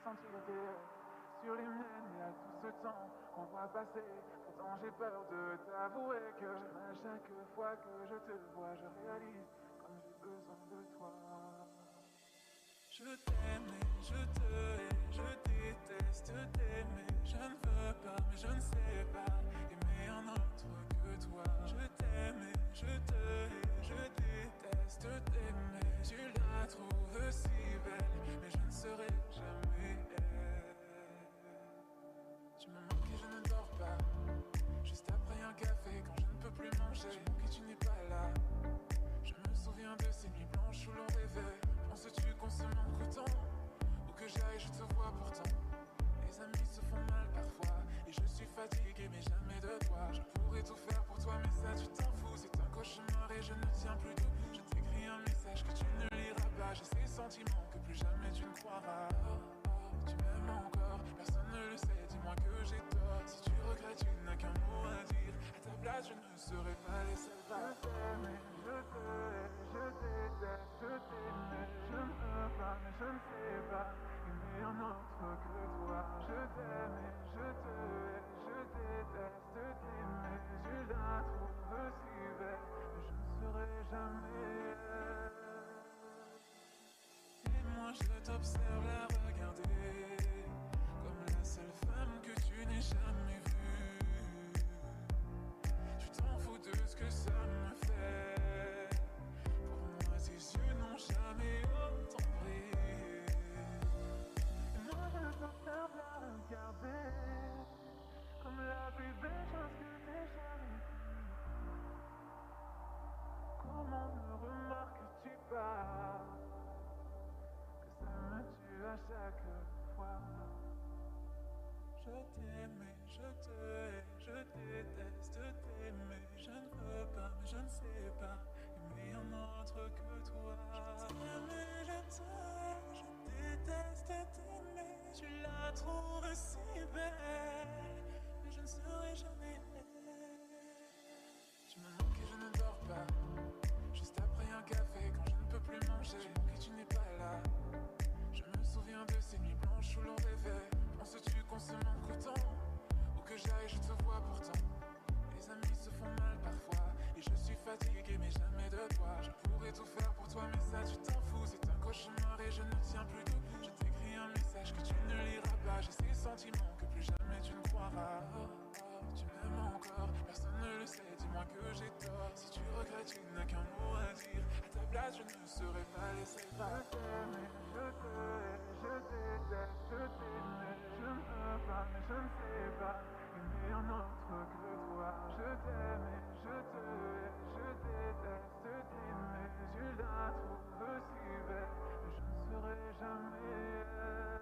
sentir tes yeux sur les miennes. Il y a tout ce temps qu'on voit passer. Pourtant j'ai peur de t'avouer que à chaque fois que je te vois, je réalise comme j'ai besoin de toi. Je t'aime et je te hais, je déteste t'aimer. Je ne veux pas, mais je ne sais pas aimer un autre que toi. Je t'aime et je te hais, je déteste t'aimer. Tu la trouves si belle, mais je ne serai jamais elle. Tu me manques et je ne dors pas. Juste après un café, quand je ne peux plus manger, tu manques et tu n'es pas là. Je me souviens de ces nuits blanches où l'on rêvait. Penses-tu qu'on se manque autant? Où que j'aille, je te vois pourtant. Les amis se font mal parfois, et je suis fatigué mais jamais de toi. Je pourrais tout faire pour toi mais ça tu t'en fous. C'est un cauchemar et je ne tiens plus debout. Je t'écris un message que tu ne liras pas. J'ai ces sentiments que plus jamais tu ne croiras. Oh, oh, tu m'aimes encore, personne ne le sait, dis-moi que j'ai tort. Si tu regrettes, tu n'as qu'un mot à dire. À ta place, je ne serai pas les seuls. Je t'aime et je te hais, je déteste t'aimer. Je ne peux pas mais je ne sais pas aimer aimer un autre que toi. Je t'aime et je te hais, je déteste t'aimer. Tu la trouves si belle, mais je ne serai jamais elle. Et moi je t'observe la regarder, comme la seule femme que tu n'aies jamais vue. Tu t'en fous de ce que ça me fait. Pour moi tes yeux n'ont jamais autant brillé. Et moi je t'observe la regarder, comme la plus belle chose que t'aies jamais vue. Comment me remarques-tu pas, que ça me tue à chaque fois. Je t'aime et je te hais, je déteste t'aimer. Je ne veux pas, mais je ne sais pas aimer un autre que toi. Je t'aime et je te hais, je déteste t'aimer. Tu la trouves si belle, mais je ne serai jamais elle. Tu me manques et je ne dors pas, juste après un café quand je ne peux plus manger. Tu manques et tu n'es pas là. Je me souviens de ces nuits blanches où l'on rêvait. Penses-tu qu'on se manque autant? Où que j'aille je te vois pourtant. Les amis se font mal parfois, et je suis fatigué mais jamais de toi. Je pourrais tout faire pour toi mais ça tu t'en fous. C'est un cauchemar et je ne tiens plus debout. Je t'écris un message que tu ne liras pas. J'ai ces sentiments que plus jamais tu ne croiras. Oh, oh, tu m'aimes encore, personne ne le sait, dis-moi que j'ai tort. Si tu regrettes tu n'as qu'un mot à dire. À ta place je ne serais pas laissé faire. Je t'aime et je te hais, je déteste t'aimer. Je ne peux pas mais je ne sais pas aimer un autre que toi. Je t'aime et je te hais, je déteste t'aimer. Tu la trouves si belle, mais je ne serai jamais elle.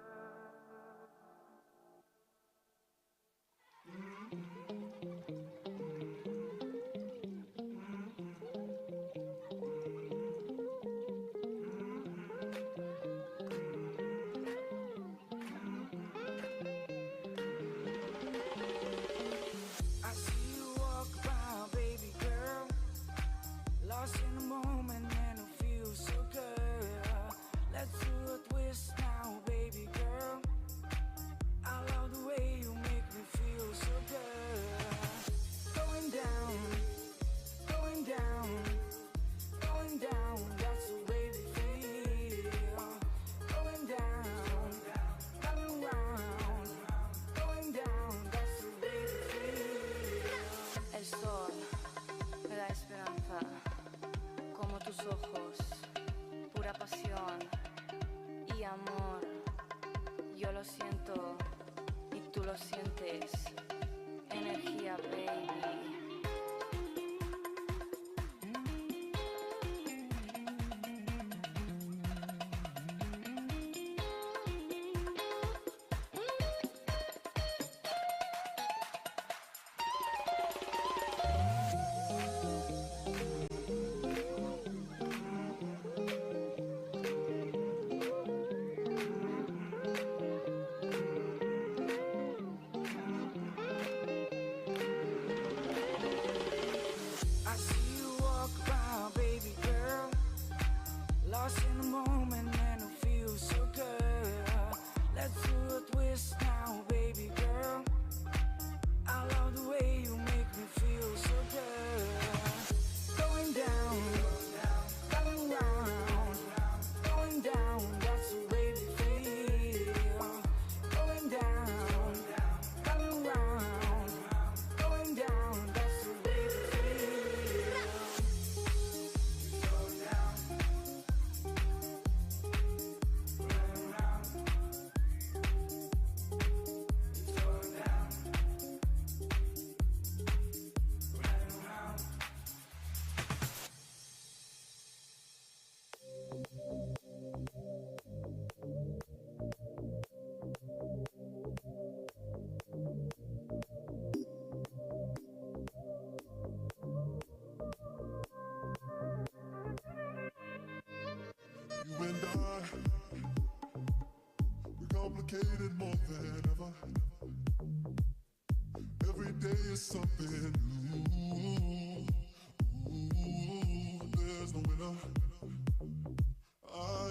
I see you walk by, baby girl, lost in the moment and it feels so good. Let's do a twist now, baby girl. I love the way you make me feel so good. Going down, going down, going down, that's the way we feel. Going down, coming round, going down, that's the way we feel. El sol me da esperanza, como tus ojos, pura pasión y amor. Yo lo siento y tú lo sientes, energía, baby. I see you walk by, baby girl, lost in the moment and it feels so good. Let's do a twist now, baby girl. I love the way you make me feel so good. Going down, coming round, going down, that's the way we feel. Going down, coming round, going down, that's the way we feel. Slow down, running around. Slow down, running around. You and I, we're complicated more than ever. Every day is something new. Ooh, there's no winner. I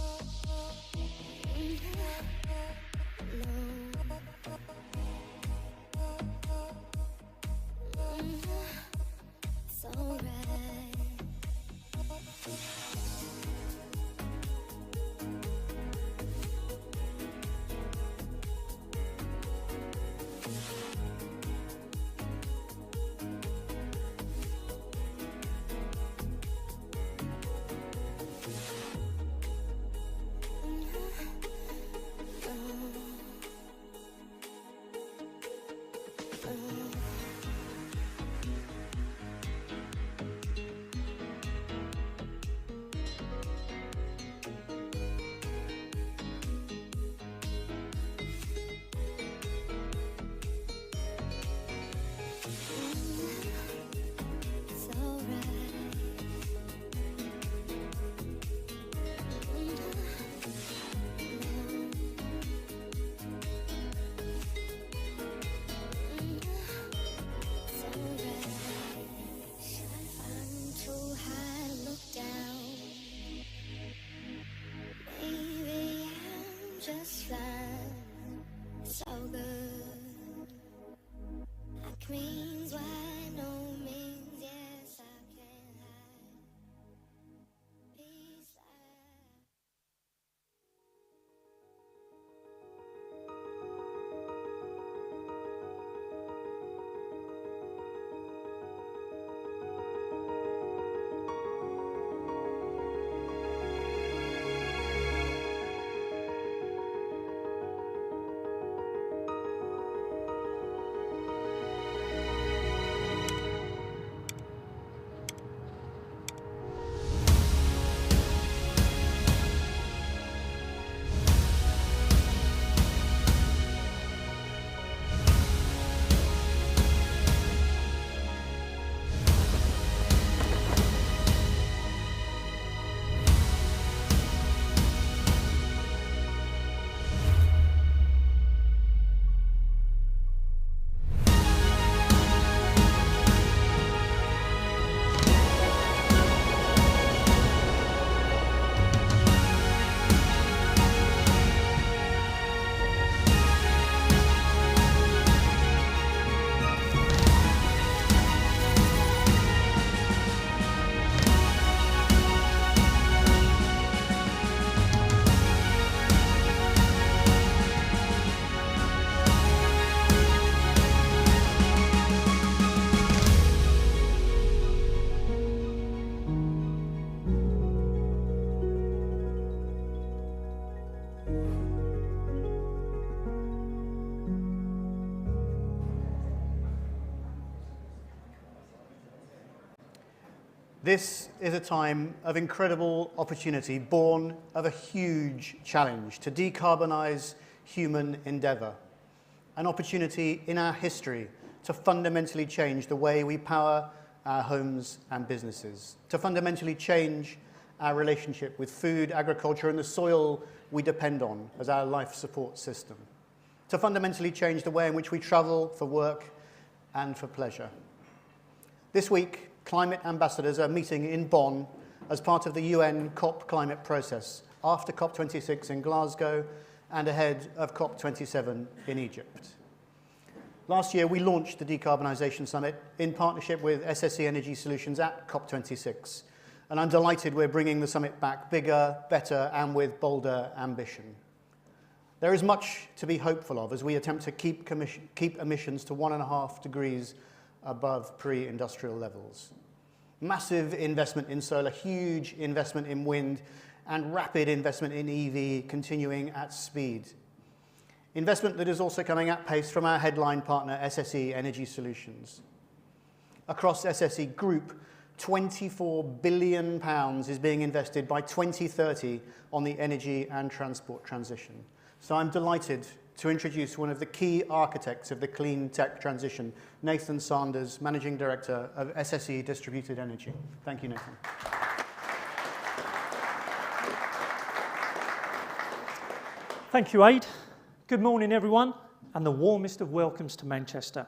oh, means why no means yes, I can't hide. Peace This is a time of incredible opportunity born of a huge challenge to decarbonise human endeavour. An opportunity in our history to fundamentally change the way we power our homes and businesses, to fundamentally change our relationship with food, agriculture and the soil we depend on as our life support system, to fundamentally change the way in which we travel for work and for pleasure. This week, climate ambassadors are meeting in Bonn as part of the UN COP climate process, after COP26 in Glasgow and ahead of COP27 in Egypt. Last year, we launched the Decarbonisation Summit in partnership with SSE Energy Solutions at COP26, and I'm delighted we're bringing the summit back bigger, better, and with bolder ambition. There is much to be hopeful of as we attempt to keep emissions to 1.5 degrees above pre-industrial levels. Massive investment in solar, huge investment in wind, and rapid investment in EV continuing at speed. Investment that is also coming at pace from our headline partner, SSE Energy Solutions. Across SSE Group, £24 billion is being invested by 2030 on the energy and transport transition. So I'm delighted to introduce one of the key architects of the clean tech transition, Nathan Sanders, Managing Director of SSE Distributed Energy. Thank you, Nathan. Thank you, Aid. Good morning, everyone, and the warmest of welcomes to Manchester.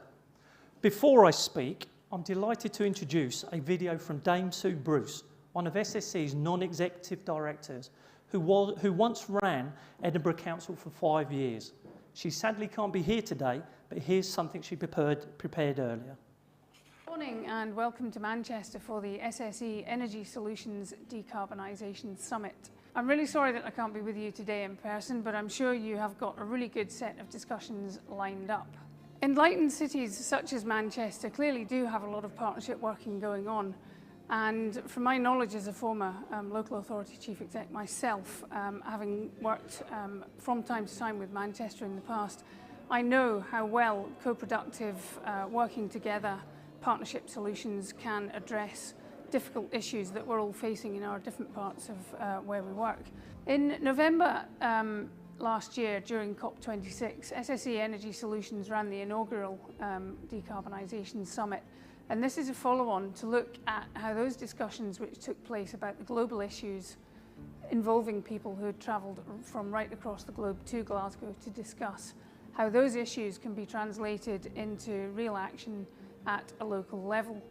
Before I speak, I'm delighted to introduce a video from Dame Sue Bruce, one of SSE's non-executive directors, who once ran Edinburgh Council for 5 years. She sadly can't be here today, but here's something she prepared earlier. Good morning and welcome to Manchester for the SSE Energy Solutions Decarbonisation Summit. I'm really sorry that I can't be with you today in person, but I'm sure you have got a really good set of discussions lined up. Enlightened cities such as Manchester clearly do have a lot of partnership working going on. And from my knowledge as a former local authority chief exec myself, having worked from time to time with Manchester in the past, I know how well co-productive working together partnership solutions can address difficult issues that we're all facing in our different parts of where we work. In November last year, during COP26, SSE Energy Solutions ran the inaugural Decarbonisation Summit. And this is a follow-on to look at how those discussions which took place about the global issues involving people who had travelled from right across the globe to Glasgow to discuss how those issues can be translated into real action at a local level.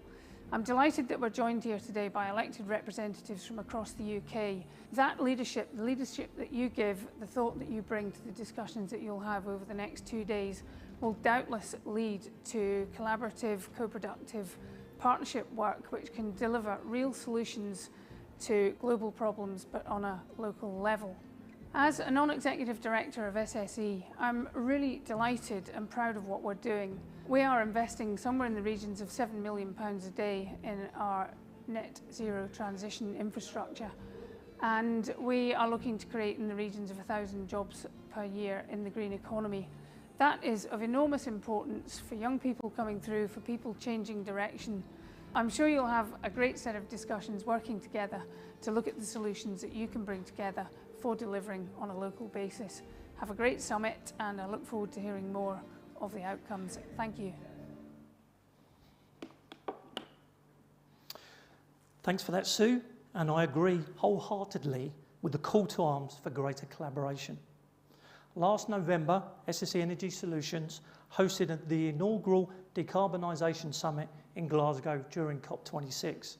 I'm delighted that we're joined here today by elected representatives from across the UK. That leadership, the leadership that you give, the thought that you bring to the discussions that you'll have over the next 2 days, will doubtless lead to collaborative, co-productive partnership work which can deliver real solutions to global problems but on a local level. As a non-executive director of SSE, I'm really delighted and proud of what we're doing. We are investing somewhere in the regions of £7 million a day in our net zero transition infrastructure, and we are looking to create in the regions of 1,000 jobs per year in the green economy. That is of enormous importance for young people coming through, for people changing direction. I'm sure you'll have a great set of discussions working together to look at the solutions that you can bring together for delivering on a local basis. Have a great summit, and I look forward to hearing more of the outcomes. Thank you. Thanks for that, Sue, and I agree wholeheartedly with the call to arms for greater collaboration. Last November, SSE Energy Solutions hosted the inaugural Decarbonisation Summit in Glasgow during COP26.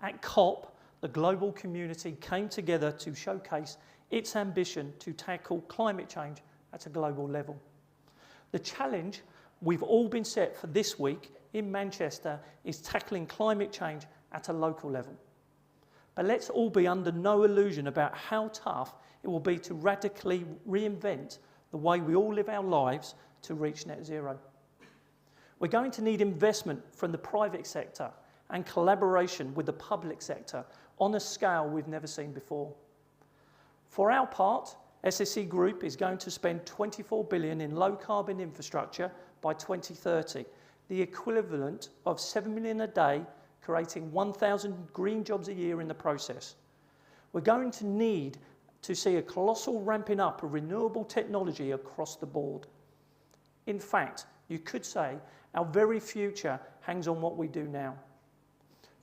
At COP, the global community came together to showcase its ambition to tackle climate change at a global level. The challenge we've all been set for this week in Manchester is tackling climate change at a local level. But let's all be under no illusion about how tough it will be to radically reinvent the way we all live our lives to reach net zero. We're going to need investment from the private sector and collaboration with the public sector on a scale we've never seen before. For our part, SSE Group is going to spend £24 billion in low-carbon infrastructure by 2030, the equivalent of £7 million a day, creating 1,000 green jobs a year in the process. We're going to need to see a colossal ramping up of renewable technology across the board. In fact, you could say our very future hangs on what we do now.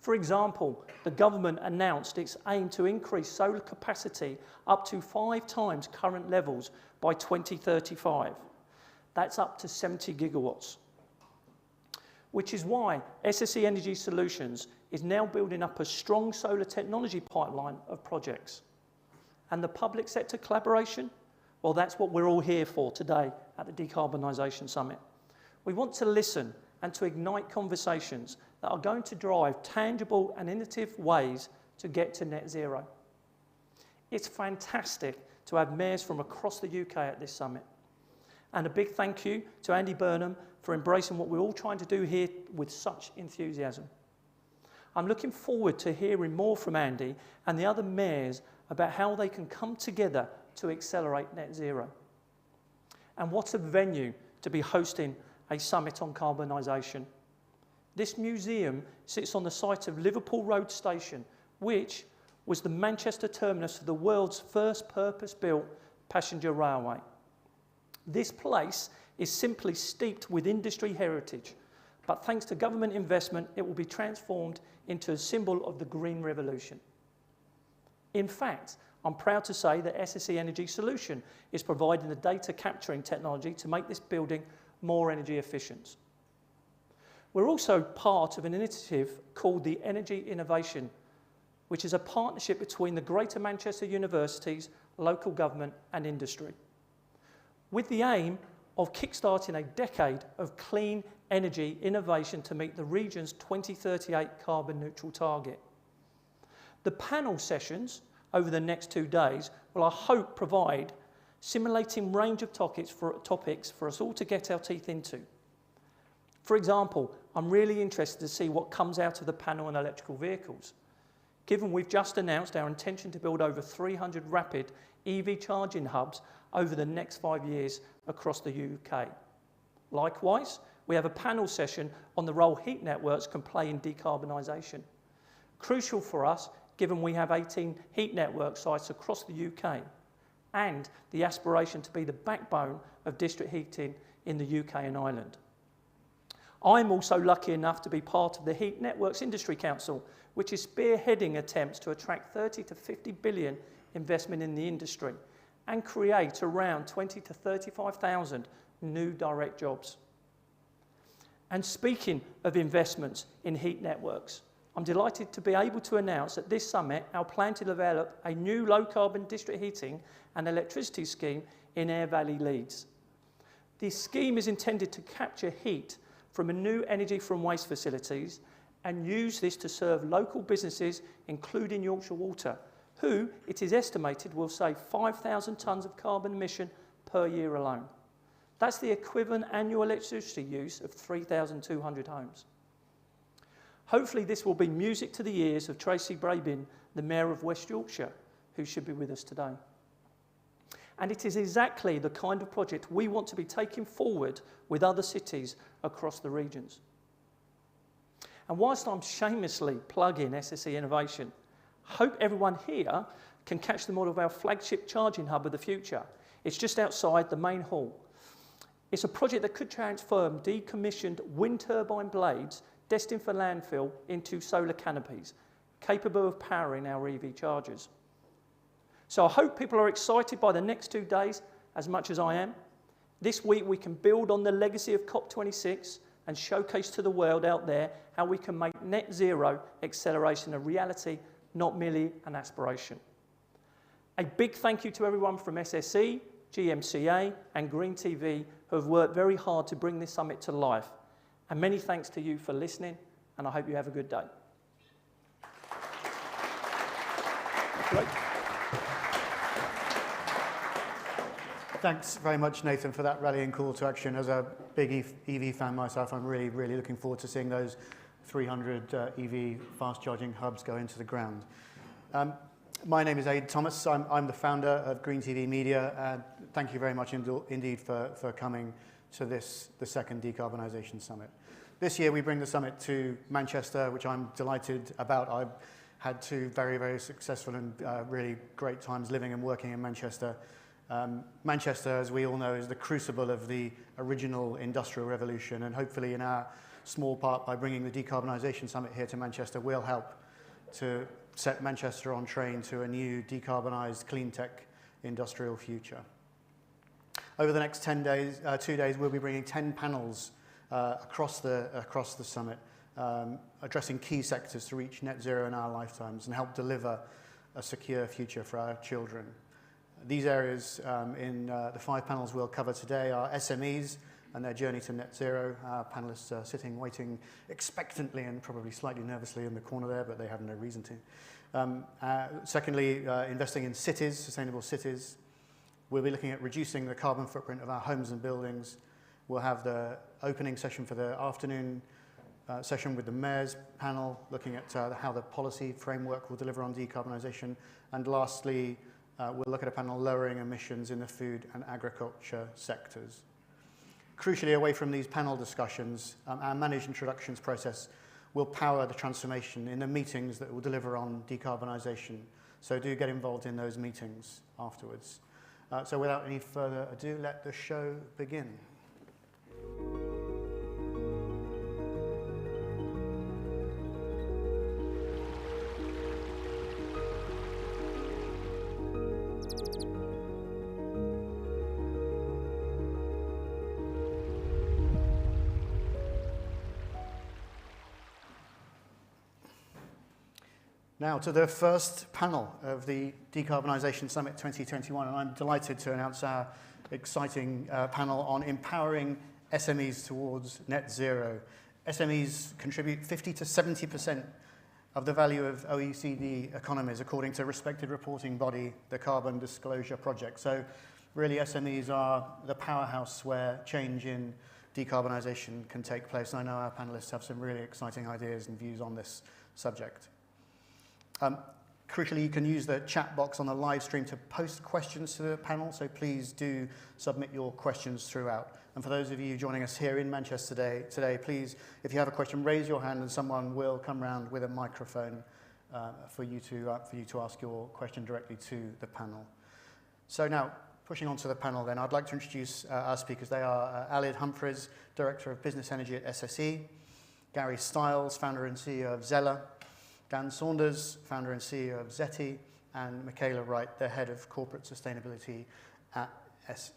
For example, the government announced its aim to increase solar capacity up to 5 times current levels by 2035. That's up to 70 gigawatts. Which is why SSE Energy Solutions is now building up a strong solar technology pipeline of projects. And the public sector collaboration? Well, that's what we're all here for today at the Decarbonisation Summit. We want to listen and to ignite conversations that are going to drive tangible and innovative ways to get to net zero. It's fantastic to have mayors from across the UK at this summit. And a big thank you to Andy Burnham for embracing what we're all trying to do here with such enthusiasm. I'm looking forward to hearing more from Andy and the other mayors about how they can come together to accelerate net zero. And what a venue to be hosting a summit on carbonisation. This museum sits on the site of Liverpool Road Station, which was the Manchester terminus for the world's first purpose-built passenger railway. This place is simply steeped with industry heritage, but thanks to government investment, it will be transformed into a symbol of the green revolution. In fact, I'm proud to say that SSE Energy Solution is providing the data capturing technology to make this building more energy efficient. We're also part of an initiative called the Energy Innovation, which is a partnership between the Greater Manchester Universities, local government and industry, with the aim of kickstarting a decade of clean energy innovation to meet the region's 2038 carbon neutral target. The panel sessions over the next 2 days will, I hope, provide simulating range of topics for us all to get our teeth into. For example, I'm really interested to see what comes out of the panel on electrical vehicles, given we've just announced our intention to build over 300 rapid EV charging hubs over the next 5 years across the UK. Likewise, we have a panel session on the role heat networks can play in decarbonisation. Crucial for us, given we have 18 heat network sites across the UK and the aspiration to be the backbone of district heating in the UK and Ireland. I'm also lucky enough to be part of the Heat Networks Industry Council, which is spearheading attempts to attract 30 to 50 billion investment in the industry and create around 20 to 35,000 new direct jobs. And speaking of investments in heat networks, I'm delighted to be able to announce at this summit our plan to develop a new low-carbon district heating and electricity scheme in Air Valley, Leeds. This scheme is intended to capture heat from a new energy from waste facilities and use this to serve local businesses, including Yorkshire Water, who, it is estimated, will save 5,000 tonnes of carbon emission per year alone. That's the equivalent annual electricity use of 3,200 homes. Hopefully this will be music to the ears of Tracy Brabin, the Mayor of West Yorkshire, who should be with us today. And it is exactly the kind of project we want to be taking forward with other cities across the regions. And whilst I'm shamelessly plugging SSE Innovation, I hope everyone here can catch the model of our flagship charging hub of the future. It's just outside the main hall. It's a project that could transform decommissioned wind turbine blades destined for landfill into solar canopies, capable of powering our EV chargers. So I hope people are excited by the next 2 days as much as I am. This week we can build on the legacy of COP26 and showcase to the world out there how we can make net zero acceleration a reality, not merely an aspiration. A big thank you to everyone from SSE, GMCA and GreenTV who have worked very hard to bring this summit to life. And many thanks to you for listening, and I hope you have a good day. Great. Thanks very much, Nathan, for that rallying call to action. As a big EV fan myself, I'm really, really looking forward to seeing those 300 EV fast charging hubs go into the ground. My name is Aid Thomas. I'm the founder of GreenTV Media. Thank you very much indeed for coming to the second Decarbonisation Summit. This year we bring the summit to Manchester, which I'm delighted about. I've had 2 very, very successful and really great times living and working in Manchester. Manchester, as we all know, is the crucible of the original industrial revolution, and hopefully in our small part by bringing the Decarbonisation Summit here to Manchester, we'll help to set Manchester on train to a new decarbonised, clean tech industrial future. Over the next 2 days, we'll be bringing 10 panels across the summit, addressing key sectors to reach net zero in our lifetimes and help deliver a secure future for our children. These areas in the 5 panels we'll cover today are SMEs and their journey to net zero. Our panelists are sitting, waiting expectantly and probably slightly nervously in the corner there, but they have no reason to. Secondly, investing in cities, sustainable cities. We'll be looking at reducing the carbon footprint of our homes and buildings. We'll have the opening session for the afternoon session with the Mayor's panel, looking at how the policy framework will deliver on decarbonisation. And lastly, we'll look at a panel lowering emissions in the food and agriculture sectors. Crucially, away from these panel discussions, our managed introductions process will power the transformation in the meetings that will deliver on decarbonisation. So do get involved in those meetings afterwards. So without any further ado, let the show begin. Now to the first panel of the Decarbonisation Summit 2021, and I'm delighted to announce our exciting panel on empowering SMEs towards net zero. SMEs contribute 50 to 70% of the value of OECD economies, according to respected reporting body, the Carbon Disclosure Project. So really SMEs are the powerhouse where change in decarbonisation can take place. And I know our panelists have some really exciting ideas and views on this subject. Crucially, you can use the chat box on the live stream to post questions to the panel, so please do submit your questions throughout. And for those of you joining us here in Manchester today, please, if you have a question, raise your hand and someone will come round with a microphone for you to ask your question directly to the panel. So now, pushing on to the panel then, I'd like to introduce our speakers. They are Alid Humphreys, Director of Business Energy at SSE, Gary Stiles, Founder and CEO of Zeller, Dan Saunders, founder and CEO of ZETI, and Michaela Wright, the head of corporate sustainability at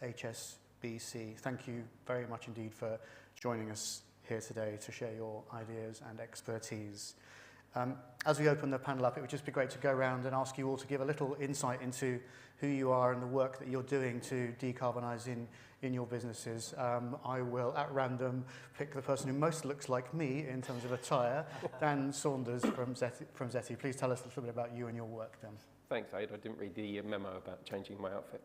HSBC. Thank you very much indeed for joining us here today to share your ideas and expertise. As we open the panel up, it would just be great to go around and ask you all to give a little insight into who you are and the work that you're doing to decarbonise in your businesses. I will, at random, pick the person who most looks like me in terms of attire, Dan Saunders from Zeti. Please tell us a little bit about you and your work, Dan. Thanks, Aid. I didn't read the memo about changing my outfit.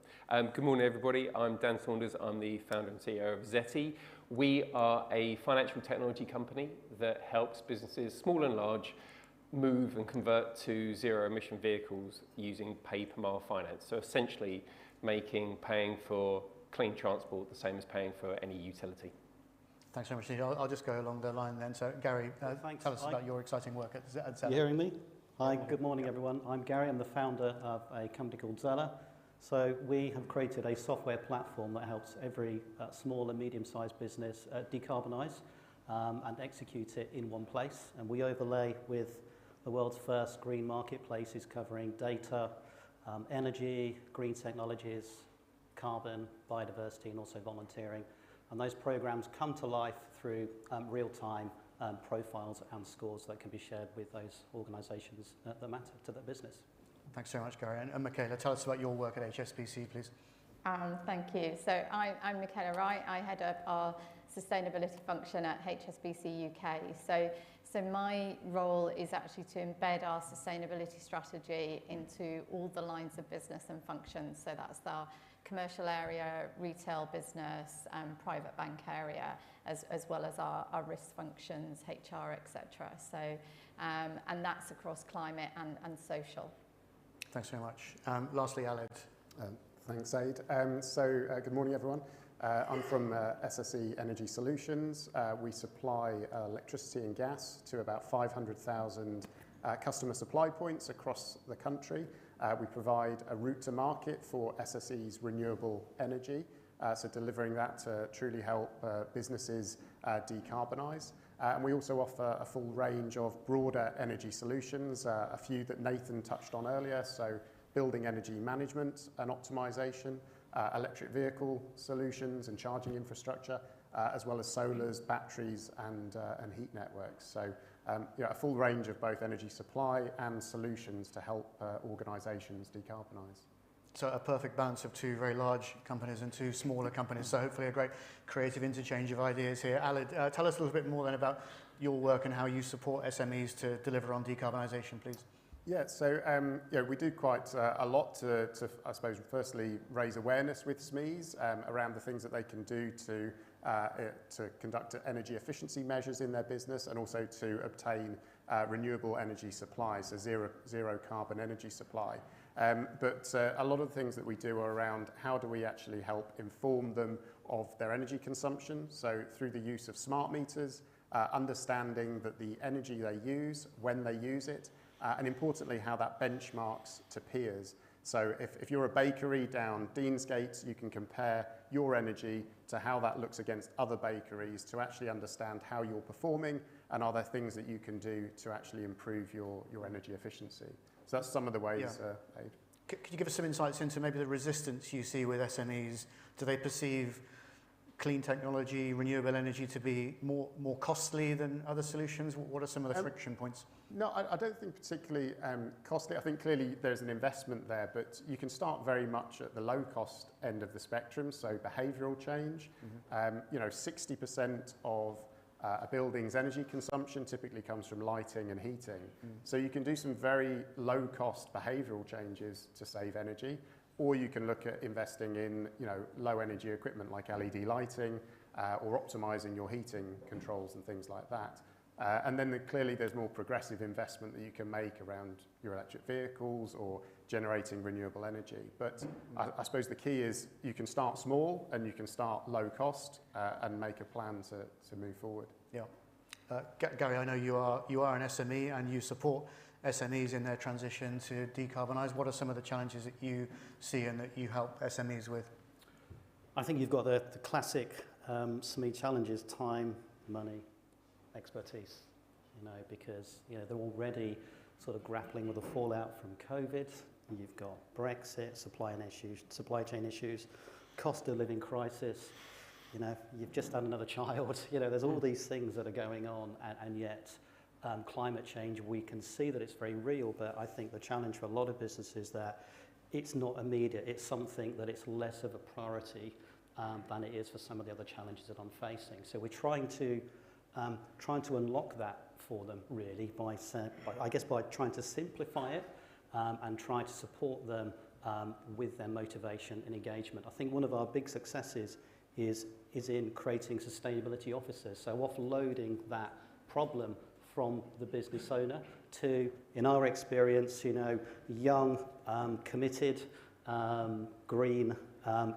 Good morning, everybody. I'm Dan Saunders. I'm the founder and CEO of Zeti. We are a financial technology company that helps businesses, small and large, move and convert to zero-emission vehicles using pay-per-mile finance. So essentially paying for clean transport the same as paying for any utility. Thanks very much, Steve. I'll just go along the line then. So, Gary, tell us about your exciting work at Zella. You hearing me? Hi, good morning, everyone. I'm Gary. I'm the founder of a company called Zella. So we have created a software platform that helps every small and medium-sized business decarbonise and execute it in one place. And we overlay with the world's first green marketplaces covering data, energy, green technologies, carbon, biodiversity, and also volunteering. And those programs come to life through real-time profiles and scores that can be shared with those organisations that matter to their business. Thanks so much, Gary. And Michaela, tell us about your work at HSBC, please. Thank you. So I'm Michaela Wright. I head up our sustainability function at HSBC UK. So my role is actually to embed our sustainability strategy into all the lines of business and functions. So that's our commercial area, retail business, private bank area, as well as our risk functions, HR, etc. So, and that's across climate and social. Thanks very much. Lastly, Aled. Thanks, Aid. Good morning, everyone. I'm from SSE Energy Solutions. We supply electricity and gas to about 500,000 customer supply points across the country. We provide a route to market for SSE's renewable energy, so delivering that to truly help businesses decarbonise. And we also offer a full range of broader energy solutions, a few that Nathan touched on earlier, so building energy management and optimisation, electric vehicle solutions and charging infrastructure, as well as solars, batteries and heat networks. So a full range of both energy supply and solutions to help organisations decarbonise. So a perfect balance of two very large companies and two smaller companies. So hopefully a great creative interchange of ideas here. Aled, tell us a little bit more then about your work and how you support SMEs to deliver on decarbonisation, please. Yeah, so we do quite a lot to, I suppose, firstly raise awareness with SMEs around the things that they can do to conduct energy efficiency measures in their business and also to obtain renewable energy supply, so zero carbon energy supply. But a lot of the things that we do are around how do we actually help inform them of their energy consumption, so through the use of smart meters, understanding that the energy they use, when they use it, and importantly how that benchmarks to peers. So if you're a bakery down Deansgate, you can compare your energy to how that looks against other bakeries to actually understand how you're performing and are there things that you can do to actually improve your energy efficiency. So that's some of the ways, Aid. Could you give us some insights into maybe the resistance you see with SMEs? Do they perceive clean technology, renewable energy to be more costly than other solutions? What are some of the friction points? No, I don't think particularly costly. I think clearly there's an investment there, but you can start very much at the low-cost end of the spectrum, so behavioural change. 60% of a building's energy consumption typically comes from lighting and heating. So you can do some very low-cost behavioural changes to save energy, or you can look at investing in low-energy equipment like LED lighting or optimising your heating controls and things like that. And then clearly there's more progressive investment that you can make around your electric vehicles or generating renewable energy. But I suppose the key is you can start small and you can start low cost and make a plan to move forward. Yeah. Gary, I know you are an SME and you support SMEs in their transition to decarbonise. What are some of the challenges that you see and that you help SMEs with? I think you've got the classic SME challenges: time, money, expertise, because they're already sort of grappling with the fallout from COVID. You've got Brexit, supply chain issues, cost of living crisis. You've just had another child. There's all these things that are going on, and yet climate change, we can see that it's very real, but I think the challenge for a lot of businesses is that it's not immediate. It's something that it's less of a priority than it is for some of the other challenges that I'm facing. So we're trying to unlock that for them, really, by trying to simplify it and try to support them with their motivation and engagement. I think one of our big successes is in creating sustainability officers, so offloading that problem from the business owner to, in our experience, young, committed, green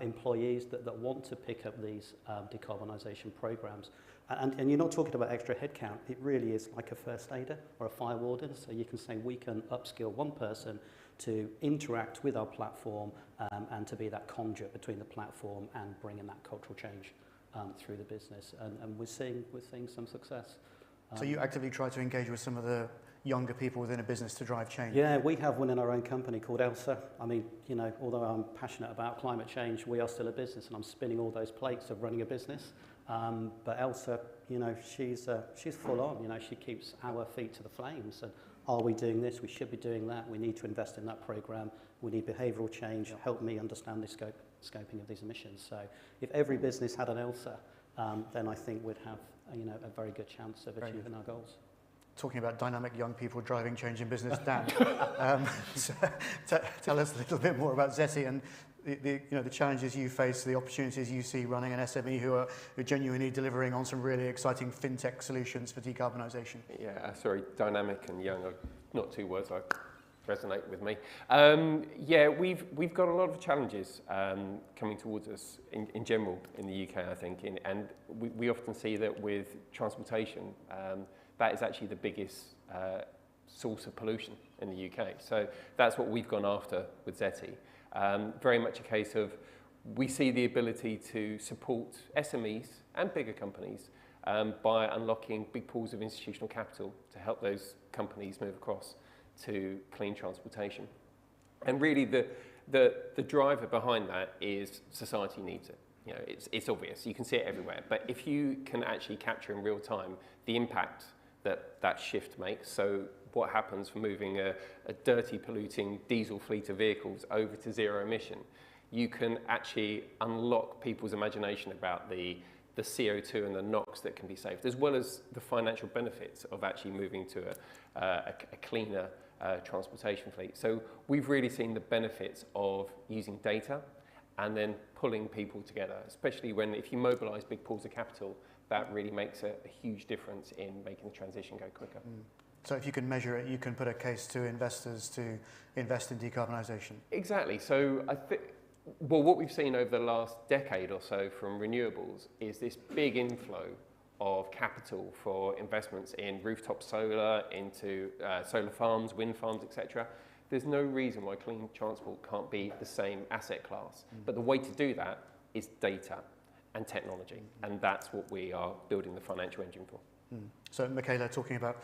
employees that want to pick up these decarbonisation programs. And you're not talking about extra headcount. It really is like a first aider or a fire warden. So you can say we can upskill one person to interact with our platform and to be that conduit between the platform and bringing that cultural change through the business. And we're seeing some success. So you actively try to engage with some of the younger people within a business to drive change? Yeah, we have one in our own company called Elsa. I mean, although I'm passionate about climate change, we are still a business, and I'm spinning all those plates of running a business. But Elsa, she's full on. She keeps our feet to the flames. And are we doing this? We should be doing that. We need to invest in that program. We need behavioural change. Help me understand the scoping of these emissions. So if every business had an Elsa, then I think we'd have a very good chance of achieving our goals. Talking about dynamic young people driving change in business, Dan, tell us a little bit more about ZETI and the challenges you face, the opportunities you see running an SME who are genuinely delivering on some really exciting fintech solutions for decarbonisation. Yeah, sorry, dynamic and young are not two words I resonate with me. We've got a lot of challenges coming towards us in general in the UK, I think, and we often see that with transportation, that is actually the biggest source of pollution in the UK. So that's what we've gone after with ZETI. Very much a case of we see the ability to support SMEs and bigger companies by unlocking big pools of institutional capital to help those companies move across to clean transportation. And really the driver behind that is society needs it. It's obvious, you can see it everywhere, but if you can actually capture in real time the impact that shift makes, so what happens from moving a dirty, polluting diesel fleet of vehicles over to zero emission, you can actually unlock people's imagination about the CO2 and the NOx that can be saved, as well as the financial benefits of actually moving to a cleaner transportation fleet. So we've really seen the benefits of using data and then pulling people together, especially if you mobilise big pools of capital, that really makes a huge difference in making the transition go quicker. So if you can measure it, you can put a case to investors to invest in decarbonisation. Exactly. So what we've seen over the last decade or so from renewables is this big inflow of capital for investments in rooftop solar, into solar farms, wind farms, etc. There's no reason why clean transport can't be the same asset class. But the way to do that is data and technology, and that's what we are building the financial engine for. So Michaela, talking about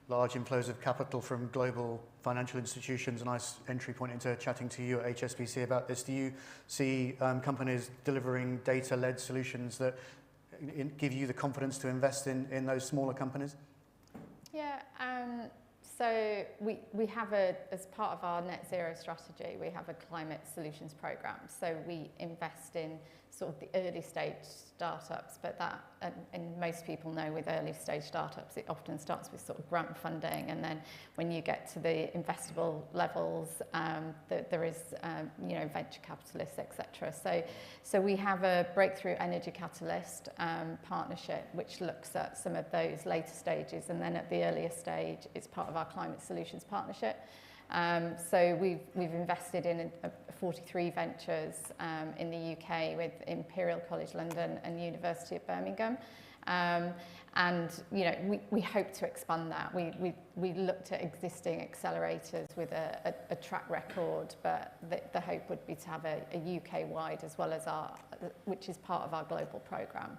large inflows of capital from global financial institutions, a nice entry point into chatting to you at HSBC about this. Do you see companies delivering data-led solutions that give you the confidence to invest in those smaller companies? Yeah, so we have as part of our net zero strategy, we have a climate solutions program. So we invest in sort of the early stage startups, but and most people know with early stage startups, it often starts with sort of grant funding. And then when you get to the investable levels, there is, venture capitalists, etc. So we have a Breakthrough Energy Catalyst partnership, which looks at some of those later stages. And then at the earlier stage, it's part of our Climate Solutions Partnership. So we've invested in 43 ventures in the UK with Imperial College London and University of Birmingham. And we hope to expand that. We looked at existing accelerators with a track record, but the hope would be to have a UK-wide as well as which is part of our global programme.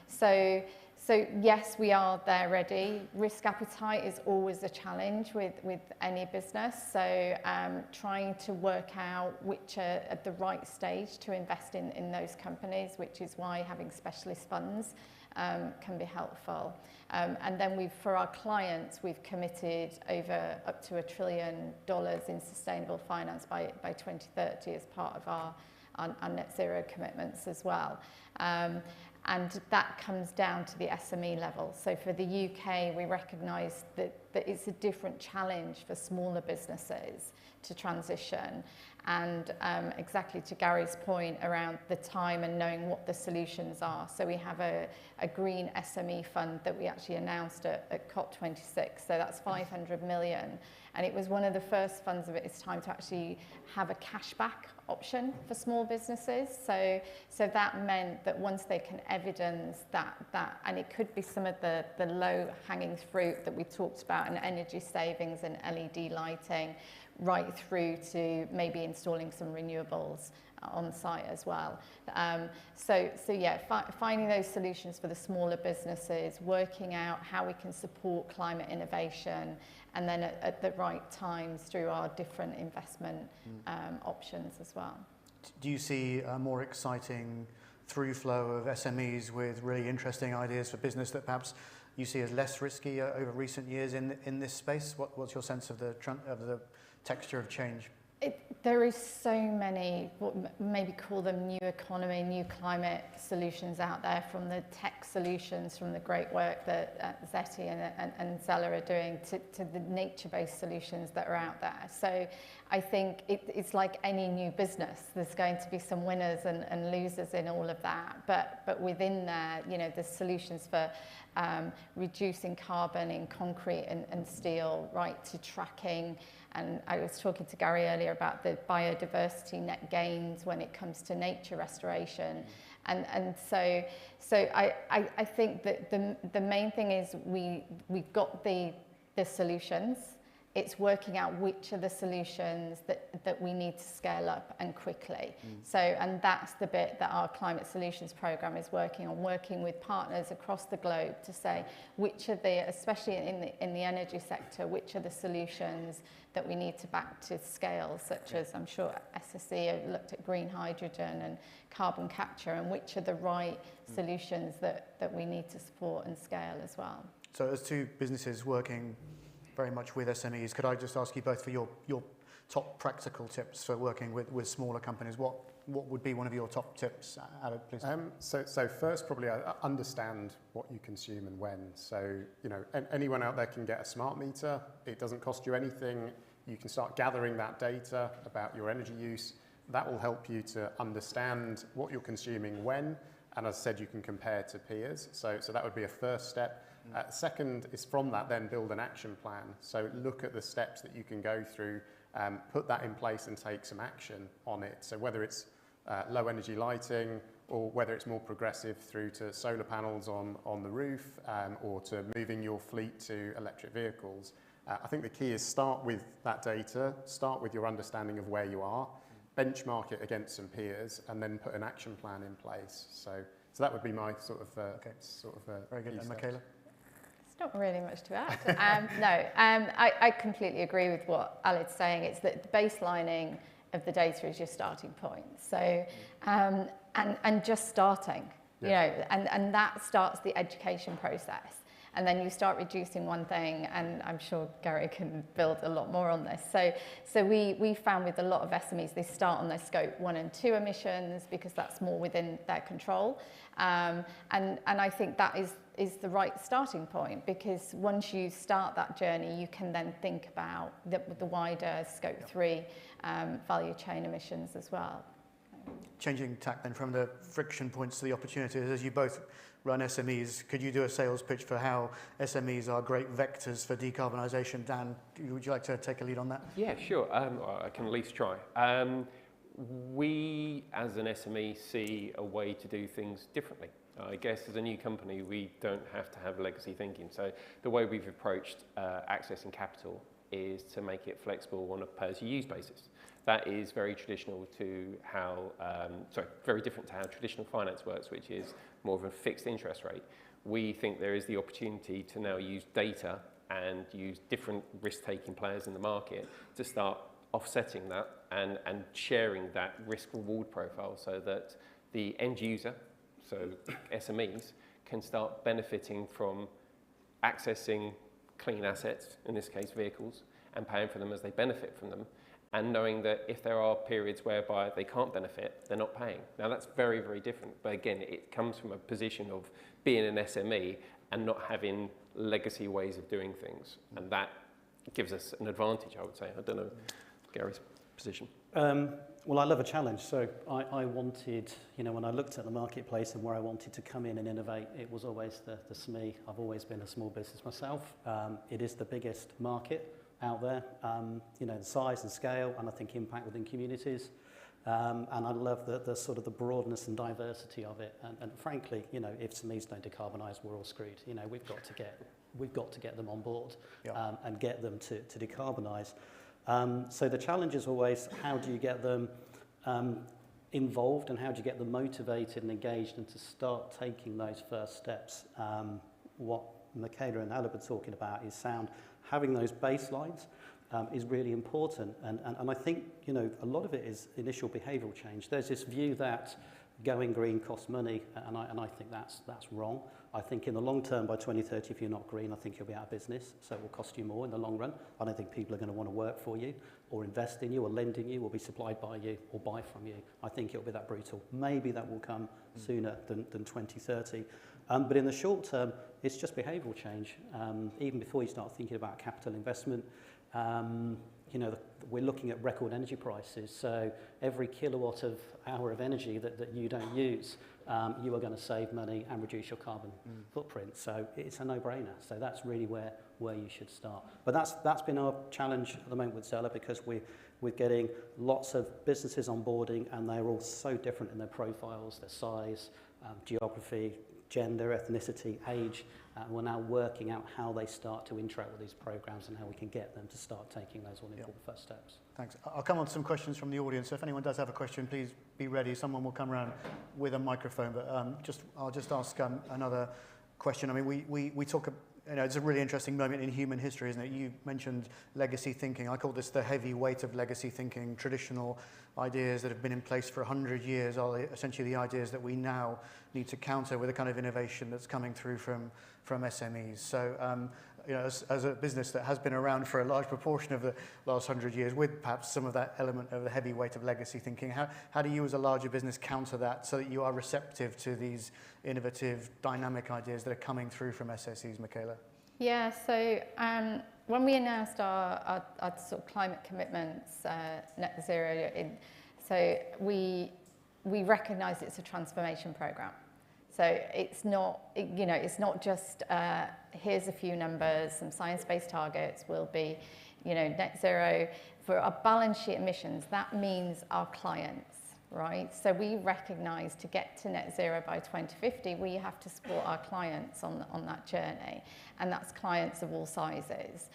So yes, we are there ready. Risk appetite is always a challenge with any business. So trying to work out which are at the right stage to invest in those companies, which is why having specialist funds can be helpful. And then for our clients, we've committed up to $1 trillion in sustainable finance by 2030 as part of our net zero commitments as well. And that comes down to the SME level. So for the UK, we recognise that it's a different challenge for smaller businesses to transition. And exactly to Gary's point around the time and knowing what the solutions are. So we have a green SME fund that we actually announced at COP26. So that's 500 million. And it was one of the first funds of its time to actually have a cashback option for small businesses. So that meant that once they can evidence that, and it could be some of the low-hanging fruit that we talked about in energy savings and LED lighting, right through to maybe installing some renewables on site as well. So yeah, finding those solutions for the smaller businesses, working out how we can support climate innovation, and then at the right times through our different investment options as well. Do you see a more exciting through flow of SMEs with really interesting ideas for business that perhaps you see as less risky over recent years in this space? What's your sense of the texture of change? There is so many, what maybe call them new economy, new climate solutions out there, from the tech solutions, from the great work that Zeti and Zella are doing, to the nature-based solutions that are out there. So I think it's like any new business. There's going to be some winners and losers in all of that. But within there, you know, there's solutions for reducing carbon in concrete and steel, right to tracking. And I was talking to Gary earlier about the biodiversity net gains when it comes to nature restoration. And so I think that the main thing is we've got the solutions. It's working out which are the solutions that we need to scale up and quickly. So, and that's the bit that our Climate Solutions Programme is working on, working with partners across the globe to say which are the, especially in the energy sector, which are the solutions that we need to back to scale, such as I'm sure SSE have looked at green hydrogen and carbon capture, and which are the right solutions that we need to support and scale as well. So as two businesses working very much with SMEs, could I just ask you both for your top practical tips for working with smaller companies? What would be one of your top tips, Adam, please? So first, probably understand what you consume and when. So, you know, anyone out there can get a smart meter. It doesn't cost you anything. You can start gathering that data about your energy use. That will help you to understand what you're consuming when, and as I said, you can compare to peers. So that would be a first step. Second is from that, then build an action plan. So look at the steps that you can go through, put that in place and take some action on it. So whether it's low energy lighting, or whether it's more progressive through to solar panels on the roof, or to moving your fleet to electric vehicles. I think the key is start with that data, start with your understanding of where you are, benchmark it against some peers, and then put an action plan in place. So that would be my sort of very good. And Michaela? Not really much to add. I completely agree with what Alad's saying. It's that the baselining of the data is your starting point. So, and just starting, you know, and that starts the education process. And then you start reducing one thing, and I'm sure Gary can build a lot more on this. So we found with a lot of SMEs, they start on their scope 1 and 2 emissions because that's more within their control. And I think that is the right starting point, because once you start that journey, you can then think about the wider scope 3 value chain emissions as well. Changing tack then from the friction points to the opportunities, as you both run SMEs, could you do a sales pitch for how SMEs are great vectors for decarbonisation? Dan, would you like to take a lead on that? Yeah, sure. I can at least try. We, as an SME, see a way to do things differently. I guess as a new company, we don't have to have legacy thinking. So the way we've approached accessing capital is to make it flexible on a pay-as-you-use basis. That is very traditional to how, very different to how traditional finance works, which is more of a fixed interest rate. We think there is the opportunity to now use data and use different risk-taking players in the market to start offsetting that and sharing that risk-reward profile so that the end user, so SMEs, can start benefiting from accessing clean assets, in this case vehicles, and paying for them as they benefit from them, and knowing that if there are periods whereby they can't benefit, they're not paying. Now that's very, very different, but again, it comes from a position of being an SME and not having legacy ways of doing things, and that gives us an advantage, I would say. I don't know Gary's position. Well, I love a challenge, so I wanted, you know, when I looked at the marketplace and where I wanted to come in and innovate, it was always the SME. I've always been a small business myself. It is the biggest market out there, you know, the size and scale, and I think impact within communities. And I love the sort of the broadness and diversity of it. And frankly, you know, if SMEs don't decarbonise, we're all screwed. You know, we've got to get them on board, and get them to decarbonise. So the challenge is always, how do you get them involved, and how do you get them motivated and engaged, and to start taking those first steps? What Michaela and Aleb are talking about is having those baselines is really important. And I think, you know, a lot of it is initial behavioural change. There's this view that going green costs money, and I think that's wrong. I think in the long term, by 2030, if you're not green, I think you'll be out of business, so it will cost you more in the long run. I don't think people are going to want to work for you, or invest in you, or lend in you, or be supplied by you, or buy from you. I think it'll be that brutal. Maybe that will come sooner than 2030. But in the short term, it's just behavioural change. Even before you start thinking about capital investment, you know, we're looking at record energy prices. So every kilowatt of hour of energy that you don't use, you are going to save money and reduce your carbon footprint. So it's a no-brainer. So that's really where you should start. But that's been our challenge at the moment with Zella, because we're getting lots of businesses onboarding, and they're all so different in their profiles, their size, geography, gender, ethnicity, age. We're now working out how they start to interact with these programs and how we can get them to start taking those all important first steps. Thanks. I'll come on to some questions from the audience. So if anyone does have a question, please be ready. Someone will come around with a microphone. But I'll just ask another question. I mean, we talk. You know, it's a really interesting moment in human history, isn't it? You mentioned legacy thinking. I call this the heavy weight of legacy thinking. Traditional ideas that have been in place for 100 years are essentially the ideas that we now need to counter with the kind of innovation that's coming through from SMEs. So, you know, as a business that has been around for a large proportion of the last 100 years, with perhaps some of that element of the heavy weight of legacy thinking, how do you as a larger business counter that so that you are receptive to these innovative, dynamic ideas that are coming through from SSEs, Michaela? Yeah, so when we announced our sort of climate commitments, net zero, so we recognise it's a transformation programme. So it's not, you know, it's not just here's a few numbers, some science-based targets will be, you know, net zero. For our balance sheet emissions, that means our clients, right? So we recognise to get to net zero by 2050, we have to support our clients on that journey, and that's clients of all sizes.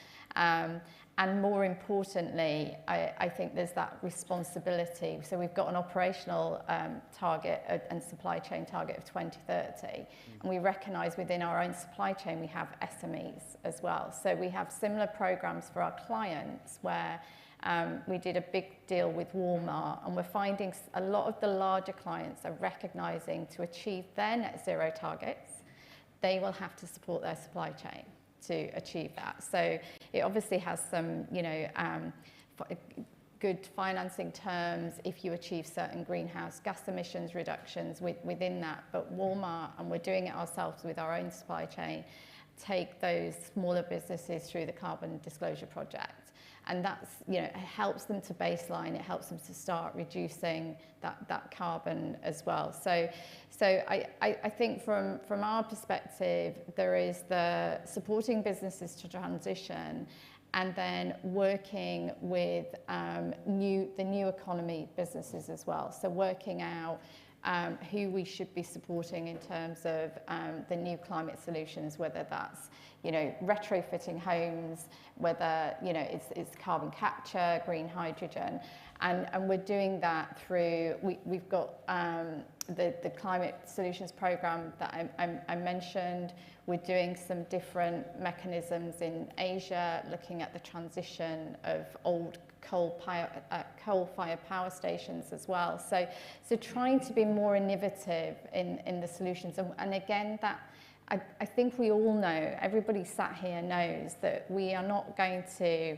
And more importantly, I think there's that responsibility. So we've got an operational target and supply chain target of 2030. And we recognise within our own supply chain, we have SMEs as well. So we have similar programs for our clients where we did a big deal with Walmart, and we're finding a lot of the larger clients are recognising to achieve their net zero targets, they will have to support their supply chain to achieve that. So it obviously has some, you know, good financing terms if you achieve certain greenhouse gas emissions reductions within that. But Walmart, and we're doing it ourselves with our own supply chain, take those smaller businesses through the Carbon Disclosure Project. And that's, you know, it helps them to baseline, it helps them to start reducing that carbon as well. So I think from our perspective, there is the supporting businesses to transition, and then working with the new economy businesses as well. So working out who we should be supporting in terms of the new climate solutions, whether that's, you know, retrofitting homes, whether, you know, it's carbon capture, green hydrogen, and we're doing that through, we've got the climate solutions program that I mentioned. We're doing some different mechanisms in Asia, looking at the transition of old coal-fired power stations as well. So trying to be more innovative in the solutions, and again, I think we all know, everybody sat here knows that we are not going to,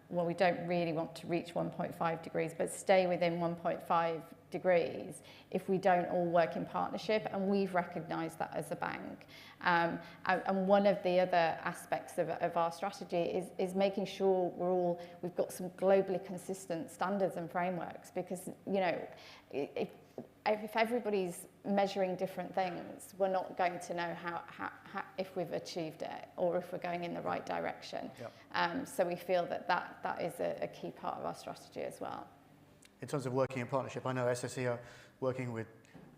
well, we don't really want to reach 1.5 degrees, but stay within 1.5 degrees if we don't all work in partnership, and we've recognised that as a bank. And one of the other aspects of our strategy is making sure we've got some globally consistent standards and frameworks, because, you know, if everybody's measuring different things, we're not going to know how if we've achieved it or if we're going in the right direction. Yep. So we feel that is a key part of our strategy as well. In terms of working in partnership, I know SSE are working with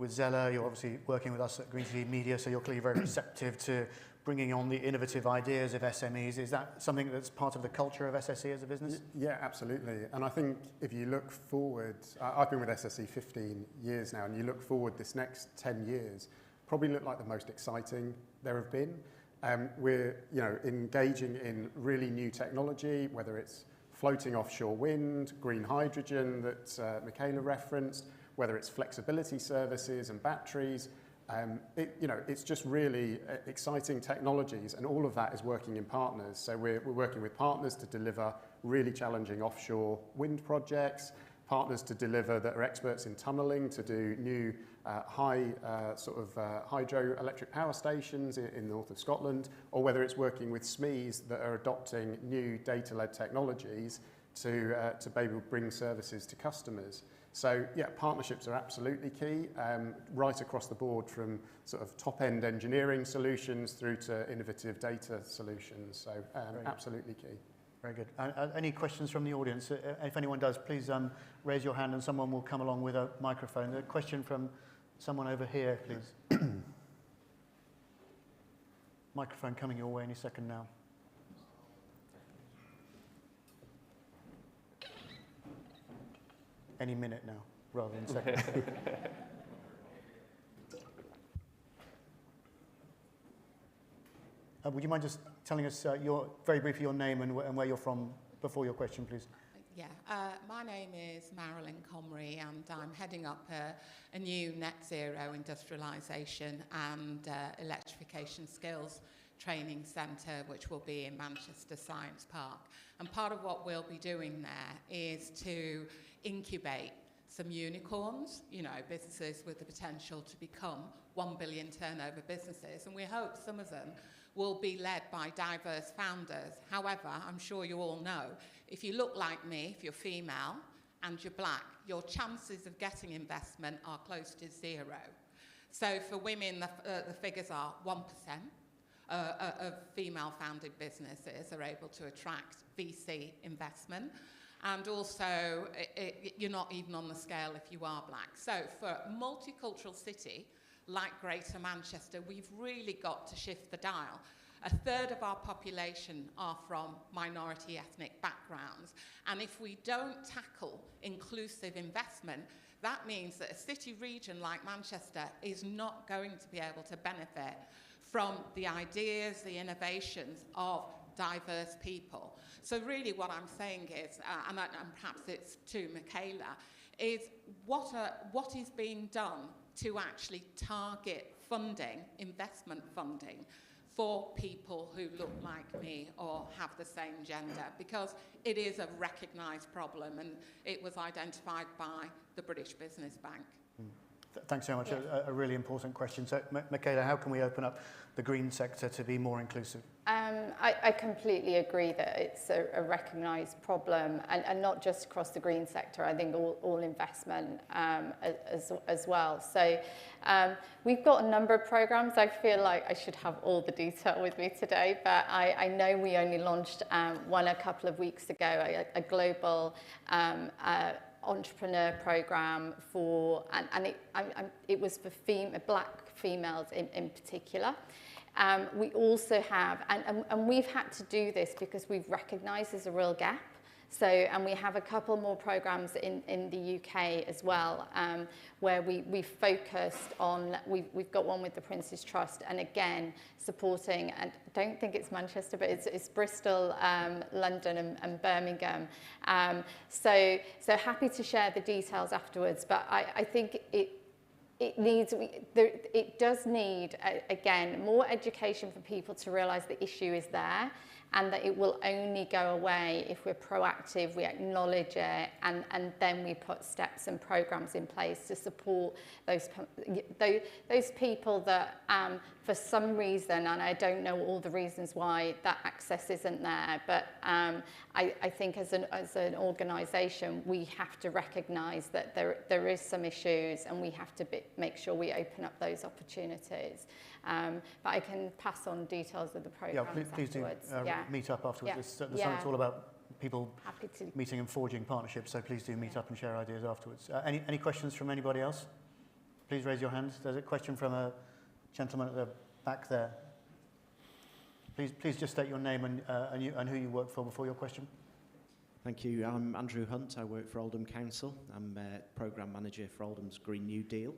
Zella, you're obviously working with us at GreenTV Media, so you're clearly very receptive to bringing on the innovative ideas of SMEs. Is that something that's part of the culture of SSE as a business? Yeah, absolutely. And I think if you look forward, I've been with SSE 15 years now, and you look forward this next 10 years, probably look like the most exciting there have been. We're, you know, engaging in really new technology, whether it's floating offshore wind, green hydrogen that Michaela referenced, whether it's flexibility services and batteries. You know, it's just really exciting technologies, and all of that is working in partners. So we're working with partners to deliver really challenging offshore wind projects, partners to deliver that are experts in tunneling, to do new hydroelectric power stations in the north of Scotland, or whether it's working with SMEs that are adopting new data-led technologies to be able to bring services to customers. So yeah, partnerships are absolutely key, right across the board, from sort of top-end engineering solutions through to innovative data solutions. So absolutely key. Very good. Any questions from the audience? If anyone does, please raise your hand and someone will come along with a microphone. A question from someone over here, please. Microphone coming your way any second now. Any minute now, rather than second. Would you mind just telling us very briefly your name and where you're from before your question, please? Yeah, my name is Mayoral, and I'm heading up a new net zero industrialisation and electrification skills training centre, which will be in Manchester Science Park. And part of what we'll be doing there is to incubate some unicorns, you know, businesses with the potential to become 1 billion turnover businesses. And we hope some of them will be led by diverse founders. However, I'm sure you all know, if you look like me, if you're female and you're black, your chances of getting investment are close to 0. So for women, the figures are 1%. Of female-founded businesses are able to attract VC investment. And also, you're not even on the scale if you are black. So for a multicultural city like Greater Manchester, we've really got to shift the dial. A third of our population are from minority ethnic backgrounds. And if we don't tackle inclusive investment, that means that a city region like Manchester is not going to be able to benefit from the ideas, the innovations of diverse people. So really what I'm saying is, and perhaps it's to Michaela, is what is being done to actually target funding, investment funding, for people who look like me or have the same gender, because it is a recognised problem and it was identified by the British Business Bank. Thanks so much. Yeah. A really important question. So, Michaela, how can we open up the green sector to be more inclusive? I completely agree that it's a recognised problem, and not just across the green sector. I think all investment as well. So we've got a number of programmes. I feel like I should have all the detail with me today, but I know we only launched one a couple of weeks ago, a global entrepreneur program for, and it was for black females in particular. We also have, and we've had to do this because we've recognised there's a real gap. So, and we have a couple more programs in the UK as well, where we've focused on, we've got one with the Prince's Trust, and again, supporting, and I don't think it's Manchester, but it's Bristol, London and Birmingham. So happy to share the details afterwards, but I think it does need, again, more education for people to realise the issue is there, and that it will only go away if we're proactive, we acknowledge it, and then we put steps and programs in place to support those people that for some reason, and I don't know all the reasons why, that access isn't there, but I think as an organisation we have to recognise that there is some issues, and we have to make sure we open up those opportunities. But I can pass on details of the programmes please afterwards. do meet up afterwards. The summit's all about people meeting and forging partnerships, so please do meet up and share ideas afterwards. Any questions from anybody else? Please raise your hand. There's a question from a gentleman at the back there. Please just state your name and who you work for before your question. Thank you. I'm Andrew Hunt. I work for Oldham Council. I'm Programme Manager for Oldham's Green New Deal.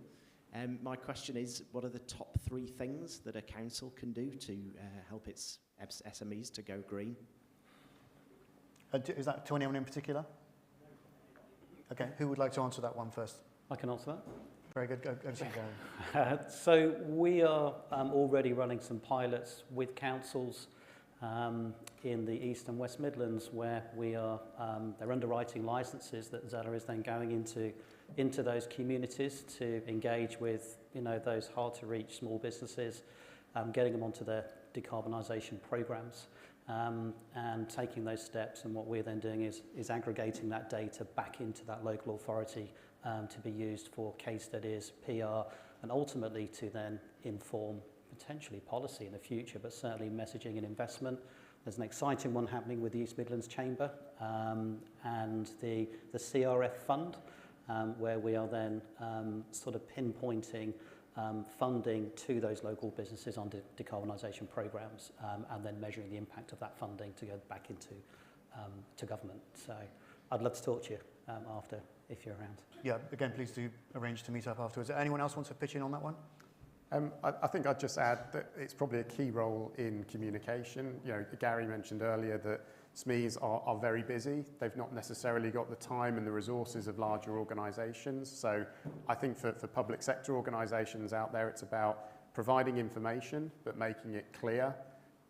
My question is, what are the top 3 things that a council can do to help its SMEs to go green? Is that to anyone in particular? Okay, who would like to answer that one first? I can answer that. Very good. Go Gary. So we are already running some pilots with councils in the East and West Midlands, where we are they're underwriting licences that Zella is then going into those communities to engage with, those hard to reach small businesses, getting them onto their decarbonisation programmes, and taking those steps. And what we're then doing is aggregating that data back into that local authority to be used for case studies, PR, and ultimately to then inform potentially policy in the future, but certainly messaging and investment. There's an exciting one happening with the East Midlands Chamber and the CRF Fund, where we are then sort of pinpointing funding to those local businesses on decarbonisation programmes, and then measuring the impact of that funding to go back into to government. So I'd love to talk to you after, if you're around. Yeah, again, please do arrange to meet up afterwards. Anyone else want to pitch in on that one? I think I'd just add that it's probably a key role in communication. Gary mentioned earlier that SMEs are very busy. They've not necessarily got the time and the resources of larger organisations. So I think for public sector organisations out there, it's about providing information, but making it clear,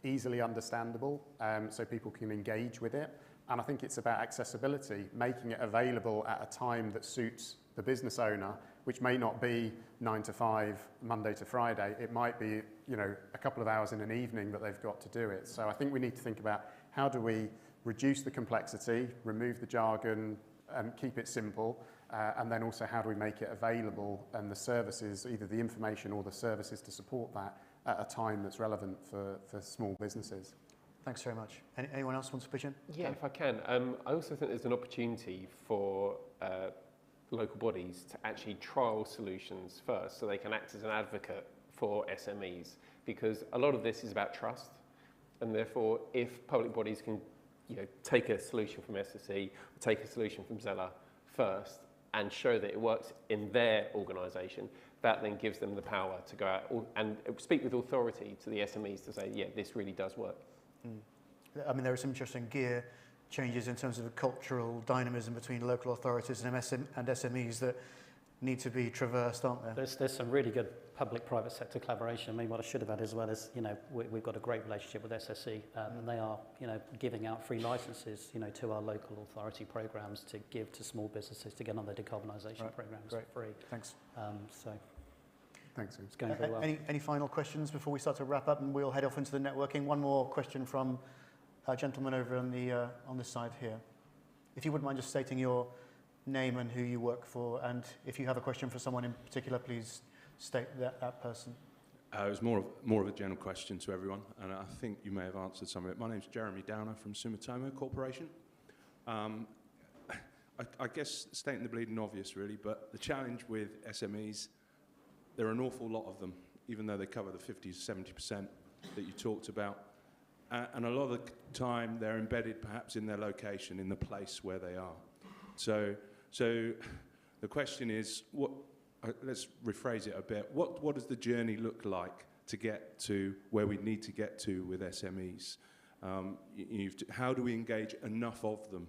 easily understandable, so people can engage with it. And I think it's about accessibility, making it available at a time that suits the business owner, which may not be 9 to 5, Monday to Friday. It might be, a couple of hours in an evening that they've got to do it. So I think we need to think about how do we reduce the complexity, remove the jargon, and keep it simple, and then also how do we make it available and the services, either the information or the services to support that at a time that's relevant for small businesses. Thanks very much. Anyone else wants to pitch in? Yeah, if I can. I also think there's an opportunity for local bodies to actually trial solutions first, so they can act as an advocate for SMEs, because a lot of this is about trust, and therefore if public bodies can take a solution from SSE, take a solution from Zella first and show that it works in their organisation, that then gives them the power to go out and speak with authority to the SMEs to say, yeah, this really does work. I mean, there are some interesting gear changes in terms of cultural dynamism between local authorities and SMEs that need to be traversed, aren't there? There's some really good public-private sector collaboration. I mean, what I should have had as well is, we've got a great relationship with SSE, and they are, giving out free licenses, to our local authority programs to give to small businesses to get on their decarbonisation programs for free. Thanks. Thanks. It's going very well. Any final questions before we start to wrap up, and we'll head off into the networking? One more question from a gentleman over on this side here. If you wouldn't mind just stating your name and who you work for, and if you have a question for someone in particular, please state that person. It was more of a general question to everyone, and I think you may have answered some of it. My name's Jeremy Downer from Sumitomo Corporation. I guess stating the bleeding obvious, really, but the challenge with SMEs, there are an awful lot of them, even though they cover the 50 to 70% that you talked about. And a lot of the time, they're embedded perhaps in their location, in the place where they are. So the question is, let's rephrase it a bit. What does the journey look like to get to where we need to get to with SMEs? How do we engage enough of them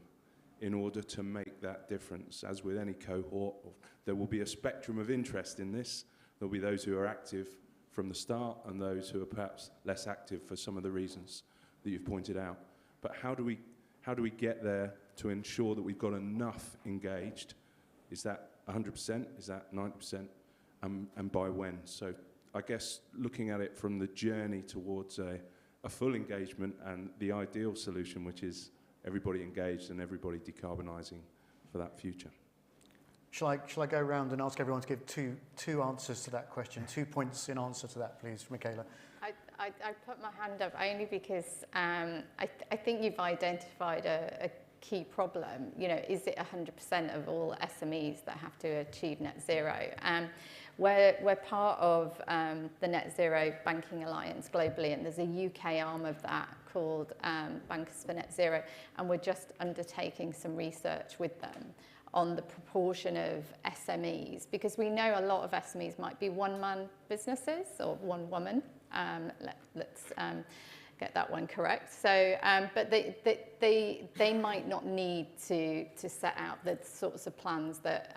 in order to make that difference? As with any cohort, there will be a spectrum of interest in this, There'll be those who are active from the start and those who are perhaps less active for some of the reasons that you've pointed out. But how do we get there to ensure that we've got enough engaged? Is that 100%? Is that 90%? And by when? So I guess looking at it from the journey towards a full engagement and the ideal solution, which is everybody engaged and everybody decarbonising for that future. Shall I go around and ask everyone to give two answers to that question? 2 points in answer to that, please, Michaela. I put my hand up only because I think you've identified a key problem. You know, is it 100% of all SMEs that have to achieve net zero? We're part of the Net Zero Banking Alliance globally, and there's a UK arm of that called Bankers for Net Zero, and we're just undertaking some research with them on the proportion of SMEs, because we know a lot of SMEs might be one-man businesses or one-woman. Let's get that one correct. So, but they might not need to set out the sorts of plans that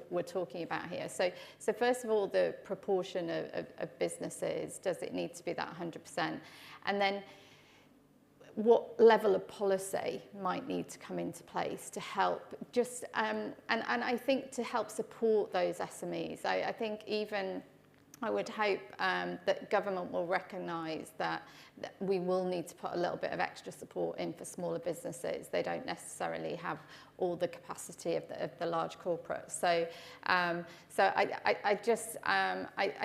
we're talking about here. So first of all, the proportion of businesses, does it need to be that 100%? And then what level of policy might need to come into place to help just, and I think to help support those SMEs. I think even, I would hope that government will recognise that we will need to put a little bit of extra support in for smaller businesses. They don't necessarily have all the capacity of the large corporates. So, I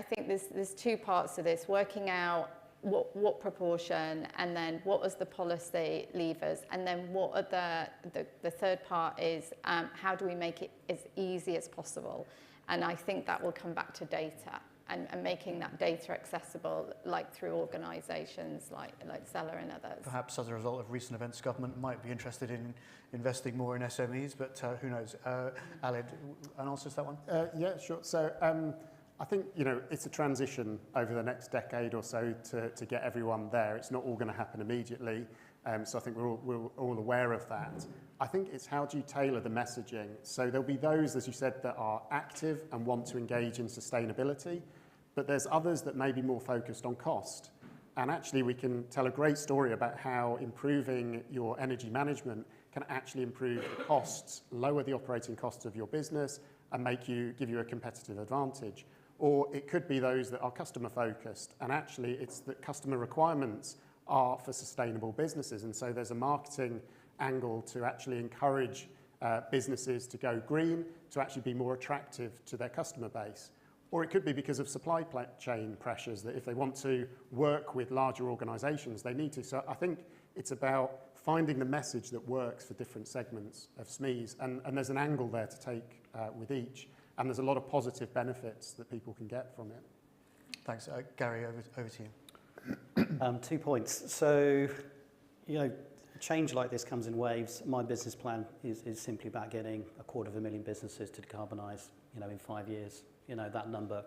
think there's two parts to this: working out what proportion, and then what was the policy levers, and then what are the third part is how do we make it as easy as possible? And I think that will come back to data. And making that data accessible, like through organisations like Zeller and others. Perhaps as a result of recent events, government might be interested in investing more in SMEs, but who knows? Alid, an answer to that one? Yeah, sure. So I think, you know, it's a transition over the next decade or so to get everyone there. It's not all going to happen immediately. So I think we're all aware of that. I think it's how do you tailor the messaging? So there'll be those, as you said, that are active and want to engage in sustainability, but there's others that may be more focused on cost. And actually we can tell a great story about how improving your energy management can actually improve the costs, lower the operating costs of your business, and give you a competitive advantage. Or it could be those that are customer focused, and actually it's that customer requirements are for sustainable businesses. And so there's a marketing angle to actually encourage businesses to go green, to actually be more attractive to their customer base. Or it could be because of supply chain pressures, that if they want to work with larger organisations, they need to. So I think it's about finding the message that works for different segments of SMEs, and there's an angle there to take with each, and there's a lot of positive benefits that people can get from it. Thanks. Gary, over to you. 2 points. So, you know, change like this comes in waves. My business plan is simply about getting 250,000 businesses to decarbonise, you know, in 5 years. You know, that number,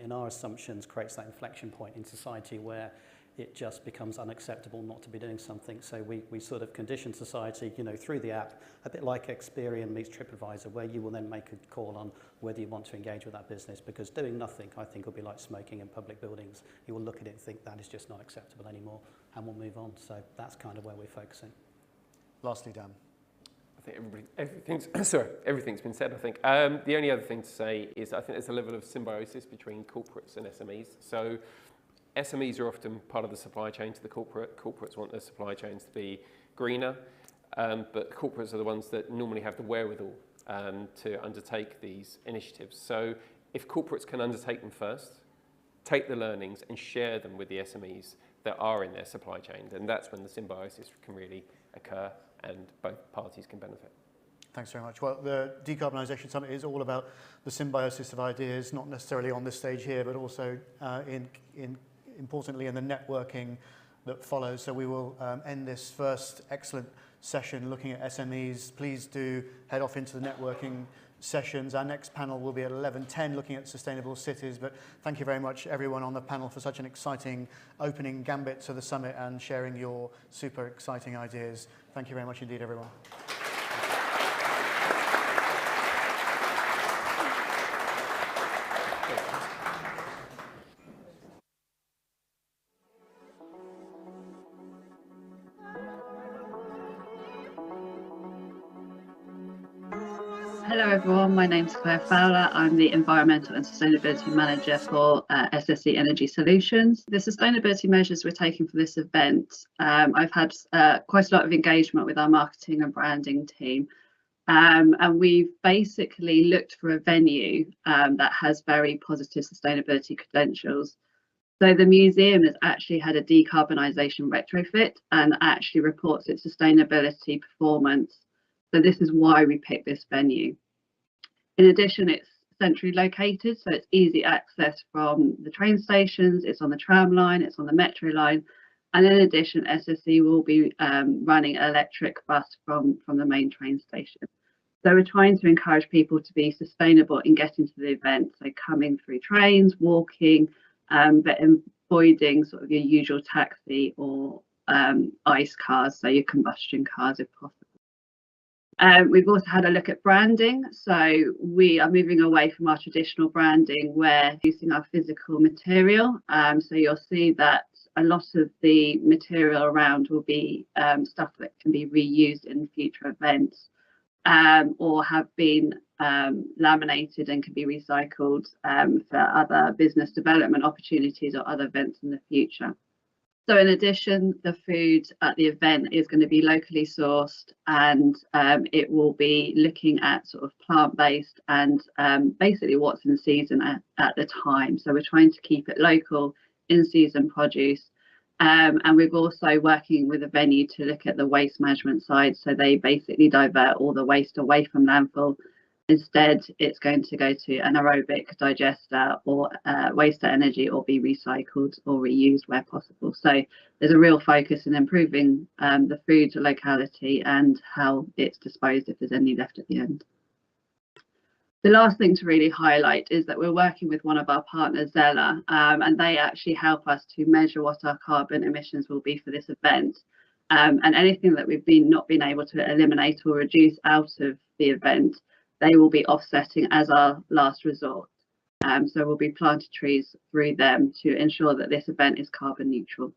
in our assumptions, creates that inflection point in society where it just becomes unacceptable not to be doing something. So we sort of condition society, you know, through the app, a bit like Experian meets TripAdvisor, where you will then make a call on whether you want to engage with that business, because doing nothing, I think, will be like smoking in public buildings. You will look at it and think that is just not acceptable anymore, and we'll move on. So that's kind of where we're focusing. Lastly, Dan. I think everything's been said, I think. The only other thing to say is I think there's a level of symbiosis between corporates and SMEs. So SMEs are often part of the supply chain to the corporate. Corporates want their supply chains to be greener, but corporates are the ones that normally have the wherewithal to undertake these initiatives. So if corporates can undertake them first, take the learnings and share them with the SMEs that are in their supply chain, then that's when the symbiosis can really occur and both parties can benefit. Thanks very much. Well, the Decarbonisation Summit is all about the symbiosis of ideas, not necessarily on this stage here, but also importantly in the networking that follows. So we will end this first excellent session looking at SMEs. Please do head off into the networking sessions. Our next panel will be at 11:10 looking at sustainable cities. But thank you very much everyone on the panel for such an exciting opening gambit to the summit and sharing your super exciting ideas. Thank you very much indeed, everyone. Hello everyone, my name's Claire Fowler. I'm the Environmental and Sustainability Manager for SSE Energy Solutions. The sustainability measures we're taking for this event, I've had quite a lot of engagement with our marketing and branding team. And we've basically looked for a venue that has very positive sustainability credentials. So the museum has actually had a decarbonisation retrofit and actually reports its sustainability performance. So this is why we picked this venue. In addition, it's centrally located, so it's easy access from the train stations, it's on the tram line, it's on the metro line. And in addition, SSE will be running an electric bus from the main train station. So we're trying to encourage people to be sustainable in getting to the event, so coming through trains, walking, but avoiding sort of your usual taxi or ICE cars, so your combustion cars if possible. We've also had a look at branding, so we are moving away from our traditional branding. We're using our physical material, so you'll see that a lot of the material around will be stuff that can be reused in future events or have been laminated and can be recycled for other business development opportunities or other events in the future. So in addition, the food at the event is going to be locally sourced, and it will be looking at sort of plant-based and basically what's in season at the time. So we're trying to keep it local, in-season produce. And we're also working with a venue to look at the waste management side. So they basically divert all the waste away from landfill. Instead, it's going to go to an aerobic digester or waste to energy, or be recycled or reused where possible. So there's a real focus in improving the food locality and how it's disposed if there's any left at the end. The last thing to really highlight is that we're working with one of our partners, Zella, and they actually help us to measure what our carbon emissions will be for this event. And anything that we've not been able to eliminate or reduce out of the event, they will be offsetting as our last resort. So we'll be planting trees through them to ensure that this event is carbon neutral.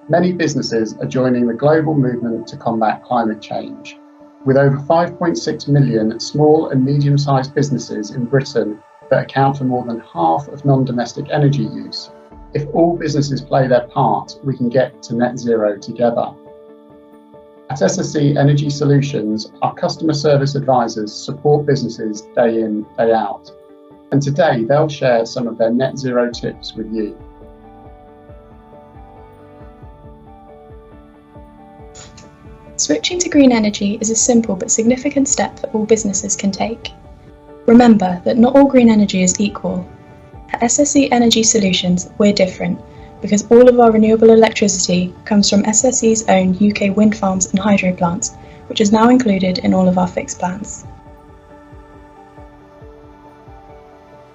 Many businesses are joining the global movement to combat climate change. With over 5.6 million small and medium-sized businesses in Britain that account for more than half of non-domestic energy use, if all businesses play their part, we can get to net zero together. At SSE Energy Solutions, our customer service advisors support businesses day in, day out. And today they'll share some of their net zero tips with you. Switching to green energy is a simple but significant step that all businesses can take. Remember that not all green energy is equal. At SSE Energy Solutions, we're different, because all of our renewable electricity comes from SSE's own UK wind farms and hydro plants, which is now included in all of our fixed plans.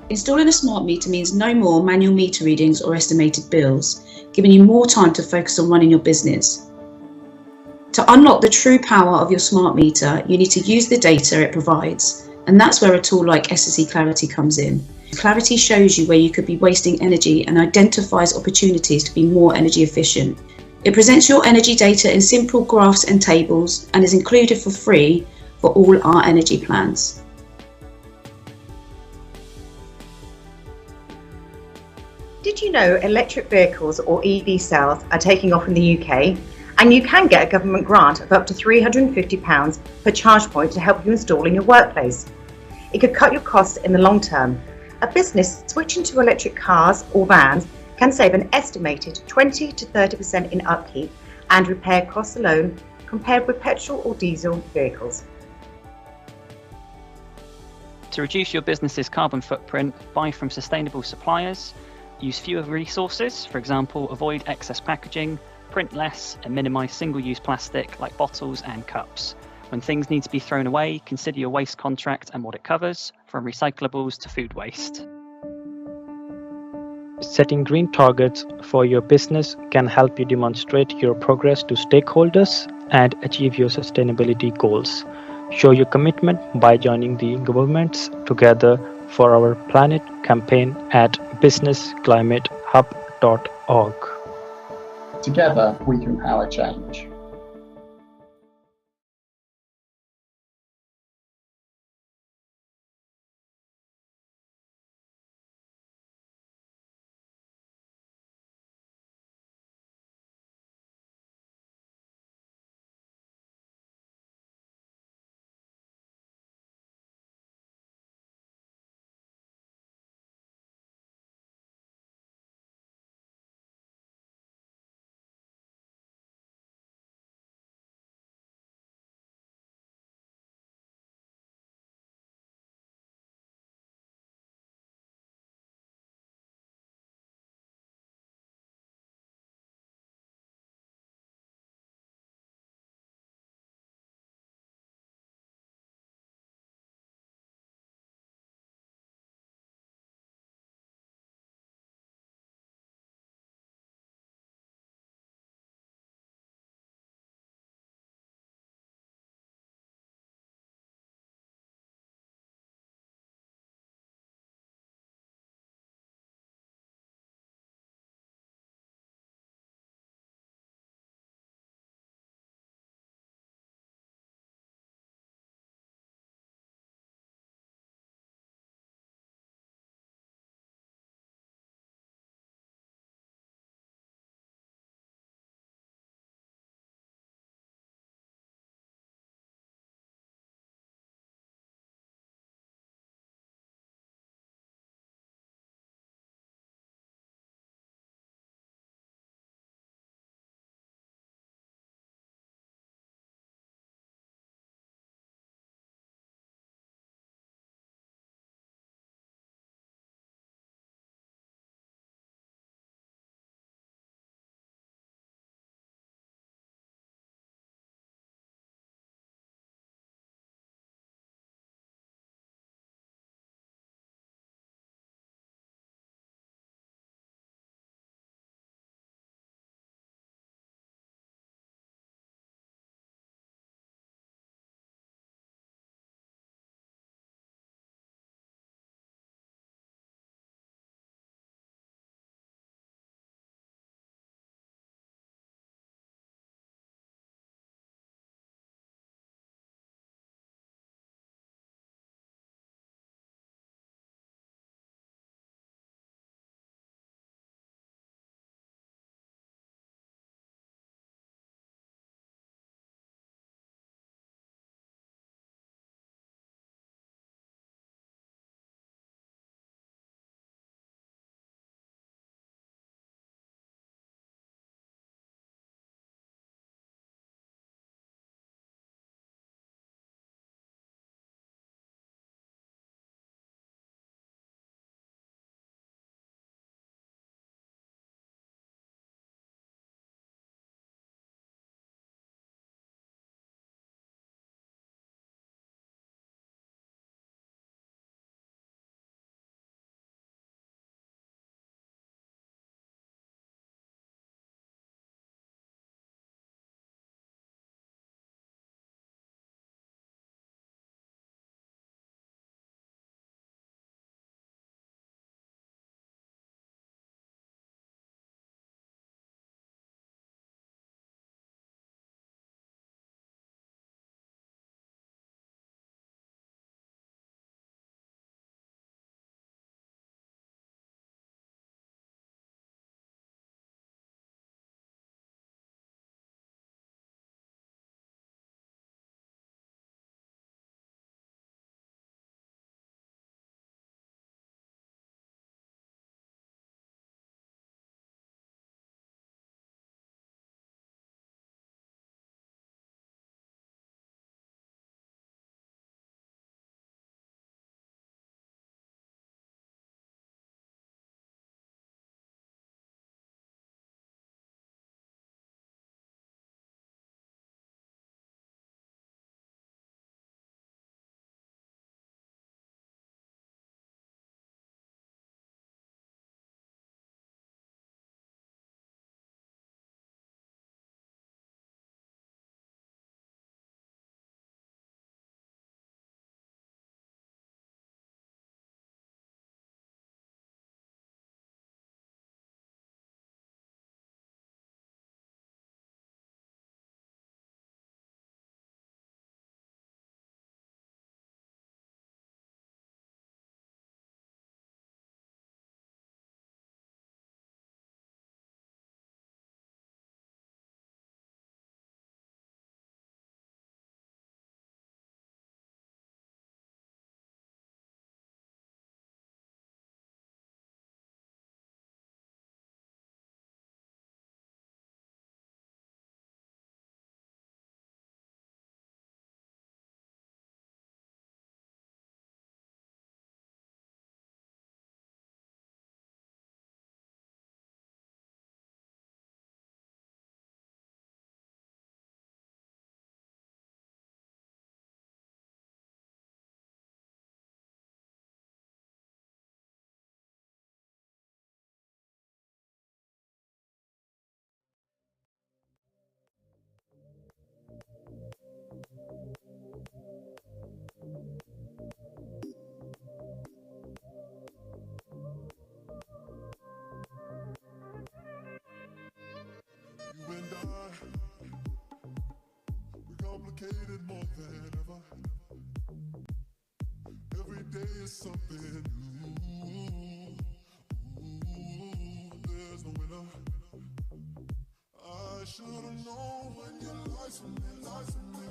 Installing a smart meter means no more manual meter readings or estimated bills, giving you more time to focus on running your business. To unlock the true power of your smart meter, you need to use the data it provides, and that's where a tool like SSE Clarity comes in. Clarity shows you where you could be wasting energy and identifies opportunities to be more energy efficient. It presents your energy data in simple graphs and tables and is included for free for all our energy plans. Did you know electric vehicles or EV sales are taking off in the UK? And you can get a government grant of up to £350 per charge point to help you install in your workplace. It could cut your costs in the long term. A business switching to electric cars or vans can save an estimated 20 to 30% in upkeep and repair costs alone compared with petrol or diesel vehicles. To reduce your business's carbon footprint, buy from sustainable suppliers, use fewer resources, for example, avoid excess packaging, print less and minimise single-use plastic like bottles and cups. When things need to be thrown away, consider your waste contract and what it covers, from recyclables to food waste. Setting green targets for your business can help you demonstrate your progress to stakeholders and achieve your sustainability goals. Show your commitment by joining the government's Together for Our Planet campaign at businessclimatehub.org. Together we can power change. complicated more than ever. Every day is something new. There's no winner. I should've known when you lied to me, lied to me.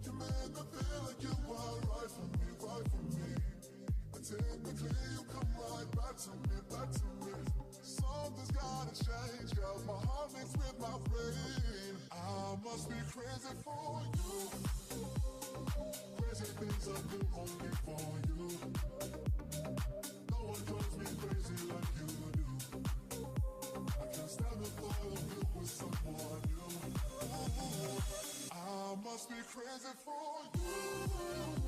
You made me feel like you were right for me, right for me. But technically you come right back to me, back to me. Something's gotta change, girl. My heart mixed with my brain. I must be crazy for you. Crazy things I do only for you. No one drives me crazy like you do. I can't stand the thought of you with someone new. I must be crazy for you.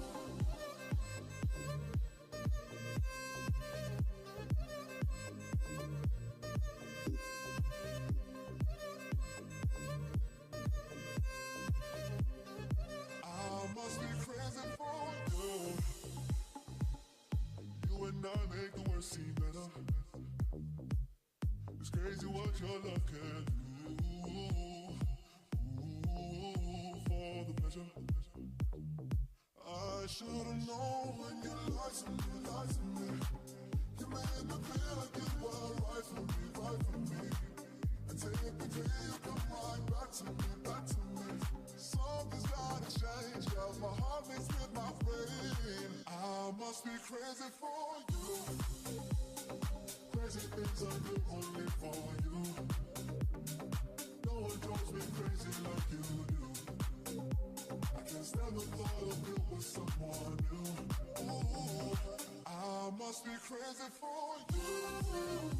I must be crazy for you. You and I make the worst seem better. It's crazy what your love can do. For the pleasure. I should've known when you lied to me, lied to me. You made me feel like you were right for me, right for me. And typically you come right back to me, back to me. Something's gotta change, girl. My heart mixed with my brain. I must be crazy for you. Crazy things I do only for you. No one drives me crazy like you do. I can't stand the thought of you with someone new. Ooh, I must be crazy for you.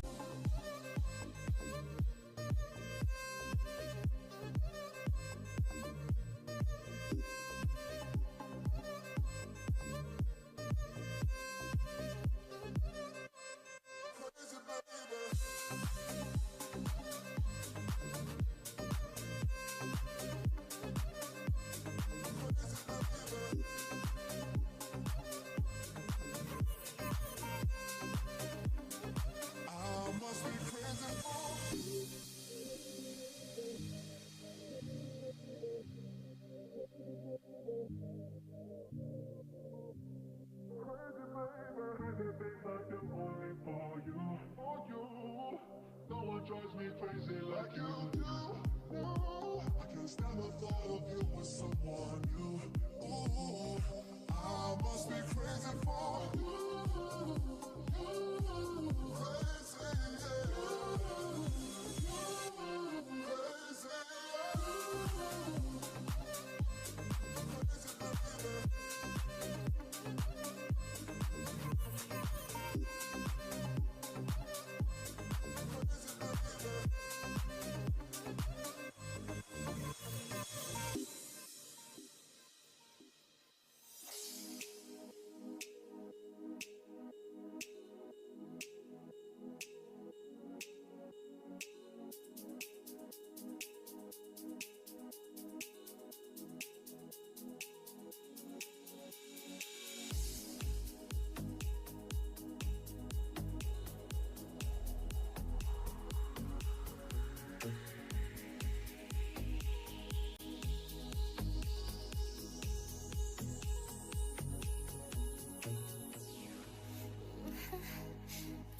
Drives me crazy like you do. No, I can't stand the thought of you with someone new. Ooh, I must be crazy for you. Crazy, yeah. Crazy,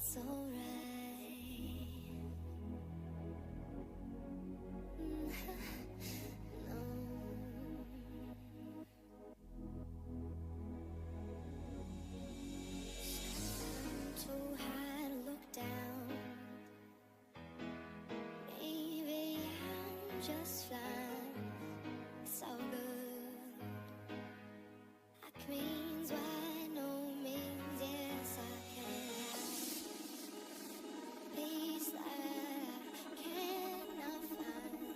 It's alright. No. Too high to look down. Maybe I'm just flying. It's all good. That means by no means, yes, I can have peace that I cannot find.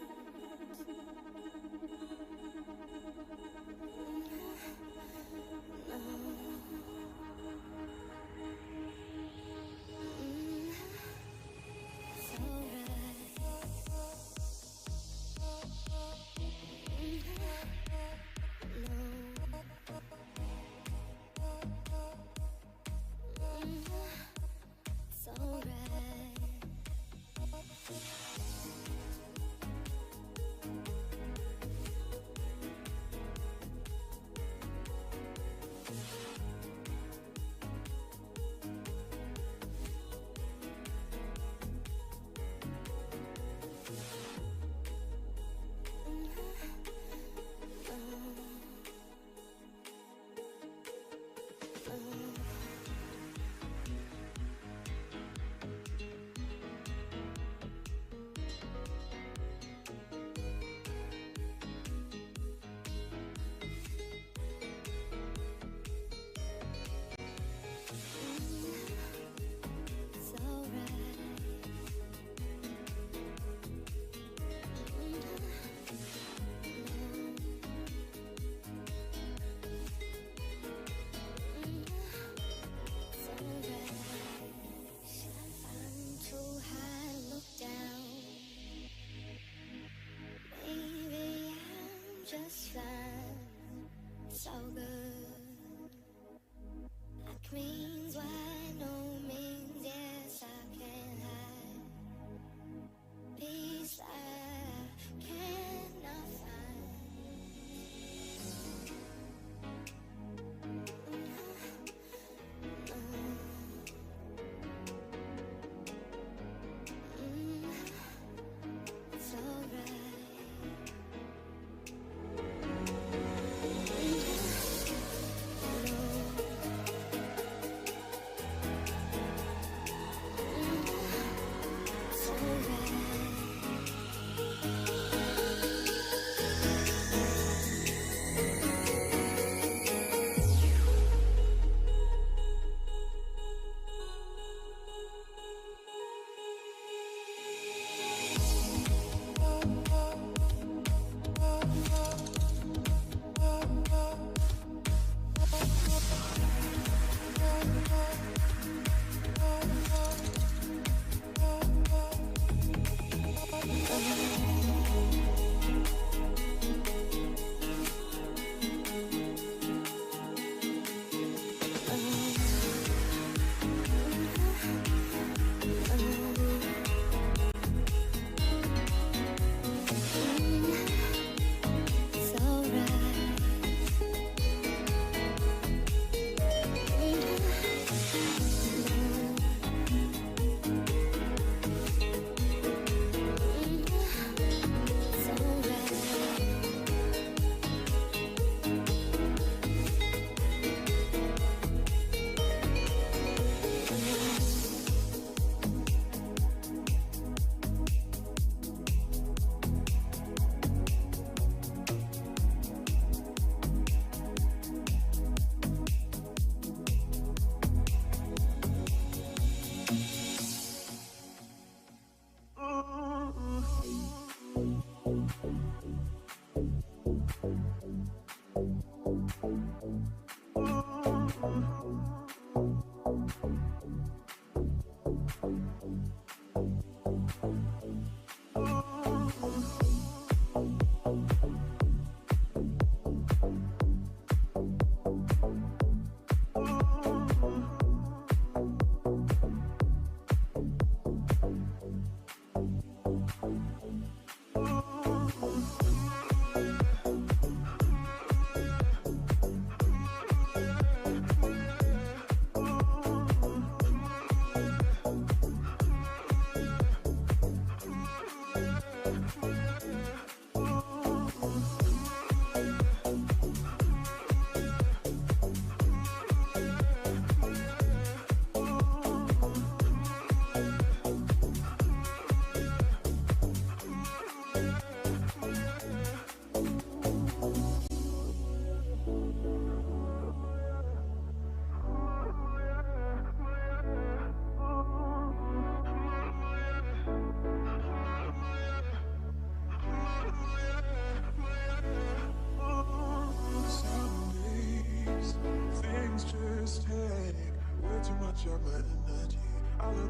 It's alright.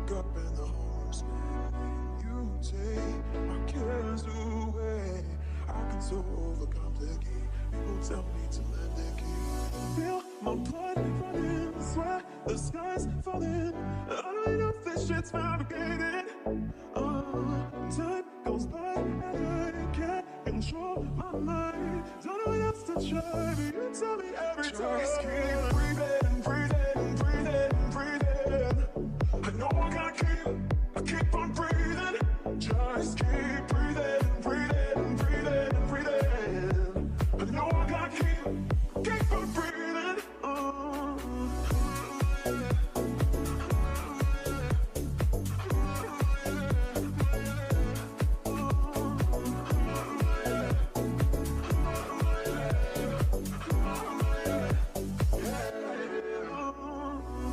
wake up and the whole spinning. You take my cares away. I can so overcomplicate. People tell me to let the key. Feel my blood running, sweat, the sky's falling. I don't know if this shit's fabricated. Time goes by and I can't control my mind. Don't know what else to try, but you tell me every time. Just keep breathing, breathing, breathing, breathing. I know I keep on breathing. Just keep breathing, breathing, breathing, breathing. I know I gotta keep on breathing.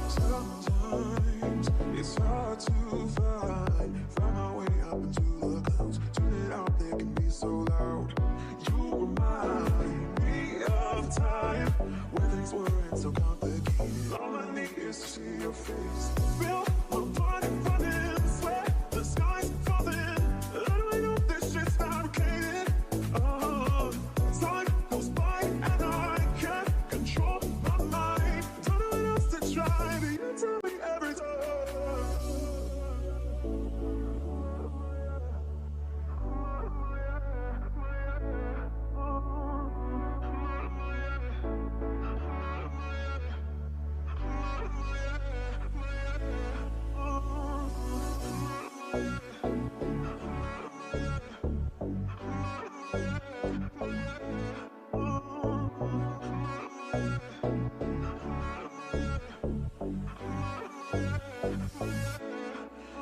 Sometimes it's hard to find my way up into the clouds. Turn it out, they can be so loud. You remind me of time where things weren't so complicated. All I need is to see your face. Feel my body running, sweat, the sky's falling. I don't know if this shit's fabricated. Time goes by and I can't control my mind. Don't know what else to try, but you tell me every time.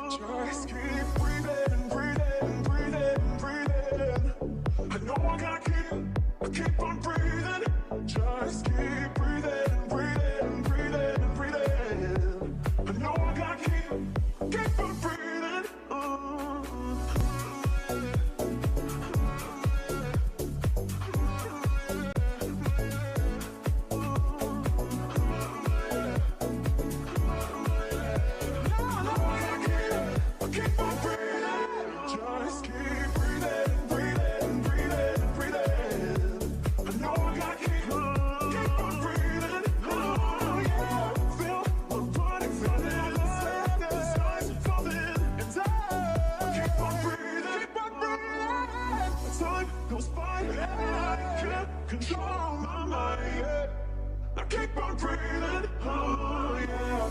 Just keep breathing, breathing, breathing, breathing. I know I keep on breathing. Just keep breathing, breathing, breathing, breathing. I know I gotta keep on breathing. Keep on breathing. Just keep breathing, breathing, breathing, breathing. I know I gotta keep on breathing. Oh yeah, feel my body feeling. The sky's falling, and I keep on breathing. Time goes by and I can't control my mind. Yeah. I keep on breathing. Oh yeah.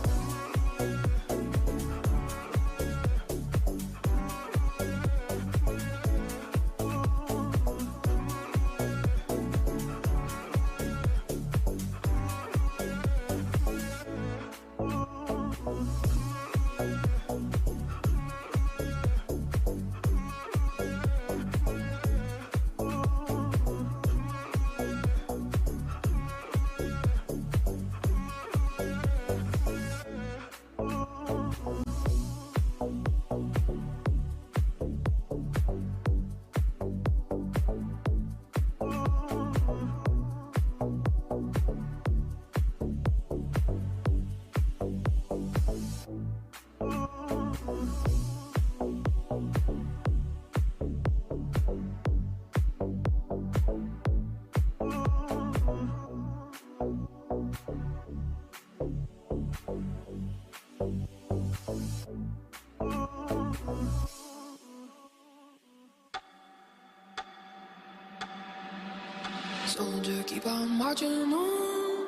Soldier, keep on marching on.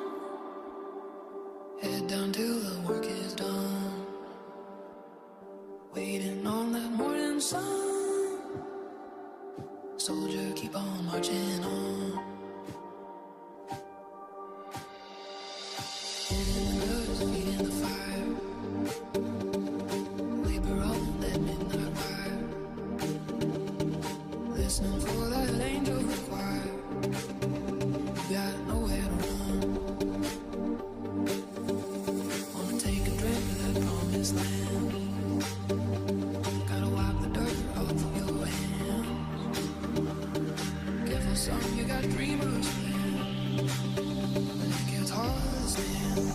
Head down till the work is done. Waiting on that morning sun. Soldier, keep on marching on. In the dust, feet in the fire. Labor on that midnight wire. Listening for that angel choir. Got nowhere to run. Wanna take a drink of that promised land. Gotta wipe the dirt off of your hands. Careful, son, you got dreamers, man. When it gets hard to stand.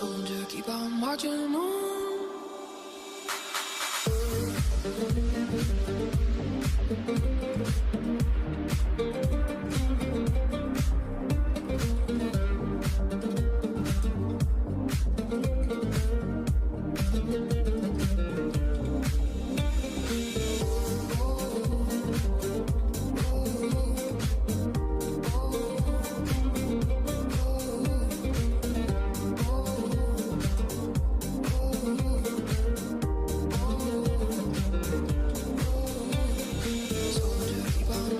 Soldier, keep on marching on. Keep on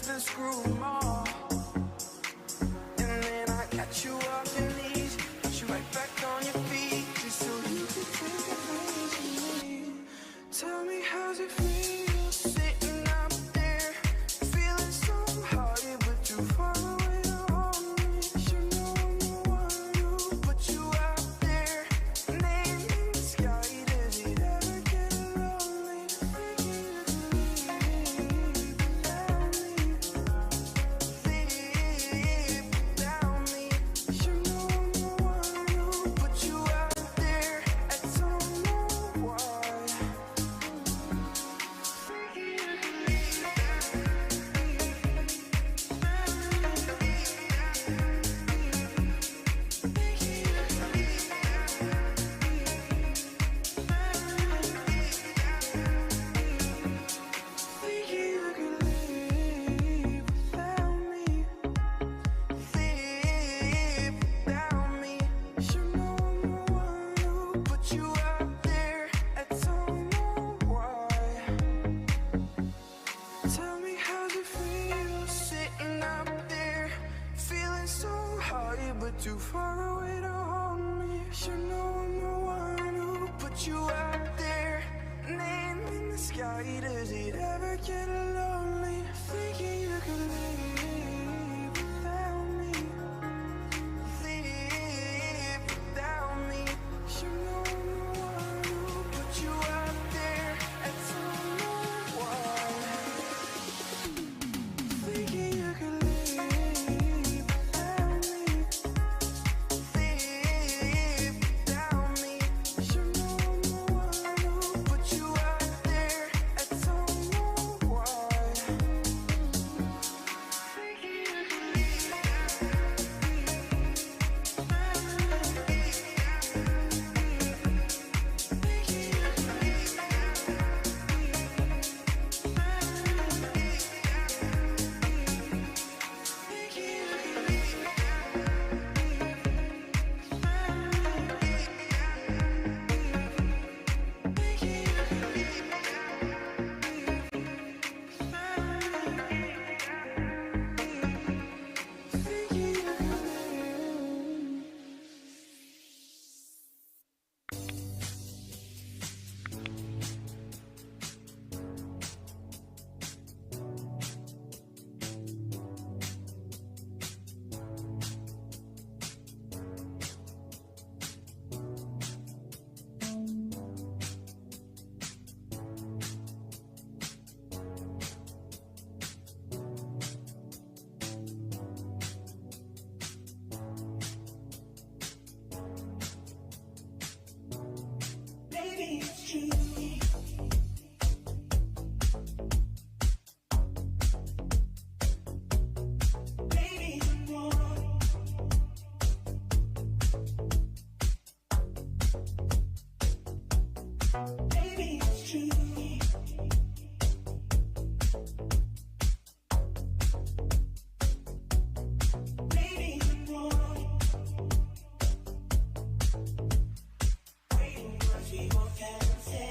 twist and screw them all. And then I catch you off your knees, put you right back on your feet, just so you can take advantage of me. Tell me how's it feel sitting up there, feeling so hard but too far away to hold me. You know I'm the one who put you out there, name in the sky. Does it ever get lonely? Tell me how's it feel sitting up there, feeling so high but too far away to hold me. You know I'm the one who put you out there, name in the sky. Does it ever get lonely? Thinking you could leave without me, leave without me. You know I'm the one who put you out there, and don't know why. Thinking you could leave without me, leave without me. You know I'm the one who put you out there, and don't know why. Baby, it's true. Baby, I'm wrong. Baby, it's true. Baby, I'm wrong. Waiting for she won't ever say.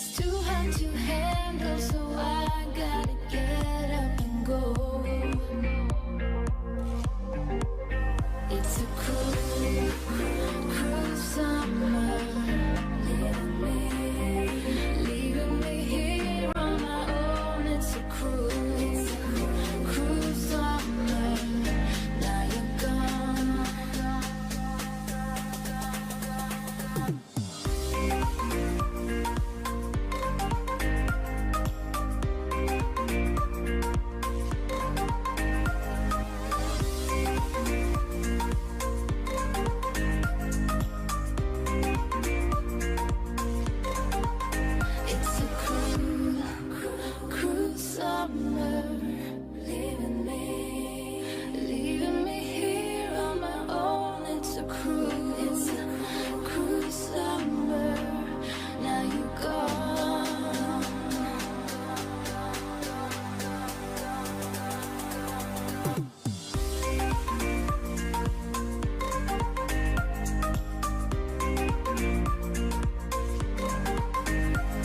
It's too hard to handle, so I gotta get up and go. It's a cruel, cruel summer, leaving me here on my own. It's a cruel, cruel summer. Now you're gone. It's a cruel, cruel summer, leaving me here on my own. It's a cruel summer. Now you're gone.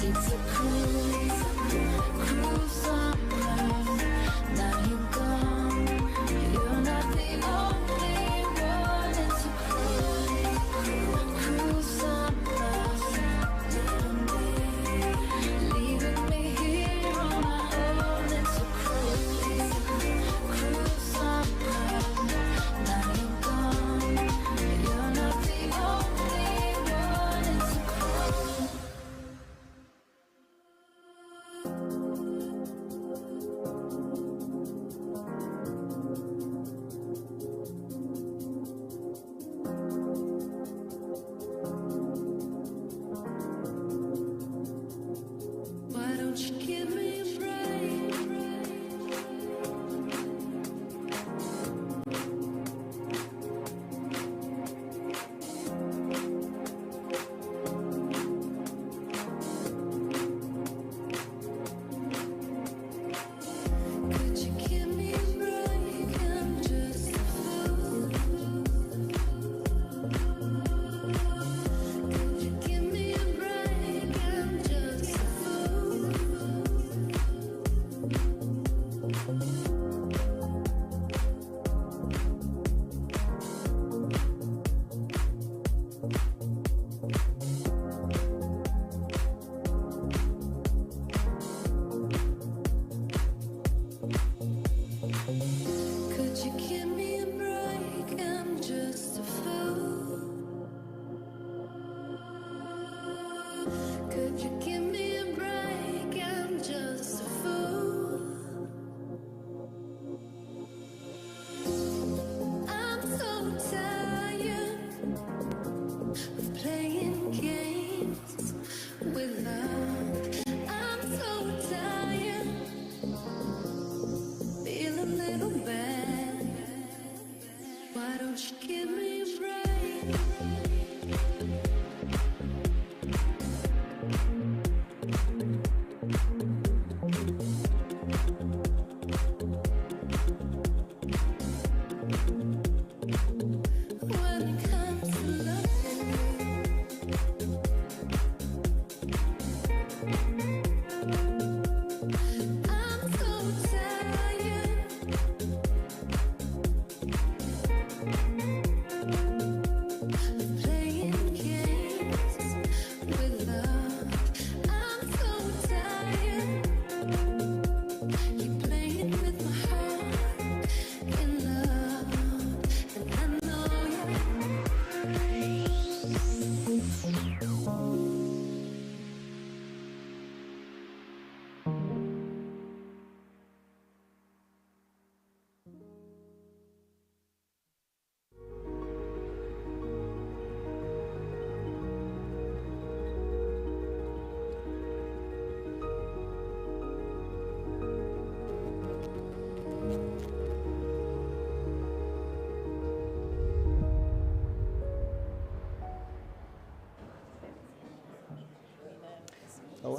It's a cruel, cruel summer. Now you're gone. You're not the only one. It's a cruel, cruel summer. Leaving me here on my own. It's a cruel, cruel summer. Now you're gone. You're not the only one. It's a cruel. Why don't you give me a break? Could you give me a break? I'm just a fool. Could you give me a break? I'm just a fool. Could you give me a break? I'm just a fool. Could you give me a break? I'm just a fool. I'm so tired of playing games with love. I'm so tired, feel a little bad. Why don't you give me a break? When it comes to loving I'm so tired. Playing games with love. I'm so tired. You're playing with my heart in love, and I know you.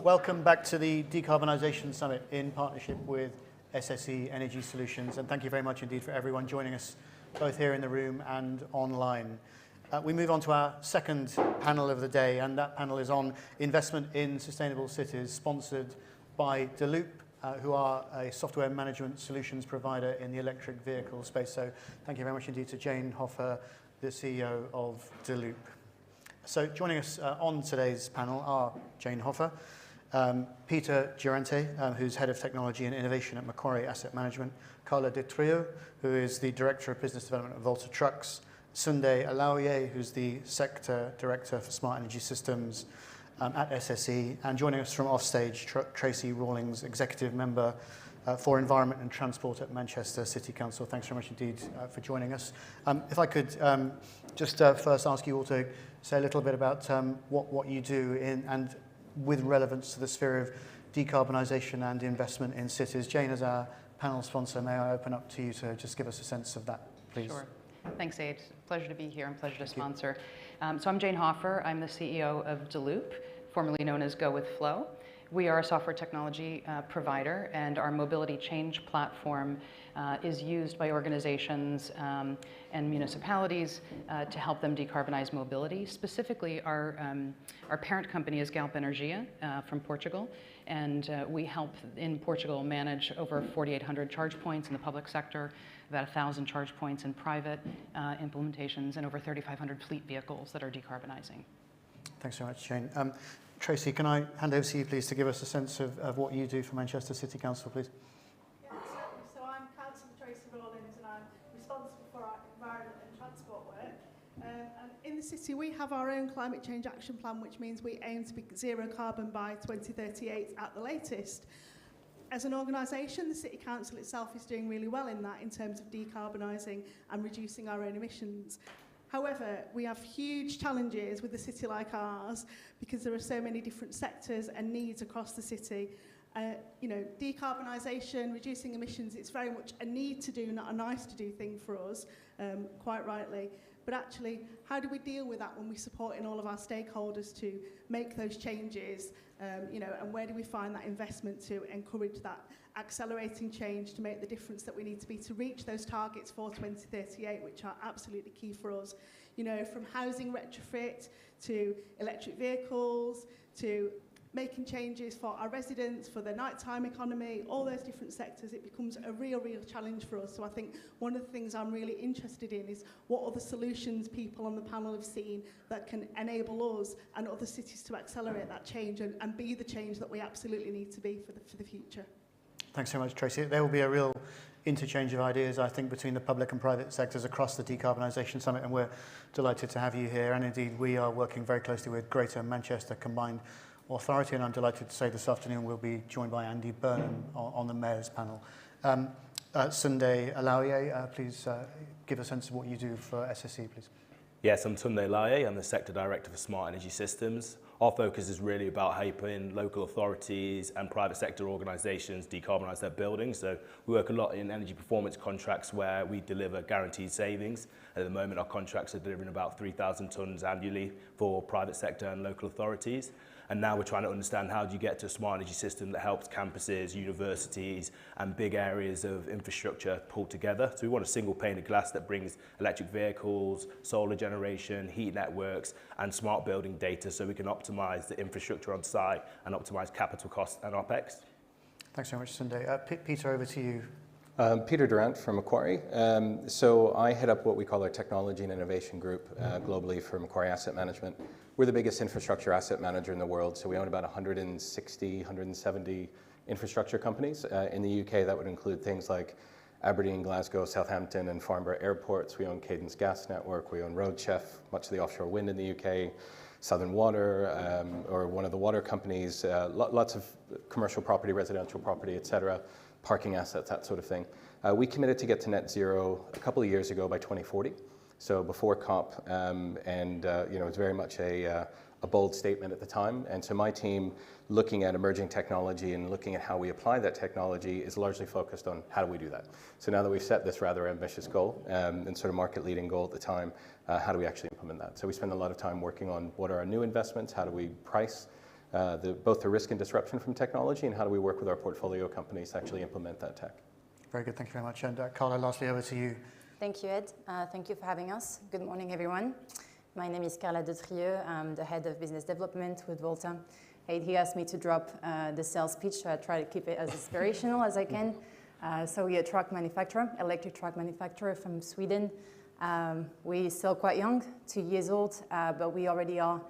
Welcome back to the Decarbonisation Summit in partnership with SSE Energy Solutions, and thank you very much indeed for everyone joining us both here in the room and online. We move on to our second panel of the day, and that panel is on investment in sustainable cities, sponsored by Deloop, who are a software management solutions provider in the electric vehicle space. So thank you very much indeed to Jane Hoffer, the CEO of Deloop. So joining us on today's panel are Jane Hoffer, Peter Durante, who's Head of Technology and Innovation at Macquarie Asset Management, Carla De Trio, who is the Director of Business Development at Volta Trucks, Sunday Alaoye, who's the Sector Director for Smart Energy Systems at SSE, and joining us from offstage, Tracy Rawlings, Executive Member for Environment and Transport at Manchester City Council. Thanks very much indeed for joining us. If I could just first ask you all to say a little bit about what you do and with relevance to the sphere of decarbonisation and investment in cities. Jane, as our panel sponsor, may I open up to you to just give us a sense of that, please? Sure. Thanks, Aid. Pleasure to be here and pleasure to sponsor. So I'm Jane Hoffer. I'm the CEO of Deloop, formerly known as Go With Flow. We are a software technology provider, and our mobility change platform is used by organizations and municipalities to help them decarbonize mobility. Specifically, our parent company is Galp Energia from Portugal, and we help in Portugal manage over 4,800 charge points in the public sector, about 1,000 charge points in private implementations, and over 3,500 fleet vehicles that are decarbonizing. Thanks very much, Jane. Tracy, can I hand over to you, please, to give us a sense of what you do for Manchester City Council, please? Yeah, certainly. So I'm Councillor Tracy Rawlings, and I'm responsible for our environment and transport work. And in the city, we have our own climate change action plan, which means we aim to be zero carbon by 2038 at the latest. As an organisation, the City Council itself is doing really well in that, in terms of decarbonising and reducing our own emissions. However, we have huge challenges with a city like ours because there are so many different sectors and needs across the city. Decarbonisation, reducing emissions, it's very much a need to do, not a nice to do thing for us, quite rightly. But actually, how do we deal with that when we're supporting all of our stakeholders to make those changes? And where do we find that investment to encourage that accelerating change to make the difference that we need to be to reach those targets for 2038, which are absolutely key for us. From housing retrofit to electric vehicles to making changes for our residents, for the nighttime economy, all those different sectors, it becomes a real challenge for us. So I think one of the things I'm really interested in is what other solutions people on the panel have seen that can enable us and other cities to accelerate that change and be the change that we absolutely need to be for the future. Thanks so much, Tracy. There will be a real interchange of ideas, I think, between the public and private sectors across the Decarbonisation Summit, and we're delighted to have you here. And indeed, we are working very closely with Greater Manchester Combined Authority, and I'm delighted to say this afternoon we'll be joined by Andy Burnham on the Mayor's panel. Sunday Alaoye, please give a sense of what you do for SSE, please. Yes, I'm Sunday Alaoye. I'm the Sector Director for Smart Energy Systems. Our focus is really about helping local authorities and private sector organisations decarbonise their buildings. So we work a lot in energy performance contracts where we deliver guaranteed savings. At the moment, our contracts are delivering about 3,000 tonnes annually for private sector and local authorities. And now we're trying to understand how do you get to a smart energy system that helps campuses, universities and big areas of infrastructure pull together. So we want a single pane of glass that brings electric vehicles, solar generation, heat networks and smart building data so we can optimise the infrastructure on site and optimise capital costs and OPEX. Thanks very much, Sunday. Peter, over to you. Peter Durant from Macquarie. So I head up what we call our Technology and Innovation Group globally for Macquarie Asset Management. We're the biggest infrastructure asset manager in the world, so we own about 160, 170 infrastructure companies. In the UK, that would include things like Aberdeen, Glasgow, Southampton and Farnborough airports. We own Cadence Gas Network, we own Roadchef, much of the offshore wind in the UK, Southern Water, or one of the water companies, lots of commercial property, residential property, etc., parking assets, that sort of thing. We committed to get to net zero a couple of years ago by 2040. So before COP, it was very much a bold statement at the time. And so my team, looking at emerging technology and looking at how we apply that technology, is largely focused on how do we do that. So now that we've set this rather ambitious goal, and sort of market-leading goal at the time, how do we actually implement that? So we spend a lot of time working on what are our new investments, how do we price both the risk and disruption from technology, and how do we work with our portfolio companies to actually implement that tech. Very good, thank you very much. And Carla, lastly over to you. Thank you, Ed. Thank you for having us. Good morning, everyone. My name is Carla Detrieux. I'm the head of business development with Volta. He asked me to drop the sales pitch, so I try to keep it as inspirational as I can. So we're a truck manufacturer, electric truck manufacturer from Sweden. We're still quite young, 2 years old, but we already are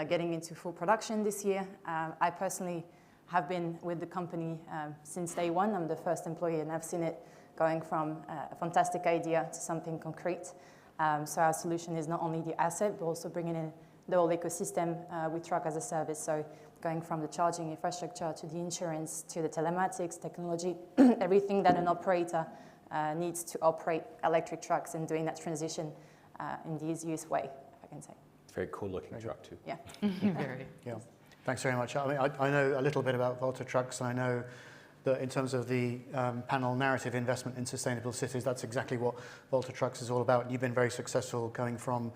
getting into full production this year. I personally have been with the company since day one. I'm the first employee, and I've seen it going from a fantastic idea to something concrete. So our solution is not only the asset, but also bringing in the whole ecosystem with truck as a service. So going from the charging infrastructure to the insurance to the telematics, technology, everything that an operator needs to operate electric trucks and doing that transition in the easiest way, I can say. Very cool looking truck too. Yeah. Very. Yeah. Thanks very much. I mean, I know a little bit about Volta Trucks. I know that in terms of the panel narrative investment in sustainable cities, that's exactly what Volta Trucks is all about. You've been very successful going from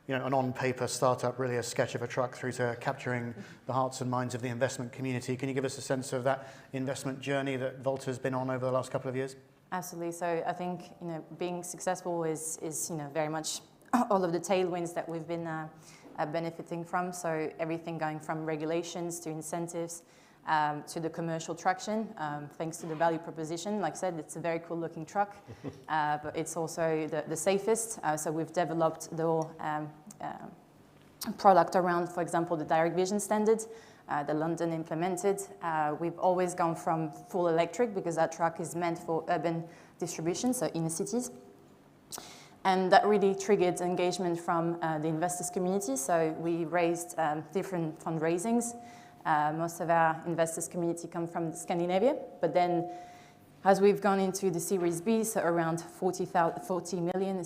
an on-paper startup, really a sketch of a truck, through to capturing the hearts and minds of the investment community. Can you give us a sense of that investment journey that Volta's been on over the last couple of years? Absolutely. So I think being successful is very much all of the tailwinds that we've been benefiting from. So everything going from regulations to incentives to the commercial traction, thanks to the value proposition. Like I said, it's a very cool looking truck, but it's also the safest. So we've developed the whole product around, for example, the direct vision standard, the London implemented. We've always gone from full electric because that truck is meant for urban distribution, so inner cities. And that really triggered engagement from the investors community. So we raised different fundraisings. Most of our investors community come from Scandinavia, but then as we've gone into the Series B, so around 40 million,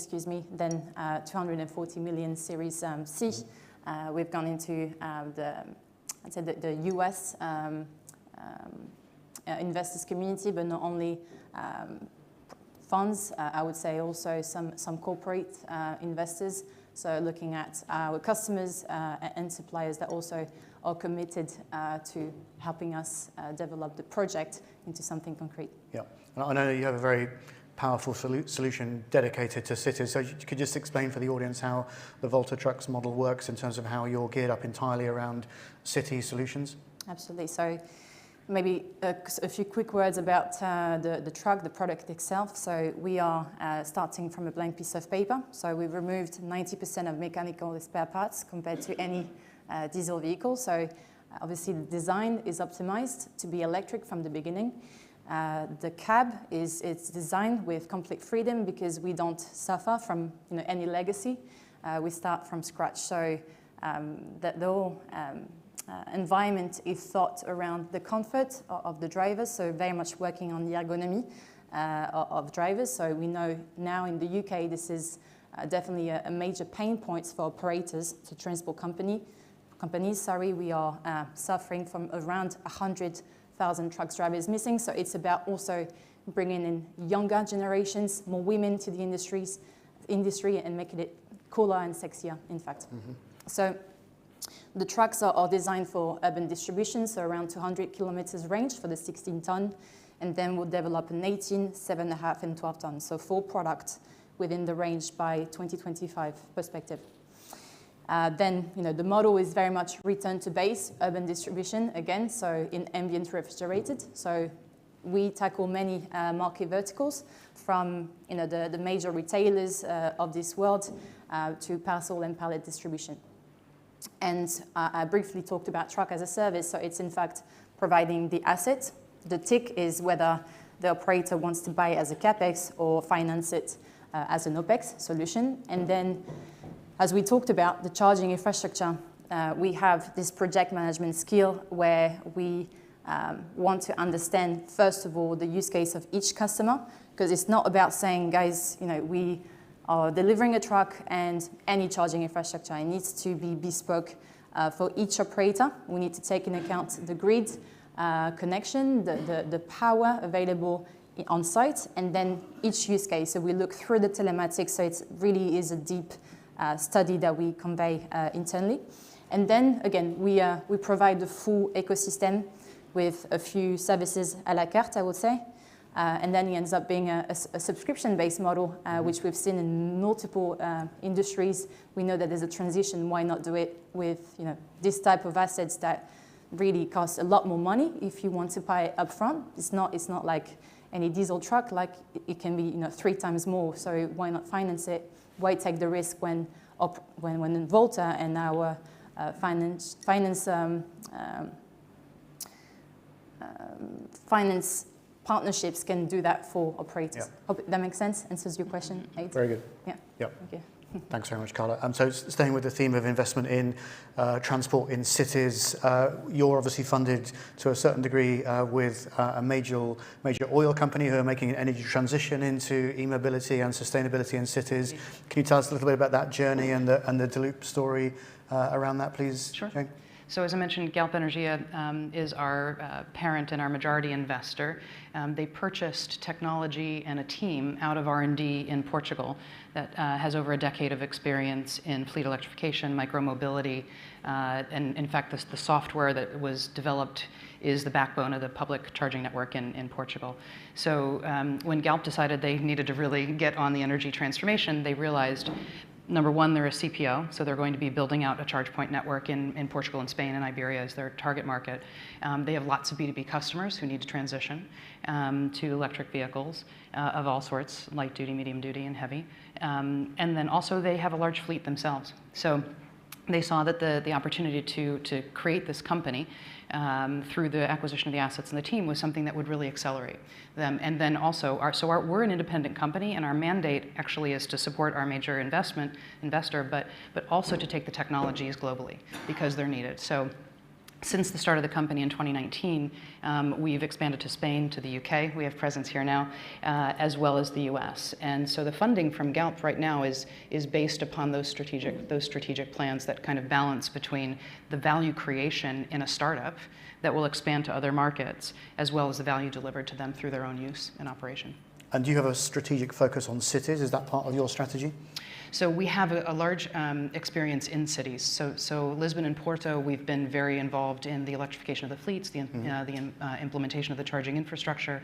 then 240 million Series C, we've gone into the US investors community, but not only funds, I would say also some corporate investors. So looking at our customers and suppliers that also are committed to helping us develop the project into something concrete. Yeah, I know you have a very powerful solution dedicated to cities. So you could just explain for the audience how the Volta Trucks model works in terms of how you're geared up entirely around city solutions? Absolutely. So maybe a few quick words about the truck, the product itself. So we are starting from a blank piece of paper. So we've removed 90% of mechanical spare parts compared to any diesel vehicle. So obviously the design is optimized to be electric from the beginning. The cab it's designed with complete freedom because we don't suffer from any legacy. We start from scratch. So the whole environment is thought around the comfort of the drivers, so very much working on the ergonomy of drivers. So we know now in the UK this is definitely a major pain point for operators, to transport companies. We are suffering from around 100,000 truck drivers missing. So it's about also bringing in younger generations, more women to the industry and making it cooler and sexier, in fact. Mm-hmm. So the trucks are designed for urban distribution, so around 200 kilometers range for the 16-ton, and then we'll develop an 18, 7.5, and 12-ton, so 4 products within the range by 2025 perspective. Then, the model is very much return to base, urban distribution again, so in ambient refrigerated. So we tackle many market verticals from the major retailers of this world to parcel and pallet distribution. And I briefly talked about truck as a service, so it's in fact providing the asset. The tick is whether the operator wants to buy it as a CapEx or finance it as an OpEx solution. And then, as we talked about the charging infrastructure, we have this project management skill where we want to understand, first of all, the use case of each customer, because it's not about saying, guys, we are delivering a truck and any charging infrastructure. It needs to be bespoke for each operator. We need to take into account the grid connection, the power available on site, and then each use case. So we look through the telematics, so it really is a deep study that we convey internally. And then, again, we provide the full ecosystem with a few services à la carte, I would say. And then it ends up being a subscription-based model, which we've seen in multiple industries. We know that there's a transition. Why not do it with this type of assets that really cost a lot more money if you want to buy it upfront? It's not like any diesel truck. Like it can be 3 times more. So why not finance it? Why take the risk when Volta and our finance partnerships can do that for operators. Hope that makes sense. Answers your question, Aid? Very good. Yeah. Yep. Okay. Thanks very much, Carla. So staying with the theme of investment in transport in cities, you're obviously funded to a certain degree with a major oil company who are making an energy transition into e-mobility and sustainability in cities. Can you tell us a little bit about that journey and the Deloop story around that, please? Sure. Jane? So as I mentioned, Galp Energia is our parent and our majority investor. They purchased technology and a team out of R&D in Portugal that has over a decade of experience in fleet electrification, micromobility, and in fact the software that was developed is the backbone of the public charging network in Portugal. So when Galp decided they needed to really get on the energy transformation, they realized, number one, they're a CPO, so they're going to be building out a charge point network in Portugal and Spain and Iberia as their target market. They have lots of B2B customers who need to transition to electric vehicles of all sorts, light duty, medium duty, and heavy. And then also they have a large fleet themselves. So they saw that the opportunity to create this company through the acquisition of the assets and the team was something that would really accelerate them. And then also, we're an independent company, and our mandate actually is to support our major investor, but also to take the technologies globally because they're needed. So since the start of the company in 2019, we've expanded to Spain, to the UK. We have presence here now, as well as the US. And so the funding from Galp right now is based upon those strategic plans that kind of balance between the value creation in a startup that will expand to other markets, as well as the value delivered to them through their own use and operation. And do you have a strategic focus on cities? Is that part of your strategy? So we have a large experience in cities. So Lisbon and Porto, we've been very involved in the electrification of the fleets, the implementation of the charging infrastructure.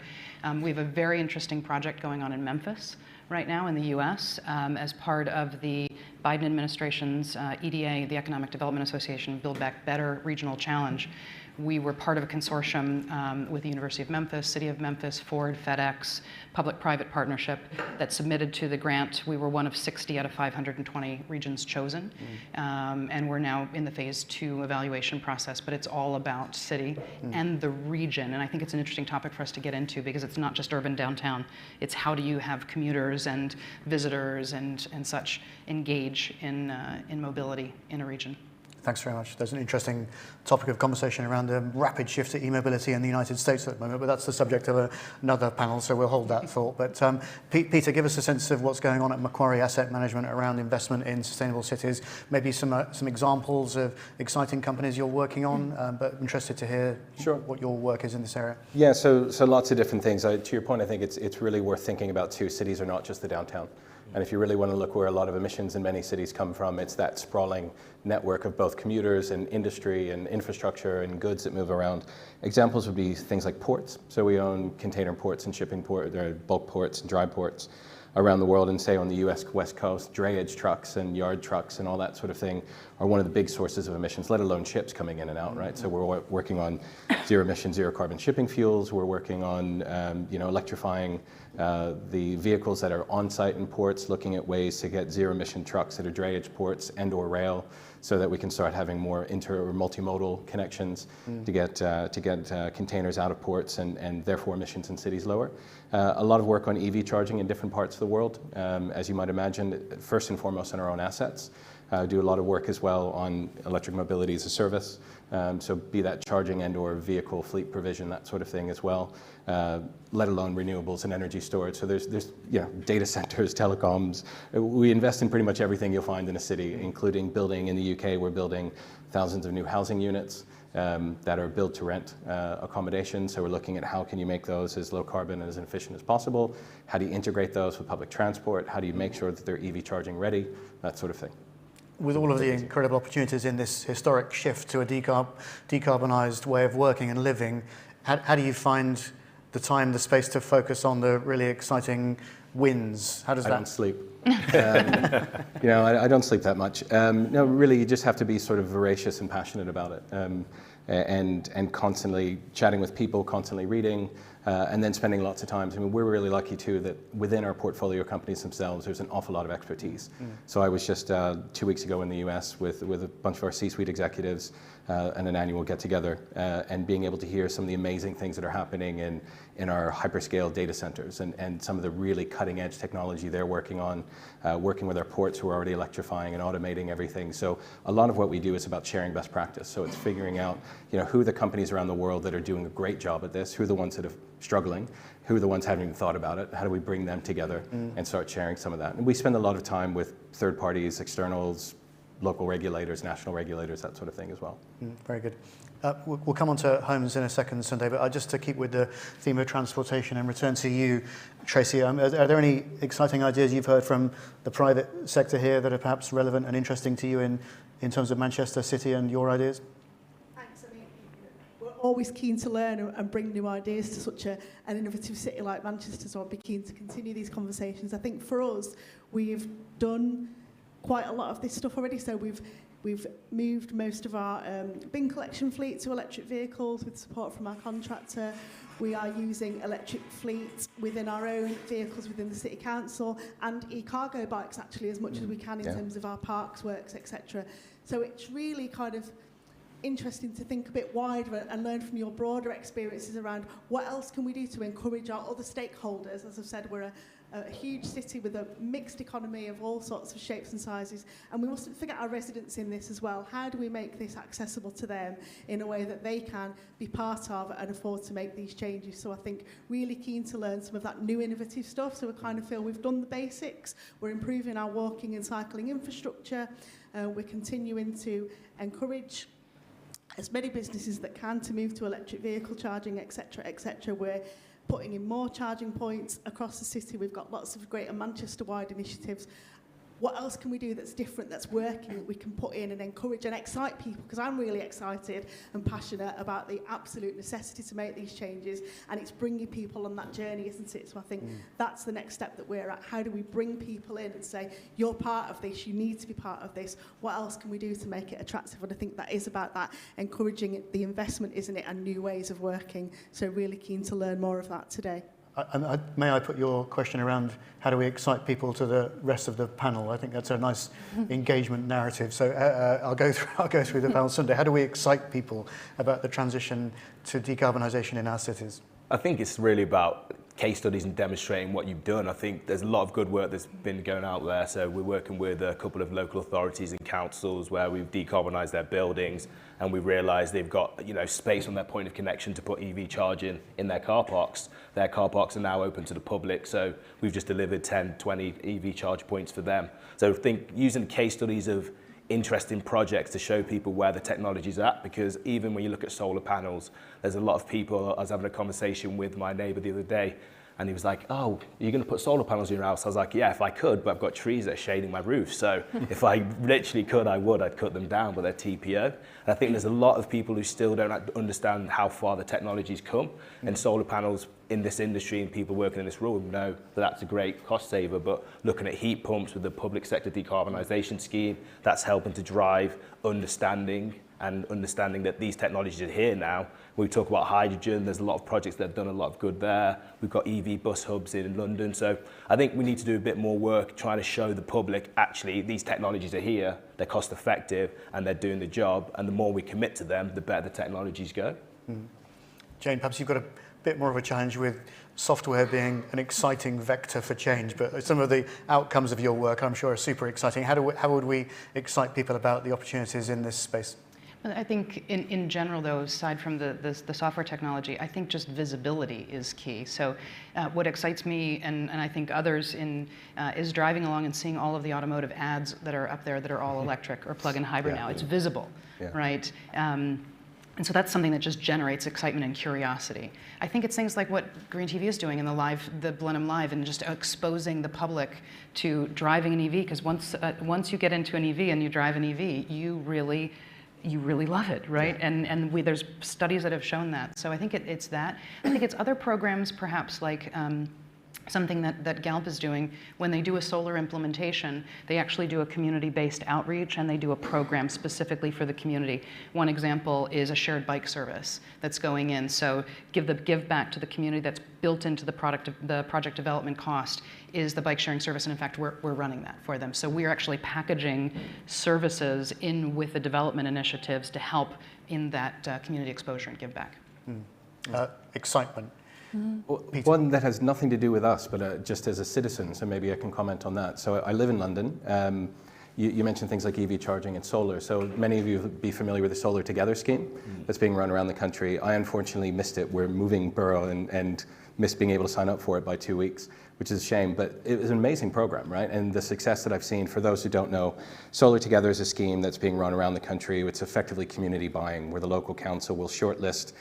We have a very interesting project going on in Memphis right now in the US as part of the Biden administration's EDA, the Economic Development Association, Build Back Better Regional Challenge. We were part of a consortium with the University of Memphis, City of Memphis, Ford, FedEx, public-private partnership that submitted to the grant. We were one of 60 out of 520 regions chosen. And we're now in the phase 2 evaluation process, but it's all about city and the region. And I think it's an interesting topic for us to get into because it's not just urban downtown. It's how do you have commuters and visitors and such engage in mobility in a region. Thanks very much. There's an interesting topic of conversation around the rapid shift to e-mobility in the United States at the moment, but that's the subject of another panel, so we'll hold that thought. But Peter, give us a sense of what's going on at McClury Asset Management around investment in sustainable cities, maybe some examples of exciting companies you're working on, but interested to hear what your work is in this area. Yeah, so lots of different things. To your point, I think it's really worth thinking about too. Cities are not just the downtown. And if you really want to look where a lot of emissions in many cities come from, it's that sprawling network of both commuters and industry and infrastructure and goods that move around. Examples would be things like ports. So we own container ports and shipping ports, there are bulk ports and dry ports around the world, and say on the US West Coast, drayage trucks and yard trucks and all that sort of thing are one of the big sources of emissions, let alone ships coming in and out, right? So we're working on zero emission, zero carbon shipping fuels. We're working on electrifying the vehicles that are on site in ports, looking at ways to get zero emission trucks that are drayage ports and or rail, so that we can start having more inter or multimodal connections to get containers out of ports and therefore emissions in cities lower. A lot of work on EV charging in different parts of the world, as you might imagine, first and foremost on our own assets. Do a lot of work as well on electric mobility as a service, so be that charging and or vehicle fleet provision, that sort of thing as well, let alone renewables and energy storage. So there's data centers, telecoms. We invest in pretty much everything you'll find in a city, including building. In the UK, we're building thousands of new housing units that are built to rent accommodation. So we're looking at how can you make those as low carbon and as efficient as possible? How do you integrate those with public transport? How do you make sure that they're EV charging ready? That sort of thing. With all of the incredible opportunities in this historic shift to a decarbonised way of working and living, how do you find the time, the space to focus on the really exciting wins? How does that? I don't sleep. I don't sleep that much. No, really, you just have to be sort of voracious and passionate about it, and constantly chatting with people, constantly reading, and then spending lots of time. I mean, we're really lucky too that within our portfolio companies themselves, there's an awful lot of expertise. So I was just 2 weeks ago in the US with a bunch of our C-suite executives and an annual get-together, and being able to hear some of the amazing things that are happening in our hyperscale data centers and some of the really cutting-edge technology they're working on, working with our ports who are already electrifying and automating everything. So a lot of what we do is about sharing best practice. So it's figuring out, who are the companies around the world that are doing a great job at this, who are the ones that are struggling, who are the ones who haven't even thought about it, how do we bring them together and start sharing some of that. And we spend a lot of time with third parties, externals, local regulators, national regulators, that sort of thing as well. Very good. We'll come on to homes in a second, Sunday, but just to keep with the theme of transportation and return to you, Tracy, are there any exciting ideas you've heard from the private sector here that are perhaps relevant and interesting to you in terms of Manchester City and your ideas? Thanks. I mean, we're always keen to learn and bring new ideas to such an innovative city like Manchester, so I'd be keen to continue these conversations. I think for us, we've done quite a lot of this stuff already, so we've moved most of our bin collection fleet to electric vehicles with support from our contractor. We are using electric fleet within our own vehicles within the City Council and e-cargo bikes actually as much as we can in terms of our parks, works, etc. So it's really kind of interesting to think a bit wider and learn from your broader experiences around what else can we do to encourage our other stakeholders. As I've said, we're a huge city with a mixed economy of all sorts of shapes and sizes, and we mustn't forget our residents in this as well. How do we make this accessible to them in a way that they can be part of and afford to make these changes? So I think really keen to learn some of that new innovative stuff, so we kind of feel we've done the basics, we're improving our walking and cycling infrastructure, we're continuing to encourage as many businesses that can to move to electric vehicle charging, etc., etc. We're putting in more charging points across the city. We've got lots of Greater Manchester-wide initiatives. What else can we do that's different, that's working, that we can put in and encourage and excite people? Because I'm really excited and passionate about the absolute necessity to make these changes, and it's bringing people on that journey, isn't it? So I think that's the next step that we're at. How do we bring people in and say, you're part of this, you need to be part of this, what else can we do to make it attractive? And I think that is about that, encouraging the investment, isn't it, and new ways of working. So really keen to learn more of that today. May I put your question around how do we excite people to the rest of the panel? I think that's a nice engagement narrative. So I'll go through the panel Sunday. How do we excite people about the transition to decarbonisation in our cities? I think it's really about case studies and demonstrating what you've done. I think there's a lot of good work that's been going out there. So we're working with a couple of local authorities and councils where we've decarbonised their buildings, and we realised they've got space on their point of connection to put EV charging in their car parks. Their car parks are now open to the public, so we've just delivered 10, 20 EV charge points for them. So I think using case studies of interesting projects to show people where the technology's at, because even when you look at solar panels, there's a lot of people. I was having a conversation with my neighbour the other day, and he was like, oh, you're going to put solar panels in your house? I was like, yeah, if I could, but I've got trees that are shading my roof. So if I literally could, I'd cut them down, but they're TPO. And I think there's a lot of people who still don't understand how far the technology's come. And solar panels in this industry and people working in this room know that that's a great cost saver, but looking at heat pumps with the public sector decarbonisation scheme, that's helping to drive understanding that these technologies are here now. We talk about hydrogen, there's a lot of projects that have done a lot of good there. We've got EV bus hubs in London. So I think we need to do a bit more work trying to show the public, actually, these technologies are here, they're cost effective, and they're doing the job. And the more we commit to them, the better the technologies go. Jane, perhaps you've got a bit more of a challenge with software being an exciting vector for change, but some of the outcomes of your work, I'm sure, are super exciting. How would we excite people about the opportunities in this space? I think in general, though, aside from the software technology, I think just visibility is key. So what excites me, and I think others, is driving along and seeing all of the automotive ads that are up there that are all electric or plug-in hybrid now. It's visible, right? And so that's something that just generates excitement and curiosity. I think it's things like what GreenTV is doing in the Blenheim Live, and just exposing the public to driving an EV, because once you get into an EV and you drive an EV, you really you really love it, right? And there's studies that have shown that. So I think it's that. I think it's other programs, perhaps like something that Galp is doing. When they do a solar implementation, they actually do a community-based outreach, and they do a program specifically for the community. One example is a shared bike service that's going in. So give back to the community that's built into the project development cost is the bike sharing service, and in fact, we're running that for them. So we're actually packaging services in with the development initiatives to help in that community exposure and give back. Excitement. Well, one that has nothing to do with us, but just as a citizen, so maybe I can comment on that. So I live in London. You mentioned things like EV charging and solar. So many of you will be familiar with the Solar Together scheme that's being run around the country. I unfortunately missed it. We're moving borough and missed being able to sign up for it by 2 weeks, which is a shame. But it was an amazing program, right? And the success that I've seen, for those who don't know, Solar Together is a scheme that's being run around the country. It's effectively community buying, where the local council will shortlist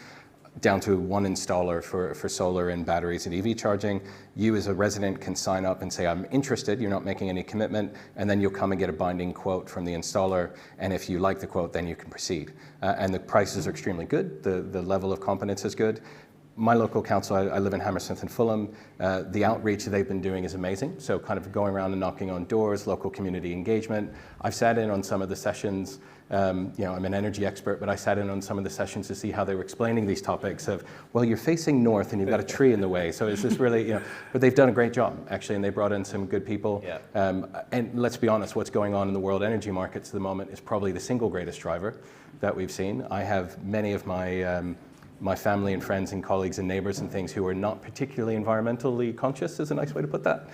down to one installer for solar and batteries and EV charging. You as a resident can sign up and say, I'm interested, you're not making any commitment, and then you'll come and get a binding quote from the installer, and if you like the quote, then you can proceed. And the prices are extremely good, the level of competence is good. My local council, I live in Hammersmith and Fulham, the outreach they've been doing is amazing. So kind of going around and knocking on doors, local community engagement. I've sat in on some of the sessions, I'm an energy expert, but I sat in on some of the sessions to see how they were explaining these topics of, well, you're facing north and you've got a tree in the way. So is this really, but they've done a great job, actually, and they brought in some good people. Yeah. And let's be honest, what's going on in the world energy markets at the moment is probably the single greatest driver that we've seen. I have many of my family and friends and colleagues and neighbors and things who are not particularly environmentally conscious, is a nice way to put that,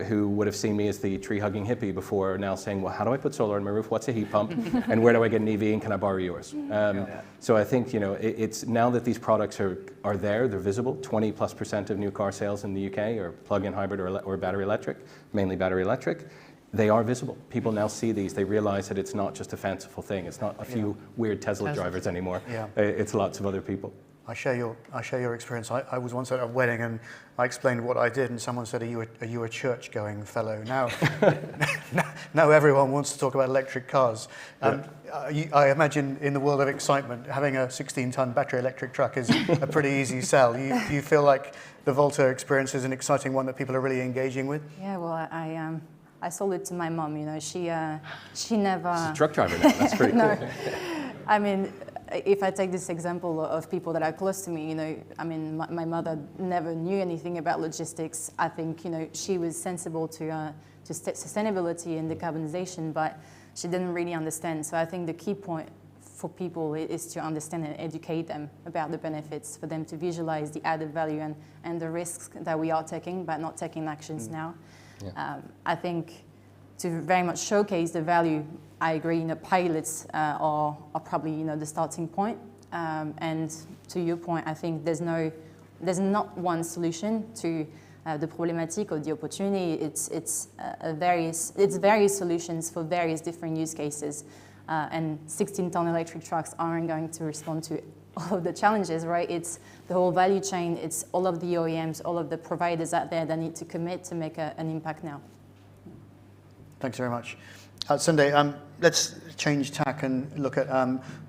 who would have seen me as the tree-hugging hippie before, now saying, well, how do I put solar on my roof? What's a heat pump? And where do I get an EV, and can I borrow yours? So I think, it's now that these products are there, they're visible. 20+% of new car sales in the UK are plug-in hybrid or battery electric, mainly battery electric. They are visible. People now see these. They realize that it's not just a fanciful thing. It's not a few weird Tesla drivers anymore. Yeah. It's lots of other people. I share your experience. I was once at a wedding and I explained what I did, and someone said, "Are you a church-going fellow?" Now everyone wants to talk about electric cars. I imagine in the world of excitement, having a 16-ton battery electric truck is a pretty easy sell. You feel like the Volta experience is an exciting one that people are really engaging with? Yeah, well, I sold it to my mom. She never. She's a truck driver now. That's pretty cool. I mean, if I take this example of people that are close to me, my mother never knew anything about logistics. I think she was sensible to sustainability and decarbonization, but she didn't really understand. So I think the key point for people is to understand and educate them about the benefits, for them to visualize the added value and the risks that we are taking, but not taking actions now. Yeah. I think to very much showcase the value, I agree, pilots are probably the starting point. And to your point, I think there's not one solution to the problematic or the opportunity. It's various solutions for various different use cases. And 16-ton electric trucks aren't going to respond to all of the challenges, right? It's the whole value chain, it's all of the OEMs, all of the providers out there that need to commit to make an impact now. Thanks very much. Sunday, let's change tack and look at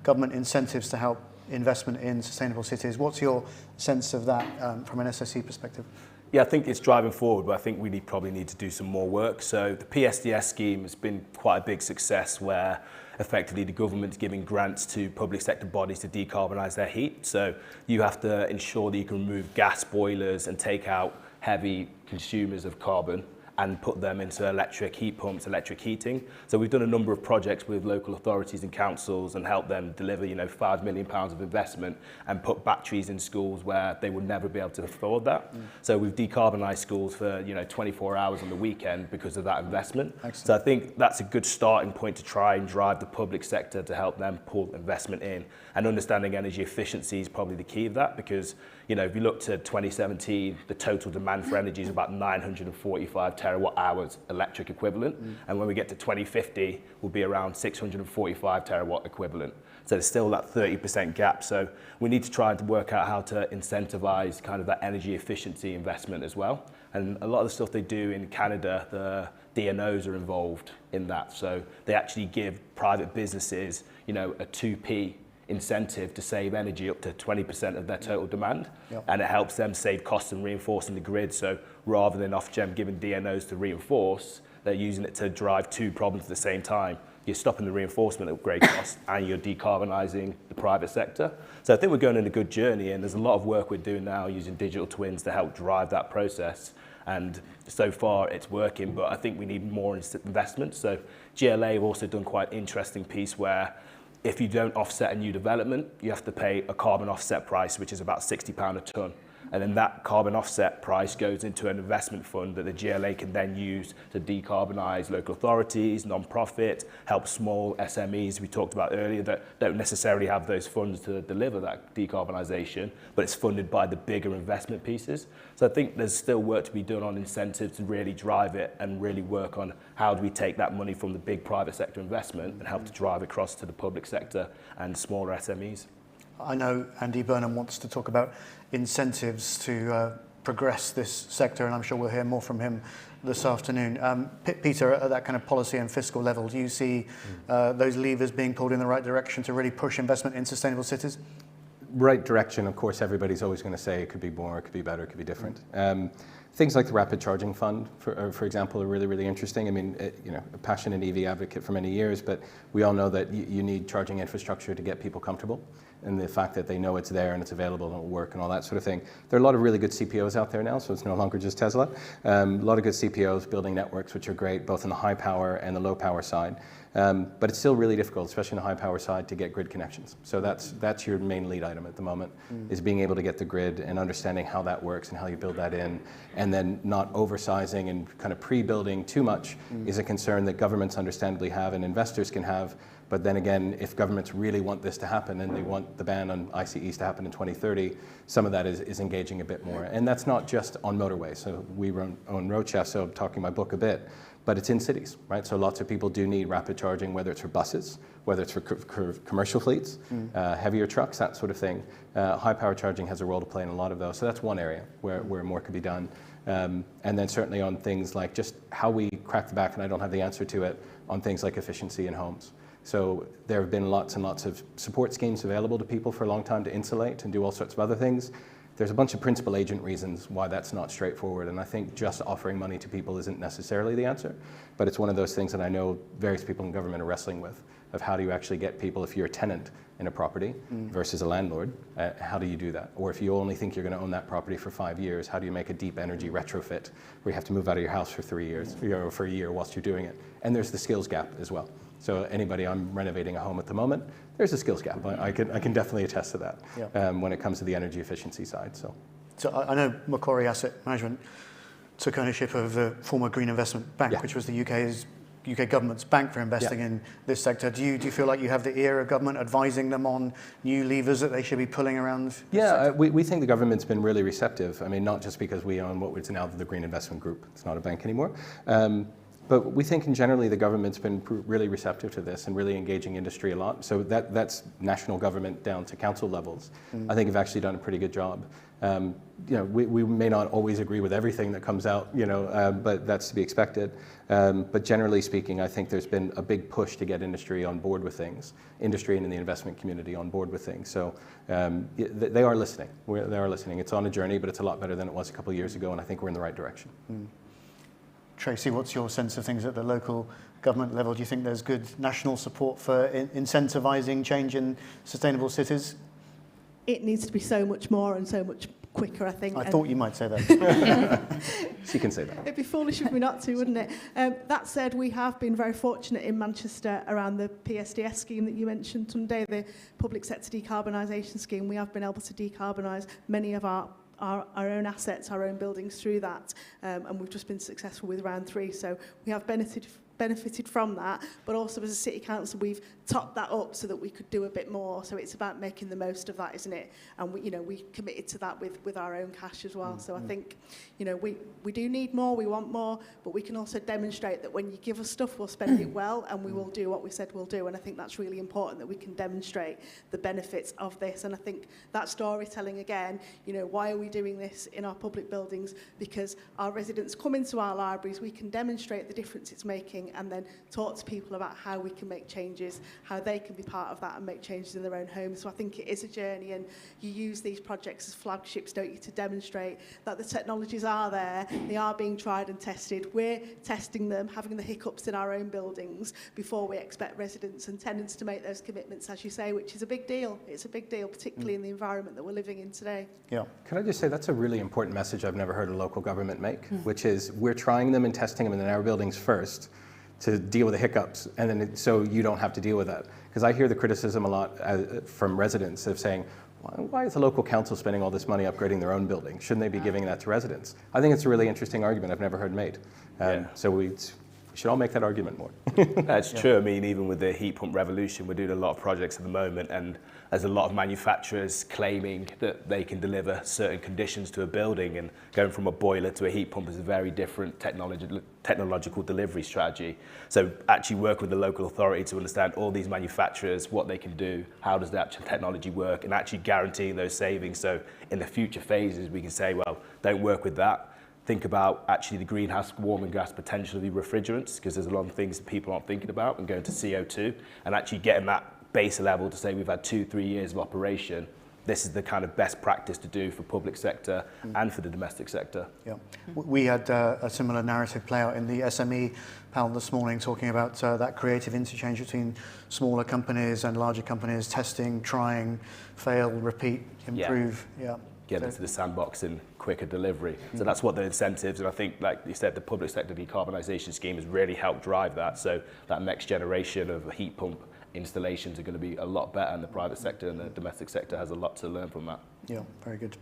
government incentives to help investment in sustainable cities. What's your sense of that from an SSE perspective? Yeah, I think it's driving forward, but I think we probably need to do some more work. So the PSDS scheme has been quite a big success, where effectively the government's giving grants to public sector bodies to decarbonise their heat. So you have to ensure that you can remove gas boilers and take out heavy consumers of carbon and put them into electric heat pumps, electric heating. So we've done a number of projects with local authorities and councils and helped them deliver, £5 million of investment and put batteries in schools where they would never be able to afford that. So we've decarbonised schools for 24 hours on the weekend because of that investment. Excellent. So I think that's a good starting point to try and drive the public sector to help them pull investment in. And understanding energy efficiency is probably the key of that, because if you look to 2017, the total demand for energy is about 945 terawatt hours electric equivalent. And when we get to 2050, we'll be around 645 terawatt equivalent. So there's still that 30% gap. So we need to try to work out how to incentivize kind of that energy efficiency investment as well. And a lot of the stuff they do in Canada, the DNOs are involved in that. So they actually give private businesses, you know, a 2p incentive to save energy up to 20% of their total demand. Yep. And it helps them save costs and reinforcing the grid. So rather than Ofgem giving DNOs to reinforce, they're using it to drive two problems at the same time. You're stopping the reinforcement upgrade costs and you're decarbonising the private sector. So I think we're going on a good journey, and there's a lot of work we're doing now using digital twins to help drive that process. And so far it's working, but I think we need more investment. So GLA have also done quite an interesting piece where if you don't offset a new development, you have to pay a carbon offset price, which is about £60 a tonne. And then that carbon offset price goes into an investment fund that the GLA can then use to decarbonise local authorities, non-profit, help small SMEs we talked about earlier that don't necessarily have those funds to deliver that decarbonisation, but it's funded by the bigger investment pieces. So I think there's still work to be done on incentives to really drive it and really work on how do we take that money from the big private sector investment and help to drive across to the public sector and smaller SMEs. I know Andy Burnham wants to talk about incentives to progress this sector, and I'm sure we'll hear more from him this afternoon. Peter, at that kind of policy and fiscal level, do you see those levers being pulled in the right direction to really push investment in sustainable cities? Right direction, of course, everybody's always going to say it could be more, it could be better, it could be different. Things like the Rapid Charging Fund, for example, are really, really interesting. I mean, you know, a passionate EV advocate for many years, but we all know that you need charging infrastructure to get people comfortable, and the fact that they know it's there and it's available and it'll work and all that sort of thing. There are a lot of really good CPOs out there now, so it's no longer just Tesla. A lot of good CPOs building networks, which are great, both on the high power and the low power side. But it's still really difficult, especially on the high power side, to get grid connections. So that's your main lead item at the moment, is being able to get the grid and understanding how that works and how you build that in, and then not oversizing and kind of pre-building too much is a concern that governments understandably have and investors can have. But then again, if governments really want this to happen and they want the ban on ICEs to happen in 2030, some of that is engaging a bit more. And that's not just on motorways. So we own Roadchef, so I'm talking my book a bit. But it's in cities, right? So lots of people do need rapid charging, whether it's for buses, whether it's for commercial fleets, heavier trucks, that sort of thing. High power charging has a role to play in a lot of those. So that's one area where more could be done. And then certainly on things like just how we crack the back, and I don't have the answer to it, on things like efficiency in homes. So there have been lots and lots of support schemes available to people for a long time to insulate and do all sorts of other things. There's a bunch of principal agent reasons why that's not straightforward, and I think just offering money to people isn't necessarily the answer, but it's one of those things that I know various people in government are wrestling with, of how do you actually get people, if you're a tenant in a property versus a landlord, how do you do that? Or if you only think you're going to own that property for 5 years, how do you make a deep energy retrofit where you have to move out of your house for 3 years, or for a year whilst you're doing it? And there's the skills gap as well. So anybody, I'm renovating a home at the moment, there's a skills gap. I can definitely attest to that when it comes to the energy efficiency side. So I know McClury Asset Management took ownership of the former Green Investment Bank, which was the UK government's bank for investing in this sector. Do you feel like you have the ear of government advising them on new levers that they should be pulling around? Yeah, we think the government's been really receptive. I mean, not just because we own what is now the Green Investment Group. It's not a bank anymore. But we think in generally the government's been really receptive to this and really engaging industry a lot. So that's national government down to council levels. I think have actually done a pretty good job. You know, we may not always agree with everything that comes out, you know, but that's to be expected. But generally speaking, I think there's been a big push to get industry on board with things, industry and in the investment community on board with things. So they are listening. They are listening. It's on a journey, but it's a lot better than it was a couple of years ago, and I think we're in the right direction. Tracy, what's your sense of things at the local government level? Do you think there's good national support for incentivising change in sustainable cities? It needs to be so much more and so much quicker, I think. I thought you might say that. She can say that. It'd be foolish of me not to, wouldn't it? That said, we have been very fortunate in Manchester around the PSDS scheme that you mentioned today, the Public Sector Decarbonisation Scheme. We have been able to decarbonise many of our own assets, our own buildings through that, and we've just been successful with round 3, so we have benefited from that, but also as a city council we've topped that up so that we could do a bit more. So it's about making the most of that, isn't it? And we committed to that with our own cash as well. So I think we do need more, we want more, but we can also demonstrate that when you give us stuff we'll spend it well and we will do what we said we'll do. And I think that's really important, that we can demonstrate the benefits of this. And I think that storytelling again, why are we doing this in our public buildings? Because our residents come into our libraries, we can demonstrate the difference it's making going and then talk to people about how we can make changes, how they can be part of that and make changes in their own homes. So I think it is a journey, and you use these projects as flagships, don't you, to demonstrate that the technologies are there, they are being tried and tested. We're testing them, having the hiccups in our own buildings before we expect residents and tenants to make those commitments, as you say, which is a big deal. It's a big deal, particularly in the environment that we're living in today. Yeah. Can I just say that's a really important message I've never heard a local government make, which is we're trying them and testing them in our buildings first to deal with the hiccups, and then so you don't have to deal with that. Because I hear the criticism a lot from residents of saying, why is the local council spending all this money upgrading their own building? Shouldn't they be giving that to residents? I think it's a really interesting argument I've never heard made. So we should all make that argument more. That's true. I mean, even with the heat pump revolution, we're doing a lot of projects at the moment, and there's a lot of manufacturers claiming that they can deliver certain conditions to a building, and going from a boiler to a heat pump is a very different technological delivery strategy. So actually work with the local authority to understand all these manufacturers, what they can do, how does the actual technology work, and actually guaranteeing those savings. So in the future phases, we can say, well, don't work with that. Think about actually the greenhouse warming gas potential of the refrigerants, because there's a lot of things that people aren't thinking about, and going to CO2, and actually getting that base level to say we've had 2-3 years of operation. This is the kind of best practice to do for public sector and for the domestic sector. Yeah, we had a similar narrative play out in the SME panel this morning, talking about that creative interchange between smaller companies and larger companies, testing, trying, fail, repeat, improve. Yeah. Get into the sandbox and quicker delivery. So that's what the incentives, and I think, like you said, the public sector decarbonisation scheme has really helped drive that. So that next generation of heat pump installations are going to be a lot better, and the private sector and the domestic sector has a lot to learn from that. Yeah, very good.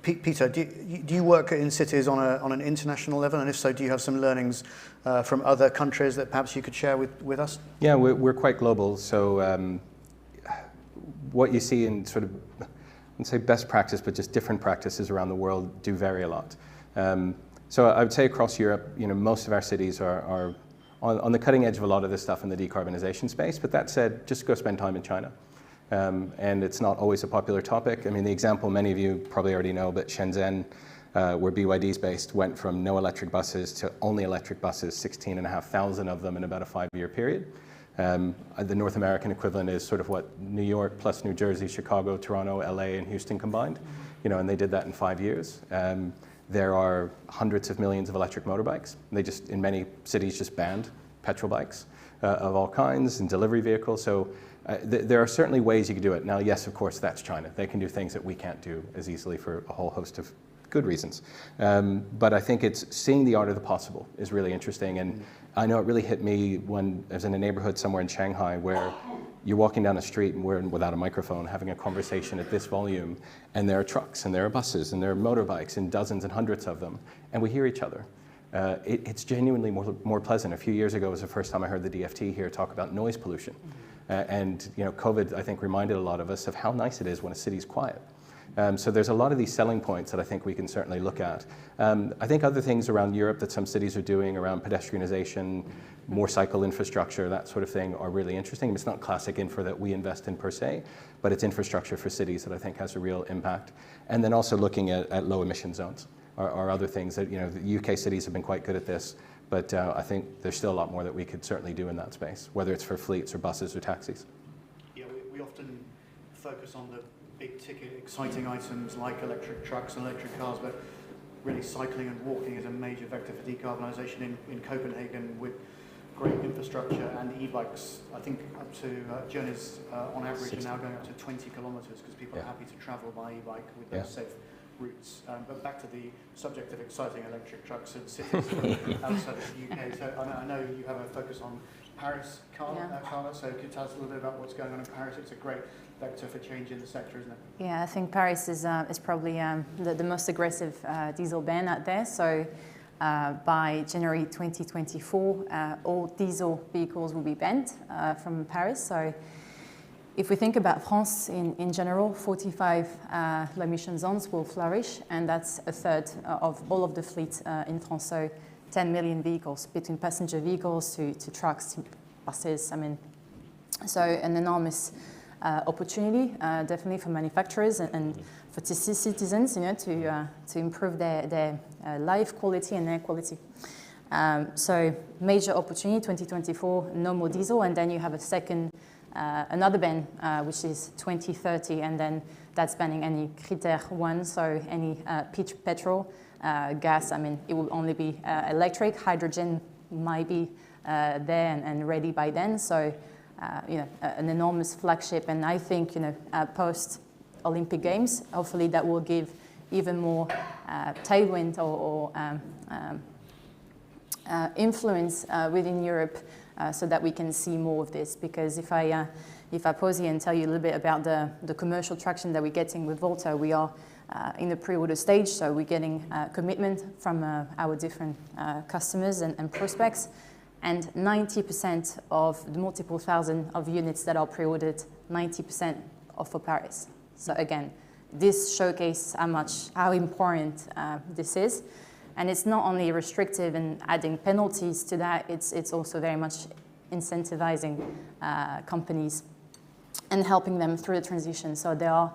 Peter, do you work in cities on an international level, and if so, do you have some learnings from other countries that perhaps you could share with us? Yeah, we're quite global, so what you see in sort of, I wouldn't say best practice, but just different practices around the world do vary a lot. So I would say across Europe, most of our cities are on the cutting edge of a lot of this stuff in the decarbonisation space. But that said, just go spend time in China. And it's not always a popular topic. I mean, the example many of you probably already know, but Shenzhen, where BYD is based, went from no electric buses to only electric buses, 16,500 of them in about a 5-year period. The North American equivalent is sort of what New York plus New Jersey, Chicago, Toronto, LA, and Houston combined, and they did that in 5 years. There are hundreds of millions of electric motorbikes. They just, in many cities, just banned petrol bikes of all kinds and delivery vehicles. So there are certainly ways you can do it. Now, yes, of course, that's China. They can do things that we can't do as easily for a whole host of good reasons. But I think it's seeing the art of the possible is really interesting. And I know it really hit me when I was in a neighborhood somewhere in Shanghai where you're walking down a street and we're without a microphone having a conversation at this volume, and there are trucks and there are buses and there are motorbikes and dozens and hundreds of them, and we hear each other. It's genuinely more pleasant. A few years ago was the first time I heard the DFT here talk about noise pollution. And COVID, I think, reminded a lot of us of how nice it is when a city's quiet. So there's a lot of these selling points that I think we can certainly look at. I think other things around Europe that some cities are doing around pedestrianisation, more cycle infrastructure, that sort of thing are really interesting. It's not classic infra that we invest in per se, but it's infrastructure for cities that I think has a real impact. And then also looking at low emission zones are other things that, the UK cities have been quite good at this, but I think there's still a lot more that we could certainly do in that space, whether it's for fleets or buses or taxis. Yeah, we often focus on the big ticket exciting items like electric trucks and electric cars, but really cycling and walking is a major vector for decarbonisation in Copenhagen with great infrastructure and e-bikes. I think up to journeys on average are now going up to 20 kilometres because people are happy to travel by e-bike with those safe routes. But back to the subject of exciting electric trucks in cities outside of the UK. So I know you have a focus on Paris, Carla, so could you tell us a little bit about what's going on in Paris? It's a great vector for change in the sector, isn't it? Yeah, I think Paris is probably the most aggressive diesel ban out there. So by January 2024, all diesel vehicles will be banned from Paris. So if we think about France in general, 45 low emission zones will flourish, and that's a third of all of the fleet in France. So 10 million vehicles, between passenger vehicles to trucks, to buses. I mean, so an enormous opportunity, definitely for manufacturers and for citizens, to improve their life quality and air quality. So major opportunity, 2024, no more diesel, and then you have a second, another ban, which is 2030, and then that's banning any critère 1, so any petrol, gas. I mean, it will only be electric. Hydrogen might be there and ready by then. So, you know, an enormous flagship, and I think, you know, post Olympic Games, hopefully that will give even more tailwind or influence within Europe, so that we can see more of this. Because if I pause here and tell you a little bit about the commercial traction that we're getting with Volta, we are in the pre-order stage, so we're getting commitment from our different customers and prospects, and 90% of the multiple thousand of units that are pre-ordered, 90% are for Paris. So again, this showcases how important this is. And it's not only restrictive and adding penalties to that, it's also very much incentivizing companies and helping them through the transition. So there are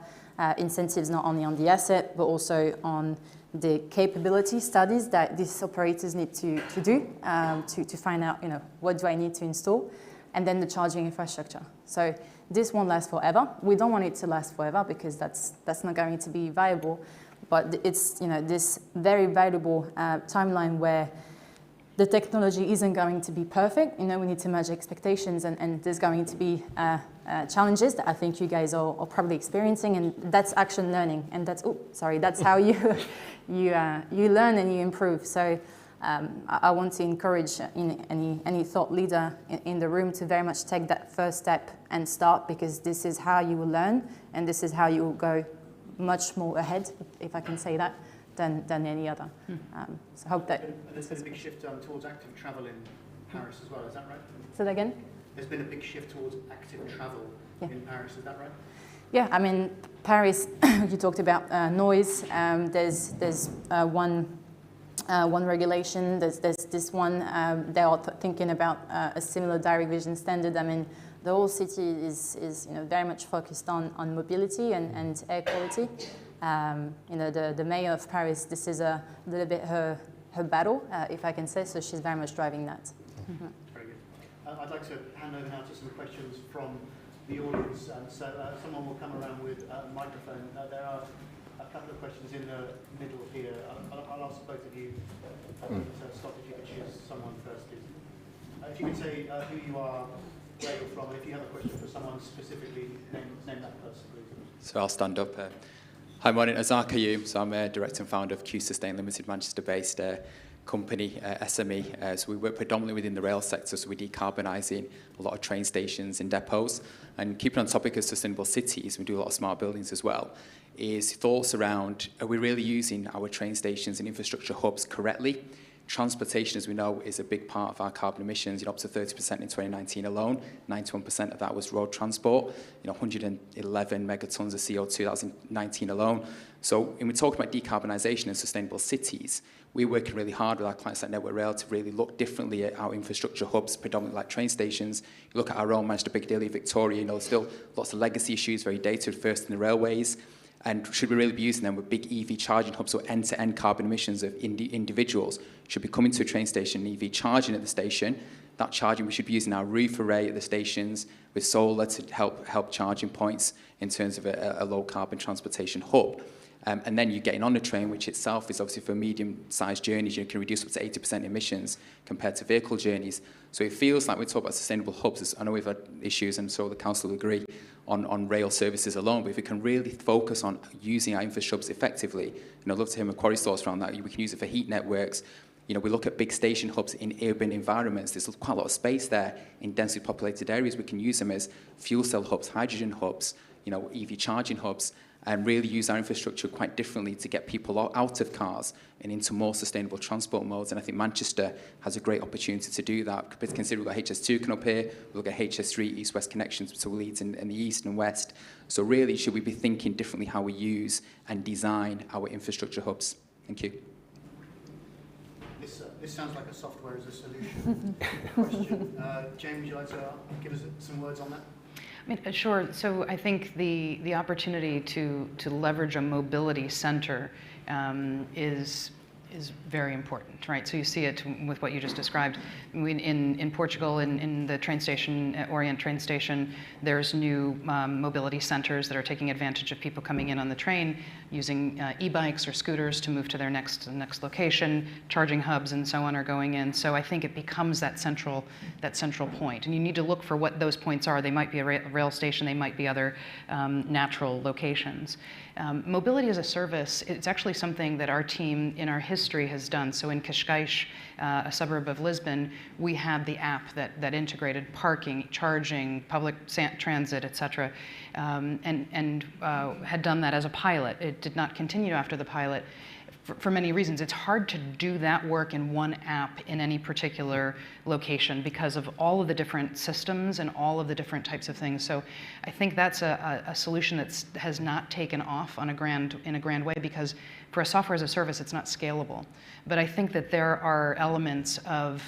incentives not only on the asset, but also on the capability studies that these operators need to do to find out, you know, what do I need to install, and then the charging infrastructure. So this won't last forever. We don't want it to last forever because that's not going to be viable. But it's, you know, this very valuable timeline where the technology isn't going to be perfect. You know, we need to manage expectations, and there's going to be challenges that I think you guys are probably experiencing, and that's action learning, and that's how you learn and you improve. So I want to encourage any thought leader in the room to very much take that first step and start, because this is how you will learn, and this is how you will go much more ahead, if I can say that, than any other. So I hope that... There's been a big shift towards active travel in Paris as well, is that right? Say that again? There's been a big shift towards active travel in Paris, is that right? Yeah, I mean, Paris, you talked about noise. There's one regulation, there's this one, they are thinking about a similar direct vision standard. I mean, the whole city is you know, very much focused on mobility and air quality. You know, the mayor of Paris, this is a little bit her battle, if I can say, so she's very much driving that. Very good. I'd like to hand over now to some questions from the audience. So someone will come around with a microphone. There are a couple of questions in the middle here. I'll ask both of you to stop if you could choose someone first, please. If you could say who you are, where you're from, and if you have a question for someone specifically, name that person, please. So I'll stand up. Hi, my name is Azar Kayoum. So I'm a director and founder of Q Sustain Limited, Manchester-based company, SME. So we work predominantly within the rail sector, so we're decarbonising a lot of train stations and depots. And keeping on topic of sustainable cities, we do a lot of smart buildings as well, is thoughts around, are we really using our train stations and infrastructure hubs correctly? Transportation, as we know, is a big part of our carbon emissions, you know, up to 30% in 2019 alone. 91% of that was road transport, you know, 111 megatons of CO2, 2019 alone. So when we talk about decarbonisation and sustainable cities, we're working really hard with our clients like Network Rail to really look differently at our infrastructure hubs, predominantly like train stations. You look at our own Manchester Piccadilly, Victoria, you know, still lots of legacy issues, very dated, first in the railways. And should we really be using them with big EV charging hubs or end-to-end carbon emissions of individuals? Should be coming to a train station, EV charging at the station. That charging, we should be using our roof array at the stations with solar to help charging points in terms of a low-carbon transportation hub. And then you're getting on the train, which itself is obviously for medium-sized journeys, you can reduce up to 80% emissions compared to vehicle journeys. So it feels like we talk about sustainable hubs. I know we've had issues, and so the council will agree, on rail services alone, but if we can really focus on using our infrastructures effectively, and I'd love to hear Macquarie's thoughts around that. We can use it for heat networks. You know, we look at big station hubs in urban environments. There's quite a lot of space there in densely populated areas. We can use them as fuel cell hubs, hydrogen hubs, you know, EV charging hubs, and really use our infrastructure quite differently to get people out of cars and into more sustainable transport modes. And I think Manchester has a great opportunity to do that. Consider we've got HS2 coming up here, we've got HS3 east-west connections between Leeds and the east and west. So really, should we be thinking differently how we use and design our infrastructure hubs? Thank you. This sounds like a software as a solution question. Jane, would you like to give us some words on that? I mean, sure. So I think the opportunity to leverage a mobility center is is very important, right? So you see it with what you just described. In Portugal, in the train station, Orient train station, there's new mobility centers that are taking advantage of people coming in on the train, using e-bikes or scooters to move to their next location. Charging hubs and so on are going in. So I think it becomes that central point. And you need to look for what those points are. They might be a rail station, they might be other natural locations. Mobility as a service, it's actually something that our team in our history has done. So in Cascais, a suburb of Lisbon, we had the app that integrated parking, charging, public transit, et cetera, and had done that as a pilot. It did not continue after the pilot for many reasons. It's hard to do that work in one app in any particular location because of all of the different systems and all of the different types of things. So I think that's a solution that has not taken off in a grand way, because for a software as a service, it's not scalable. But I think that there are elements of,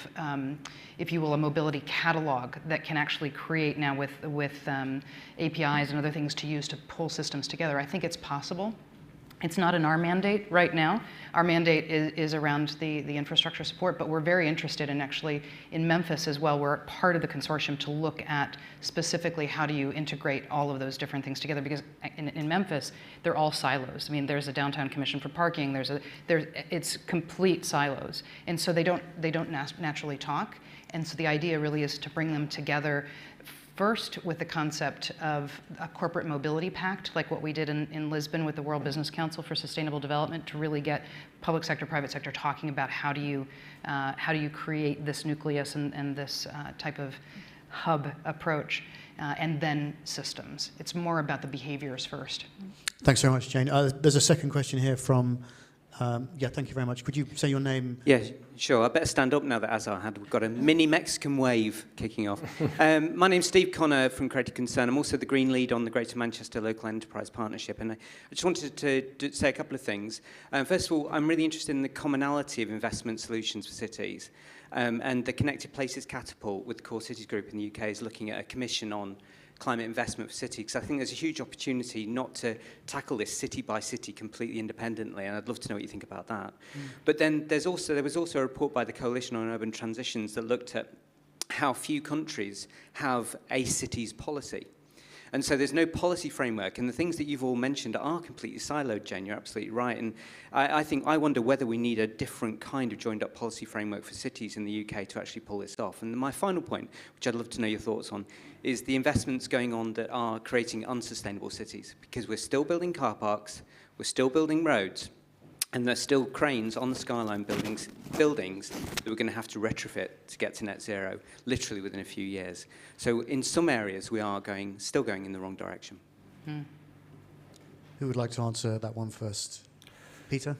if you will, a mobility catalog that can actually create now with APIs and other things to use to pull systems together. I think it's possible. It's not in our mandate right now. Our mandate is around the infrastructure support, but we're very interested in actually, in Memphis as well, we're part of the consortium to look at specifically how do you integrate all of those different things together, because in Memphis, they're all silos. I mean, there's a downtown commission for parking, it's complete silos. And so they don't naturally talk. And so the idea really is to bring them together first with the concept of a corporate mobility pact, like what we did in Lisbon with the World Business Council for Sustainable Development, to really get public sector, private sector talking about how do you create this nucleus and this type of hub approach, and then systems. It's more about the behaviors first. Thanks very much, Jane. There's a second question here from, thank you very much. Could you say your name? Yeah, sure. I better stand up now that Azar had. We've got a mini Mexican wave kicking off. My name's Steve Connor from Creative Concern. I'm also the Green Lead on the Greater Manchester Local Enterprise Partnership. And I just wanted to say a couple of things. First of all, I'm really interested in the commonality of investment solutions for cities. And the Connected Places Catapult with the Core Cities Group in the UK is looking at a commission on climate investment for cities, because I think there's a huge opportunity not to tackle this city by city completely independently, and I'd love to know what you think about that. But then there was also a report by the Coalition on Urban Transitions that looked at how few countries have a cities policy. And so there's no policy framework, and the things that you've all mentioned are completely siloed, Jen, you're absolutely right. And I wonder whether we need a different kind of joined-up policy framework for cities in the UK to actually pull this off. And my final point, which I'd love to know your thoughts on, is the investments going on that are creating unsustainable cities, because we're still building car parks, we're still building roads, and there's still cranes on the skyline buildings that we're going to have to retrofit to get to net zero, literally within a few years. So in some areas, we are still going in the wrong direction. Who would like to answer that one first? Peter?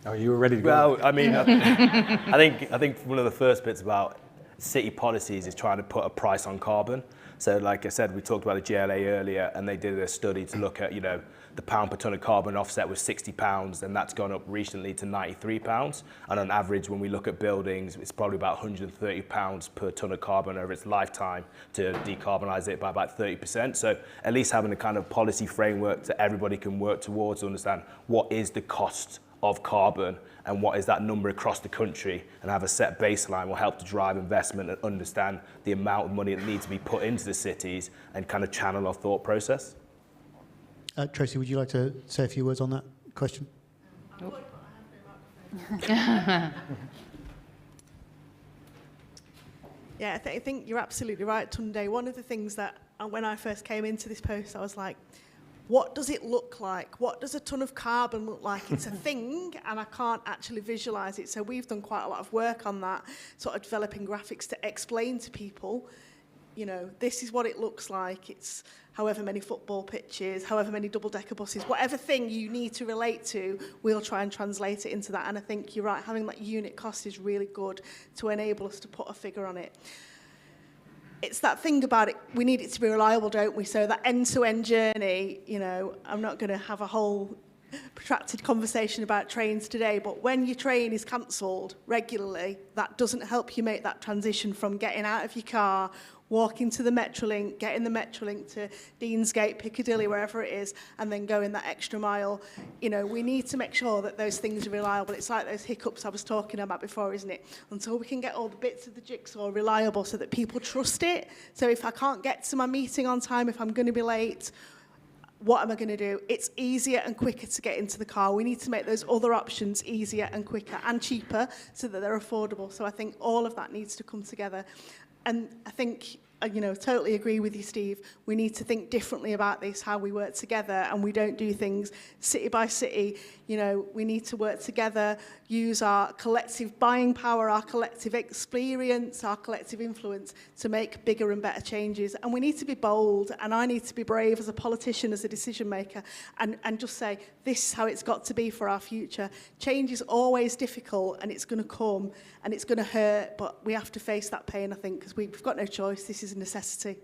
Oh, you were ready to go. Well, I mean, I think one of the first bits about city policies is trying to put a price on carbon. So like I said, we talked about the GLA earlier, and they did a study to look at, the pound per tonne of carbon offset was £60, and that's gone up recently to £93. And on average, when we look at buildings, it's probably about £130 per tonne of carbon over its lifetime to decarbonise it by about 30%. So at least having a kind of policy framework that everybody can work towards to understand what is the cost of carbon and what is that number across the country, and have a set baseline will help to drive investment and understand the amount of money that needs to be put into the cities and kind of channel our thought process. Tracy, would you like to say a few words on that question? Yeah, I think you're absolutely right, Tunde. One of the things that when I first came into this post, I was like, what does it look like? What does a ton of carbon look like? It's a thing, and I can't actually visualise it. So we've done quite a lot of work on that, sort of developing graphics to explain to people, this is what it looks like. It's however many football pitches, however many double-decker buses, whatever thing you need to relate to, we'll try and translate it into that. And I think you're right, having that unit cost is really good to enable us to put a figure on it. It's that thing about it, we need it to be reliable, don't we? So that end-to-end journey, I'm not going to have a whole protracted conversation about trains today, but when your train is cancelled regularly, that doesn't help you make that transition from getting out of your car, walking to the Metrolink, getting the Metrolink to Deansgate, Piccadilly, wherever it is, and then going that extra mile. You know, we need to make sure that those things are reliable. It's like those hiccups I was talking about before, isn't it? Until we can get all the bits of the jigsaw reliable so that people trust it. So if I can't get to my meeting on time, if I'm going to be late, what am I going to do? It's easier and quicker to get into the car. We need to make those other options easier and quicker and cheaper so that they're affordable. So I think all of that needs to come together. And I think, you know, totally agree with you, Steve. We need to think differently about this, how we work together, and we don't do things city by city. You know, we need to work together, use our collective buying power, our collective experience, our collective influence to make bigger and better changes. And we need to be bold, and I need to be brave as a politician, as a decision maker, and just say, this is how it's got to be for our future. Change is always difficult, and it's going to come, and it's going to hurt, but we have to face that pain, I think, because we've got no choice. This is a necessity.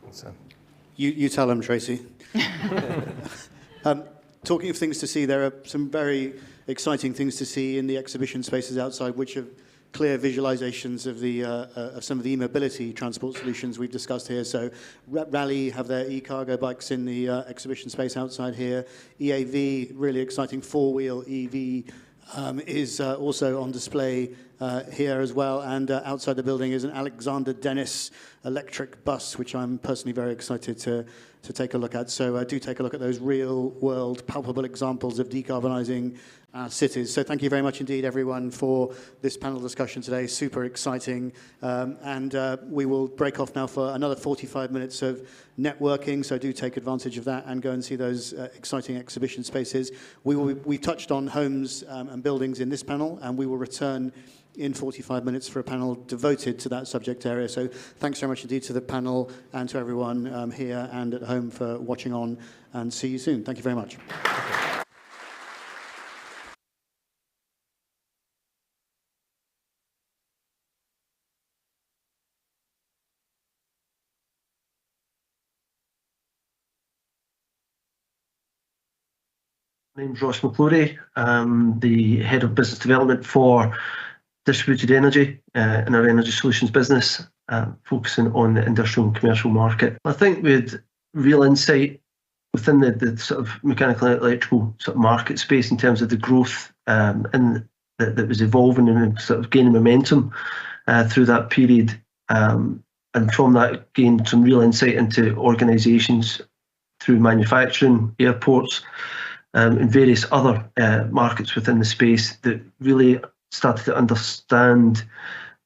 Awesome. You tell them, Tracy. Talking of things to see, there are some very exciting things to see in the exhibition spaces outside, which are clear visualizations of the of some of the e-mobility transport solutions we've discussed here. So Rally have their e-cargo bikes in the exhibition space outside here. EAV, really exciting four-wheel EV, is also on display here as well. And outside the building is an Alexander Dennis electric bus, which I'm personally very excited to take a look at. So do take a look at those real-world, palpable examples of decarbonising our cities. So thank you very much indeed, everyone, for this panel discussion today. Super exciting. And we will break off now for another 45 minutes of networking. So do take advantage of that and go and see those exciting exhibition spaces. We touched on homes and buildings in this panel, and we will return in 45 minutes for a panel devoted to that subject area. So thanks very much indeed to the panel and to everyone here and at home for watching on, and see you soon. Thank you very much. My name's Ross McClury. I'm the Head of Business Development for Distributed Energy in our Energy Solutions business, focusing on the industrial and commercial market. I think we had real insight within the sort of mechanical and electrical sort of market space in terms of the growth that was evolving and sort of gaining momentum through that period. And from that, gained some real insight into organisations through manufacturing, airports, and various other markets within the space that really started to understand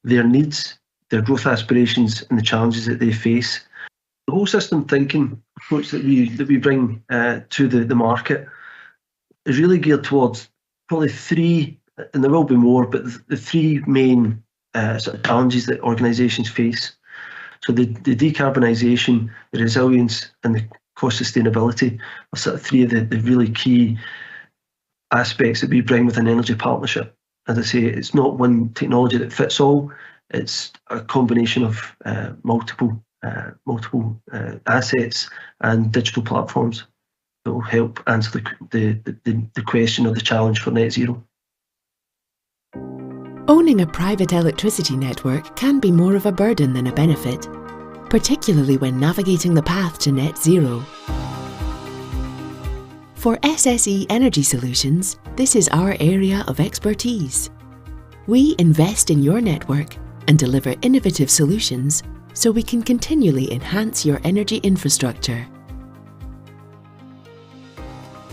their needs, their growth aspirations, and the challenges that they face. The whole system thinking approach that we bring to the market is really geared towards probably three, and there will be more, but the three main sort of challenges that organisations face. So the decarbonisation, the resilience, and the cost sustainability are sort of three of the really key aspects that we bring with an energy partnership. As I say, it's not one technology that fits all. It's a combination of multiple assets and digital platforms that will help answer the question or the challenge for net zero. Owning a private electricity network can be more of a burden than a benefit, particularly when navigating the path to net zero. For SSE Energy Solutions, this is our area of expertise. We invest in your network and deliver innovative solutions so we can continually enhance your energy infrastructure.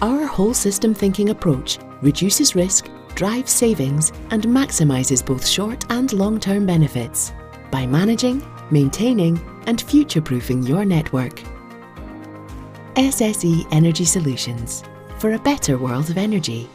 Our whole system thinking approach reduces risk, drives savings, and maximizes both short and long-term benefits by managing, maintaining, and future-proofing your network. SSE Energy Solutions, for a better world of energy.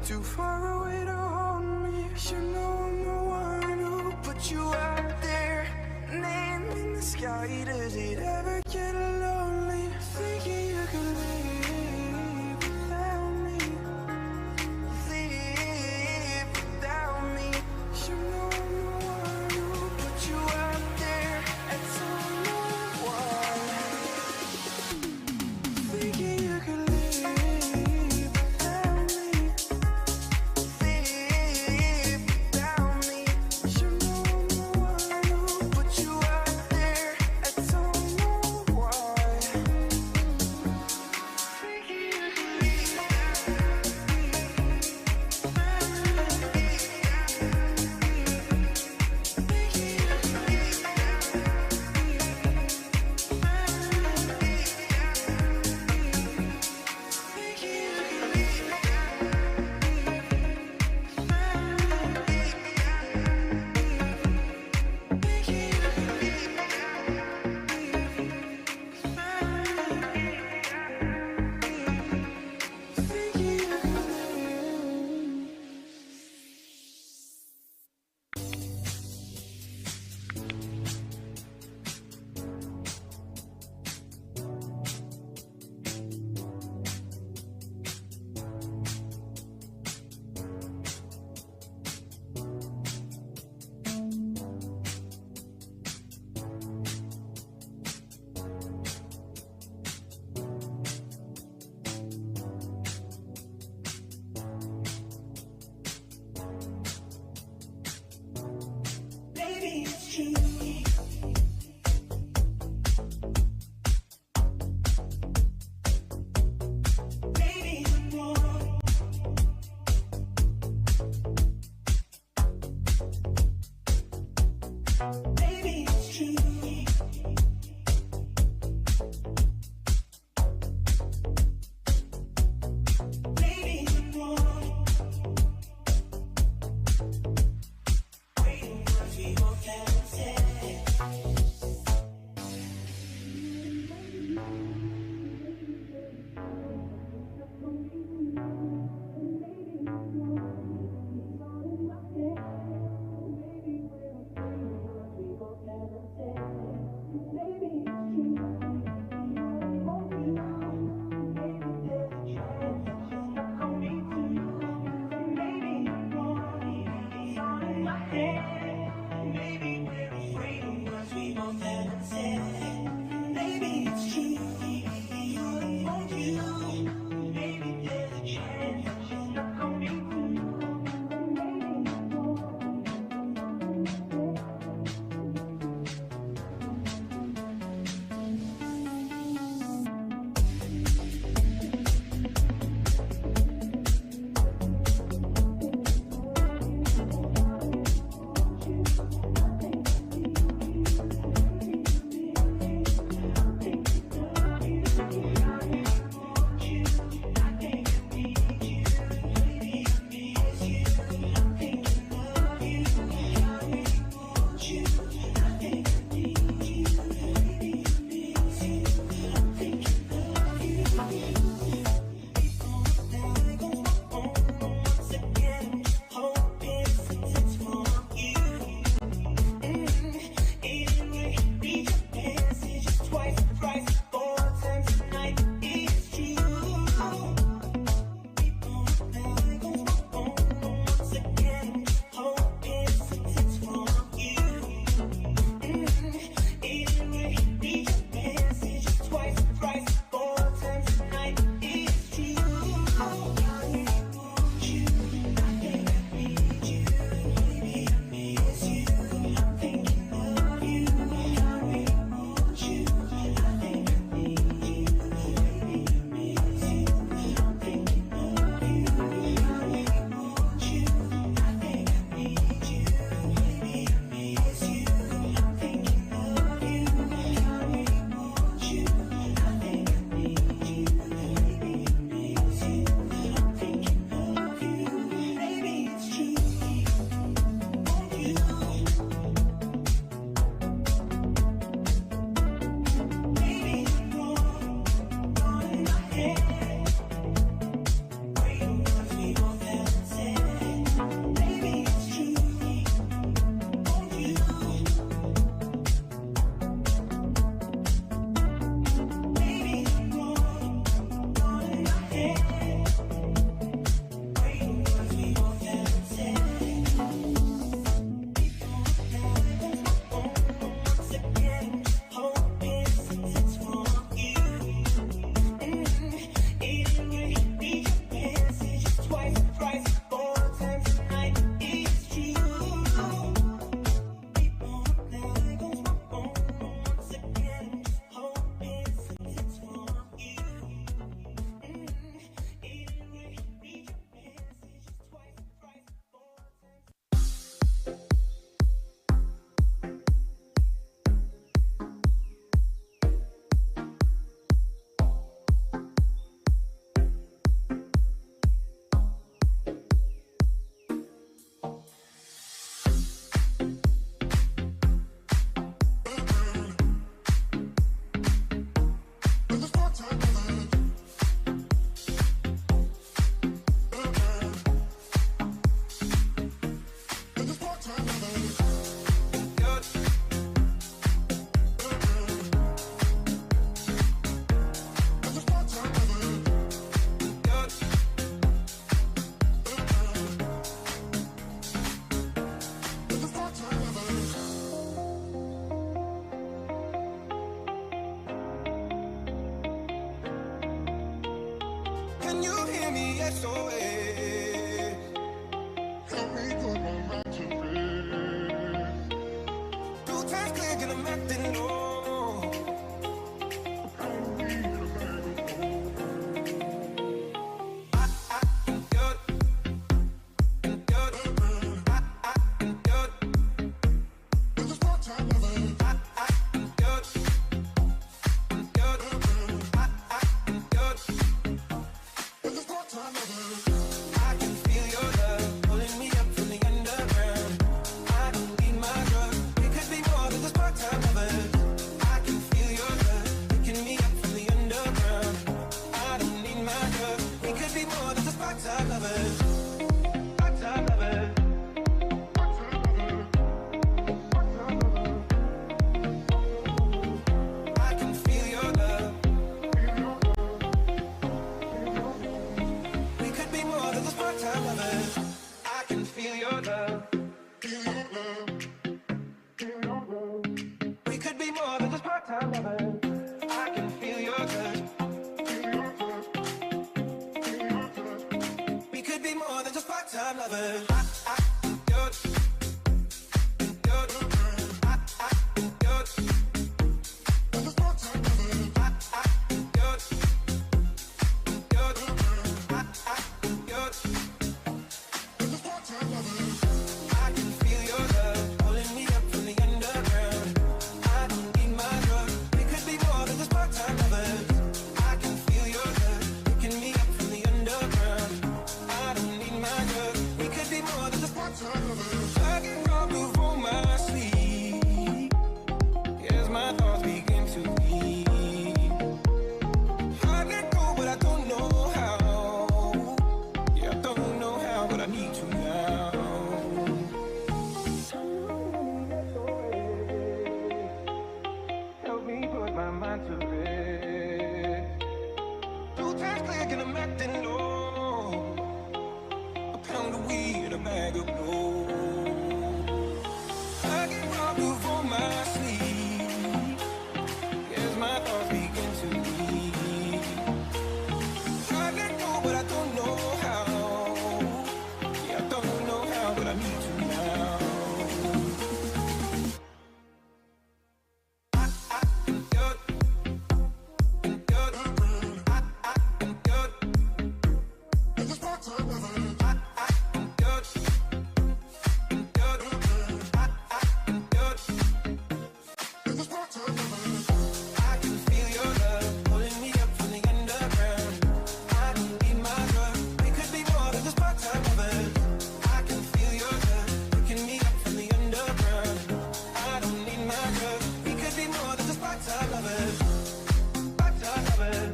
too far away to hold me. You know I'm the one who put you out there. Name in the sky, does it ever get lonely? Thinking you could leave without me. Leave without me. You know I'm the one who put you out there. And so no one. Thinking you could leave without me. Maybe it's true. Maybe I'm wrong. Waiting words we both haven't said. I can feel your love pulling me up from the underground. I don't need my drug. It could be more than just part-time lovers. I can feel your love picking me up from the underground. I don't need my drug. It could be more than just part-time lovers. Part-time lovers. I can feel your love. We could be more than just part-time lovers. I can feel your love. We could be more than just part-time lovers. I can feel your touch. We could be more than just part-time lovers. I can feel your love pulling me up from the underground. I don't need my drug. We could be more than just part-time lovers. I can feel your love picking me up from the underground. I don't need my drug. We could be more than just part-time lovers. I can rock before my sleep. Yes, my thoughts begin to lead. I let go, but I don't know how. Yeah, I don't know how, but I need to now. Help me put my mind to rest. 2 times click and I'm acting low. A pound of weed and a bag of blow. I get robbed before my sleep. Yes, my thoughts begin to lead. I let go, but I don't know how. Yeah, I don't know how, but I need to now. I can feel your love pulling me up from the underground. I don't need my drug. We could be more than just part-time lovers. I can feel your love picking me up from the underground. I don't need my drug. We could be more than just part-time lovers. Part-time lovers.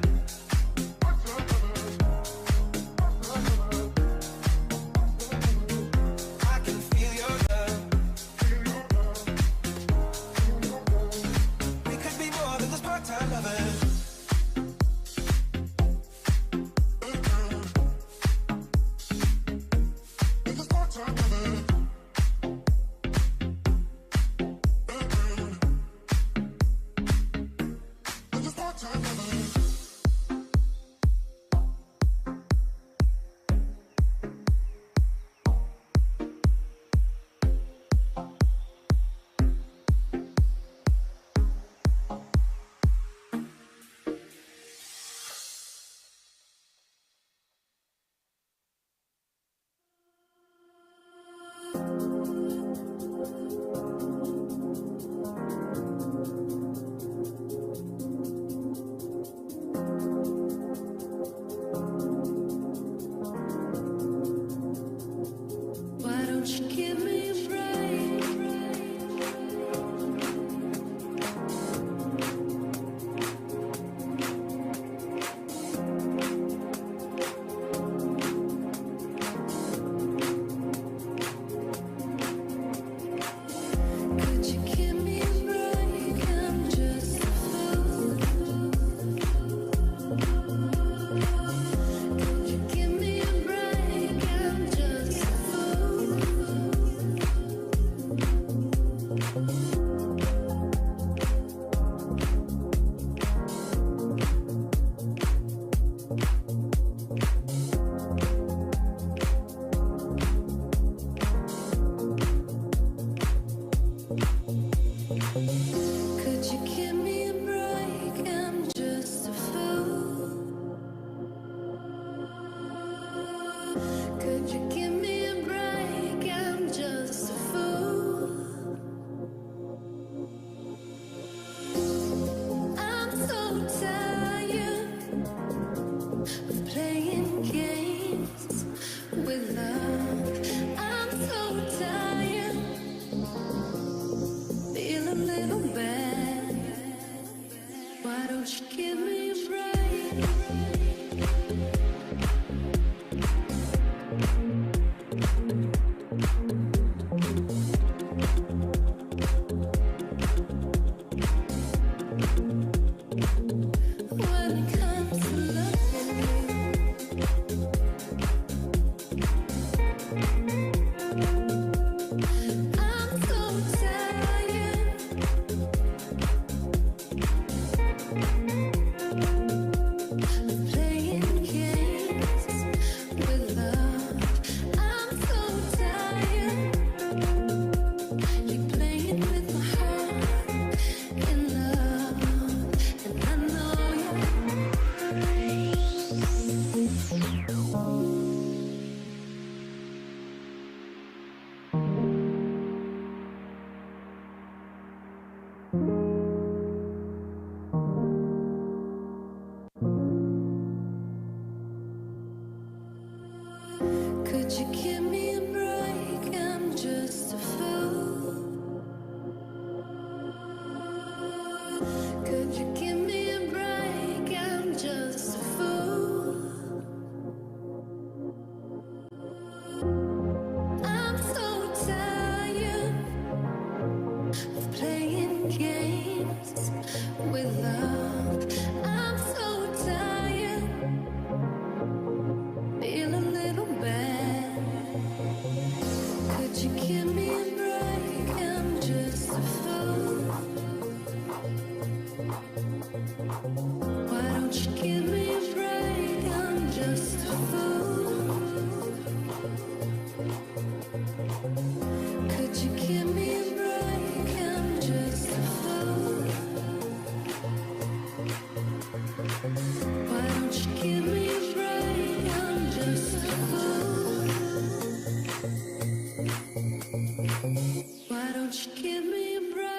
I can feel your love. We could be more than just part-time lovers. Why don't you give me a break? Could you give me a break? I'm just a fool. Could you give me a break? I'm just a fool. Could you give me a break? I'm just a fool. Could you give me a break? I'm just a fool. I'm so tired of playing games. Could you give me a break? I'm just a fool. Could you give me a break? I'm just a fool. I'm so tired of playing games with love. I'm so tired, feel a little bad. Could you give me a break? I'm just a fool. Why don't you give me a break? I'm just a fool. Could you give me a break? I'm just a fool. Why don't you give me a break? I'm just a fool. Why don't you give me a break?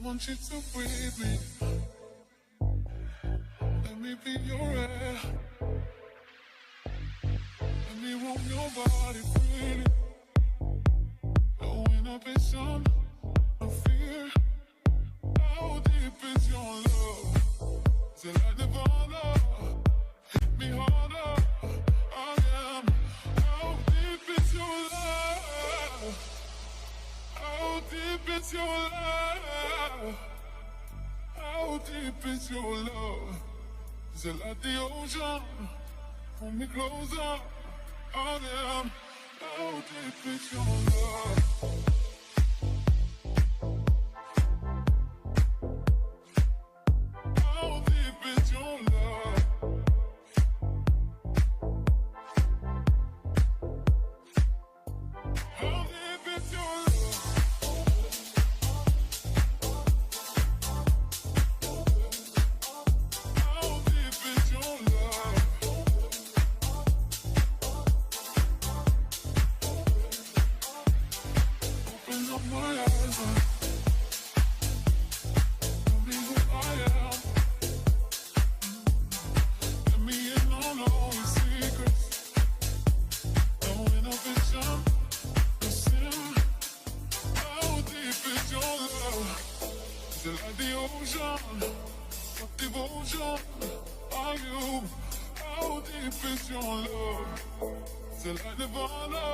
want you to breathe me. Let me be your air. Let me roam your body freely. No inhibition, no fear. How deep is your love? Is it like Nirvana? Hit me harder. I am. How deep is your love? How deep is your love? How deep is your love? Is it like the ocean? Pull me closer. I am. How deep is your love? How deep is your love? How deep is your love? How deep is your love? Open up my eyes and tell me who I am. Let me in on all your secrets. No inhibition, no sin. How deep is your love? Is it like the ocean? What devotion are you? How deep is your love? Is it like Nirvana?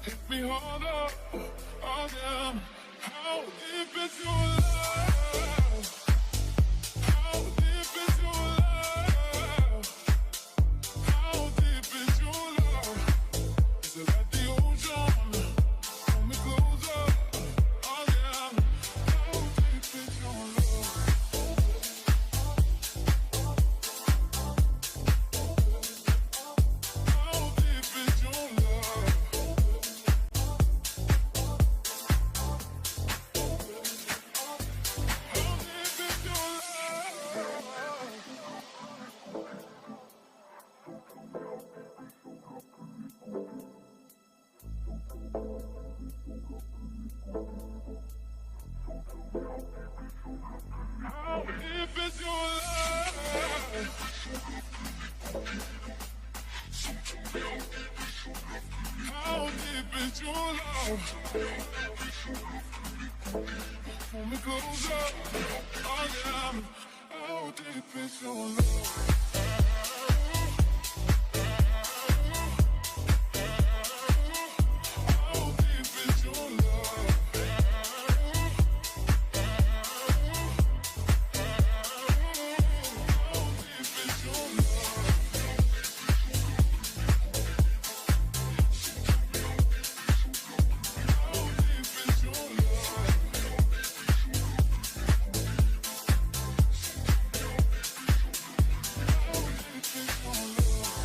Hit me harder. I am. How deep is your love? How deep is your love? How deep is your love? Is it like the ocean? Pull me closer. I am. How deep is your love? How deep is your love? How deep is your love? How deep is your love? How deep is your love? Pull me closer. I am. How deep is your love? How deep is your love? How deep is your love? How deep is your love? How deep is your love?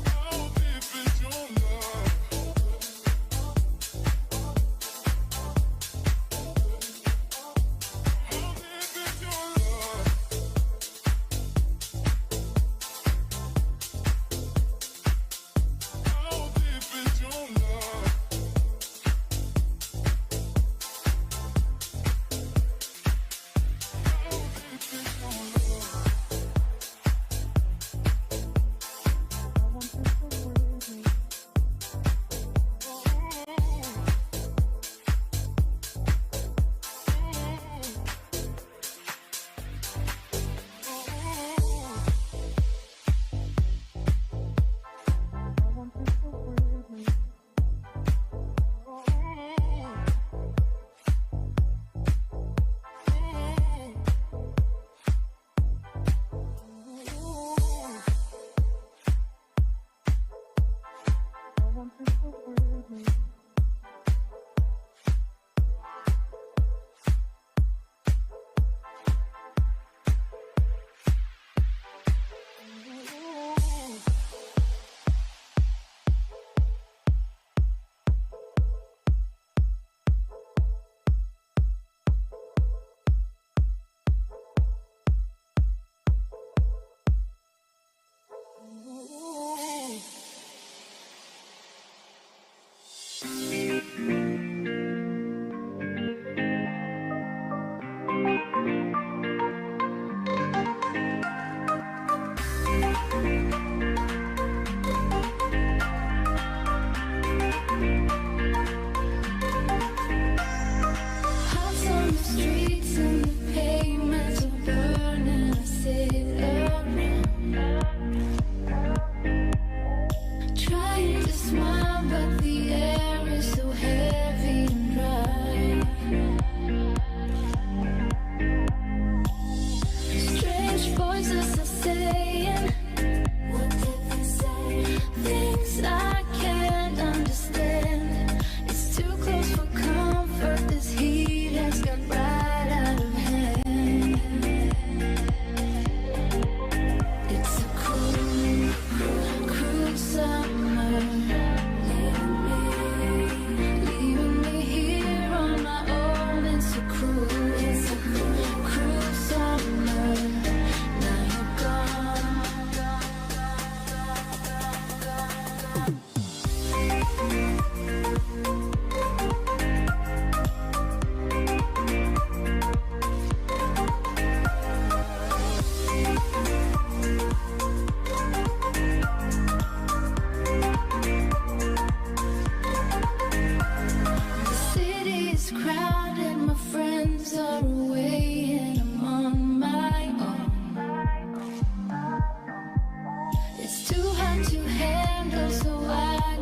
How deep is your love? How deep is your love? How deep is your love? How deep is your love? I want you to breathe me. I want you to breathe me. I want you to breathe me. City's crowded, my friends are away, and I'm on my own. It's too hard to handle, so I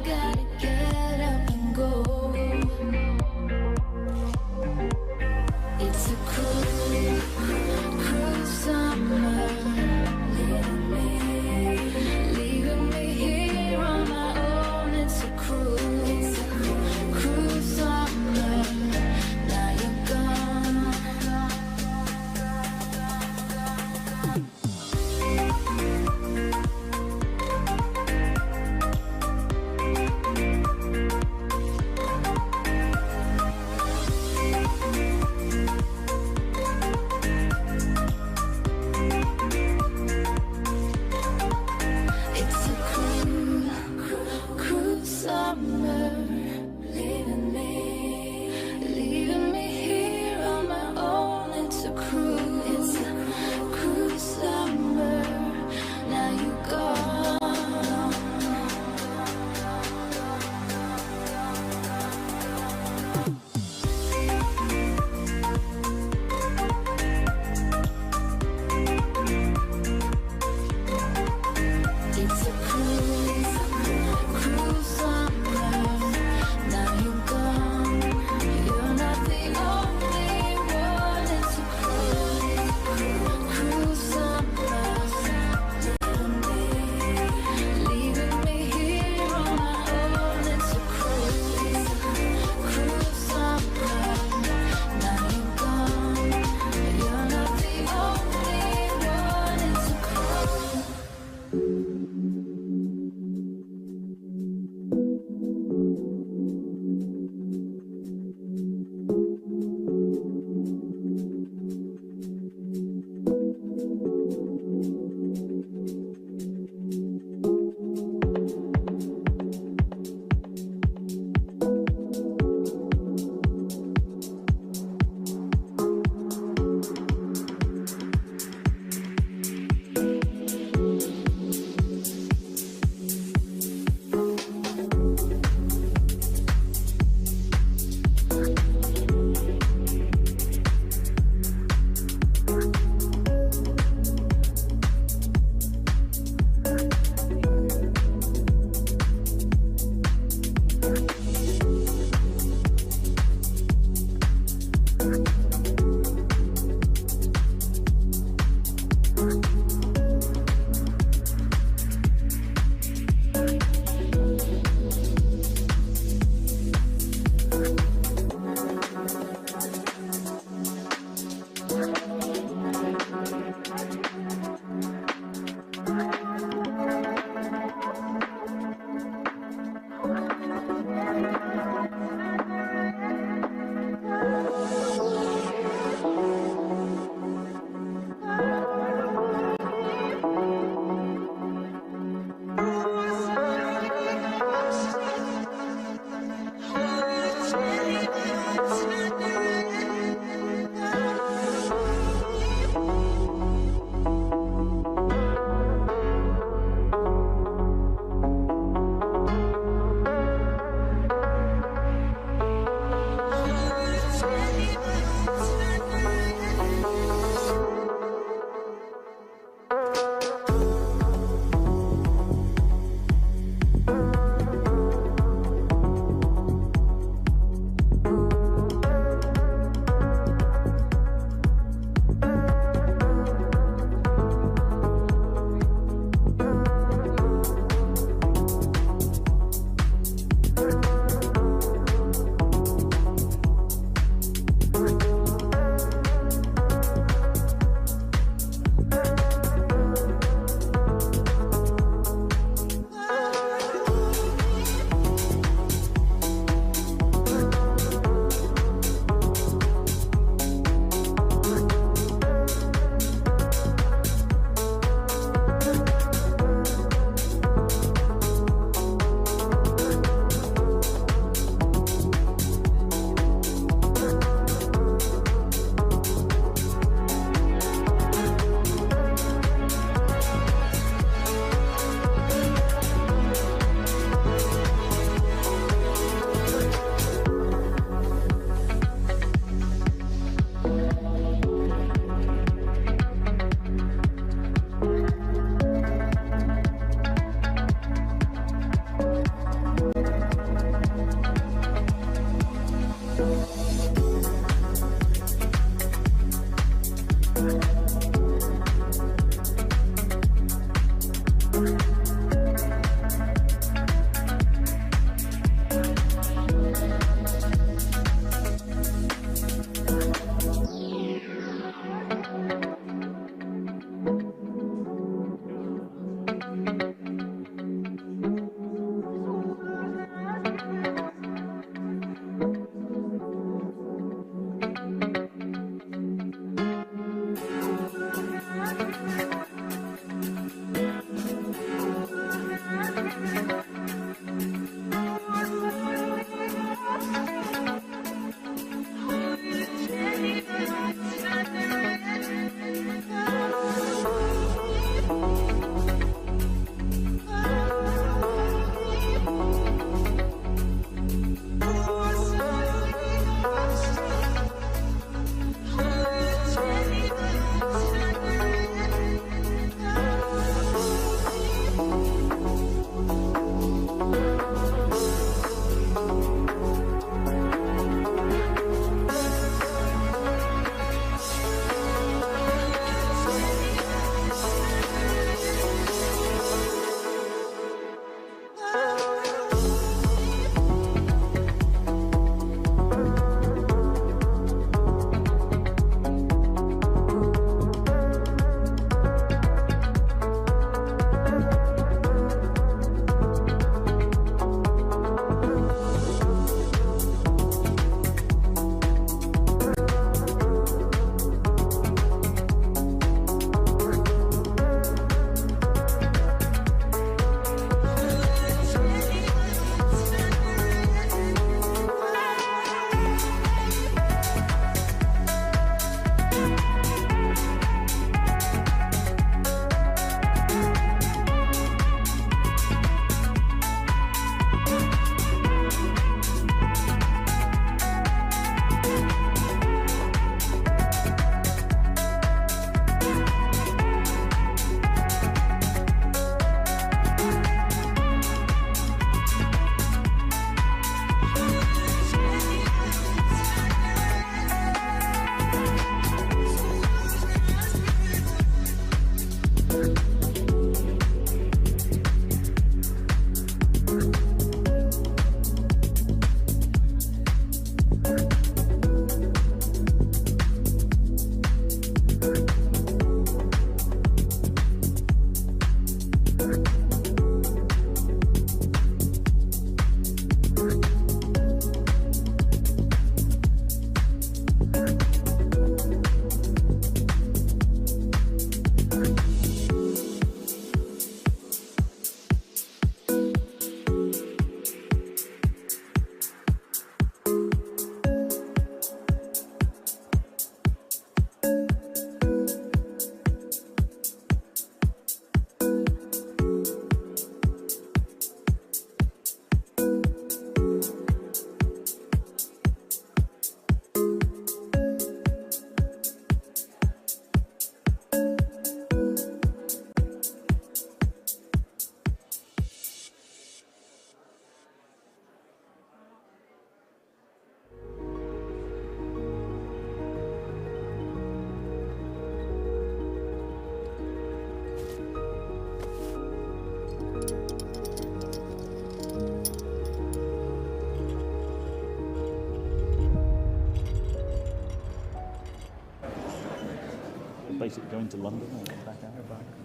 is it going to London or back out?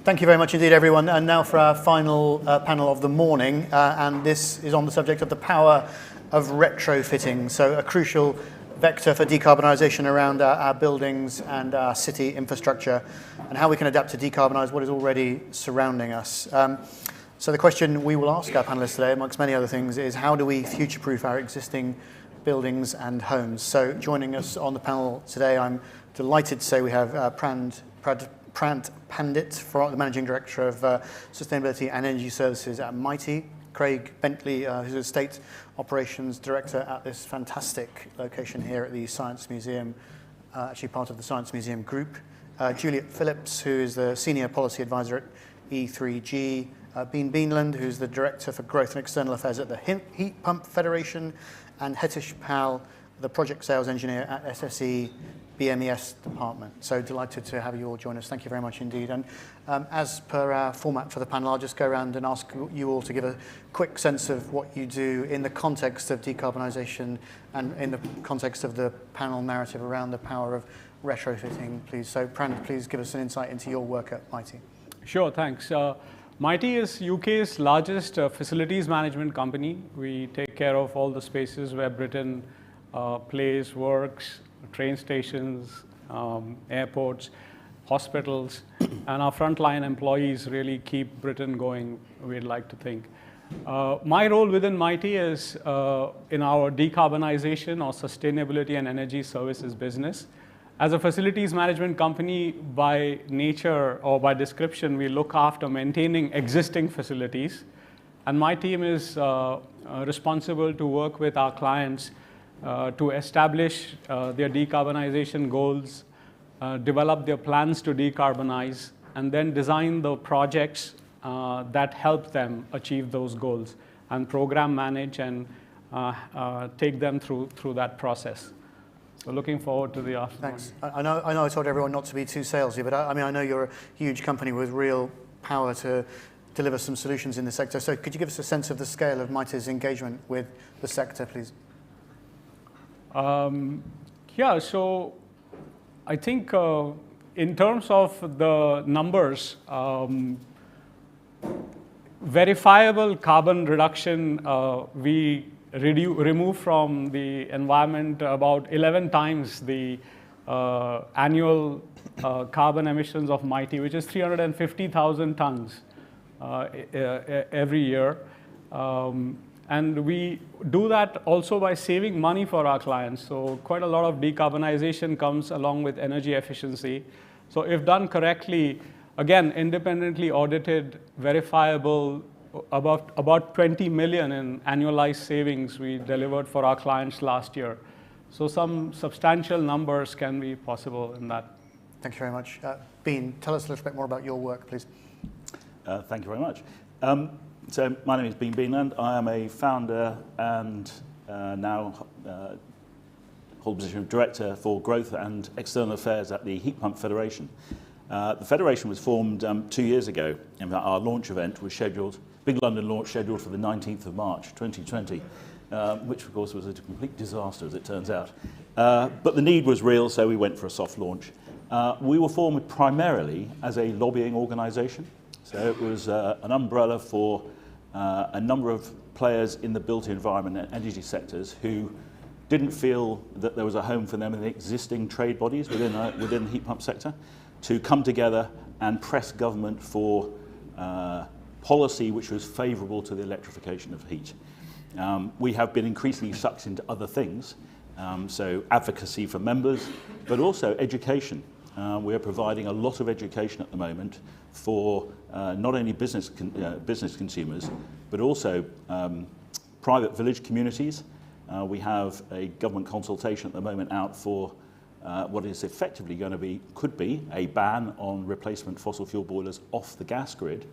Thank you very much indeed, everyone. And now for our final panel of the morning, and this is on the subject of the power of retrofitting. So a crucial vector for decarbonisation around our buildings and our city infrastructure, and how we can adapt to decarbonise what is already surrounding us. So the question we will ask our panellists today, amongst many other things, is how do we future-proof our existing buildings and homes? So joining us on the panel today, I'm delighted to say we have Prant Pandit, the Managing Director of Sustainability and Energy Services at Mighty, Craig Bentley, who's a State Operations Director at this fantastic location here at the Science Museum, actually part of the Science Museum Group, Juliet Phillips, who is the Senior Policy Advisor at E3G, Bean Beanland, who's the Director for Growth and External Affairs at the Heat Pump Federation, and Hetish Pal, the Project Sales Engineer at SSE BMES Department. So delighted to have you all join us. Thank you very much indeed. And as per our format for the panel, I'll just go around and ask you all to give a quick sense of what you do in the context of decarbonisation and in the context of the panel narrative around the power of retrofitting, please. So Prand, please give us an insight into your work at Mighty. Sure, thanks. Mighty is UK's largest facilities management company. We take care of all the spaces where Britain plays, works, train stations, airports, hospitals, and our frontline employees really keep Britain going, we'd like to think. My role within Mighty is in our decarbonisation or sustainability and energy services business. As a facilities management company, by nature or by description, we look after maintaining existing facilities. And my team is responsible to work with our clients to establish their decarbonisation goals, develop their plans to decarbonize, and then design the projects that help them achieve those goals, and program manage and take them through that process. So looking forward to the afternoon. Thanks. I know I told everyone not to be too salesy, but I know you're a huge company with real power to deliver some solutions in the sector. So could you give us a sense of the scale of Mighty's engagement with the sector, please? Yeah, so I think in terms of the numbers, verifiable carbon reduction, we remove from the environment about 11 times the annual carbon emissions of Mighty, which is 350,000 tons every year. And we do that also by saving money for our clients. So quite a lot of decarbonization comes along with energy efficiency. So if done correctly, again, independently audited, verifiable, about 20 million in annualized savings we delivered for our clients last year. So some substantial numbers can be possible in that. Thank you very much. Bean, tell us a little bit more about your work, please. Thank you very much. So my name is Bean Beanland. I am a founder and now hold the position of Director for Growth and External Affairs at the Heat Pump Federation. The Federation was formed 2 years ago, and our launch event was scheduled, big London launch scheduled for the 19th of March 2020, which of course was a complete disaster as it turns out. But the need was real, so we went for a soft launch. We were formed primarily as a lobbying organisation, so it was an umbrella for a number of players in the built environment and energy sectors who didn't feel that there was a home for them in the existing trade bodies within the heat pump sector, to come together and press government for policy which was favourable to the electrification of heat. We have been increasingly sucked into other things, so advocacy for members, but also education. We are providing a lot of education at the moment for not only business consumers, but also private village communities. We have a government consultation at the moment out for what is effectively going to be, could be, a ban on replacement fossil fuel boilers off the gas grid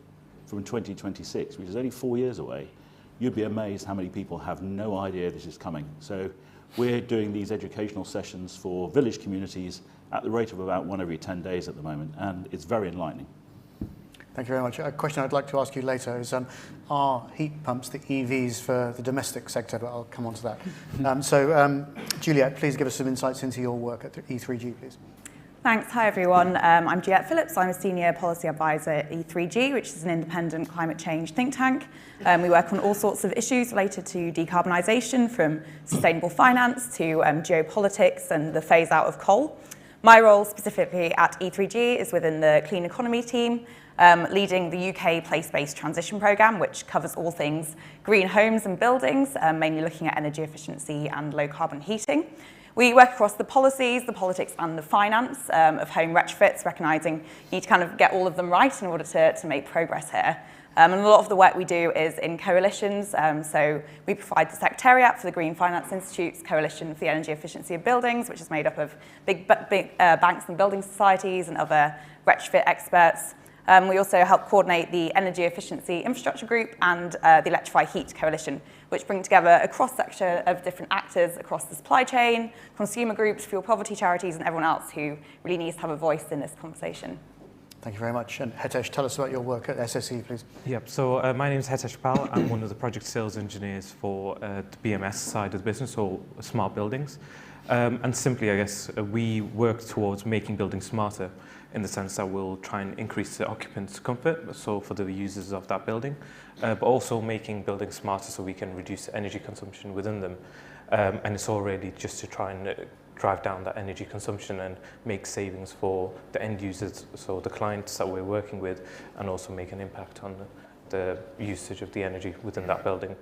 from 2026, which is only 4 years away. You'd be amazed how many people have no idea this is coming. So we're doing these educational sessions for village communities at the rate of about 1 every 10 days at the moment, and it's very enlightening. Thank you very much. A question I'd like to ask you later is, are heat pumps the EVs for the domestic sector? But I'll come on to that. Juliet, please give us some insights into your work at E3G, please. Thanks. Hi, everyone. I'm Juliette Phillips. I'm a Senior Policy Advisor at E3G, which is an independent climate change think tank. We work on all sorts of issues related to decarbonisation, from sustainable finance to geopolitics and the phase out of coal. My role specifically at E3G is within the Clean Economy team, leading the UK place-based transition programme, which covers all things green homes and buildings, mainly looking at energy efficiency and low carbon heating. We work across the policies, the politics and the finance of home retrofits, recognising you need to kind of get all of them right in order to make progress here. And a lot of the work we do is in coalitions. So we provide the Secretariat for the Green Finance Institute's Coalition for the Energy Efficiency of Buildings, which is made up of big banks and building societies and other retrofit experts. We also help coordinate the Energy Efficiency Infrastructure Group and the Electrify Heat Coalition, which bring together a cross-section of different actors across the supply chain, consumer groups, fuel poverty charities, and everyone else who really needs to have a voice in this conversation. Thank you very much. And Hitesh, tell us about your work at SSE, please. Yep, so my name is Hitesh Powell. I'm one of the project sales engineers for the BMS side of the business, or smart buildings. And simply, I guess, we work towards making buildings smarter, in the sense that we'll try and increase the occupants' comfort, so for the users of that building, but also making buildings smarter so we can reduce energy consumption within them. And it's all really just to try and drive down that energy consumption and make savings for the end users, so the clients that we're working with, and also make an impact on the usage of the energy within that building.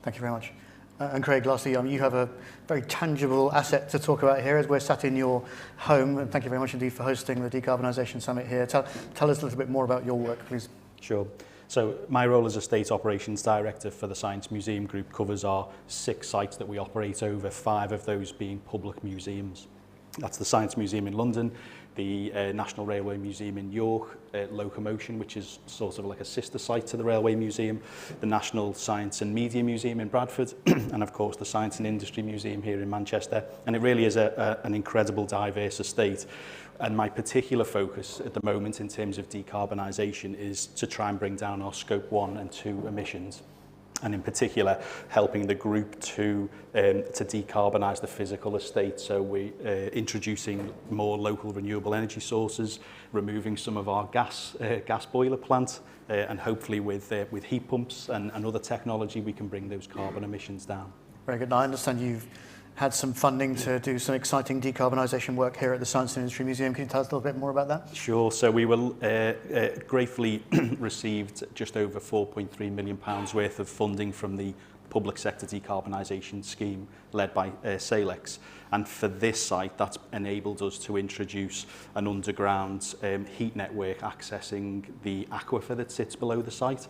Thank you very much. And Craig, lastly, you have a very tangible asset to talk about here as we're sat in your home. And thank you very much indeed for hosting the Decarbonisation Summit here. Tell us a little bit more about your work, please. Sure. So my role as a State Operations Director for the Science Museum Group covers our 6 sites that we operate over, 5 of those being public museums. That's the Science Museum in London, the National Railway Museum in York, Locomotion, which is sort of like a sister site to the Railway Museum, the National Science and Media Museum in Bradford, and of course the Science and Industry Museum here in Manchester. And it really is an incredible diverse estate. And my particular focus at the moment in terms of decarbonisation is to try and bring down our Scope 1 and 2 emissions. And in particular, helping the group to decarbonise the physical estate. So we're introducing more local renewable energy sources, removing some of our gas boiler plant, and hopefully with heat pumps and other technology, we can bring those carbon emissions down. Very good. Now, I understand you've had some funding to do some exciting decarbonisation work here at the Science and Industry Museum. Can you tell us a little bit more about that? Sure. So we will gratefully received just over £4.3 million worth of funding from the Public Sector Decarbonisation Scheme led by Salex. And for this site, that's enabled us to introduce an underground heat network accessing the aquifer that sits below the site,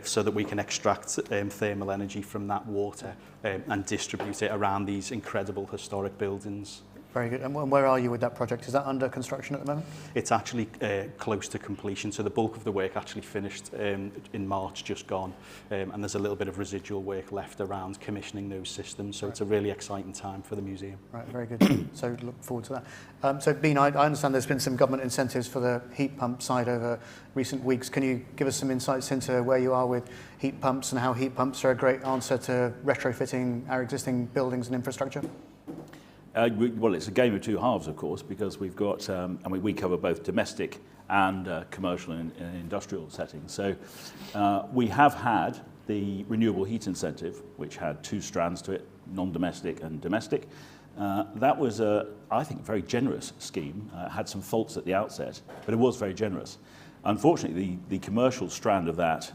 so that we can extract thermal energy from that water and distribute it around these incredible historic buildings. Very good. And where are you with that project? Is that under construction at the moment? It's actually close to completion. So the bulk of the work actually finished in March, just gone. And there's a little bit of residual work left around commissioning those systems. So it's a really exciting time for the museum. Right, very good. So look forward to that. So Bean, I understand there's been some government incentives for the heat pump side over recent weeks. Can you give us some insights into where you are with heat pumps and how heat pumps are a great answer to retrofitting our existing buildings and infrastructure? Well, it's a game of two halves, of course, because we've got, we cover both domestic and commercial and industrial settings. So we have had the renewable heat incentive, which had 2 strands to it, non-domestic and domestic. That was, I think, a very generous scheme. Had some faults at the outset, but it was very generous. Unfortunately, the commercial strand of that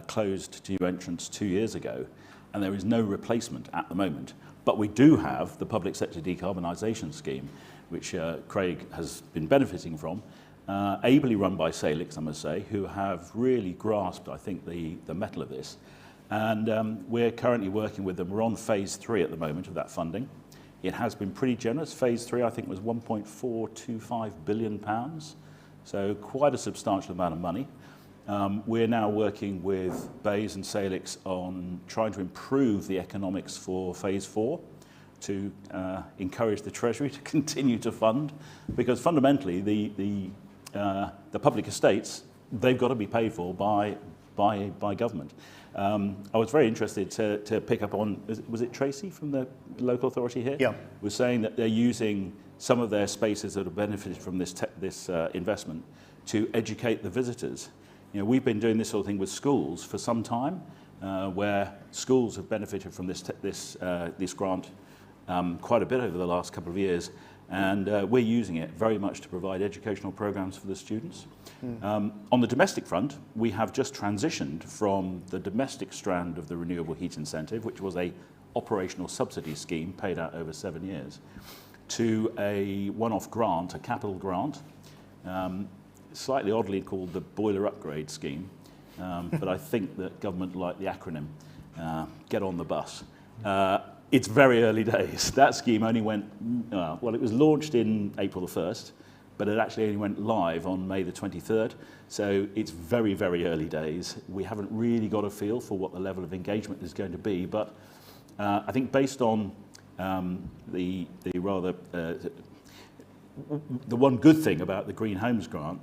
closed to new entrants 2 years ago, and there is no replacement at the moment. But we do have the Public Sector Decarbonisation Scheme, which Craig has been benefiting from, ably run by Salix, I must say, who have really grasped, I think, the mettle of this. And we're currently working with them. We're on phase 3 at the moment of that funding. It has been pretty generous. Phase 3, I think, was £1.425 billion. So quite a substantial amount of money. We're now working with Bayes and Salix on trying to improve the economics for phase 4 to encourage the Treasury to continue to fund, because fundamentally the public estates, they've got to be paid for by government. I was very interested to pick up on, was it Tracy from the local authority here? Yeah. Was saying that they're using some of their spaces that have benefited from this investment to educate the visitors. You know, we've been doing this sort of thing with schools for some time, where schools have benefited from this grant quite a bit over the last couple of years, and we're using it very much to provide educational programs for the students. On the domestic front, we have just transitioned from the domestic strand of the renewable heat incentive, which was a operational subsidy scheme paid out over 7 years, to a one-off grant, a capital grant, slightly oddly called the boiler upgrade scheme, but I think that government like the acronym, get on the bus. It's very early days. That scheme only went, well, it was launched in April the 1st, but it actually only went live on May the 23rd. So it's very, very early days. We haven't really got a feel for what the level of engagement is going to be, but I think based on the one good thing about the Green Homes Grant,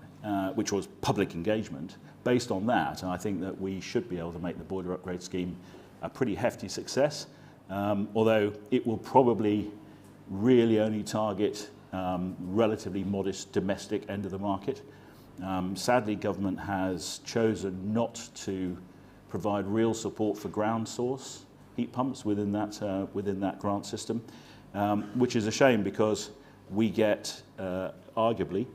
which was public engagement, based on that, I think that we should be able to make the boiler upgrade scheme a pretty hefty success, although it will probably really only target relatively modest domestic end of the market. Sadly, government has chosen not to provide real support for ground source heat pumps within that grant system, which is a shame because we get arguably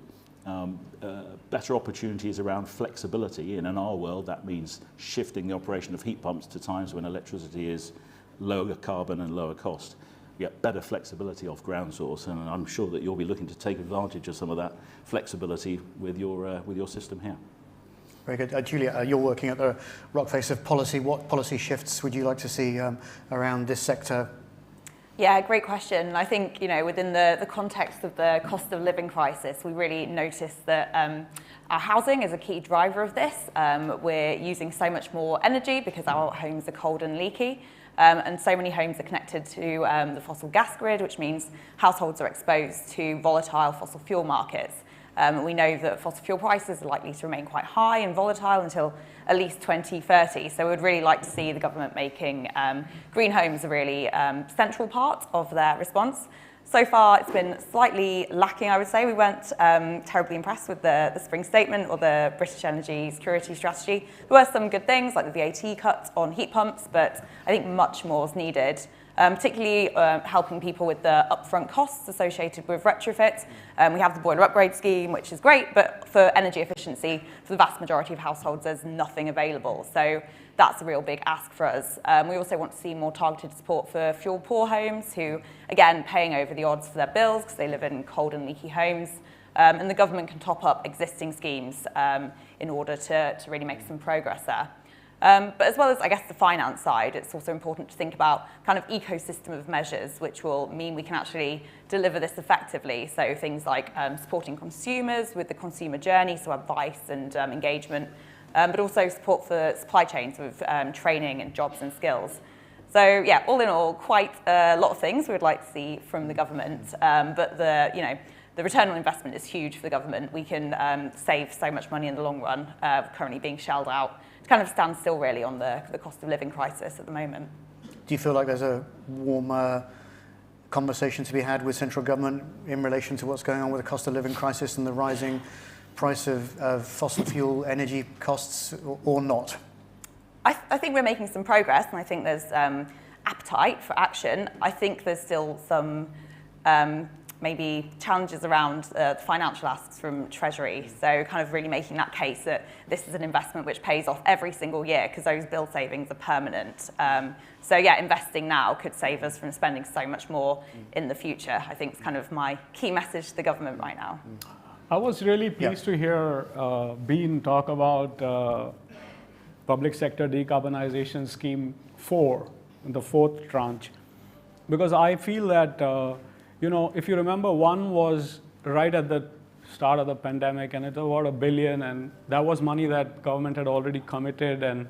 better opportunities around flexibility, and in our world that means shifting the operation of heat pumps to times when electricity is lower carbon and lower cost. We get better flexibility off ground source, and I'm sure that you'll be looking to take advantage of some of that flexibility with your system here. Very good. Julia, you're working at the rock face of policy. What policy shifts would you like to see around this sector? Yeah, great question. I think, you know, within the context of the cost of living crisis, we really noticed that our housing is a key driver of this. We're using so much more energy because our homes are cold and leaky. And so many homes are connected to the fossil gas grid, which means households are exposed to volatile fossil fuel markets. We know that fossil fuel prices are likely to remain quite high and volatile until at least 2030. So we'd really like to see the government making green homes a really central part of their response. So far, it's been slightly lacking, I would say. We weren't terribly impressed with the spring statement or the British energy security strategy. There were some good things, like the VAT cut on heat pumps, but I think much more is needed, particularly helping people with the upfront costs associated with retrofit. We have the boiler upgrade scheme, which is great, but for energy efficiency, for the vast majority of households, there's nothing available. So that's a real big ask for us. We also want to see more targeted support for fuel-poor homes who, again, paying over the odds for their bills because they live in cold and leaky homes. And the government can top up existing schemes in order to really make some progress there. But as well as, I guess, the finance side, it's also important to think about kind of ecosystem of measures, which will mean we can actually deliver this effectively. So things like supporting consumers with the consumer journey, so advice and engagement, but also support for supply chains with training and jobs and skills. So yeah, all in all, quite a lot of things we would like to see from the government, but the return on investment is huge for the government. We can save so much money in the long run, currently being shelled out. It kind of stands still really on the cost of living crisis at the moment. Do you feel like there's a warmer conversation to be had with central government in relation to what's going on with the cost of living crisis and the rising price of fossil fuel energy costs, or not? I think we're making some progress, and I think there's appetite for action. I think there's still some maybe challenges around the financial asks from Treasury. So kind of really making that case that this is an investment which pays off every single year because those bill savings are permanent. So yeah, investing now could save us from spending so much more in the future. I think it's kind of my key message to the government right now. I was really pleased to hear Bean talk about public sector decarbonization scheme 4, the 4th tranche, because I feel that if you remember, one was right at the start of the pandemic, and it was about $1 billion, and that was money that government had already committed, and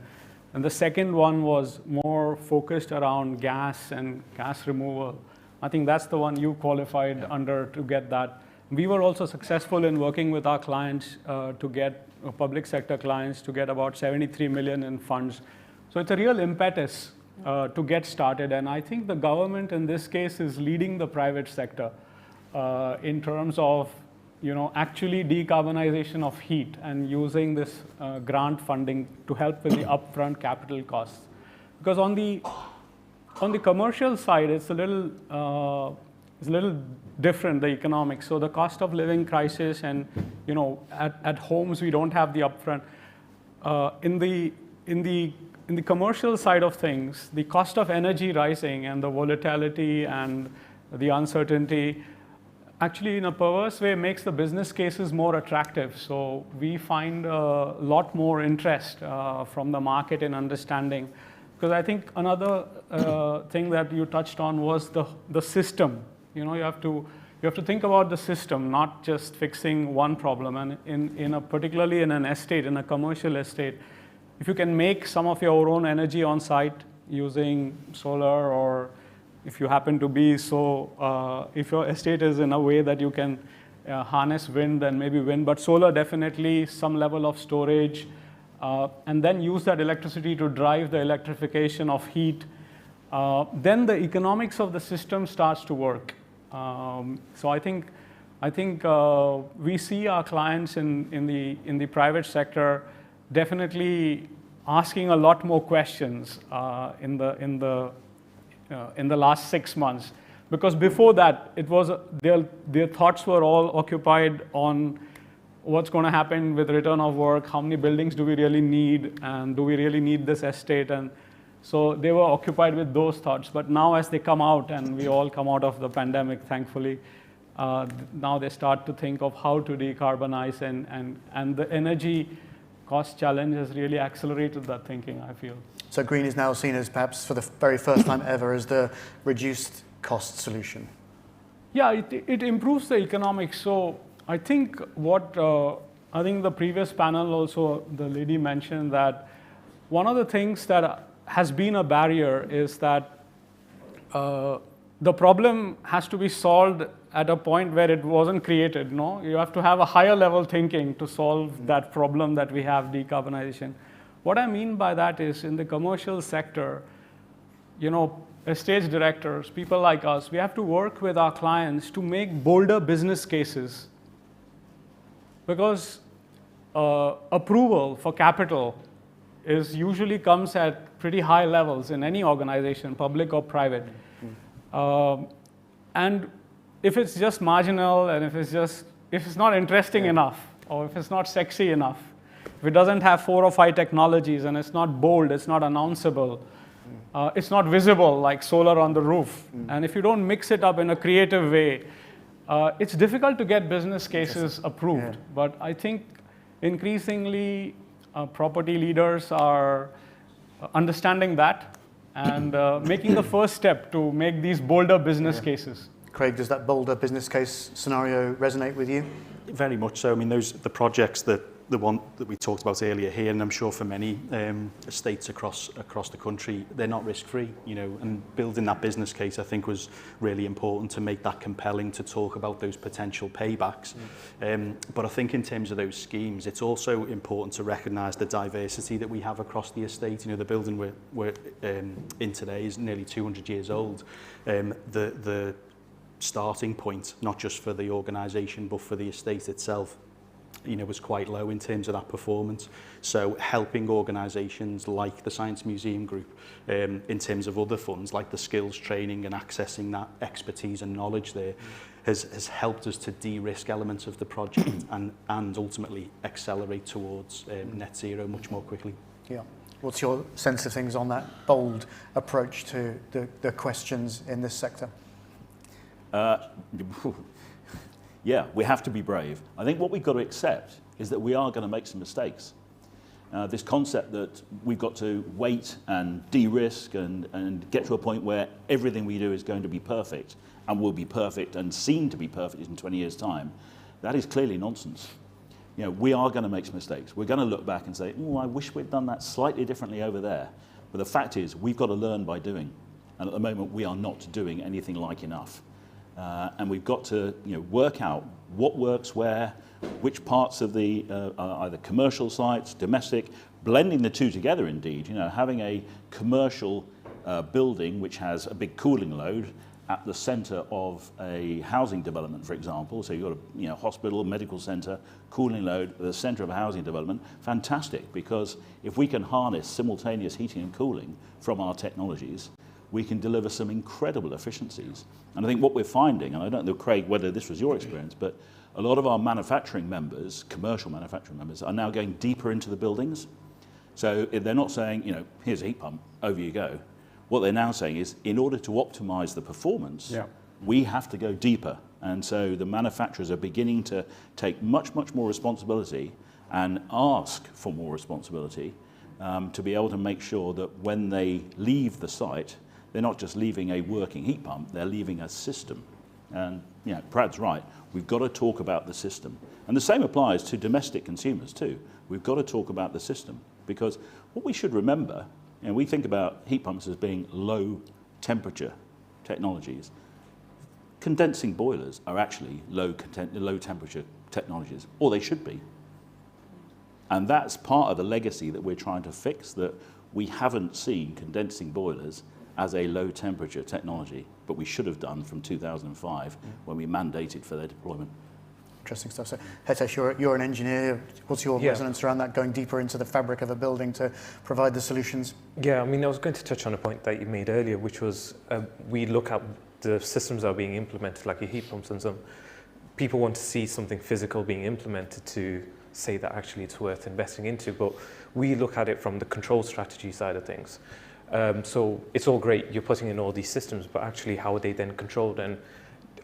the second one was more focused around gas and gas removal. I think that's the one you qualified under to get that. We were also successful in working with our clients to get public sector clients to get about 73 million in funds. So it's a real impetus to get started, and I think the government in this case is leading the private sector. in terms of actually decarbonization of heat and using this grant funding to help with the upfront capital costs. Because on the commercial side, it's a little different, the economics. So the cost of living crisis, and at homes we don't have the upfront. In the commercial side of things, the cost of energy rising and the volatility and the uncertainty actually in a perverse way makes the business cases more attractive. So we find a lot more interest from the market in understanding. Because I think another thing that you touched on was the system. You have to think about the system, not just fixing one problem. And particularly in an estate, in a commercial estate, if you can make some of your own energy on site using solar, or if you happen to be if your estate is in a way that you can harness wind, then maybe wind, but solar definitely, some level of storage, and then use that electricity to drive the electrification of heat, then the economics of the system starts to work. So I think we see our clients in the private sector definitely asking a lot more questions in the last 6 months, because before that it was their thoughts were all occupied on what's going to happen with return of work, how many buildings do we really need, and do we really need this estate, and so they were occupied with those thoughts. But now as they come out, and we all come out of the pandemic, thankfully, now they start to think of how to decarbonize, and the energy cost challenge has really accelerated that thinking, I feel. So green is now seen as, perhaps for the very first time ever, as the reduced cost solution. Yeah, it improves the economics. So I think I think the previous panel also, the lady mentioned that one of the things that has been a barrier is that the problem has to be solved at a point where it wasn't created. You have to have a higher level thinking to solve that problem that we have, decarbonization. What I mean by that is, in the commercial sector, estate directors, people like us, we have to work with our clients to make bolder business cases, because approval for capital usually comes at pretty high levels in any organization, public or private. And if it's just marginal, and if it's not interesting enough, or if it's not sexy enough, if it doesn't have 4 or 5 technologies, and it's not bold, it's not announceable, it's not visible like solar on the roof, and if you don't mix it up in a creative way, it's difficult to get business cases approved. But I think increasingly property leaders are understanding that and making the first step to make these bolder business cases. Craig, does that bolder business case scenario resonate with you? Very much so. I mean, the projects the one that we talked about earlier here, and I'm sure for many estates across the country, they're not risk-free, and building that business case, I think, was really important to make that compelling, to talk about those potential paybacks. But I think in terms of those schemes, it's also important to recognise the diversity that we have across the estate. The building we're in today is nearly 200 years old. The starting point, not just for the organisation, but for the estate itself, was quite low in terms of that performance. So helping organisations like the Science Museum Group, in terms of other funds like the skills training and accessing that expertise and knowledge there, has helped us to de-risk elements of the project and ultimately accelerate towards net zero much more quickly. Yeah. What's your sense of things on that bold approach to the questions in this sector? Yeah, we have to be brave. I think what we've got to accept is that we are going to make some mistakes. This concept that we've got to wait and de-risk and get to a point where everything we do is going to be perfect and will be perfect and seem to be perfect in 20 years' time, that is clearly nonsense. We are going to make some mistakes. We're going to look back and say, oh, I wish we'd done that slightly differently over there. But the fact is, we've got to learn by doing. And at the moment, we are not doing anything like enough. And we've got to work out what works where, which parts of the either commercial sites, domestic, blending the two together indeed, having a commercial building which has a big cooling load at the centre of a housing development, for example, so you've got a hospital, medical centre, cooling load at the centre of a housing development, fantastic, because if we can harness simultaneous heating and cooling from our technologies, we can deliver some incredible efficiencies. And I think what we're finding, and I don't know, Craig, whether this was your experience, but a lot of our manufacturing members, commercial manufacturing members, are now going deeper into the buildings. So they're not saying, here's a heat pump, over you go. What they're now saying is, in order to optimize the performance, we have to go deeper. And so the manufacturers are beginning to take much, much more responsibility and ask for more responsibility to be able to make sure that when they leave the site, they're not just leaving a working heat pump, they're leaving a system. And Prad's right, we've got to talk about the system. And the same applies to domestic consumers too. We've got to talk about the system, because what we should remember, we think about heat pumps as being low temperature technologies. Condensing boilers are actually low temperature technologies, or they should be. And that's part of the legacy that we're trying to fix, that we haven't seen condensing boilers as a low temperature technology, but we should have done from 2005 when we mandated for their deployment. Interesting stuff. So, Hitesh, you're an engineer. What's your resonance around that, going deeper into the fabric of a building to provide the solutions? Yeah, I was going to touch on a point that you made earlier, which was we look at the systems that are being implemented, like your heat pumps and some. People want to see something physical being implemented to say that actually it's worth investing into, but we look at it from the control strategy side of things. So it's all great, you're putting in all these systems, but actually how are they then controlled, and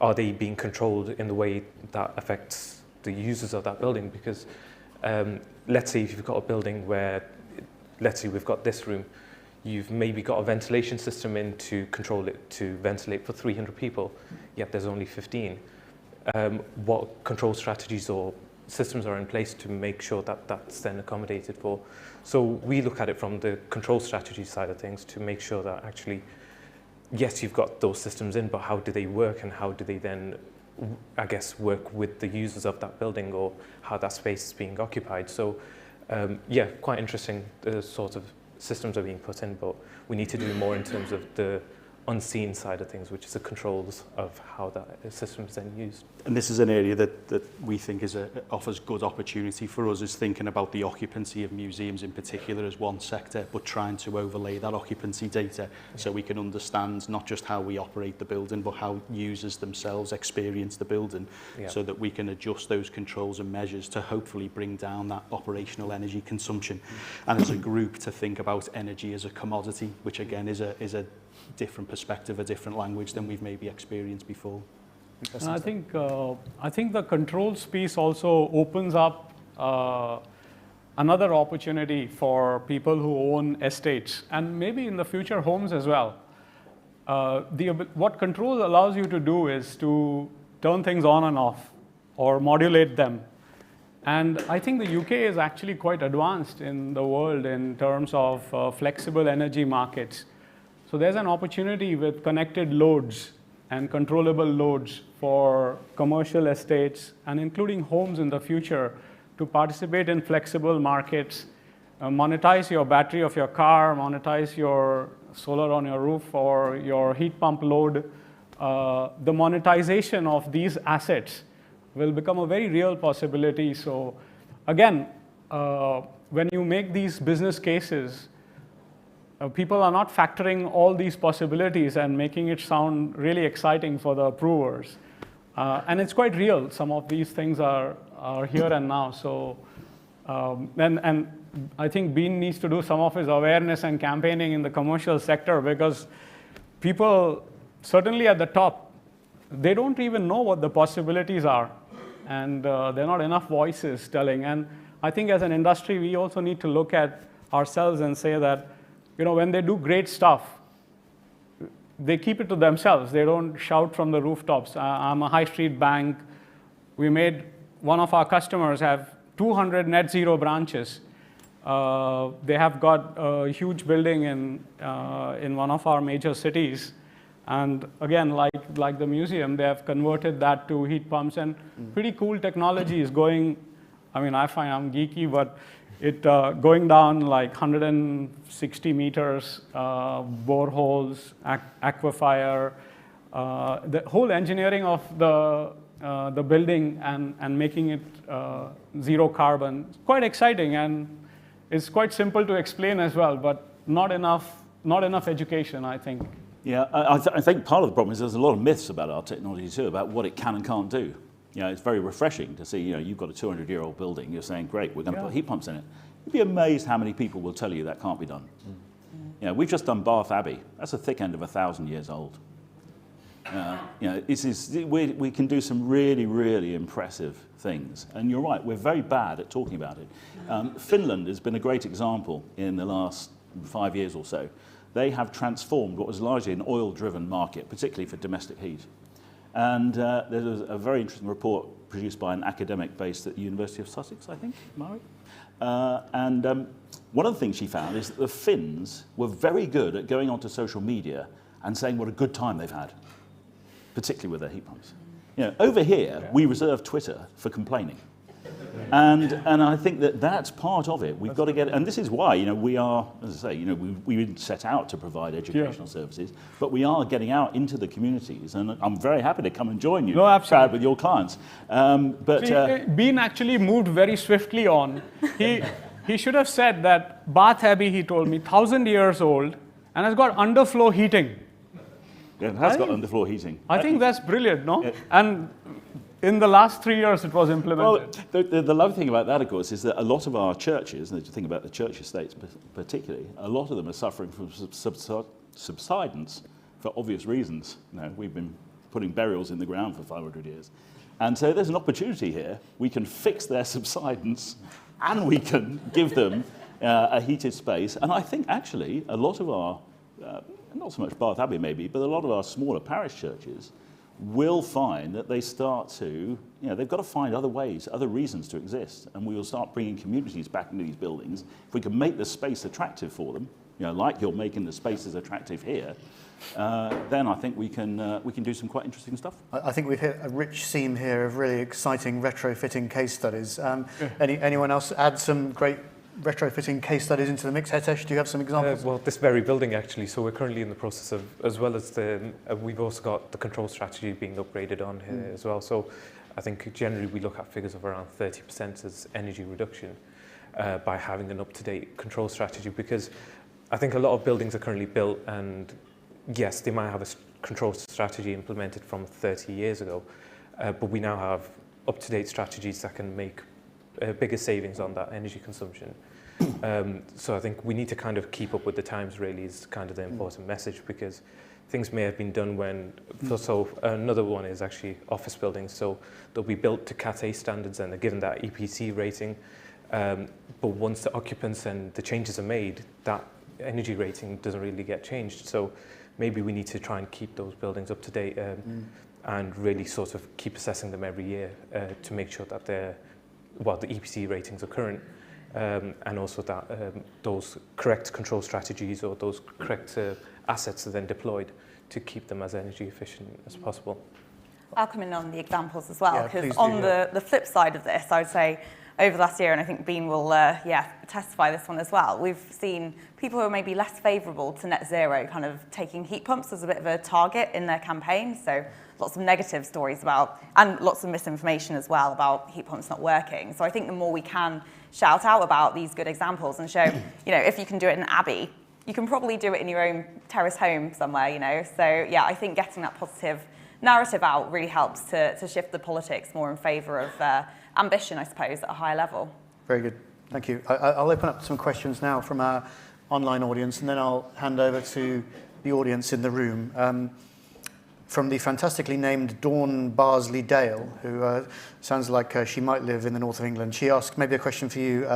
are they being controlled in the way that affects the users of that building? Because let's say if you've got a building where, let's say we've got this room, you've maybe got a ventilation system in to control it, to ventilate for 300 people, yet there's only 15. What control strategies or systems are in place to make sure that that's then accommodated for? So we look at it from the control strategy side of things to make sure that actually, yes, you've got those systems in, but how do they work, and how do they then, I guess, work with the users of that building, or how that space is being occupied? So quite interesting, the sort of systems are being put in, but we need to do more in terms of the unseen side of things, which is the controls of how that system is then used. And this is an area that we think offers good opportunity for us, is thinking about the occupancy of museums in particular as one sector, but trying to overlay that occupancy data so we can understand not just how we operate the building, but how users themselves experience the building, so that we can adjust those controls and measures to hopefully bring down that operational energy consumption. And as a group to think about energy as a commodity, which again is a different perspective, a different language than we've maybe experienced before. I think the controls piece also opens up another opportunity for people who own estates, and maybe in the future homes as well. What controls allows you to do is to turn things on and off, or modulate them. And I think the UK is actually quite advanced in the world in terms of flexible energy markets. So there's an opportunity with connected loads and controllable loads for commercial estates, and including homes in the future, to participate in flexible markets, monetize your battery of your car, monetize your solar on your roof or your heat pump load. The monetization of these assets will become a very real possibility. So again, when you make these business cases, people are not factoring all these possibilities and making it sound really exciting for the approvers. And it's quite real. Some of these things are here and now. So, and I think Bean needs to do some of his awareness and campaigning in the commercial sector, because people, certainly at the top, they don't even know what the possibilities are. And there are not enough voices telling. And I think as an industry, we also need to look at ourselves and say that, when they do great stuff, they keep it to themselves. They don't shout from the rooftops. I'm a high street bank. We made one of our customers have 200 net zero branches. They have got a huge building in one of our major cities. And again, like the museum, they have converted that to heat pumps, and pretty cool technology is going. I find I'm geeky, but it going down like 160 meters, boreholes, aquifer, the whole engineering of the building and making it zero carbon is quite exciting, and it's quite simple to explain as well, but not enough education, I think. Yeah, I think part of the problem is there's a lot of myths about our technology too, about what it can and can't do. You know, it's very refreshing to see, you know, you've got a 200-year-old building, you're saying, great, we're going to put heat pumps in it. You'd be amazed how many people will tell you that can't be done. You know, we've just done Bath Abbey. That's a thick end of 1,000 years old. You know, we can do some really, really impressive things. And you're right, we're very bad at talking about it. Finland has been a great example in the last 5 years or so. They have transformed what was largely an oil-driven market, particularly for domestic heat. And there was a very interesting report produced by an academic based at the University of Sussex, I think, Mari. One of the things she found is that the Finns were very good at going onto social media and saying what a good time they've had, particularly with their heat pumps. You know, over here, we reserve Twitter for complaining. And I think that that's part of it. We've got to get, and this is why, you know, we are, as I say, you know, we didn't set out to provide educational services, but we are getting out into the communities, and I'm very happy to come and join you, Brad, with your clients. Bean actually moved very swiftly on. He should have said that Bath Abbey, he told me, 1,000 years old, and has got underfloor heating. Yeah, it has got underfloor heating. I think that's brilliant, no? Yeah. And in the last 3 years, it was implemented. Well, the lovely thing about that, of course, is that a lot of our churches, and if you think about the church estates particularly, a lot of them are suffering from subsidence for obvious reasons. You know, we've been putting burials in the ground for 500 years. And so there's an opportunity here. We can fix their subsidence, and we can give them a heated space. And I think, actually, a lot of our, not so much Bath Abbey maybe, but a lot of our smaller parish churches will find that they start to, you know, they've got to find other ways, other reasons to exist, and we will start bringing communities back into these buildings. If we can make the space attractive for them, you know, like you're making the spaces attractive here, then I think we can do some quite interesting stuff. I think we've hit a rich seam here of really exciting retrofitting case studies. Anyone else add some great retrofitting case studies into the mix? Hitesh, do you have some examples? Well, this very building actually, so we're currently in the process of, as well as the, we've also got the control strategy being upgraded on here as well. So I think generally we look at figures of around 30% as energy reduction by having an up-to-date control strategy, because I think a lot of buildings are currently built, and yes, they might have a control strategy implemented from 30 years ago, but we now have up-to-date strategies that can make bigger savings on that energy consumption. So I think we need to kind of keep up with the times, really, is kind of the important message, because things may have been done when, so another one is actually office buildings. So they'll be built to Cat A standards and they're given that EPC rating. But once the occupants and the changes are made, that energy rating doesn't really get changed. So maybe we need to try and keep those buildings up to date and really sort of keep assessing them every year to make sure that they're, well, the EPC ratings are current, and also that those correct control strategies or those correct assets are then deployed to keep them as energy efficient as possible. I'll come in on the examples as well, because on the flip side of this, I would say over the last year, and I think Bean will testify this one as well, we've seen people who are maybe less favourable to net zero kind of taking heat pumps as a bit of a target in their campaign. So lots of negative stories about, and lots of misinformation as well about heat pumps not working. So I think the more we can shout out about these good examples and show, you know, if you can do it in Abbey, you can probably do it in your own terrace home somewhere, you know. So yeah, I think getting that positive narrative out really helps to shift the politics more in favour of ambition, I suppose, at a higher level. Very good, thank you. I'll open up some questions now from our online audience, and then I'll hand over to the audience in the room. From the fantastically named Dawn Barsley Dale, who sounds like she might live in the north of England. She asked maybe a question for you,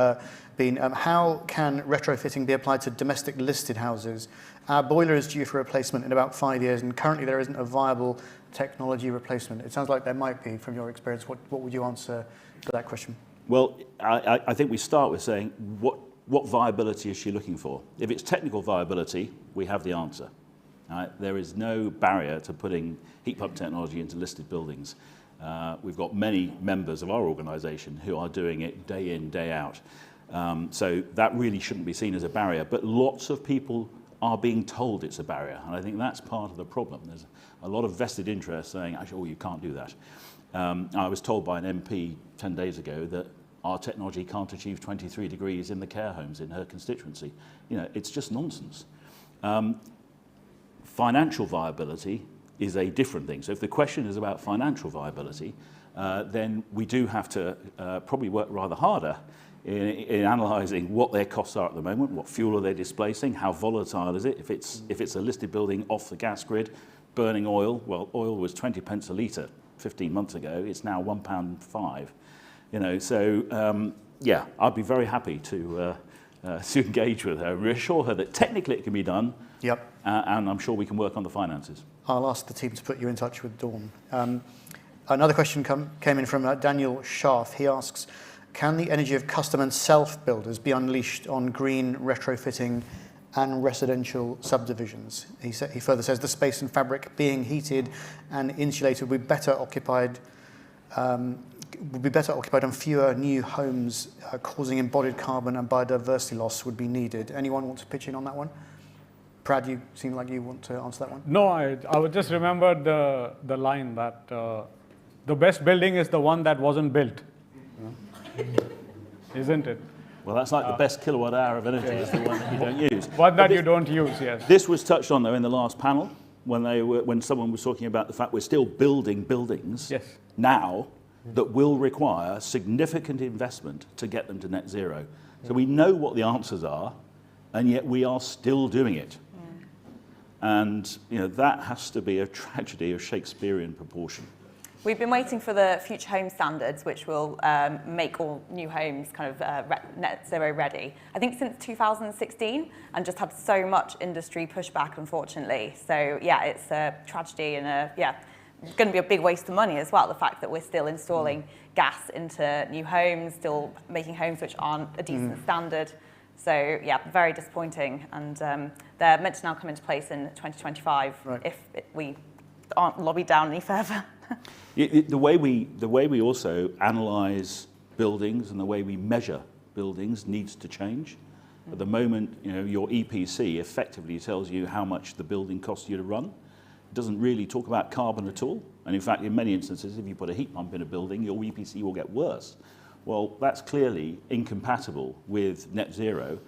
Bean. How can retrofitting be applied to domestic listed houses? Our boiler is due for replacement in about 5 years, and currently there isn't a viable technology replacement. It sounds like there might be, from your experience. What would you answer to that question? Well, I think we start with saying, what viability is she looking for? If it's technical viability, we have the answer. There is no barrier to putting heat pump technology into listed buildings. We've got many members of our organisation who are doing it day in, day out. So that really shouldn't be seen as a barrier. But lots of people are being told it's a barrier. And I think that's part of the problem. There's a lot of vested interest saying, actually, oh, you can't do that. I was told by an MP 10 days ago that our technology can't achieve 23 degrees in the care homes in her constituency. You know, it's just nonsense. Financial viability is a different thing. So if the question is about financial viability, then we do have to probably work rather harder in analysing what their costs are at the moment, what fuel are they displacing, how volatile is it. If it's a listed building off the gas grid, burning oil, well, oil was 20 pence a litre 15 months ago. It's now £1.05. You know, so yeah, I'd be very happy to engage with her, reassure her that technically it can be done. Yep. And I'm sure we can work on the finances. I'll ask the team to put you in touch with Dawn. Another question came in from Daniel Scharf. He asks, can the energy of custom and self-builders be unleashed on green retrofitting and residential subdivisions? He further says the space and fabric being heated and insulated would be better occupied on fewer new homes, causing embodied carbon and biodiversity loss would be needed. Anyone want to pitch in on that one? Brad, you seem like you want to answer that one. No, I would just remember the line that the best building is the one that wasn't built. Isn't it? Well, that's like the best kilowatt hour of energy is the one that you don't use. One that you don't use, yes. This was touched on, though, in the last panel when someone was talking about the fact we're still building buildings now that will require significant investment to get them to net zero. So we know what the answers are, and yet we are still doing it. And you know, that has to be a tragedy of Shakespearean proportion. We've been waiting for the future home standards, which will make all new homes kind of net zero ready. I think since 2016, and just had so much industry pushback, unfortunately. So yeah, it's a tragedy and it's going to be a big waste of money as well. The fact that we're still installing gas into new homes, still making homes which aren't a decent standard. So yeah, very disappointing. And they're meant to now come into place in 2025 if we aren't lobbied down any further. The way we also analyse buildings and the way we measure buildings needs to change. At the moment, you know, your EPC effectively tells you how much the building costs you to run. It doesn't really talk about carbon at all. And in fact, in many instances, if you put a heat pump in a building, your EPC will get worse. Well, that's clearly incompatible with net zero.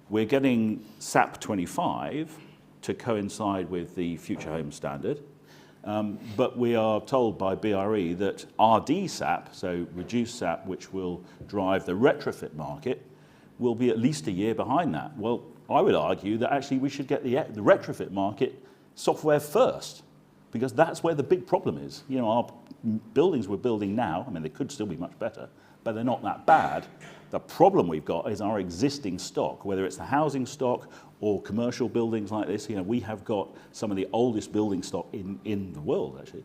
We're getting SAP 25 to coincide with the future home standard. But we are told by BRE that RD SAP, so reduced SAP, which will drive the retrofit market, will be at least a year behind that. Well, I would argue that actually we should get the retrofit market software first, because that's where the big problem is. You know, our buildings we're building now, I mean, they could still be much better, but they're not that bad. The problem we've got is our existing stock, whether it's the housing stock or commercial buildings like this. You know, we have got some of the oldest building stock in the world, actually.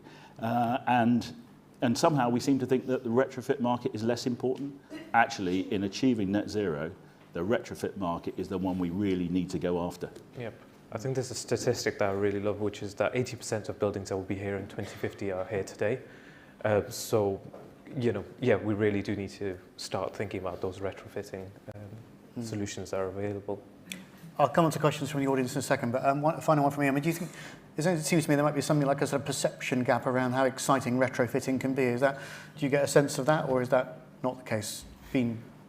And somehow we seem to think that the retrofit market is less important. Actually, in achieving net zero, the retrofit market is the one we really need to go after. Yep. I think there's a statistic that I really love, which is that 80% of buildings that will be here in 2050 are here today. So, you know, yeah, we really do need to start thinking about those retrofitting solutions that are available. I'll come on to questions from the audience in a second, but one final one from me. I mean, do you think, it seems to me there might be something like a sort of perception gap around how exciting retrofitting can be. Do you get a sense of that, or is that not the case?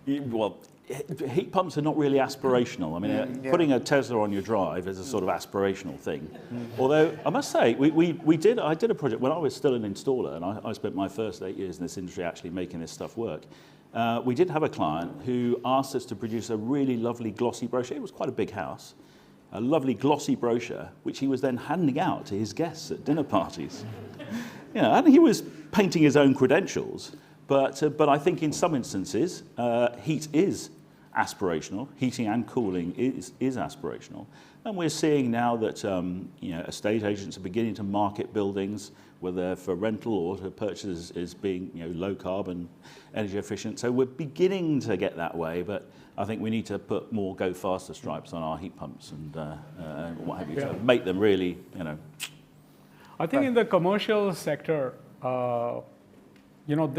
Well, heat pumps are not really aspirational. I mean, putting a Tesla on your drive is a sort of aspirational thing. Although, I must say, I did a project when I was still an installer, and I spent my first 8 years in this industry actually making this stuff work. We did have a client who asked us to produce a really lovely glossy brochure. It was quite a big house. A lovely glossy brochure, which he was then handing out to his guests at dinner parties. You know, and he was painting his own credentials. But I think in some instances, heat is aspirational. Heating and cooling is aspirational. And we're seeing now that you know, estate agents are beginning to market buildings, whether for rental or to purchase as being, you know, low carbon, energy efficient. So we're beginning to get that way, but I think we need to put more go faster stripes on our heat pumps and what have you, to make them really, you know. I think in the commercial sector, you know,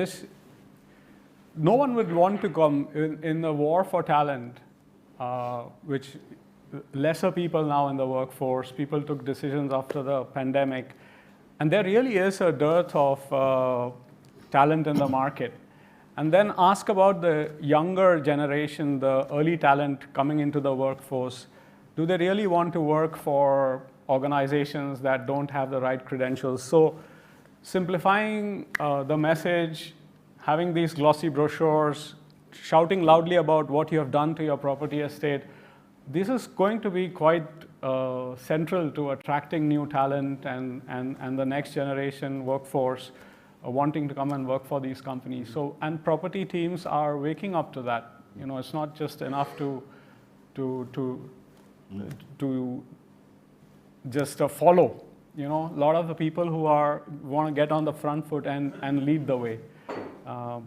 no one would want to come in the war for talent, which lesser people now in the workforce. People took decisions after the pandemic. And there really is a dearth of talent in the market. And then ask about the younger generation, the early talent coming into the workforce. Do they really want to work for organizations that don't have the right credentials? So simplifying the message, having these glossy brochures, shouting loudly about what you have done to your property estate, this is going to be quite central to attracting new talent and the next generation workforce wanting to come and work for these companies. So, and property teams are waking up to that. You know, it's not just enough to just follow. You know, a lot of the people who want to get on the front foot and lead the way. Yeah,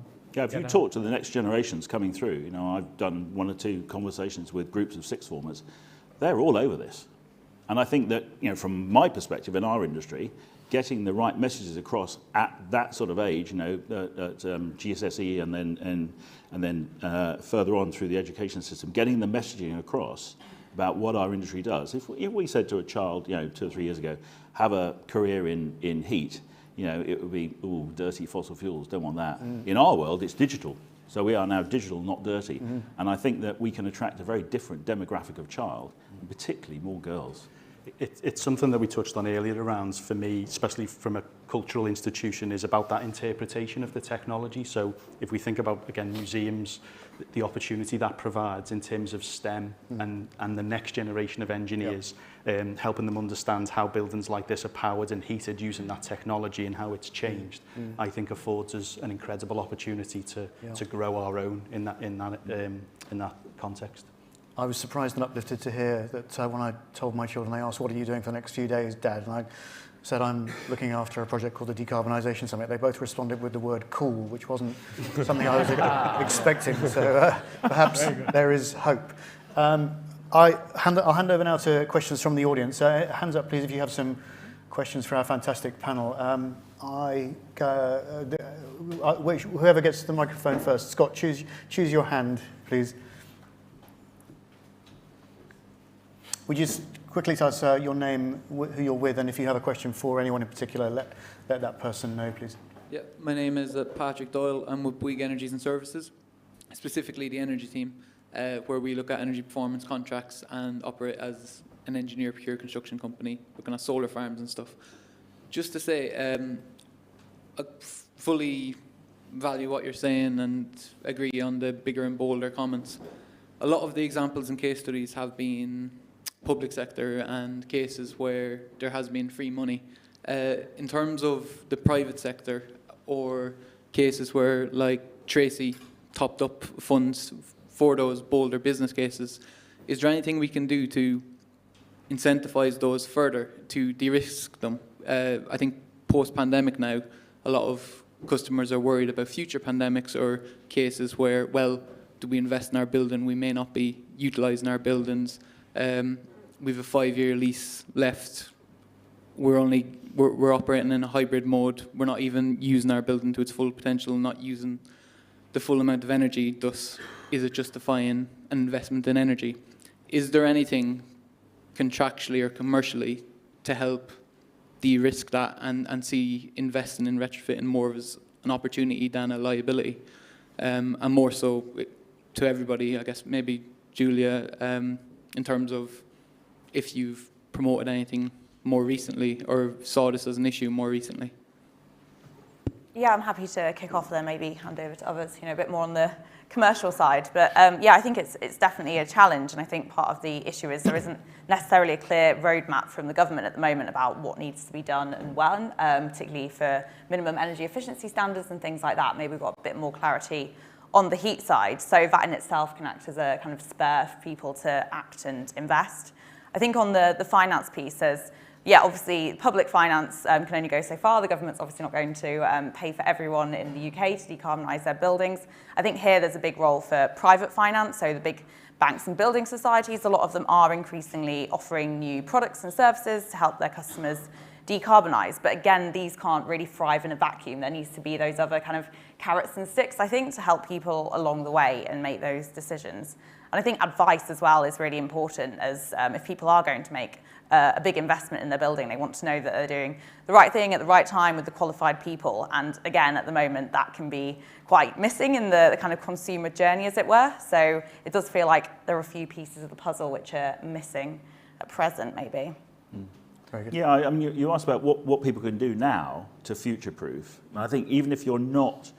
if you talk to the next generations coming through, you know, I've done 1 or 2 conversations with groups of sixth formers. They're all over this. And I think that, you know, from my perspective in our industry, getting the right messages across at that sort of age, you know, at GCSE and then further on through the education system, getting the messaging across about what our industry does. If we said to a child, you know, 2 or 3 years ago, have a career in heat, you know, it would be, ooh, dirty fossil fuels, don't want that. In our world, it's digital. So we are now digital, not dirty. And I think that we can attract a very different demographic of child, and particularly more girls. It's something that we touched on earlier around, for me, especially from a cultural institution, is about that interpretation of the technology. So if we think about, again, museums, the opportunity that provides in terms of STEM and the next generation of engineers, helping them understand how buildings like this are powered and heated using that technology and how it's changed, I think affords us an incredible opportunity to grow our own in that context. I was surprised and uplifted to hear that when I told my children, they asked, what are you doing for the next few days, Dad? And I said, I'm looking after a project called the Decarbonisation Summit. They both responded with the word cool, which wasn't something I was expecting. So perhaps there is hope. I'll hand over now to questions from the audience. Hands up, please, if you have some questions for our fantastic panel. Whoever gets the microphone first. Scott, choose your hand, please. Would you just quickly tell us your name, who you're with, and if you have a question for anyone in particular, let that person know, please. Yeah, my name is Patrick Doyle. I'm with Bouygues Energies and Services, specifically the energy team, where we look at energy performance contracts and operate as an engineer pure construction company, looking at solar farms and stuff. Just to say, I fully value what you're saying and agree on the bigger and bolder comments. A lot of the examples and case studies have been public sector and cases where there has been free money. In terms of the private sector or cases where, like Tracy, topped up funds for those bolder business cases, is there anything we can do to incentivize those further, to de-risk them? I think post-pandemic now, a lot of customers are worried about future pandemics or cases where, well, do we invest in our building? We may not be utilising our buildings. We have a 5-year lease left. We're operating in a hybrid mode. We're not even using our building to its full potential, not using the full amount of energy. Thus, is it justifying an investment in energy? Is there anything contractually or commercially to help de-risk that and see investing in retrofitting more as an opportunity than a liability? And more so to everybody, I guess maybe Julia, in terms of if you've promoted anything more recently or saw this as an issue more recently. Yeah, I'm happy to kick off there, maybe hand over to others, a bit more on the commercial side. But yeah, I think it's definitely a challenge. And I think part of the issue is there isn't necessarily a clear roadmap from the government at the moment about what needs to be done and when, particularly for minimum energy efficiency standards and things like that. Maybe we've got a bit more clarity on the heat side. So that in itself can act as a kind of spur for people to act and invest. I think on the finance piece, there's, yeah, obviously public finance can only go so far. The government's obviously not going to pay for everyone in the UK to decarbonise their buildings. I think here there's a big role for private finance, so the big banks and building societies, a lot of them are increasingly offering new products and services to help their customers decarbonise. But again, these can't really thrive in a vacuum. There needs to be those other kind of carrots and sticks, I think, to help people along the way and make those decisions. And I think advice as well is really important, as if people are going to make a big investment in their building, they want to know that they're doing the right thing at the right time with the qualified people. And again, at the moment, that can be quite missing in the kind of consumer journey, as it were. So it does feel like there are a few pieces of the puzzle which are missing at present, maybe. Very good. Yeah, I mean, you asked about what people can do now to future-proof. And I think even if you're not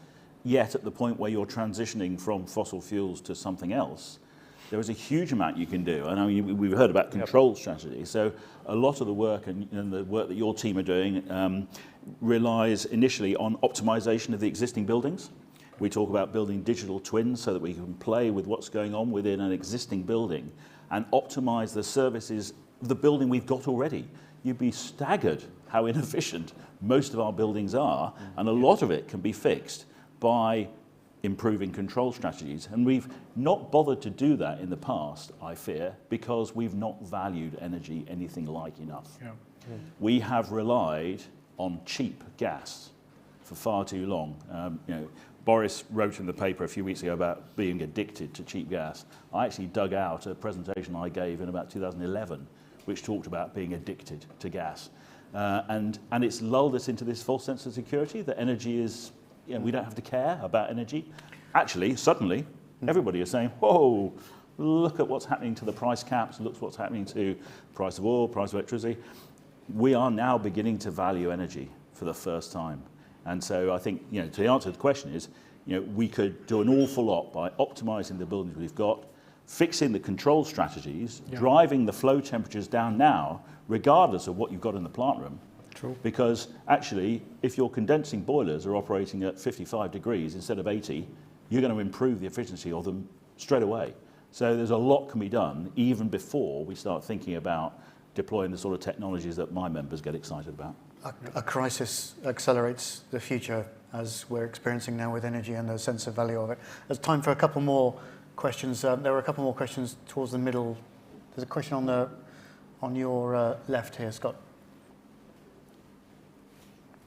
yet at the point where you're transitioning from fossil fuels to something else, there is a huge amount you can do. And I mean, we've heard about control strategy. So a lot of the work and the work that your team are doing relies initially on optimization of the existing buildings. We talk about building digital twins so that we can play with what's going on within an existing building and optimize the services of the building we've got already. You'd be staggered how inefficient most of our buildings are, and a lot of it can be fixed by improving control strategies. And we've not bothered to do that in the past, I fear, because we've not valued energy anything like enough. Yeah. We have relied on cheap gas for far too long. You know, Boris wrote in the paper a few weeks ago about being addicted to cheap gas. I actually dug out a presentation I gave in about 2011, which talked about being addicted to gas. And it's lulled us into this false sense of security that energy is, you know, we don't have to care about energy. Actually, suddenly, everybody is saying, whoa, look at what's happening to the price caps, look what's happening to price of oil, price of electricity. We are now beginning to value energy for the first time. And so I think, you know, to answer the question is, you know, we could do an awful lot by optimizing the buildings we've got, fixing the control strategies, driving the flow temperatures down now, regardless of what you've got in the plant room. True. Because actually, if your condensing boilers are operating at 55 degrees instead of 80, you're going to improve the efficiency of them straight away. So there's a lot can be done even before we start thinking about deploying the sort of technologies that my members get excited about. A crisis accelerates the future, as we're experiencing now with energy and the sense of value of it. There's time for a couple more questions. There were a couple more questions towards the middle. There's a question on your left here, Scott.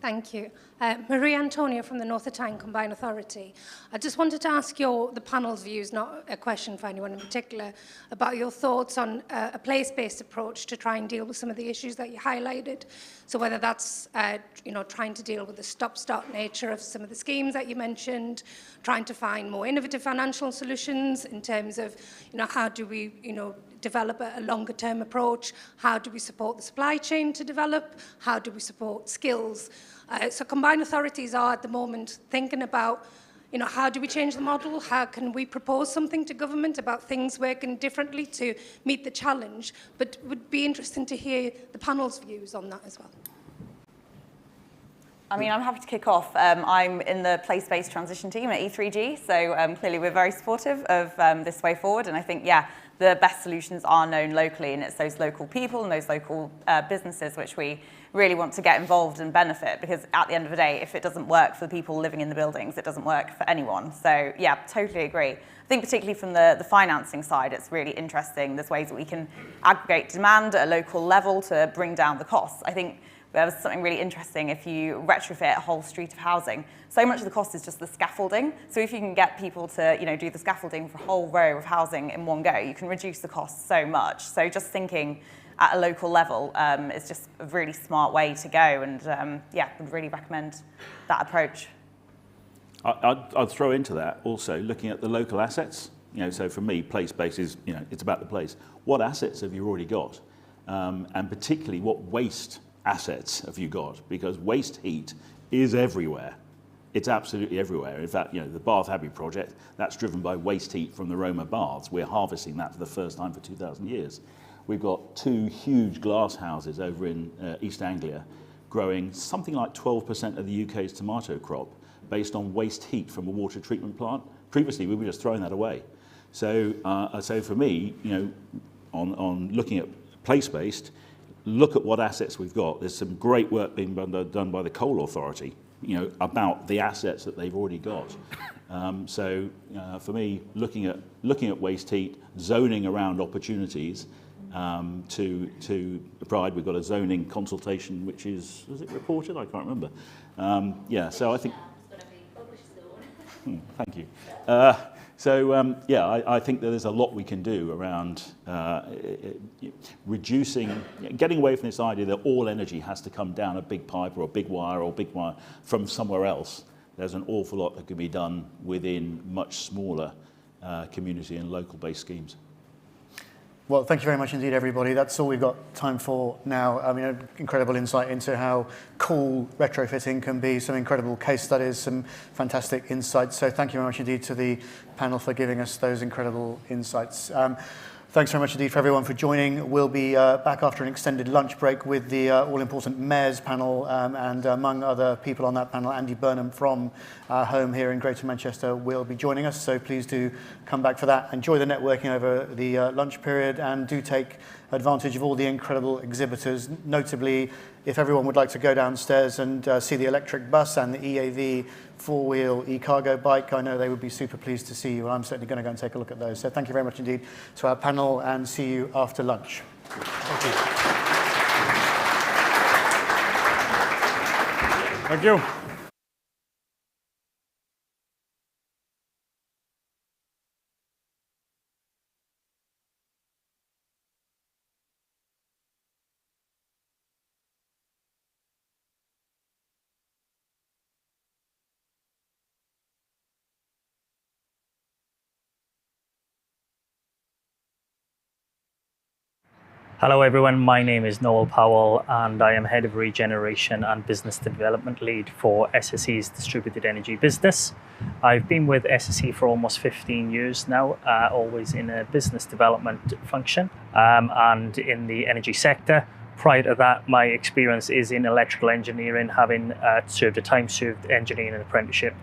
Thank you. Maria Antonia from the North Tyne Combined Authority. I just wanted to ask the panel's views, not a question for anyone in particular, about your thoughts on a place-based approach to try and deal with some of the issues that you highlighted. So whether that's trying to deal with the stop-start nature of some of the schemes that you mentioned, trying to find more innovative financial solutions in terms of how do we develop a longer-term approach, how do we support the supply chain to develop, how do we support skills. So combined authorities are at the moment thinking about, how do we change the model? How can we propose something to government about things working differently to meet the challenge? But it would be interesting to hear the panel's views on that as well. I mean, I'm happy to kick off. I'm in the place-based transition team at E3G, so clearly we're very supportive of this way forward. And I think, the best solutions are known locally, and it's those local people and those local businesses which we really want to get involved and benefit, because at the end of the day, if it doesn't work for the people living in the buildings, it doesn't work for anyone. So totally agree. I think particularly from the financing side, it's really interesting. There's ways that we can aggregate demand at a local level to bring down the costs. I think there's something really interesting if you retrofit a whole street of housing. So much of the cost is just the scaffolding. So if you can get people to do the scaffolding for a whole row of housing in one go, you can reduce the cost so much. So just thinking at a local level is just a really smart way to go, and would really recommend that approach. I'd throw into that also looking at the local assets. So for me, place-based is, it's about the place. What assets have you already got? And particularly what waste assets have you got? Because waste heat is everywhere. It's absolutely everywhere. In fact, the Bath Abbey project, that's driven by waste heat from the Roma baths. We're harvesting that for the first time for 2,000 years. We've got 2 huge glass houses over in East Anglia growing something like 12% of the UK's tomato crop based on waste heat from a water treatment plant. Previously, we were just throwing that away. So for me, on looking at place-based, look at what assets we've got. There's some great work being done by the Coal Authority, about the assets that they've already got. For me, looking at waste heat, zoning around opportunities, to provide. We've got a zoning consultation, which is it reported? I can't remember. Yeah, so I think. Thank you. I think that there's a lot we can do around reducing, getting away from this idea that all energy has to come down a big pipe or a big wire from somewhere else. There's an awful lot that can be done within much smaller community and local-based schemes. Well, thank you very much indeed, everybody. That's all we've got time for now. I mean, incredible insight into how cool retrofitting can be, some incredible case studies, some fantastic insights. So thank you very much indeed to the panel for giving us those incredible insights. Thanks very much indeed for everyone for joining. We'll be back after an extended lunch break with the all-important Mayors panel, and among other people on that panel, Andy Burnham from our home here in Greater Manchester will be joining us. So please do come back for that. Enjoy the networking over the lunch period, and do take advantage of all the incredible exhibitors. Notably, if everyone would like to go downstairs and see the electric bus and the EAV four-wheel e-cargo bike, I know they would be super pleased to see you, and I'm certainly going to go and take a look at those. So thank you very much indeed to our panel, and see you after lunch. Thank you. Thank you. Hello everyone, my name is Noel Powell and I am Head of Regeneration and Business Development Lead for SSE's Distributed Energy business. I've been with SSE for almost 15 years now, always in a business development function and in the energy sector. Prior to that, my experience is in electrical engineering, having served a time-served engineering apprenticeship.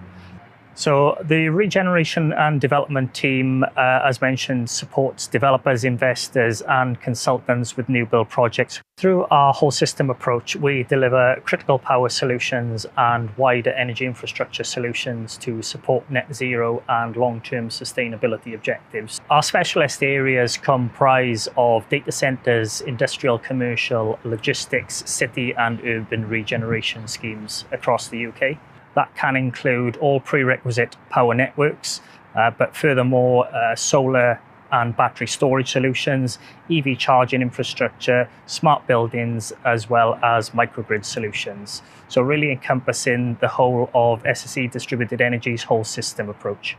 So the regeneration and development team, as mentioned, supports developers, investors and consultants with new build projects. Through our whole system approach, we deliver critical power solutions and wider energy infrastructure solutions to support net zero and long-term sustainability objectives. Our specialist areas comprise of data centres, industrial, commercial, logistics, city and urban regeneration schemes across the UK. That can include all prerequisite power networks, but furthermore, solar and battery storage solutions, EV charging infrastructure, smart buildings, as well as microgrid solutions. So really encompassing the whole of SSE Distributed Energy's whole system approach.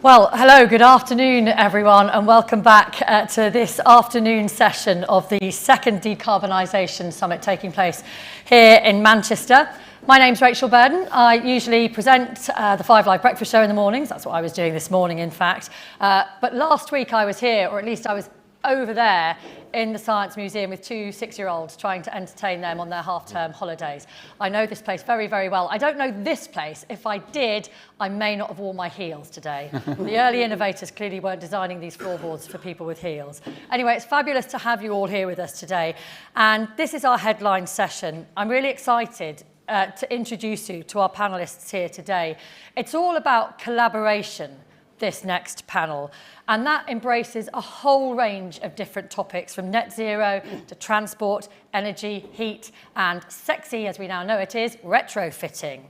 Well, hello, good afternoon, everyone, and welcome back to this afternoon session of the second Decarbonisation Summit taking place here in Manchester. My name's Rachel Burden. I usually present the 5 Live Breakfast Show in the mornings. That's what I was doing this morning, in fact. But last week I was here, or at least I was over there in the Science Museum with 2 6-year-olds trying to entertain them on their half-term holidays. I know this place very, very well. I don't know this place. If I did, I may not have worn my heels today. The early innovators clearly weren't designing these floorboards for people with heels. Anyway, it's fabulous to have you all here with us today. And this is our headline session. I'm really excited to introduce you to our panelists here today. It's all about collaboration, this next panel, and that embraces a whole range of different topics, from net zero to transport, energy, heat, and sexy, as we now know it is, retrofitting.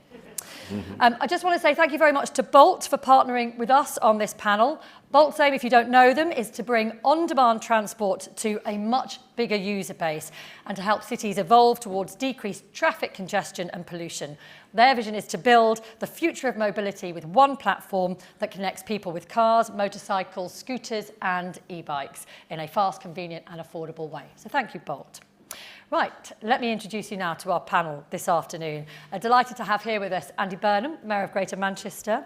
I just want to say thank you very much to Bolt for partnering with us on this panel. Bolt's aim, if you don't know them, is to bring on-demand transport to a much bigger user base and to help cities evolve towards decreased traffic congestion and pollution. Their vision is to build the future of mobility with one platform that connects people with cars, motorcycles, scooters and e-bikes in a fast, convenient and affordable way. So thank you, Bolt. Right, let me introduce you now to our panel this afternoon. Delighted to have here with us Andy Burnham, Mayor of Greater Manchester,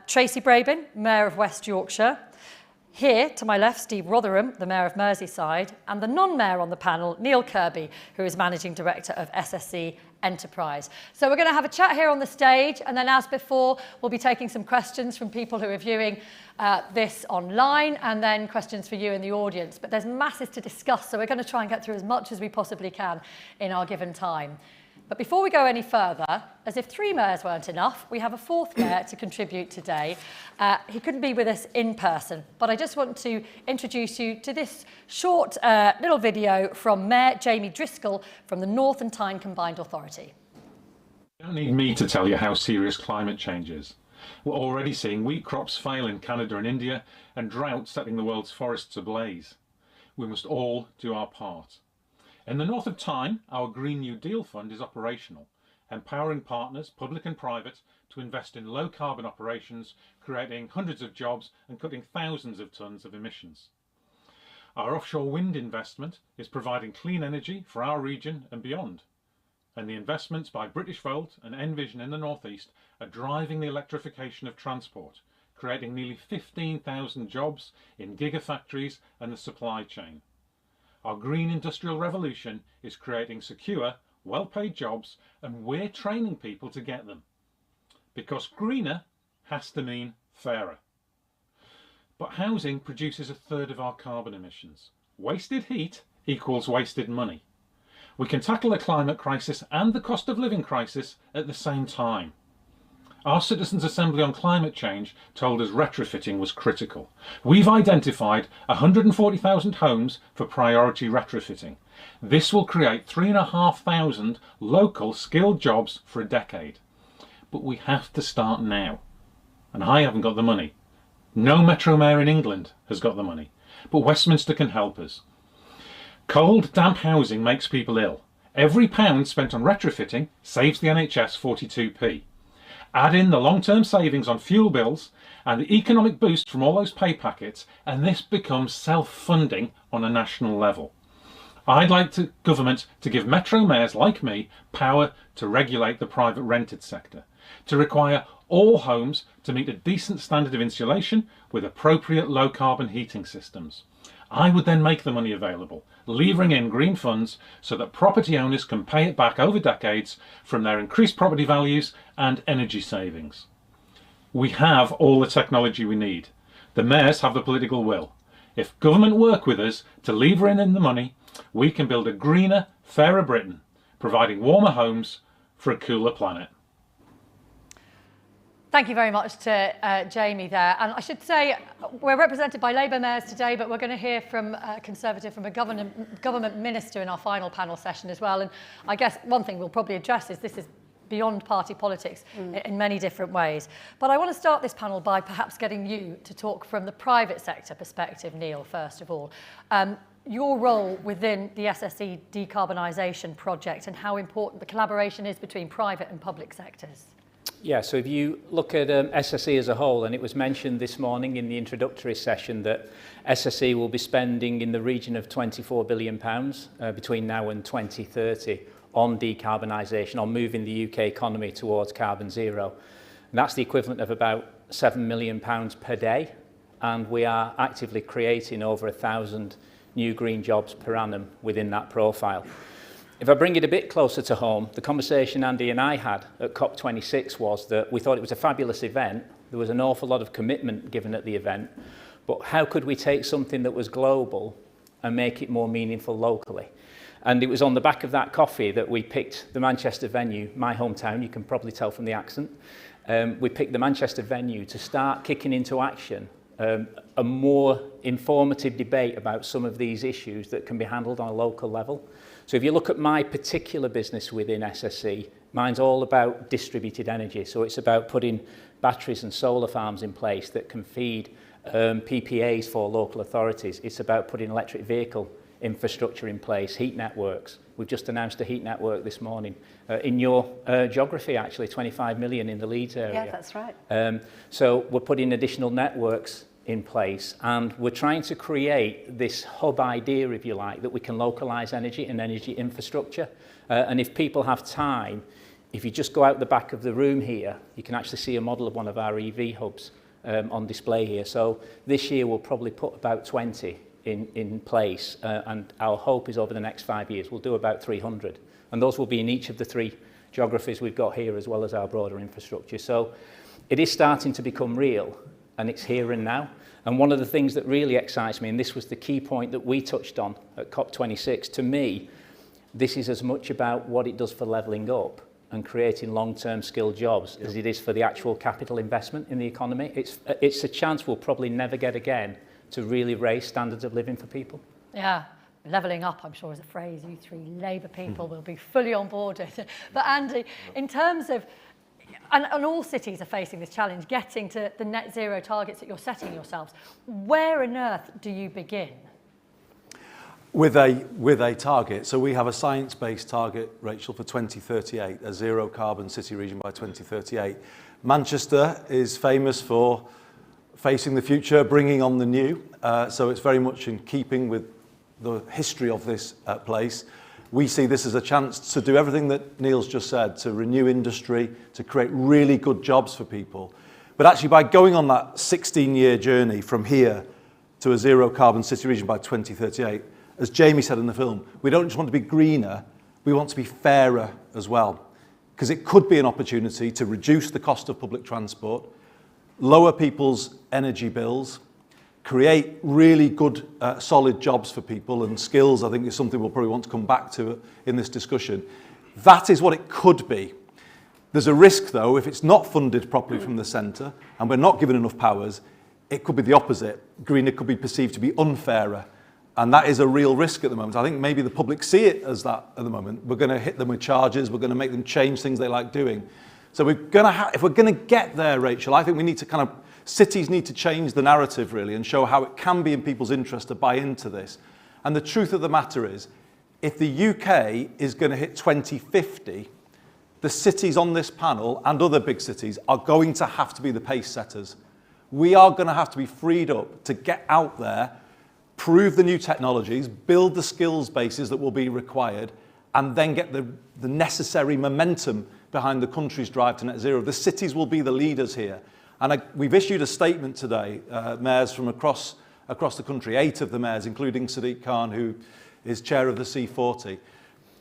Tracy Brabin, Mayor of West Yorkshire. Here, to my left, Steve Rotherham, the Mayor of Merseyside, and the non-mayor on the panel, Neil Kirby, who is Managing Director of SSE Enterprise. So we're going to have a chat here on the stage, and then as before, we'll be taking some questions from people who are viewing this online, and then questions for you in the audience. But there's masses to discuss, so we're going to try and get through as much as we possibly can in our given time. But before we go any further, as if 3 mayors weren't enough, we have a 4th mayor to contribute today. He couldn't be with us in person, but I just want to introduce you to this short little video from Mayor Jamie Driscoll from the North and Tyne Combined Authority. You don't need me to tell you how serious climate change is. We're already seeing wheat crops fail in Canada and India, and drought setting the world's forests ablaze. We must all do our part. In the north of Tyne, our Green New Deal Fund is operational, empowering partners, public and private, to invest in low carbon operations, creating hundreds of jobs and cutting thousands of tonnes of emissions. Our offshore wind investment is providing clean energy for our region and beyond. And the investments by British Volt and Envision in the northeast are driving the electrification of transport, creating nearly 15,000 jobs in gigafactories and the supply chain. Our green industrial revolution is creating secure, well-paid jobs, and we're training people to get them. Because greener has to mean fairer. But housing produces 1/3 of our carbon emissions. Wasted heat equals wasted money. We can tackle the climate crisis and the cost of living crisis at the same time. Our Citizens' Assembly on Climate Change told us retrofitting was critical. We've identified 140,000 homes for priority retrofitting. This will create 3,500 local skilled jobs for a decade. But we have to start now. And I haven't got the money. No Metro Mayor in England has got the money. But Westminster can help us. Cold, damp housing makes people ill. Every pound spent on retrofitting saves the NHS 42p. Add in the long-term savings on fuel bills and the economic boost from all those pay packets, and this becomes self-funding on a national level. I'd like government to give Metro mayors like me power to regulate the private rented sector, to require all homes to meet a decent standard of insulation with appropriate low-carbon heating systems. I would then make the money available, levering in green funds so that property owners can pay it back over decades from their increased property values and energy savings. We have all the technology we need. The mayors have the political will. If government work with us to lever in the money, we can build a greener, fairer Britain, providing warmer homes for a cooler planet. Thank you very much to Jamie there. And I should say we're represented by Labour mayors today, but we're going to hear from a Conservative, from a government minister in our final panel session as well. And I guess one thing we'll probably address is this is beyond party politics in many different ways. But I want to start this panel by perhaps getting you to talk from the private sector perspective, Neil, first of all. Your role within the SSE decarbonisation project and how important the collaboration is between private and public sectors. Yeah, so if you look at SSE as a whole, and it was mentioned this morning in the introductory session that SSE will be spending in the region of £24 billion between now and 2030 on decarbonisation, on moving the UK economy towards carbon zero. And that's the equivalent of about £7 million per day, and we are actively creating over 1,000 new green jobs per annum within that profile. If I bring it a bit closer to home, the conversation Andy and I had at COP26 was that we thought it was a fabulous event. There was an awful lot of commitment given at the event, but how could we take something that was global and make it more meaningful locally? And it was on the back of that coffee that we picked the Manchester venue, my hometown, you can probably tell from the accent. We picked the Manchester venue to start kicking into action a more informative debate about some of these issues that can be handled on a local level. So if you look at my particular business within SSE, mine's all about distributed energy. So it's about putting batteries and solar farms in place that can feed PPAs for local authorities. It's about putting electric vehicle infrastructure in place, heat networks. We've just announced a heat network this morning. In your geography, actually, 25 million in the Leeds area. Yeah, that's right. So we're putting additional networks in place, and we're trying to create this hub idea, if you like, that we can localise energy and energy infrastructure. And if people have time, if you just go out the back of the room here, you can actually see a model of one of our EV hubs on display here. So this year we'll probably put about 20 in place, and our hope is over the next 5 years we'll do about 300. And those will be in each of the 3 geographies we've got here, as well as our broader infrastructure. So it is starting to become real, and it's here and now. And one of the things that really excites me, and this was the key point that we touched on at COP26, to me, this is as much about what it does for levelling up and creating long-term skilled jobs as it is for the actual capital investment in the economy. It's a chance we'll probably never get again to really raise standards of living for people. Yeah. Levelling up, I'm sure, is a phrase you 3 Labour people will be fully on board with. But Andy, in terms of, and all cities are facing this challenge, getting to the net zero targets that you're setting yourselves, where on earth do you begin? With a target. So we have a science-based target, Rachel, for 2038, a zero carbon city region by 2038. Manchester is famous for facing the future, bringing on the new. So it's very much in keeping with the history of this place. We see this as a chance to do everything that Neil's just said, to renew industry, to create really good jobs for people. But actually, by going on that 16-year journey from here to a zero carbon city region by 2038, as Jamie said in the film, we don't just want to be greener, we want to be fairer as well. Because it could be an opportunity to reduce the cost of public transport, lower people's energy bills, create really good, solid jobs for people, and skills, I think, is something we'll probably want to come back to in this discussion. That is what it could be. There's a risk, though, if it's not funded properly from the centre and we're not given enough powers, it could be the opposite. Greener could be perceived to be unfairer, and that is a real risk at the moment. I think maybe the public see it as that at the moment. We're going to hit them with charges, we're going to make them change things they like doing. So we're going to if we're going to get there, Rachel, I think we need to cities need to change the narrative really and show how it can be in people's interest to buy into this. And the truth of the matter is, if the UK is going to hit 2050, the cities on this panel and other big cities are going to have to be the pace setters. We are going to have to be freed up to get out there, prove the new technologies, build the skills bases that will be required, and then get the necessary momentum behind the country's drive to net zero. The cities will be the leaders here. And we've issued a statement today, mayors from across the country, 8 of the mayors, including Sadiq Khan, who is chair of the C40.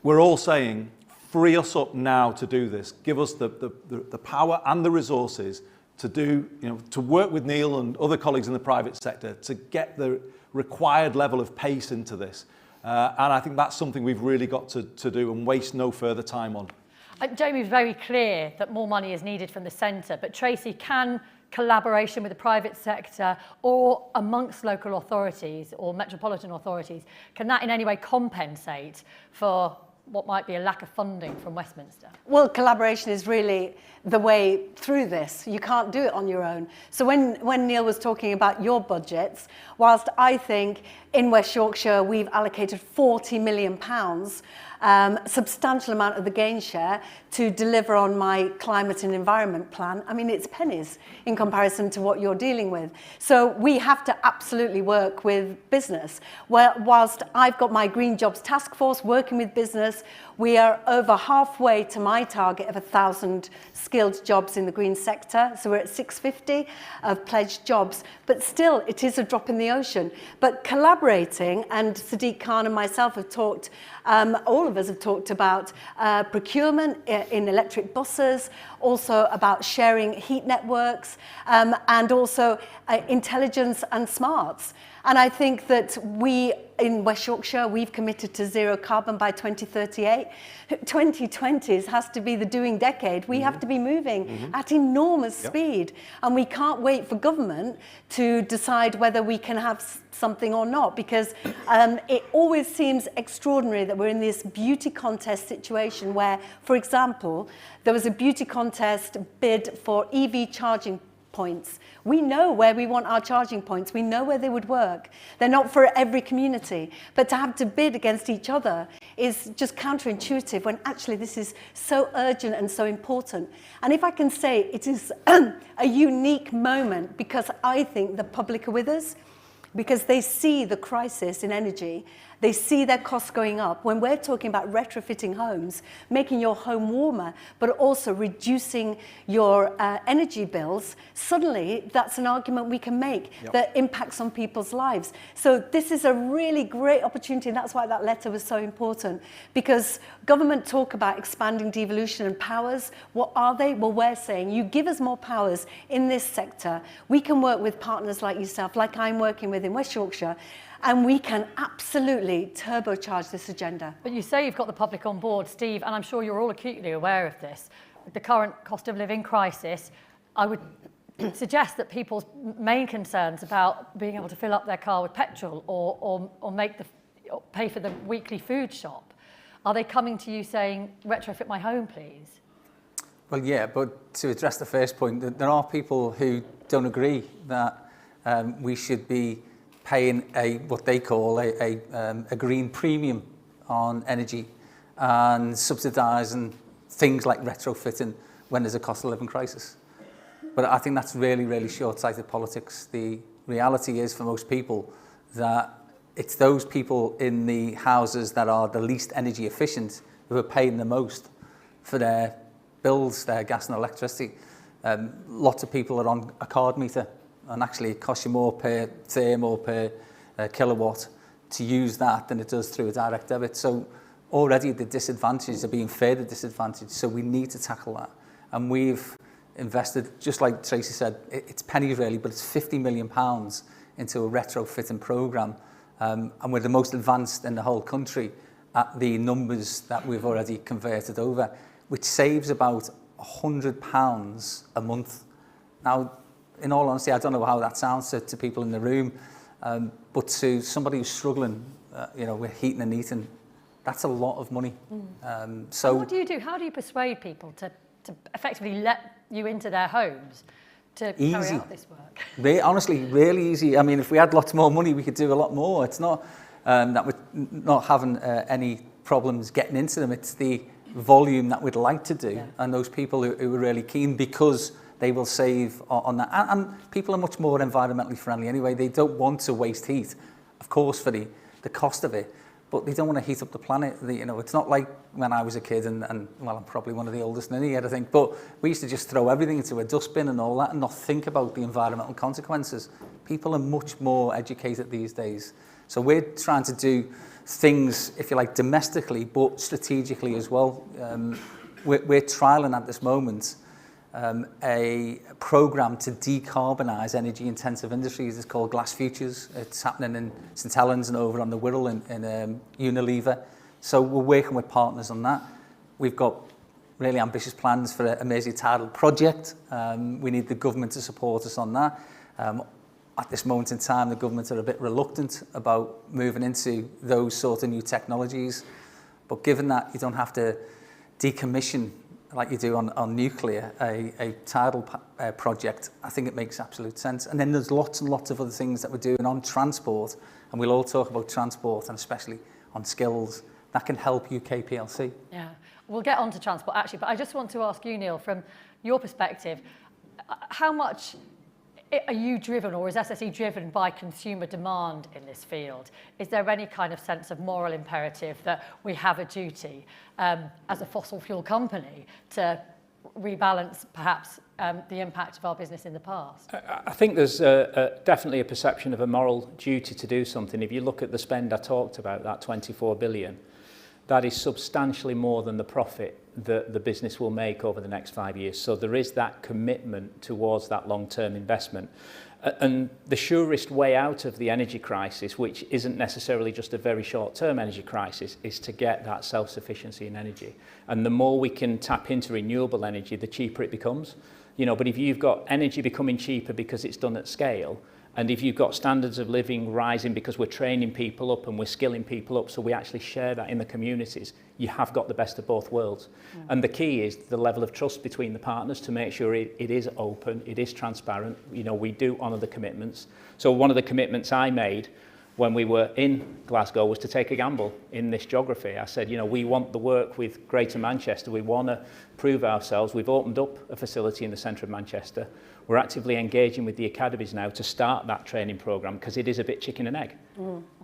We're all saying, free us up now to do this. Give us the power and the resources to do, to work with Neil and other colleagues in the private sector to get the required level of pace into this. And I think that's something we've really got to do and waste no further time on. Jamie was very clear that more money is needed from the centre, but Tracy, can collaboration with the private sector or amongst local authorities or metropolitan authorities, can that in any way compensate for what might be a lack of funding from Westminster? Well, collaboration is really the way through this. You can't do it on your own. So when Neil was talking about your budgets, whilst I think in West Yorkshire we've allocated £40 million, substantial amount of the gain share to deliver on my climate and environment plan. I mean, it's pennies in comparison to what you're dealing with. So we have to absolutely work with business. Whilst I've got my Green Jobs Task Force working with business, we are over halfway to my target of 1,000 skilled jobs in the green sector. So we're at 650 of pledged jobs, but still it is a drop in the ocean. But collaborating, and Sadiq Khan and myself have talked, all of us have talked about procurement in electric buses, also about sharing heat networks, and also intelligence and smarts. And I think that we, in West Yorkshire, we've committed to zero carbon by 2038. 2020s has to be the doing decade. We have to be moving at enormous speed. And we can't wait for government to decide whether we can have something or not, because it always seems extraordinary that we're in this beauty contest situation where, for example, there was a beauty contest bid for EV charging points. We know where we want our charging points. We know where they would work. They're not for every community. But to have to bid against each other is just counterintuitive when actually this is so urgent and so important. And if I can say, it is a unique moment because I think the public are with us, because they see the crisis in energy. They see their costs going up. When we're talking about retrofitting homes, making your home warmer, but also reducing your energy bills, suddenly that's an argument we can make that impacts on people's lives. So this is a really great opportunity, and that's why that letter was so important, because government talk about expanding devolution and powers. What are they? Well, we're saying you give us more powers in this sector. We can work with partners like yourself, like I'm working with in West Yorkshire, and we can absolutely turbocharge this agenda. But you say you've got the public on board, Steve, and I'm sure you're all acutely aware of this. With the current cost of living crisis, I would suggest that people's main concerns about being able to fill up their car with petrol or pay for the weekly food shop, are they coming to you saying, retrofit my home, please? Well, yeah, but to address the first point, there are people who don't agree that we should be paying what they call a green premium on energy and subsidising things like retrofitting when there's a cost of living crisis. But I think that's really, really short-sighted politics. The reality is for most people that it's those people in the houses that are the least energy efficient who are paying the most for their bills, their gas and electricity. Lots of people are on a card meter, and actually it costs you more per term or per kilowatt to use that than it does through a direct debit. So already the disadvantages are being further disadvantaged, so we need to tackle that. And we've invested, just like Tracy said, it's pennies really, but it's £50 million into a retrofitting programme, and we're the most advanced in the whole country at the numbers that we've already converted over, which saves about £100 a month. Now, in all honesty, I don't know how that sounds to people in the room, but to somebody who's struggling, with heating and eating, that's a lot of money. So what do you do? How do you persuade people to effectively let you into their homes to carry out this work? Honestly, really easy. I mean, if we had lots more money, we could do a lot more. It's not that we're not having any problems getting into them. It's the volume that we'd like to do, and those people who are really keen, because they will save on that. And people are much more environmentally friendly anyway. They don't want to waste heat, of course, for the cost of it, but they don't want to heat up the planet. It's not like when I was a kid, and well, I'm probably one of the oldest in here, I think, but we used to just throw everything into a dustbin and all that and not think about the environmental consequences. People are much more educated these days. So we're trying to do things, if you like, domestically, but strategically as well. We're trialling at this moment a programme to decarbonise energy-intensive industries. It's called Glass Futures. It's happening in St Helens and over on the Wirral in Unilever. So we're working with partners on that. We've got really ambitious plans for a Mersey-tidal project. We need the government to support us on that. At this moment in time, the government are a bit reluctant about moving into those sort of new technologies. But given that you don't have to decommission like you do on nuclear, a tidal project, I think it makes absolute sense. And then there's lots and lots of other things that we're doing on transport, and we'll all talk about transport, and especially on skills, that can help UK PLC. Yeah, we'll get on to transport actually, but I just want to ask you, Neil, from your perspective, how much are you driven, or is SSE driven by consumer demand in this field? Is there any kind of sense of moral imperative that we have a duty as a fossil fuel company to rebalance perhaps the impact of our business in the past? I think there's definitely a perception of a moral duty to do something. If you look at the spend I talked about, that 24 billion, that is substantially more than the profit that the business will make over the next 5 years. So there is that commitment towards that long-term investment. And the surest way out of the energy crisis, which isn't necessarily just a very short-term energy crisis, is to get that self-sufficiency in energy. And the more we can tap into renewable energy, the cheaper it becomes. You know, but if you've got energy becoming cheaper because it's done at scale, and if you've got standards of living rising because we're training people up and we're skilling people up, so we actually share that in the communities, you have got the best of both worlds. And the key is the level of trust between the partners to make sure it is open, it is transparent. You know, we do honour the commitments. So one of the commitments I made when we were in Glasgow was to take a gamble in this geography. I said, you know, we want the work with Greater Manchester. We want to prove ourselves. We've opened up a facility in the centre of Manchester. We're actively engaging with the academies now to start that training programme because it is a bit chicken and egg.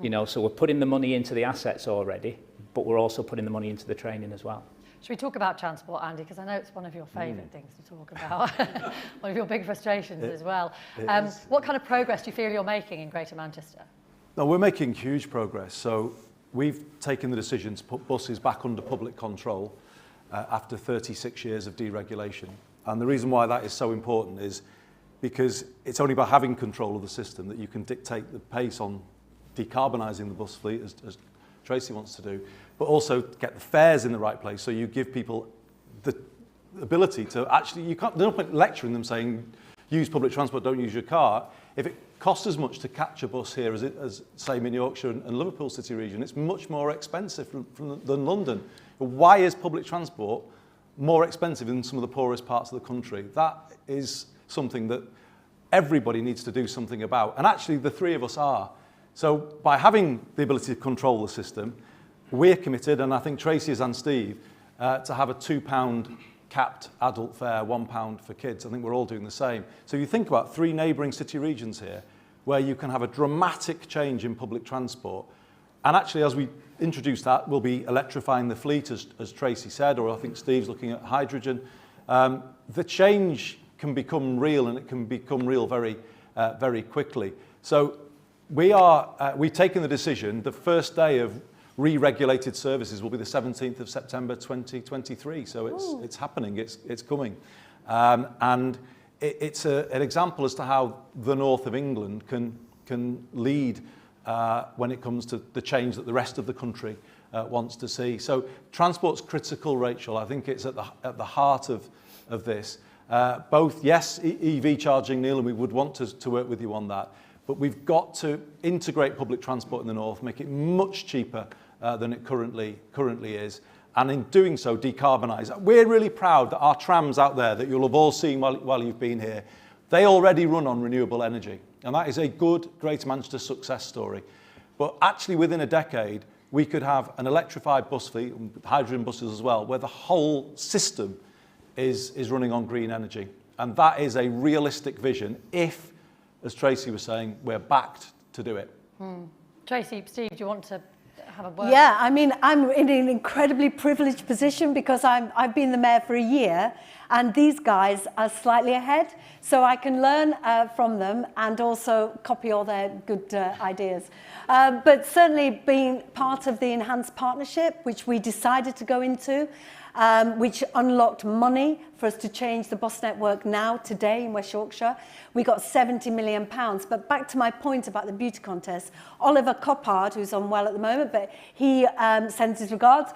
You know, so we're putting the money into the assets already, but we're also putting the money into the training as well. Should we talk about transport, Andy? Because I know it's one of your favourite things to talk about. One of your big frustrations as well. What kind of progress do you feel you're making in Greater Manchester? No, we're making huge progress. So we've taken the decision to put buses back under public control after 36 years of deregulation. And the reason why that is so important is because it's only by having control of the system that you can dictate the pace on decarbonising the bus fleet, as Tracy wants to do, but also get the fares in the right place so you give people the ability to actually, there's no point lecturing them saying, use public transport, don't use your car. If it costs as much to catch a bus here as same in Yorkshire and Liverpool City region, it's much more expensive than London. Why is public transport more expensive in some of the poorest parts of the country? That is something that everybody needs to do something about. And actually, the three of us are. So by having the ability to control the system, we're committed, and I think Tracy is and Steve, to have a £2 capped adult fare, £1 for kids. I think we're all doing the same. So you think about 3 neighbouring city regions here where you can have a dramatic change in public transport. And actually, as we introduce that, we'll be electrifying the fleet, as Tracy said, or I think Steve's looking at hydrogen. The change can become real, and it can become real very, very quickly. So we've taken the decision, the first day of re-regulated services will be the 17th of September 2023. So it's happening, it's coming. And it's an example as to how the north of England can lead when it comes to the change that the rest of the country wants to see. So transport's critical, Rachel. I think it's at the heart of this. Both, yes, EV charging, Neil, and we would want to work with you on that. But we've got to integrate public transport in the north, make it much cheaper than it currently is. And in doing so, decarbonise. We're really proud that our trams out there that you'll have all seen while you've been here, they already run on renewable energy. And that is a good Greater Manchester success story. But actually within a decade, we could have an electrified bus fleet, hydrogen buses as well, where the whole system is running on green energy. And that is a realistic vision if, as Tracy was saying, we're backed to do it. Tracy, Steve, do you want to have a word? Yeah, I mean, I'm in an incredibly privileged position because I've been the mayor for a year, and these guys are slightly ahead, so I can learn from them and also copy all their good ideas. But certainly being part of the enhanced partnership, which we decided to go into, which unlocked money for us to change the bus network now, today in West Yorkshire. We got £70 million. But back to my point about the beauty contest, Oliver Coppard, who's unwell at the moment, but he sends his regards.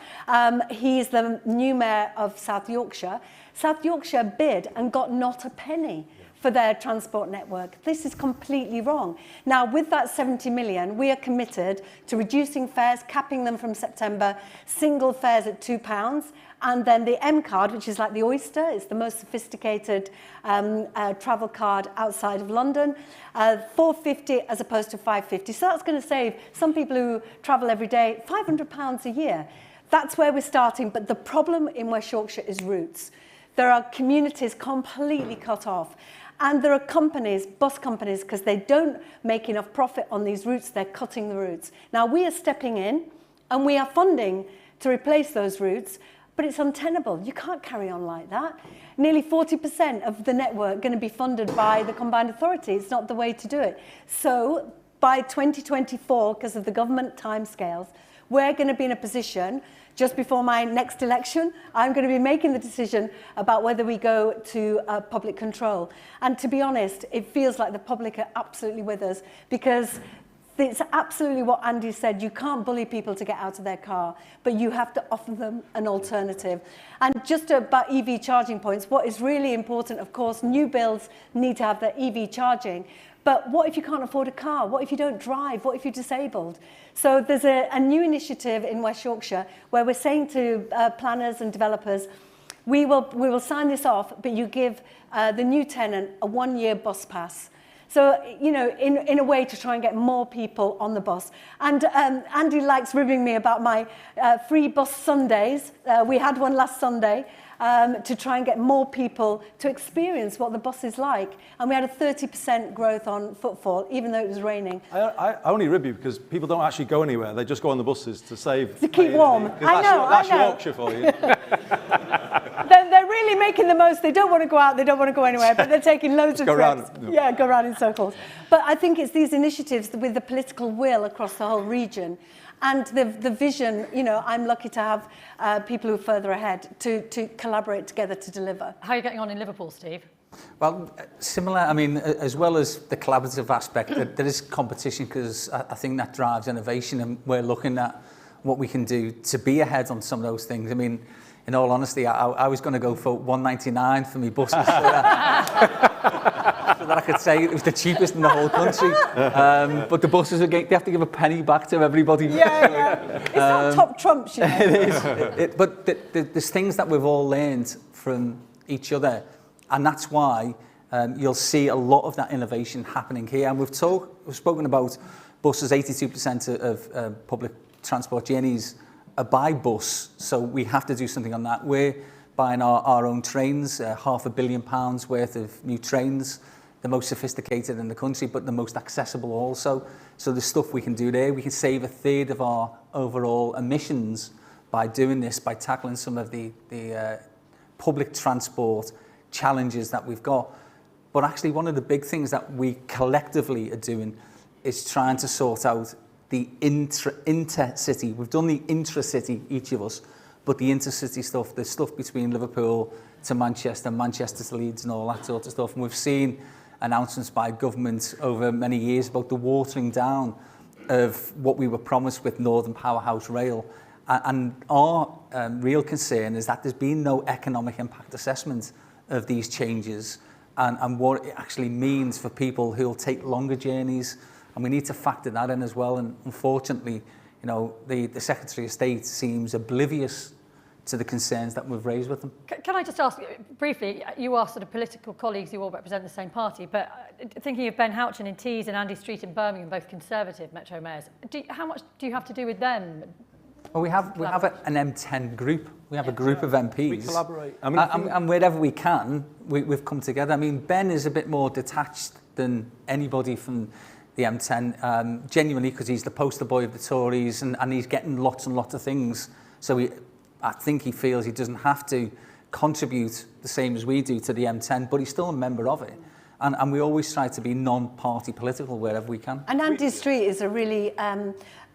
He is the new mayor of South Yorkshire. South Yorkshire bid and got not a penny for their transport network. This is completely wrong. Now, with that 70 million, we are committed to reducing fares, capping them from September, single fares at £2, and then the M card, which is like the Oyster, it's the most sophisticated travel card outside of London, £4.50 as opposed to £5.50. So that's going to save some people who travel every day £500 a year. That's where we're starting, but the problem in West Yorkshire is routes. There are communities completely cut off. And there are companies, bus companies, because they don't make enough profit on these routes, they're cutting the routes. Now, we are stepping in, and we are funding to replace those routes, but it's untenable. You can't carry on like that. Nearly 40% of the network going to be funded by the combined authority. It's not the way to do it. So, by 2024, because of the government timescales, we're going to be in a position, just before my next election, I'm going to be making the decision about whether we go to public control. And to be honest, it feels like the public are absolutely with us, because it's absolutely what Andy said. You can't bully people to get out of their car, but you have to offer them an alternative. And just about EV charging points, what is really important, of course, new builds need to have their EV charging. But what if you can't afford a car? What if you don't drive? What if you're disabled? So there's a new initiative in West Yorkshire where we're saying to planners and developers, we will sign this off, but you give the new tenant a 1-year bus pass. So, you know, in a way to try and get more people on the bus. And Andy likes ribbing me about my free bus Sundays. We had one last Sunday. To try and get more people to experience what the bus is like. And we had a 30% growth on footfall, even though it was raining. I only rib you because people don't actually go anywhere. They just go on the buses to save. To keep warm. I know. That's Yorkshire for you. They're really making the most. They don't want to go out. They don't want to go anywhere. But they're taking loads of trips. Yeah, go around in circles. But I think it's these initiatives with the political will across the whole region. And the vision, you know, I'm lucky to have people who are further ahead to collaborate together to deliver. How are you getting on in Liverpool, Steve? Well, similar. I mean, as well as the collaborative aspect, there is competition, because I think that drives innovation, and we're looking at what we can do to be ahead on some of those things. I mean, in all honesty, I was going to go for £1.99 for me buses. So that I could say it was the cheapest in the whole country. But the buses, they have to give a penny back to everybody. Yeah. It's not top trumps, you know. It is. But there's things that we've all learned from each other. And that's why you'll see a lot of that innovation happening here. And we've spoken about buses. 82% of public transport journeys are by bus. So we have to do something on that. We're buying our own trains, £500 million worth of new trains, the most sophisticated in the country, but the most accessible also. So there's stuff we can do there. We can save 1/3 of our overall emissions by doing this, by tackling some of the public transport challenges that we've got. But actually, one of the big things that we collectively are doing is trying to sort out the intercity. We've done the intracity, each of us, but the intercity stuff, the stuff between Liverpool to Manchester, Manchester to Leeds and all that sort of stuff. And we've seen announcements by government over many years about the watering down of what we were promised with Northern Powerhouse Rail. And our real concern is that there's been no economic impact assessment of these changes and what it actually means for people who will take longer journeys. And we need to factor that in as well. And unfortunately, you know, the Secretary of State seems oblivious to the concerns that we've raised with them. Can I just ask briefly, you are sort of political colleagues, you all represent the same party, but thinking of Ben Houchen in Tees and Andy Street in Birmingham, both Conservative Metro mayors, how much do you have to do with them? Well, we have an M10 group. We have a group of MPs. We collaborate. I mean, and wherever we can, we've come together. I mean, Ben is a bit more detached than anybody from the M10, genuinely, because he's the poster boy of the Tories and he's getting lots and lots of things. So I think he feels he doesn't have to contribute the same as we do to the M10, but he's still a member of it. And we always try to be non-party political wherever we can. And Andy Street is a really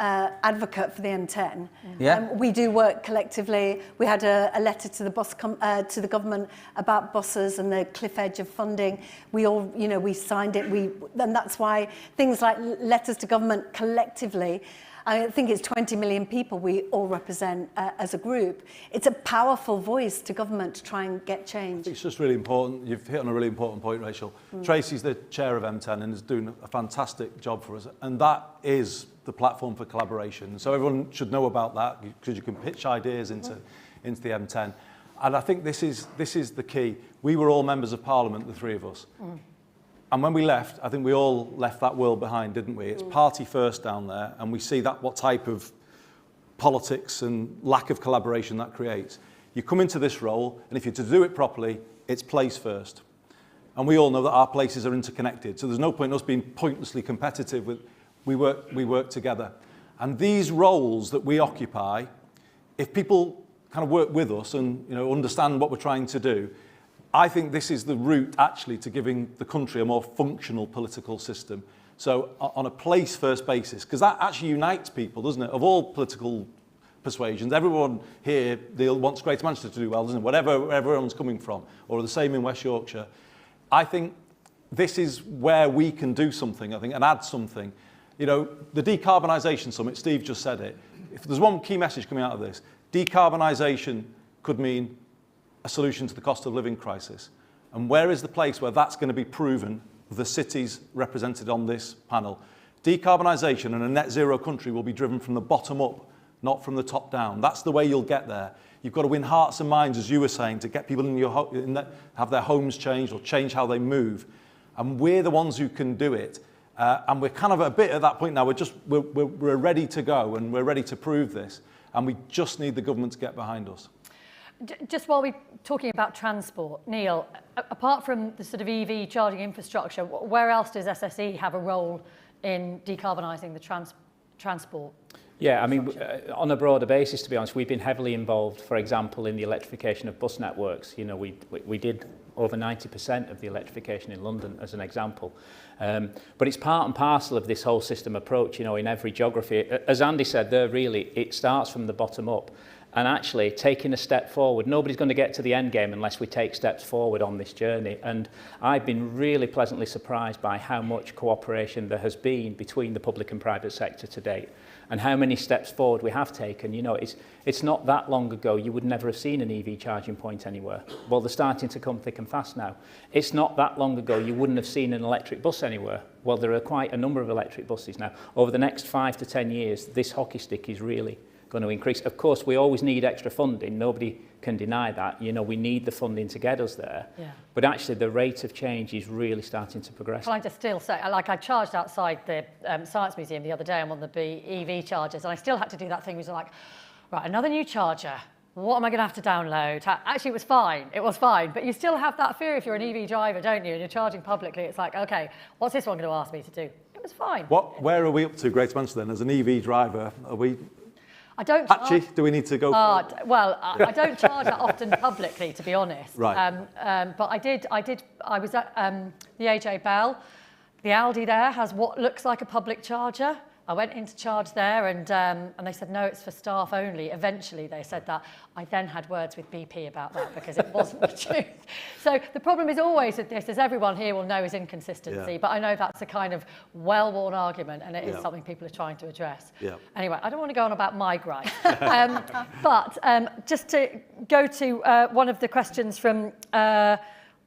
advocate for the M10. Yeah. We do work collectively. We had a letter to the government about buses and the cliff edge of funding. We all, we signed it. And that's why things like letters to government collectively I think it's 20 million people we all represent as a group. It's a powerful voice to government to try and get change. It's just really important. You've hit on a really important point, Rachel. Tracy's the chair of M10 and is doing a fantastic job for us. And that is the platform for collaboration. So everyone should know about that because you can pitch ideas into the M10. And I think this is the key. We were all members of Parliament, the three of us. And when we left, I think we all left that world behind, didn't we? It's party first down there, and we see that what type of politics and lack of collaboration that creates. You come into this role, and if you're to do it properly, it's place first. And we all know that our places are interconnected, so there's no point in us being pointlessly competitive. We work together. And these roles that we occupy, if people kind of work with us and understand what we're trying to do, I think this is the route actually to giving the country a more functional political system. So on a place-first basis, because that actually unites people, doesn't it? Of all political persuasions, everyone here wants Greater Manchester to do well, doesn't it? Wherever everyone's coming from, or the same in West Yorkshire. I think this is where we can do something, I think, and add something. The Decarbonisation Summit, Steve just said it. If there's one key message coming out of this, decarbonisation could mean a solution to the cost of living crisis. And where is the place where that's going to be proven? The cities represented on this panel. Decarbonisation in a net zero country will be driven from the bottom up, not from the top down. That's the way you'll get there. You've got to win hearts and minds, as you were saying, to get people have their homes changed or change how they move. And we're the ones who can do it. And we're kind of a bit at that point now. We're ready to go and we're ready to prove this. And we just need the government to get behind us. Just while we're talking about transport, Neil, apart from the sort of EV charging infrastructure, where else does SSE have a role in decarbonising the transport? Yeah, I mean, on a broader basis, to be honest, we've been heavily involved, for example, in the electrification of bus networks. We did over 90% of the electrification in London, as an example. But it's part and parcel of this whole system approach, in every geography. As Andy said there, really, it starts from the bottom up. And actually, taking a step forward, nobody's going to get to the end game unless we take steps forward on this journey. And I've been really pleasantly surprised by how much cooperation there has been between the public and private sector to date, and how many steps forward we have taken. It's not that long ago you would never have seen an EV charging point anywhere. Well, they're starting to come thick and fast now. It's not that long ago you wouldn't have seen an electric bus anywhere. Well, there are quite a number of electric buses now. Over the next 5 to 10 years, this hockey stick is really going to increase. Of course, we always need extra funding. Nobody can deny that. We need the funding to get us there. Yeah. But actually, the rate of change is really starting to progress. Can I just still say, I charged outside the Science Museum the other day. I'm on the EV chargers, and I still had to do that thing where you're like, right, another new charger. What am I going to have to download? Actually, it was fine. It was fine. But you still have that fear if you're an EV driver, don't you? And you're charging publicly. It's like, OK, what's this one going to ask me to do? It was fine. Where are we up to, Greater Manchester, then? As an EV driver, are we... I don't Actually, do we need to go well, I don't charge that often publicly, to be honest. Right. But I was at the AJ Bell. The Aldi there has what looks like a public charger. I went in to charge there and they said, no, it's for staff only. Eventually they said that. I then had words with BP about that because it wasn't the truth. So the problem is always with this, as everyone here will know, is inconsistency. Yeah. But I know that's a kind of well-worn argument and it is something people are trying to address. Yeah. Anyway, I don't want to go on about my gripe. But just to go to one of the questions from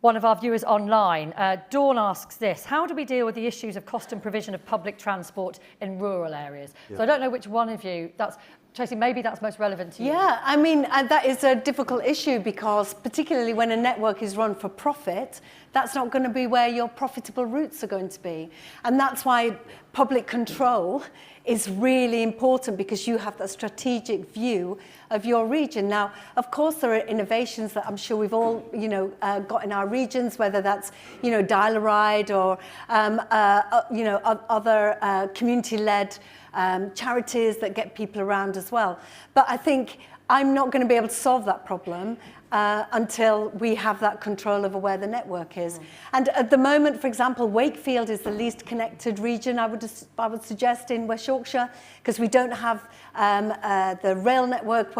one of our viewers online, Dawn asks this: how do we deal with the issues of cost and provision of public transport in rural areas? Yeah. So I don't know which one of you, Tracy, maybe that's most relevant to you. Yeah, I mean, that is a difficult issue because particularly when a network is run for profit, that's not going to be where your profitable routes are going to be. And that's why public control is really important because you have that strategic view of your region. Now, of course, there are innovations that I'm sure we've all, got in our regions, whether that's, Dial-A-Ride or, other community-led charities that get people around as well. But I think I'm not going to be able to solve that problem until we have that control over where the network is. And at the moment, for example, Wakefield is the least connected region, I would suggest, in West Yorkshire, because we don't have the rail network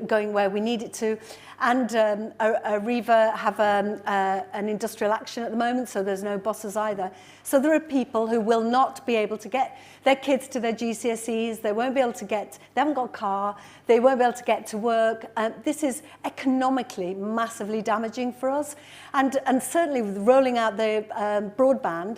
going where we need it to. And Arriva have an industrial action at the moment, so there's no buses either. So there are people who will not be able to get their kids to their GCSEs, they won't be able to get, they haven't got a car, they won't be able to get to work. This is economically massively damaging for us. And certainly with rolling out the broadband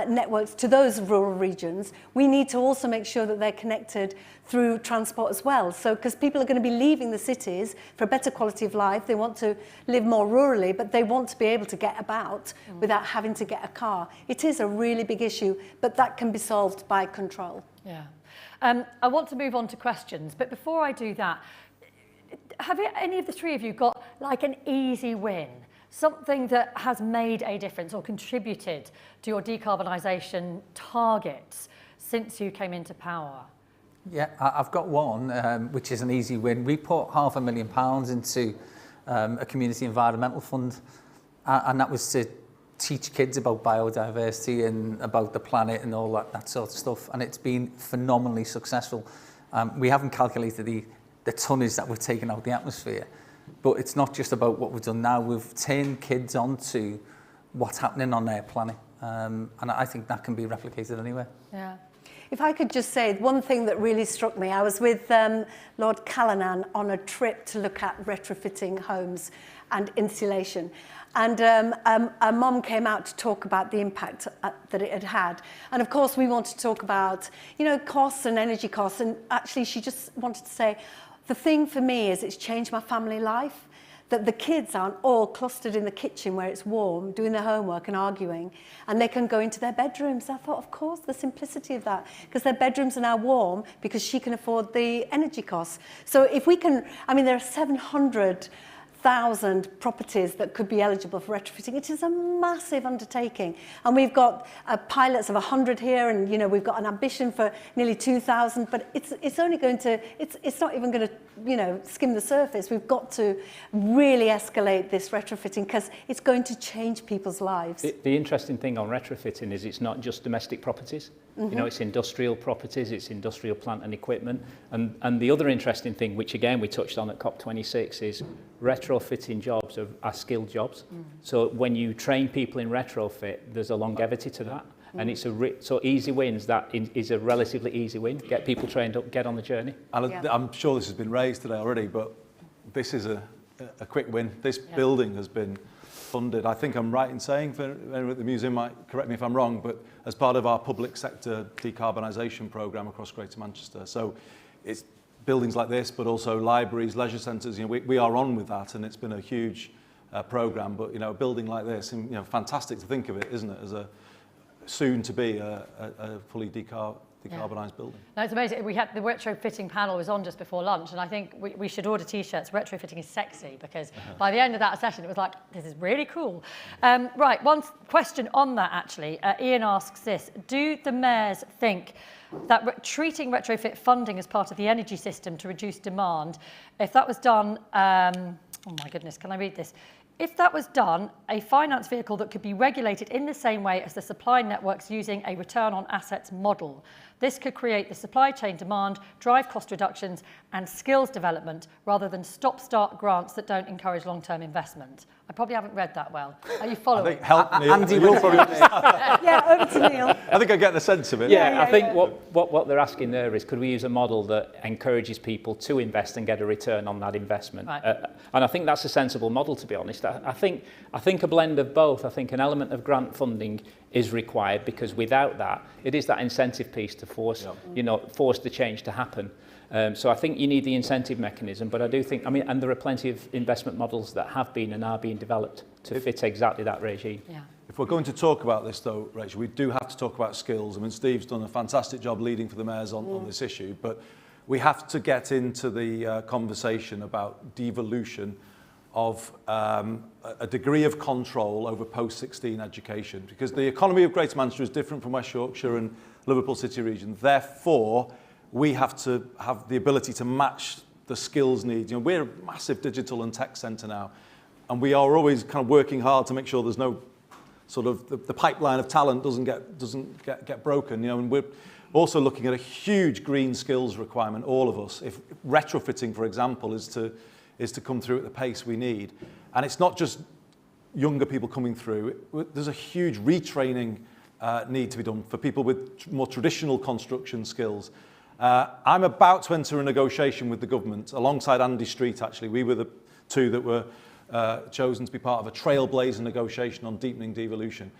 networks to those rural regions, we need to also make sure that they're connected through transport as well. So, because people are going to be leaving the cities for a better quality of life, they want to live more rurally, but they want to be able to get about without having to get a car. It is a really big issue, but that can be solved by control. Yeah. I want to move on to questions, but before I do that, have any of the three of you got like an easy win? Something that has made a difference or contributed to your decarbonisation targets since you came into power? Yeah, I've got one, which is an easy win. We put £500,000 into a community environmental fund, and that was to teach kids about biodiversity and about the planet and all that sort of stuff, and it's been phenomenally successful. We haven't calculated the tonnage that we've taken out of the atmosphere, but it's not just about what we've done now. We've turned kids onto what's happening on their planet, and I think that can be replicated anywhere. Yeah. If I could just say one thing that really struck me, I was with Lord Callanan on a trip to look at retrofitting homes and insulation. And a mum came out to talk about the impact that it had had. And of course, we want to talk about, you know, costs and energy costs. And actually, she just wanted to say, the thing for me is it's changed my family life. That the kids aren't all clustered in the kitchen where it's warm, doing their homework and arguing, and they can go into their bedrooms. I thought, of course, the simplicity of that, because their bedrooms are now warm because she can afford the energy costs. So if we can, I mean, there are 700,000 properties that could be eligible for retrofitting. It is a massive undertaking. And we've got pilots of 100 here, and you know, we've got an ambition for nearly 2,000, but it's only going to, it's not even going to, you know, skim the surface. We've got to really escalate this retrofitting because it's going to change people's lives. The interesting thing on retrofitting is it's not just domestic properties. You know, it's industrial properties, it's industrial plant and equipment. And the other interesting thing, which again we touched on at COP26, is retrofitting jobs are skilled jobs. So when you train people in retrofit, there's a longevity to that. And it's so easy wins, that is a relatively easy win. Get people trained up, get on the journey. And I'm sure this has been raised today already, but this is a quick win. This building has been funded. I think I'm right in saying, for anyone at the museum might correct me if I'm wrong, but as part of our public sector decarbonisation programme across Greater Manchester. So it's buildings like this, but also libraries, leisure centres. You know, we are on with that, and it's been a huge programme. But you know, a building like this, and you know, fantastic to think of it, isn't it, as a soon to be a fully decarbonised building. No, it's amazing. We had the retrofitting panel was on just before lunch, and I think we should order t-shirts. Retrofitting is sexy, because by the end of that session, it was like, this is really cool. Right, one question on that actually. Ian asks this: do the mayors think that treating retrofit funding as part of the energy system to reduce demand, if that was done, oh my goodness, can I read this? If that was done, a finance vehicle that could be regulated in the same way as the supply networks using a return on assets model. This could create the supply chain demand, drive cost reductions and skills development rather than stop-start grants that don't encourage long-term investment. I probably haven't read that well. Are you following? I think help Neil. Andy will probably yeah, over to Neil. I think I get the sense of it. I think what they're asking there is, could we use a model that encourages people to invest and get a return on that investment? Right. And I think that's a sensible model, to be honest. I think a blend of both. I think an element of grant funding is required, because without that, it is that incentive piece to force the change to happen. So I think you need the incentive mechanism, but I do think, and there are plenty of investment models that have been and are being developed to fit exactly that regime. Yeah. If we're going to talk about this though, Rachel, we do have to talk about skills. I mean, Steve's done a fantastic job leading for the mayors on this issue, but we have to get into the conversation about devolution of a degree of control over post-16 education, because the economy of Greater Manchester is different from West Yorkshire and Liverpool City region. Therefore, we have to have the ability to match the skills needs. You know, we're a massive digital and tech centre now, and we are always kind of working hard to make sure there's no sort of the pipeline of talent doesn't get broken. You know, and we're also looking at a huge green skills requirement, all of us. If retrofitting, for example, is is to come through at the pace we need. And it's not just younger people coming through. There's a huge retraining need to be done for people with more traditional construction skills. I'm about to enter a negotiation with the government, alongside Andy Street, actually. We were the two that were chosen to be part of a trailblazer negotiation on deepening devolution.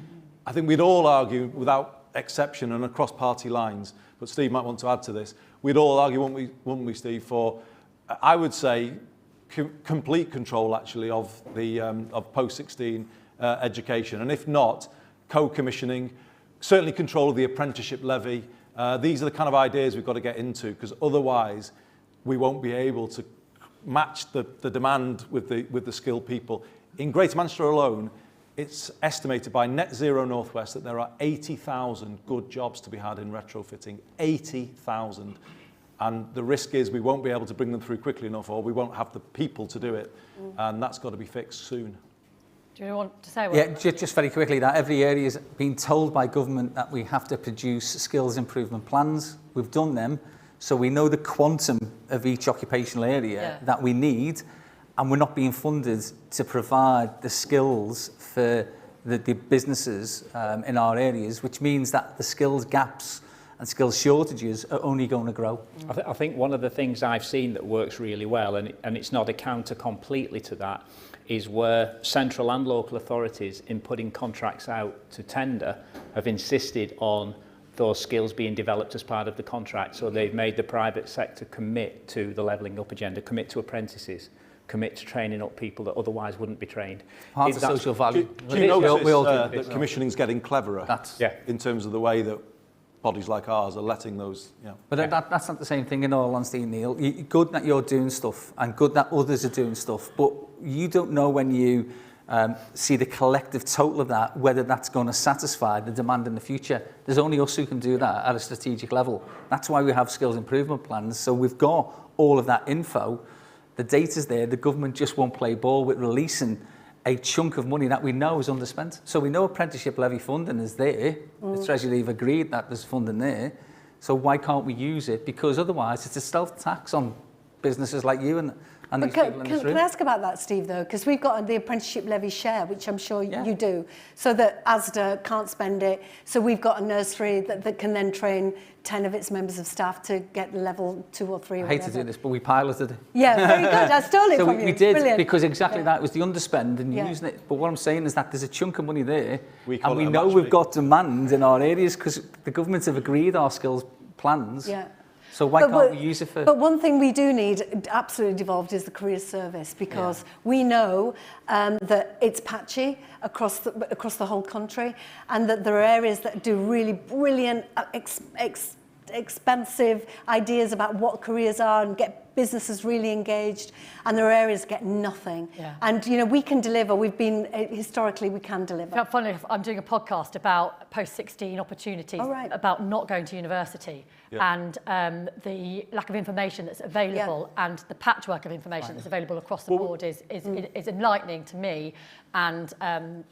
I think we'd all argue, without exception and across party lines, but Steve might want to add to this, we'd all argue, wouldn't we, Steve, for, I would say, complete control, actually, of the of post-16 education. And if not, co-commissioning, certainly control of the apprenticeship levy. These are the kind of ideas we've got to get into, because otherwise we won't be able to match the demand with the skilled people. In Greater Manchester alone, it's estimated by Net Zero Northwest that there are 80,000 good jobs to be had in retrofitting. 80,000. And the risk is we won't be able to bring them through quickly enough, or we won't have the people to do it. And that's got to be fixed soon. Do you want to say what? Yeah, just very quickly, that every area is being told by government that we have to produce skills improvement plans. We've done them, so we know the quantum of each occupational area that we need, and we're not being funded to provide the skills for the businesses in our areas, which means that the skills gaps and skills shortages are only going to grow. I think one of the things I've seen that works really well, and it's not a counter completely to that, is where central and local authorities, in putting contracts out to tender, have insisted on those skills being developed as part of the contract. So they've made the private sector commit to the levelling up agenda, commit to apprentices, commit to training up people that otherwise wouldn't be trained. Part of social value. Do you notice that commissioning's getting cleverer in terms of the way that bodies like ours are letting those... But that's not the same thing, in all honesty, Neil. Good that you're doing stuff and good that others are doing stuff, but you don't know when you see the collective total of that, whether that's going to satisfy the demand in the future. There's only us who can do that at a strategic level. That's why we have skills improvement plans. So we've got all of that info. The data's there. The government just won't play ball with releasing a chunk of money that we know is underspent. So we know apprenticeship levy funding is there. The Treasury have agreed that there's funding there. So why can't we use it? Because otherwise it's a stealth tax on businesses like you and these people in this room. Can I ask about that, Steve, though? Because we've got the apprenticeship levy share, which I'm sure you do, so that ASDA can't spend it. So we've got a nursery that can then train 10 of its members of staff to get level 2 or 3 or I hate to do this, but we piloted it. Yeah, very good. I stole it from you. We did, Brilliant. because exactly that was the underspend and using it. But what I'm saying is that there's a chunk of money there, and we know we've got demand in our areas because the governments have agreed our skills plans. Yeah. So why can't we use it for... But one thing we do need absolutely devolved is the careers service, because we know that it's patchy across the whole country, and that there are areas that do really brilliant, expensive ideas about what careers are and get businesses really engaged, and there are areas that get nothing. And we can deliver. We've been historically we can deliver. Funnily enough, I'm doing a podcast about post-16 opportunities, about not going to university, and the lack of information that's available, and the patchwork of information that's available across the board is enlightening to me. And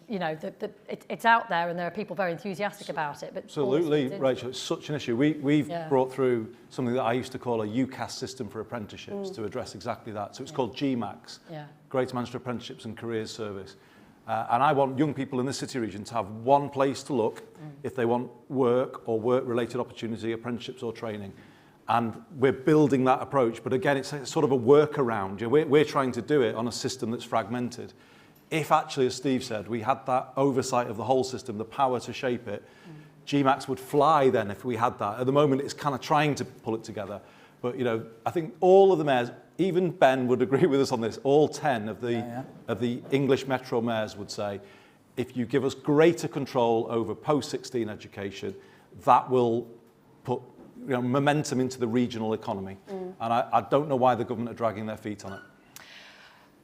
it's out there, and there are people very enthusiastic about it. But absolutely, Rachel, it's such an issue. We've brought through something that I used to call a UCAS system for apprenticeships to address exactly that. So it's called GMAX, Greater Manchester Apprenticeships and Careers Service. And I want young people in the city region to have one place to look if they want work or work-related opportunity, apprenticeships or training. And we're building that approach. But again, it's sort of a workaround. We're trying to do it on a system that's fragmented. If actually, as Steve said, we had that oversight of the whole system, the power to shape it, GMAX would fly then if we had that. At the moment, it's kind of trying to pull it together. But, I think all of the mayors, even Ben would agree with us on this, all 10 of the English metro mayors would say, if you give us greater control over post-16 education, that will put momentum into the regional economy. And I don't know why the government are dragging their feet on it.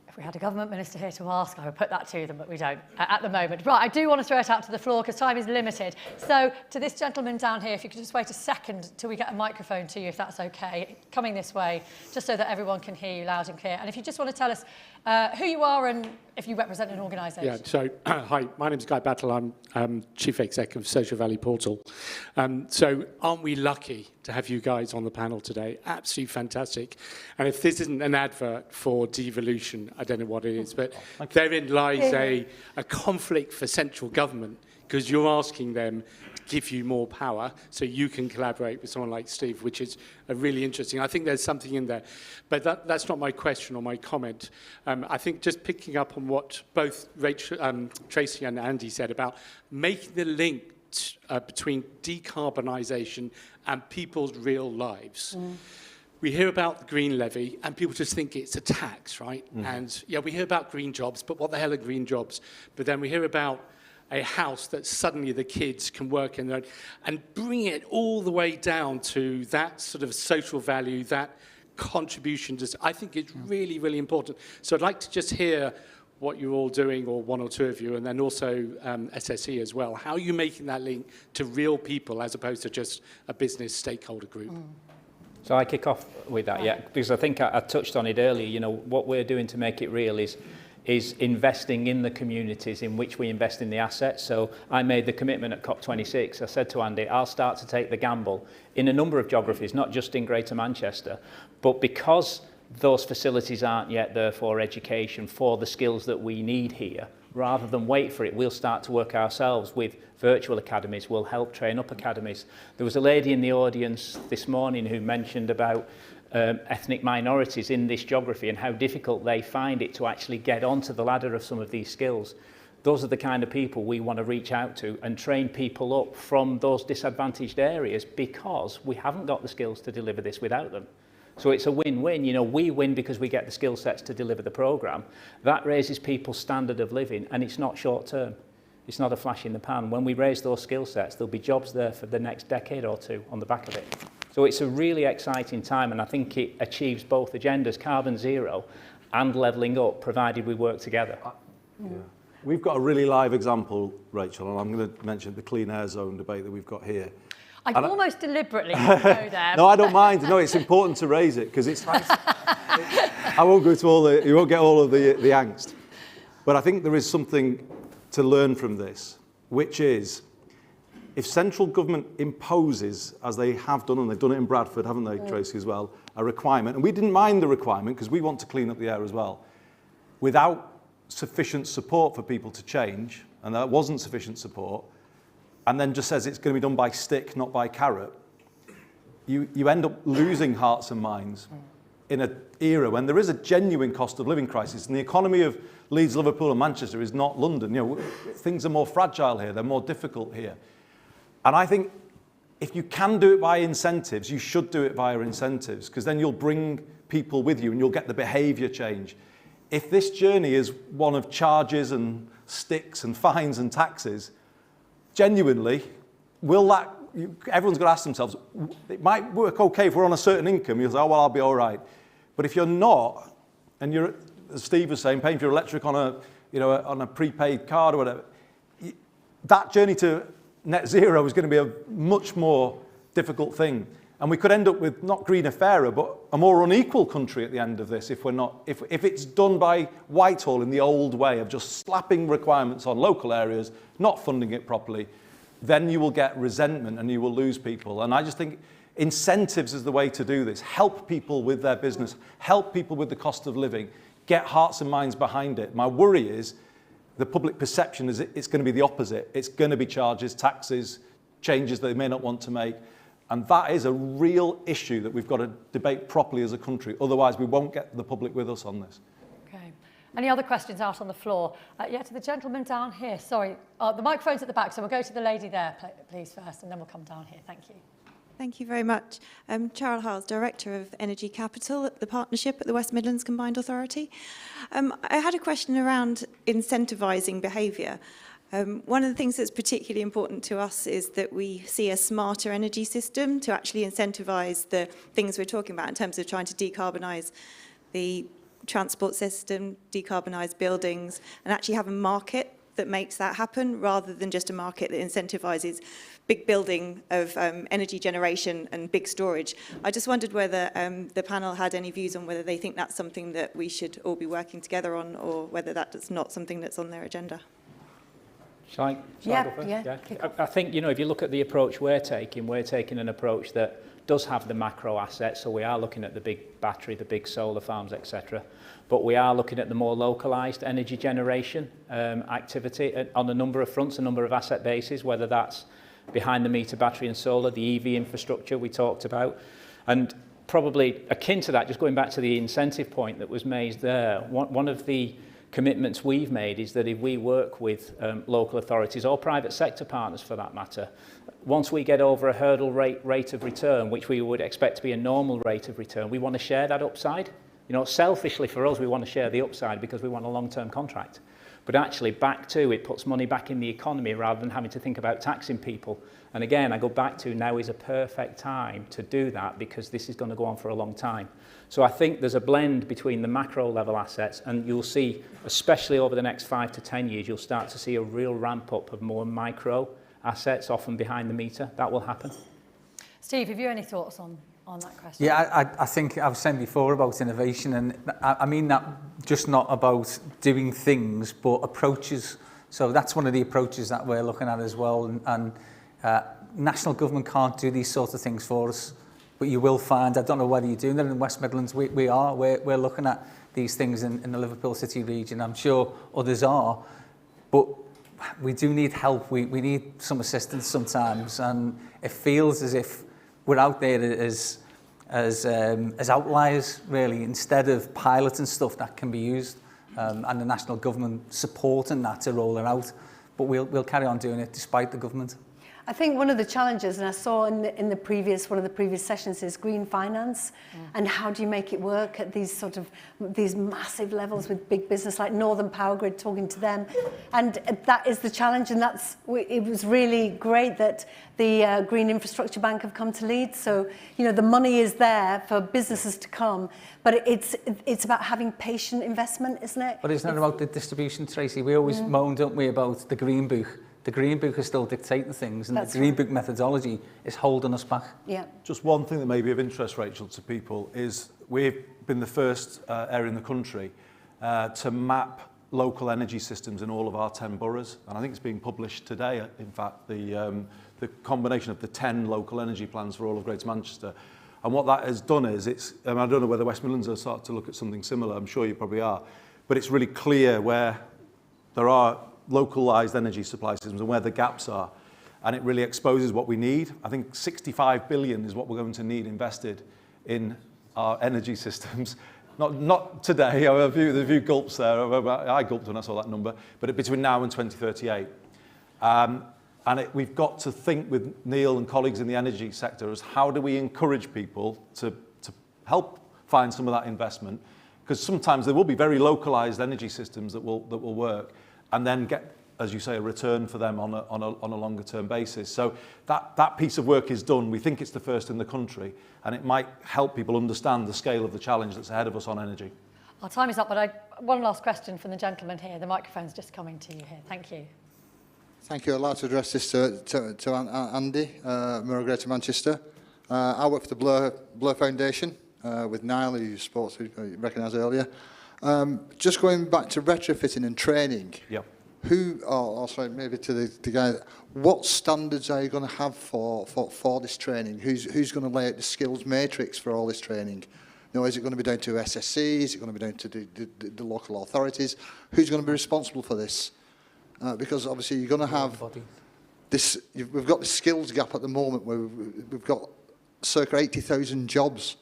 If we had a government minister here to ask, I would put that to them, but we don't at the moment. Right, I do want to throw it out to the floor because time is limited. So to this gentleman down here, if you could just wait a second till we get a microphone to you, if that's okay, coming this way, just so that everyone can hear you loud and clear. And if you just want to tell us who you are and if you represent an organisation. Yeah, so hi, my name is Guy Battle. I'm Chief Exec of Social Valley Portal. So aren't we lucky to have you guys on the panel today? Absolutely fantastic. And if this isn't an advert for devolution, I don't know what it is, but therein lies a conflict for central government, because you're asking them to give you more power so you can collaborate with someone like Steve, which is really interesting. I think there's something in there. But that's not my question or my comment. I think just picking up on what both Tracy and Andy said about making the link between decarbonisation and people's real lives. We hear about the green levy and people just think it's a tax, right? And yeah, we hear about green jobs, but what the hell are green jobs? But then we hear about a house that suddenly the kids can work in, and bring it all the way down to that sort of social value, that contribution. I think it's really, really important. So I'd like to just hear what you're all doing, or one or two of you, and then also SSE as well. How are you making that link to real people as opposed to just a business stakeholder group? So I kick off with that, yeah, because I think I touched on it earlier. You know, what we're doing to make it real is investing in the communities in which we invest in the assets. So I made the commitment at COP26. I said to Andy, I'll start to take the gamble in a number of geographies, not just in Greater Manchester, but because those facilities aren't yet there for education, for the skills that we need here, rather than wait for it, we'll start to work ourselves with virtual academies. We'll help train up academies. There was a lady in the audience this morning who mentioned about ethnic minorities in this geography and how difficult they find it to actually get onto the ladder of some of these skills. Those are the kind of people we want to reach out to and train people up from those disadvantaged areas, because we haven't got the skills to deliver this without them. So it's a win-win. You know, we win because we get the skill sets to deliver the programme. That raises people's standard of living, and it's not short-term. It's not a flash in the pan. When we raise those skill sets, there'll be jobs there for the next decade or two on the back of it. So it's a really exciting time, and I think it achieves both agendas, carbon zero and levelling up, provided we work together. Yeah. We've got a really live example, Rachel, and I'm going to mention the clean air zone debate that we've got here. I almost deliberately go there. No, I don't mind. No, it's important to raise it because it's. I won't go to all the. You won't get all of the angst, but I think there is something to learn from this, which is, if central government imposes, as they have done, and they've done it in Bradford, haven't they, Tracy, as well, a requirement, and we didn't mind the requirement because we want to clean up the air as well, without sufficient support for people to change, and there wasn't sufficient support, and then just says it's going to be done by stick, not by carrot, you end up losing hearts and minds in an era when there is a genuine cost of living crisis. And the economy of Leeds, Liverpool and Manchester is not London. You know, things are more fragile here, they're more difficult here. And I think if you can do it by incentives, you should do it via incentives, because then you'll bring people with you and you'll get the behaviour change. If this journey is one of charges and sticks and fines and taxes, genuinely, will that, everyone's got to ask themselves, it might work okay if we're on a certain income, you'll say, oh, well, I'll be all right. But if you're not, and you're, as Steve was saying, paying for your electric on a, you know, on a prepaid card or whatever, that journey to net zero is going to be a much more difficult thing. And we could end up with not greener, fairer, but a more unequal country at the end of this if we're not, if it's done by Whitehall in the old way of just slapping requirements on local areas, not funding it properly, then you will get resentment and you will lose people. And I just think incentives is the way to do this. Help people with their business, help people with the cost of living, get hearts and minds behind it. My worry is the public perception is it's going to be the opposite. It's going to be charges, taxes, changes they may not want to make. And that is a real issue that we've got to debate properly as a country. Otherwise, we won't get the public with us on this. Okay. Any other questions out on the floor? Yeah, to the gentleman down here. Sorry, the microphone's at the back, so we'll go to the lady there, please, first, and then we'll come down here. Thank you. Thank you very much. Cheryl Howes, Director of Energy Capital at the Partnership at the West Midlands Combined Authority. I had a question around incentivising behaviour. One of the things that's particularly important to us is that we see a smarter energy system to actually incentivise the things we're talking about in terms of trying to decarbonise the transport system, decarbonise buildings, and actually have a market that makes that happen, rather than just a market that incentivises big building of energy generation and big storage. I just wondered whether the panel had any views on whether they think that's something that we should all be working together on, or whether that's not something that's on their agenda. Shall I go first? I think, you know, if you look at the approach we're taking an approach that does have the macro assets, so we are looking at the big battery, the big solar farms, etc. But we are looking at the more localised energy generation activity on a number of fronts, a number of asset bases, whether that's behind the meter battery and solar, the EV infrastructure we talked about. And probably akin to that, just going back to the incentive point that was made there, one of the commitments we've made is that if we work with local authorities or private sector partners for that matter, once we get over a hurdle rate of return, which we would expect to be a normal rate of return, we want to share that upside. You know, selfishly for us, we want to share the upside because we want a long-term contract. But actually back to it puts money back in the economy rather than having to think about taxing people. And again, I go back to now is a perfect time to do that because this is going to go on for a long time. So I think there's a blend between the macro level assets, and you'll see, especially over the next 5 to 10 years, you'll start to see a real ramp up of more micro assets, often behind the meter. That will happen. Steve, have you any thoughts on that question? Yeah, I think I was saying before about innovation, and I mean that just not about doing things, but approaches. So that's one of the approaches that we're looking at as well. And national government can't do these sorts of things for us, but you will find, I don't know whether you're doing that in the West Midlands, we're looking at these things in the Liverpool City region. I'm sure others are, but we do need help. We need some assistance sometimes, and it feels as if we're out there as outliers, really, instead of piloting stuff that can be used, and the national government supporting that to roll it out. But we'll carry on doing it despite the government. I think one of the challenges, and I saw in one of the previous sessions, is green finance, and how do you make it work at these massive levels with big business like Northern Power Grid, talking to them, and that is the challenge. And it was really great that the Green Infrastructure Bank have come to lead. So you know the money is there for businesses to come, but it's about having patient investment, isn't it? But isn't it about the distribution, Tracy? We always moan, don't we, about the Green Book. The Green Book is still dictating things, and the Green Book methodology is holding us back. Yeah. Just one thing that may be of interest, Rachel, to people is we've been the first area in the country to map local energy systems in all of our 10 boroughs, and I think it's being published today. In fact, the combination of the 10 local energy plans for all of Greater Manchester, and what that has done is I don't know whether West Midlands are starting to look at something similar. I'm sure you probably are, but it's really clear where there are localised energy supply systems and where the gaps are, and it really exposes what we need. I think 65 billion is what we're going to need invested in our energy systems. Not today, a few gulps there, I gulped when I saw that number, but between now and 2038. And we've got to think with Neil and colleagues in the energy sector as how do we encourage people to help find some of that investment, because sometimes there will be very localised energy systems that will work, and then get, as you say, a return for them on a longer term basis. So that piece of work is done. We think it's the first in the country, and it might help people understand the scale of the challenge that's ahead of us on energy. Our time is up, but one last question from the gentleman here. The microphone's just coming to you here. Thank you. Thank you. I'd like to address this to Andy, Mayoral Greater Manchester. I work for the Blur Foundation with Niall, who you spoke to, you recognised earlier. Just going back to retrofitting and training, sorry, maybe to the guy, what standards are you going to have for this training? Who's going to lay out the skills matrix for all this training? You know, is it going to be down to SSEs? Is it going to be down to the local authorities? Who's going to be responsible for this? Because obviously you're going to have this. We've got the skills gap at the moment where we've got circa 80,000 jobs,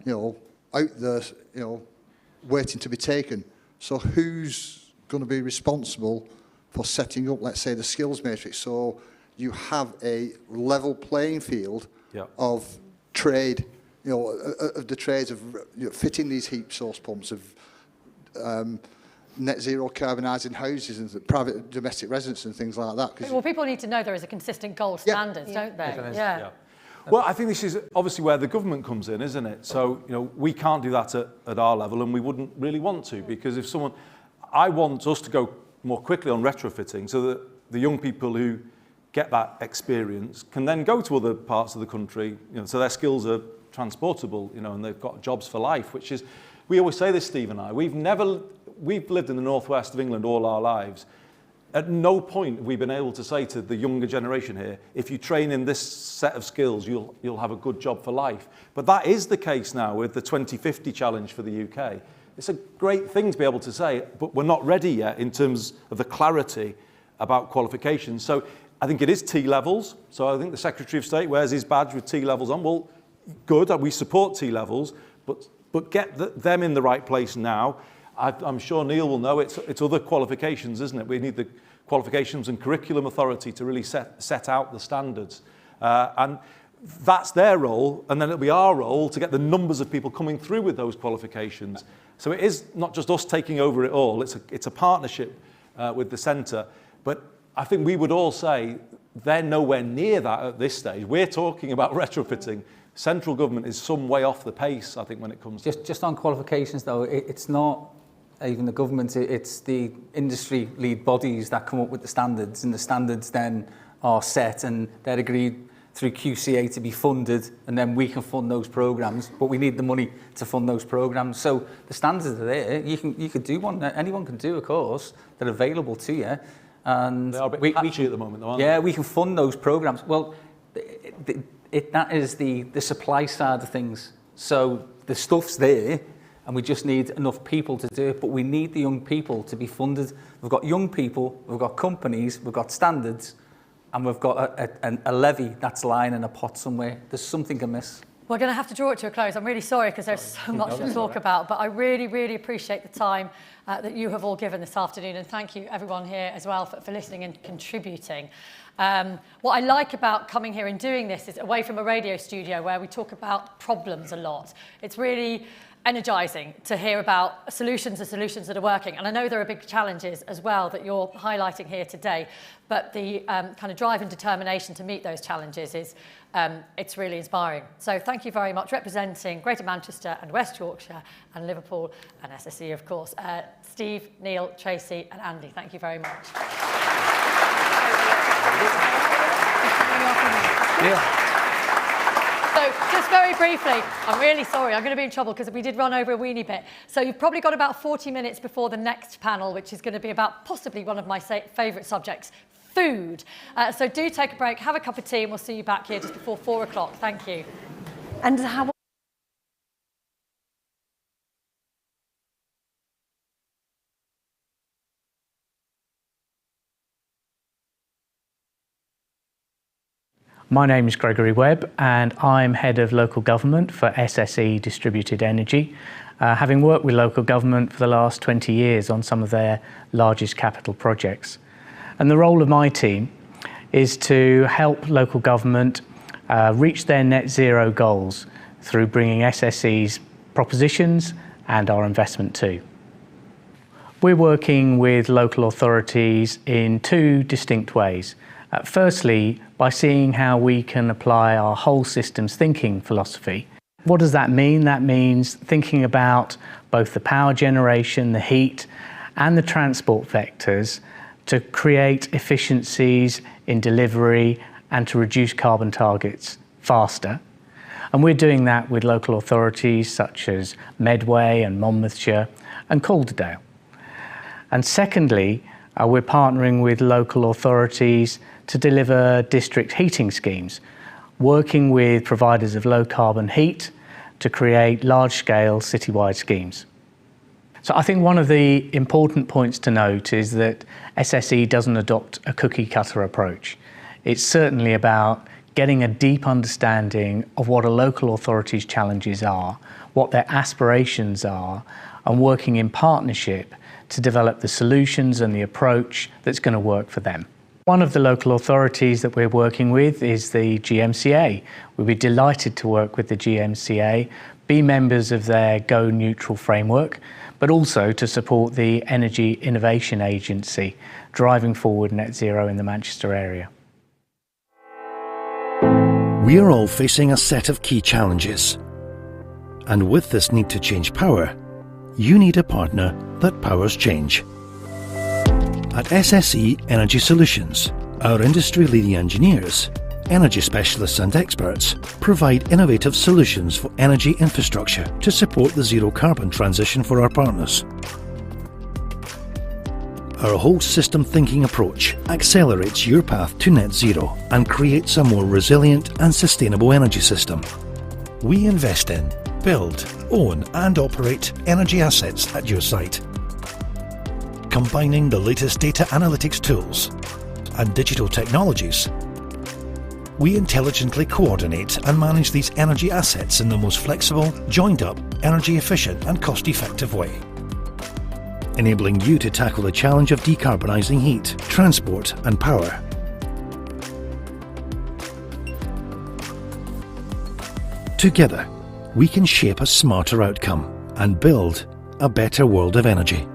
you know, out there, you know, waiting to be taken. So who's going to be responsible for setting up, let's say, the skills matrix, so you have a level playing field of trade, you know, of the trades of fitting these heat source pumps, of net zero carbonising houses and private domestic residence and things like that. Well, people need to know there is a consistent gold standard, don't they? Yeah. Well, I think this is obviously where the government comes in, isn't it? So, you know, we can't do that at our level, and we wouldn't really want to, because if I want us to go more quickly on retrofitting so that the young people who get that experience can then go to other parts of the country, so their skills are transportable, and they've got jobs for life, which is, we always say this, Steve and I, we've lived in the northwest of England all our lives. At no point have we been able to say to the younger generation here, if you train in this set of skills, you'll have a good job for life. But that is the case now with the 2050 challenge for the UK. It's a great thing to be able to say, but we're not ready yet in terms of the clarity about qualifications. So I think it is T-levels. So I think the Secretary of State wears his badge with T-levels on. Well, good, we support T-levels, but get them in the right place now. I'm sure Neil will know it's other qualifications, isn't it? We need the Qualifications and Curriculum Authority to really set out the standards. And that's their role, and then it'll be our role to get the numbers of people coming through with those qualifications. So it is not just us taking over it all, it's a partnership with the centre. But I think we would all say they're nowhere near that at this stage. We're talking about retrofitting. Central government is some way off the pace, I think, when it comes to... Just on qualifications, though, it's not even the government, it's the industry lead bodies that come up with the standards, and the standards then are set and they're agreed through QCA to be funded, and then we can fund those programmes, but we need the money to fund those programmes. So the standards are there. You could do one. Anyone can do a course. They're available to you. And they are a bit patchy at the moment, though, aren't they? Yeah, we can fund those programmes. Well, that is the supply side of things. So the stuff's there, and we just need enough people to do it, but we need the young people to be funded. We've got young people, we've got companies, we've got standards, and we've got a levy that's lying in a pot somewhere. There's something amiss. We're going to have to draw it to a close. I'm really sorry because there's so much to talk about, but I really, really appreciate the time that you have all given this afternoon, and thank you everyone here as well for listening and contributing. What I like about coming here and doing this is away from a radio studio where we talk about problems a lot. It's really energising to hear about solutions and solutions that are working. And I know there are big challenges as well that you're highlighting here today, but the kind of drive and determination to meet those challenges is it's really inspiring. So thank you very much, representing Greater Manchester and West Yorkshire and Liverpool and SSE, of course. Steve, Neil, Tracy and Andy, thank you very much. Yeah. So just very briefly, I'm really sorry, I'm going to be in trouble because we did run over a weeny bit. So you've probably got about 40 minutes before the next panel, which is going to be about possibly one of my favourite subjects, food. So do take a break, have a cup of tea, and we'll see you back here just before 4 o'clock. Thank you. And how My name is Gregory Webb and I'm Head of Local Government for SSE Distributed Energy, having worked with local government for the last 20 years on some of their largest capital projects. And the role of my team is to help local government reach their net zero goals through bringing SSE's propositions and our investment too. We're working with local authorities in two distinct ways. Firstly, by seeing how we can apply our whole systems thinking philosophy. What does that mean? That means thinking about both the power generation, the heat, and the transport vectors to create efficiencies in delivery and to reduce carbon targets faster. And we're doing that with local authorities such as Medway and Monmouthshire and Calderdale. And secondly, we're partnering with local authorities to deliver district heating schemes, working with providers of low carbon heat to create large-scale citywide schemes. So I think one of the important points to note is that SSE doesn't adopt a cookie-cutter approach. It's certainly about getting a deep understanding of what a local authority's challenges are, what their aspirations are, and working in partnership to develop the solutions and the approach that's going to work for them. One of the local authorities that we're working with is the GMCA. We'll be delighted to work with the GMCA, be members of their Go Neutral framework, but also to support the Energy Innovation Agency, driving forward net zero in the Manchester area. We are all facing a set of key challenges. And with this need to change power, you need a partner that powers change. At SSE Energy Solutions, our industry-leading engineers, energy specialists and experts provide innovative solutions for energy infrastructure to support the zero-carbon transition for our partners. Our whole system thinking approach accelerates your path to net zero and creates a more resilient and sustainable energy system. We invest in, build, own and operate energy assets at your site. Combining the latest data analytics tools and digital technologies, we intelligently coordinate and manage these energy assets in the most flexible, joined-up, energy-efficient and cost-effective way, enabling you to tackle the challenge of decarbonising heat, transport and power. Together, we can shape a smarter outcome and build a better world of energy.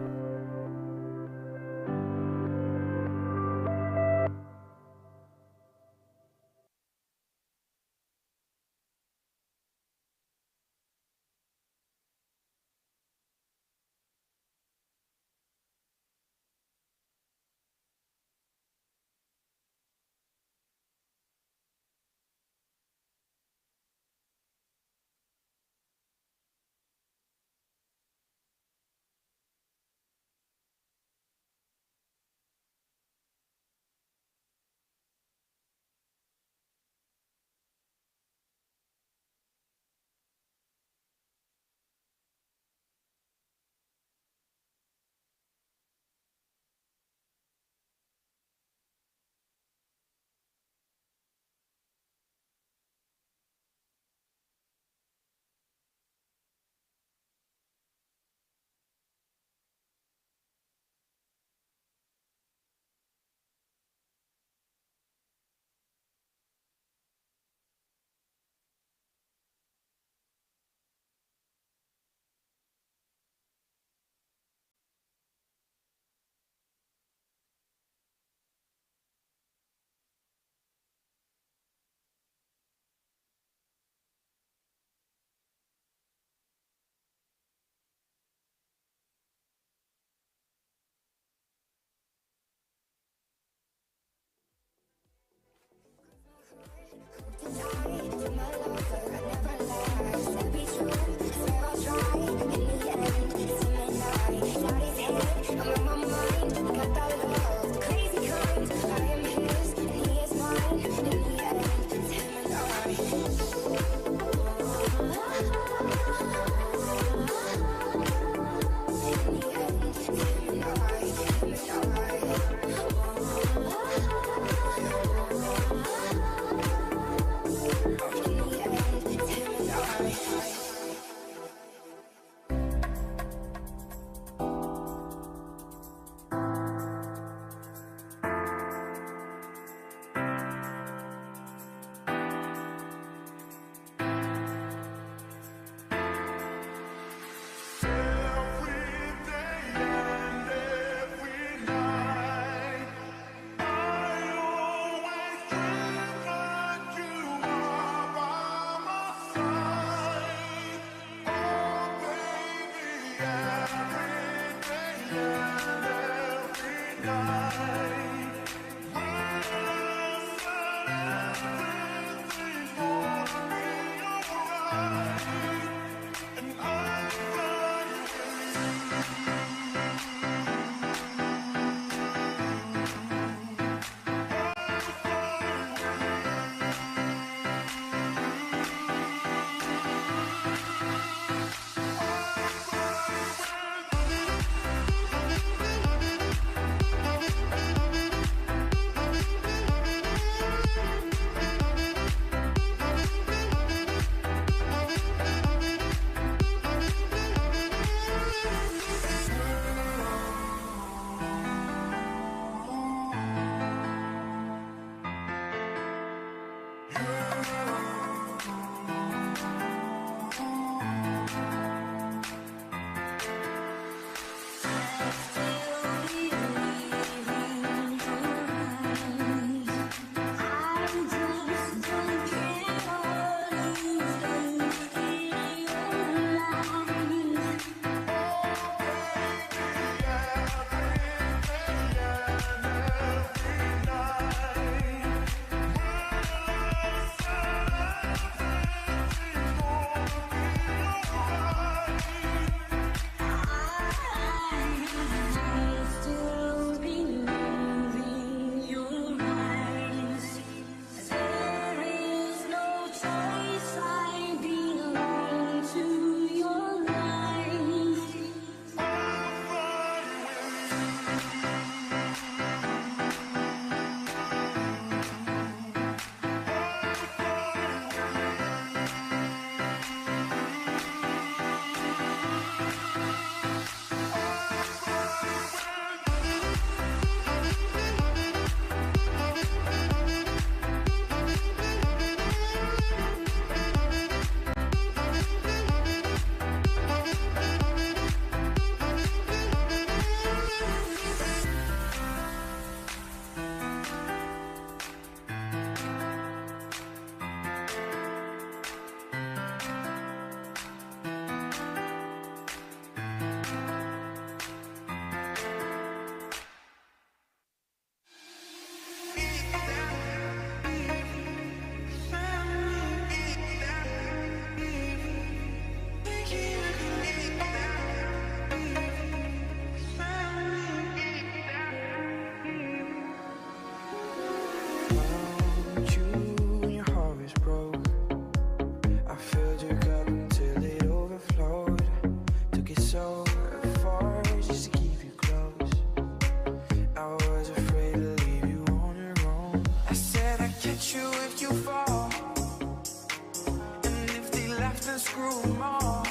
grew more.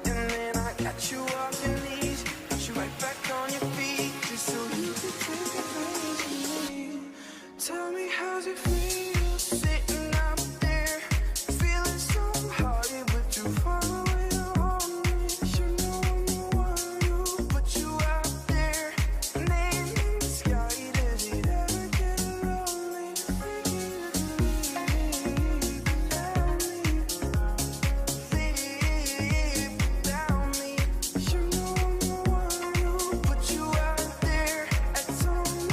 And then I got you off your knees, got you right back on your feet, just so you could take advantage of me. Tell me how's it feel sitting up there, feeling so hard but too far away to hold me. You know I'm the one who put you out there, name in the sky. Does it ever get lonely? Thinking you can leave without me, leave without me. You know I'm the one who put you out there. I don't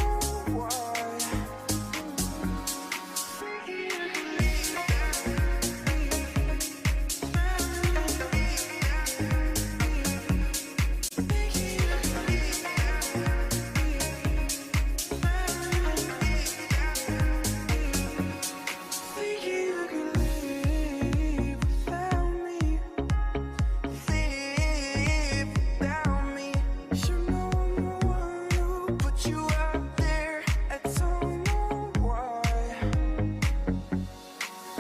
know why.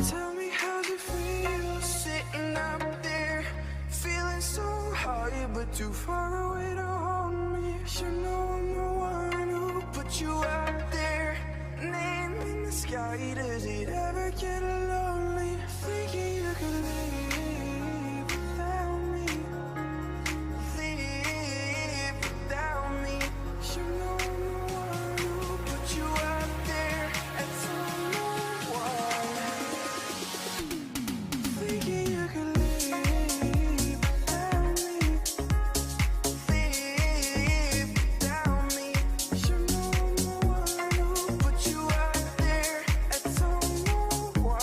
Tell me how's it feel sitting up there, feeling so hard but too far away to hold me. You know I'm the one who put you out there, name in the sky. Does it ever get lonely? Thinking you could leave without me, leave without me. You know I'm the one who put you out there. I don't know why. Thinking you could leave without me, leave without me. You know I'm the one who put you out there. I don't know why.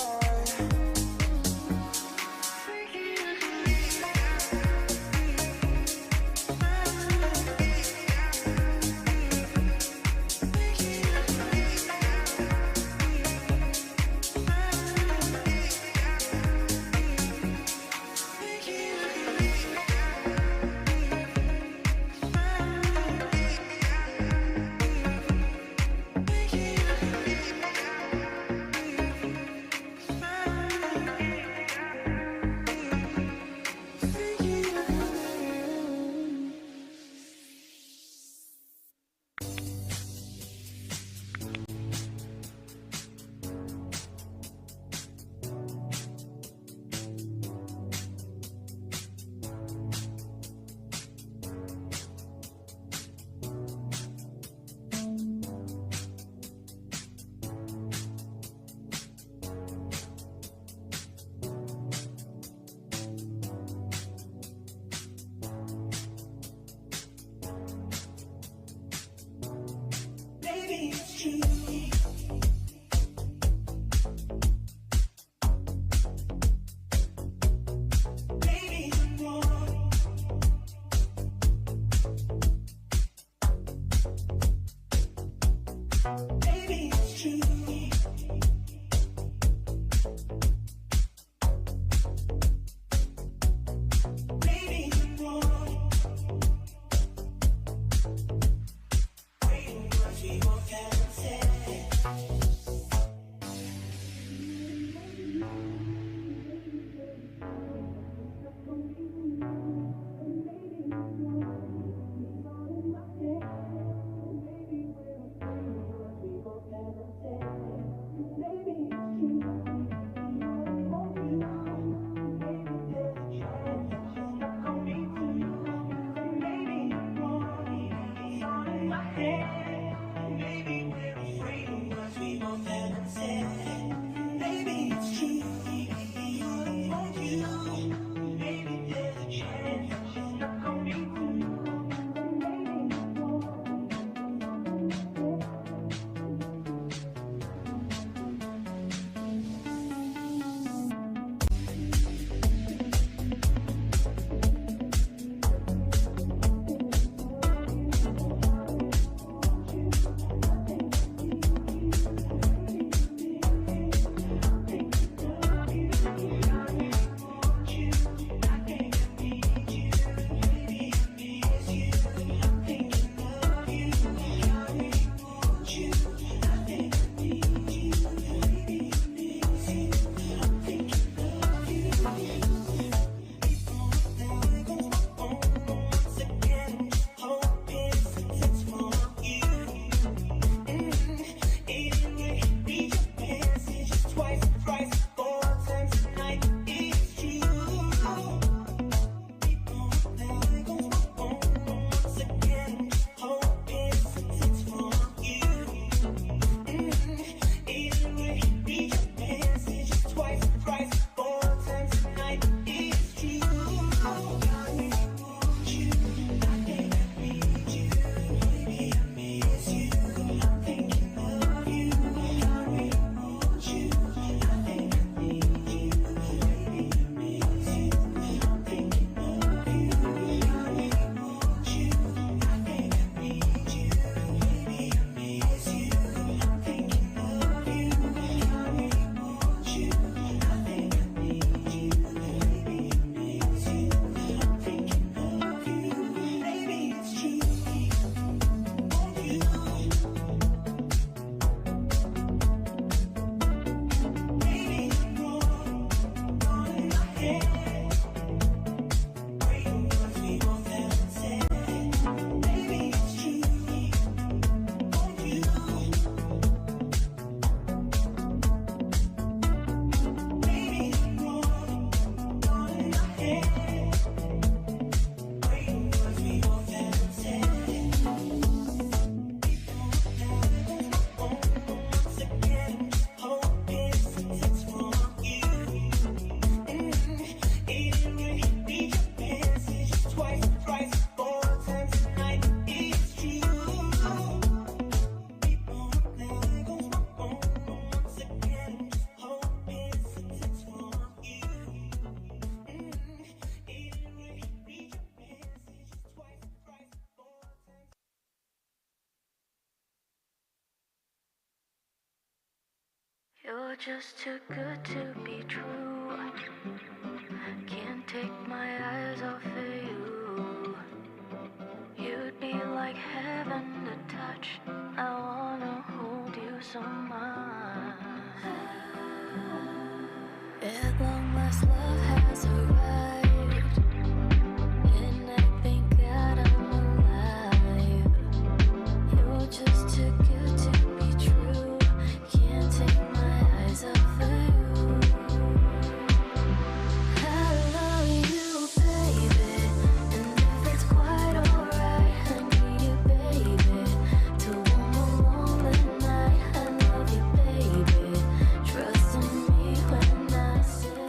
You're just too good to be true. Can't take my eyes off of you. You'd be like heaven to touch. I wanna hold you so much. At long last, love has arrived, and I thank God I'm alive. You're just too good to be true. Can't take my eyes off of you. I love you, baby, and if it's quite alright, I need you, baby, to warm the lonely night. I love you, baby, trust in me when I say.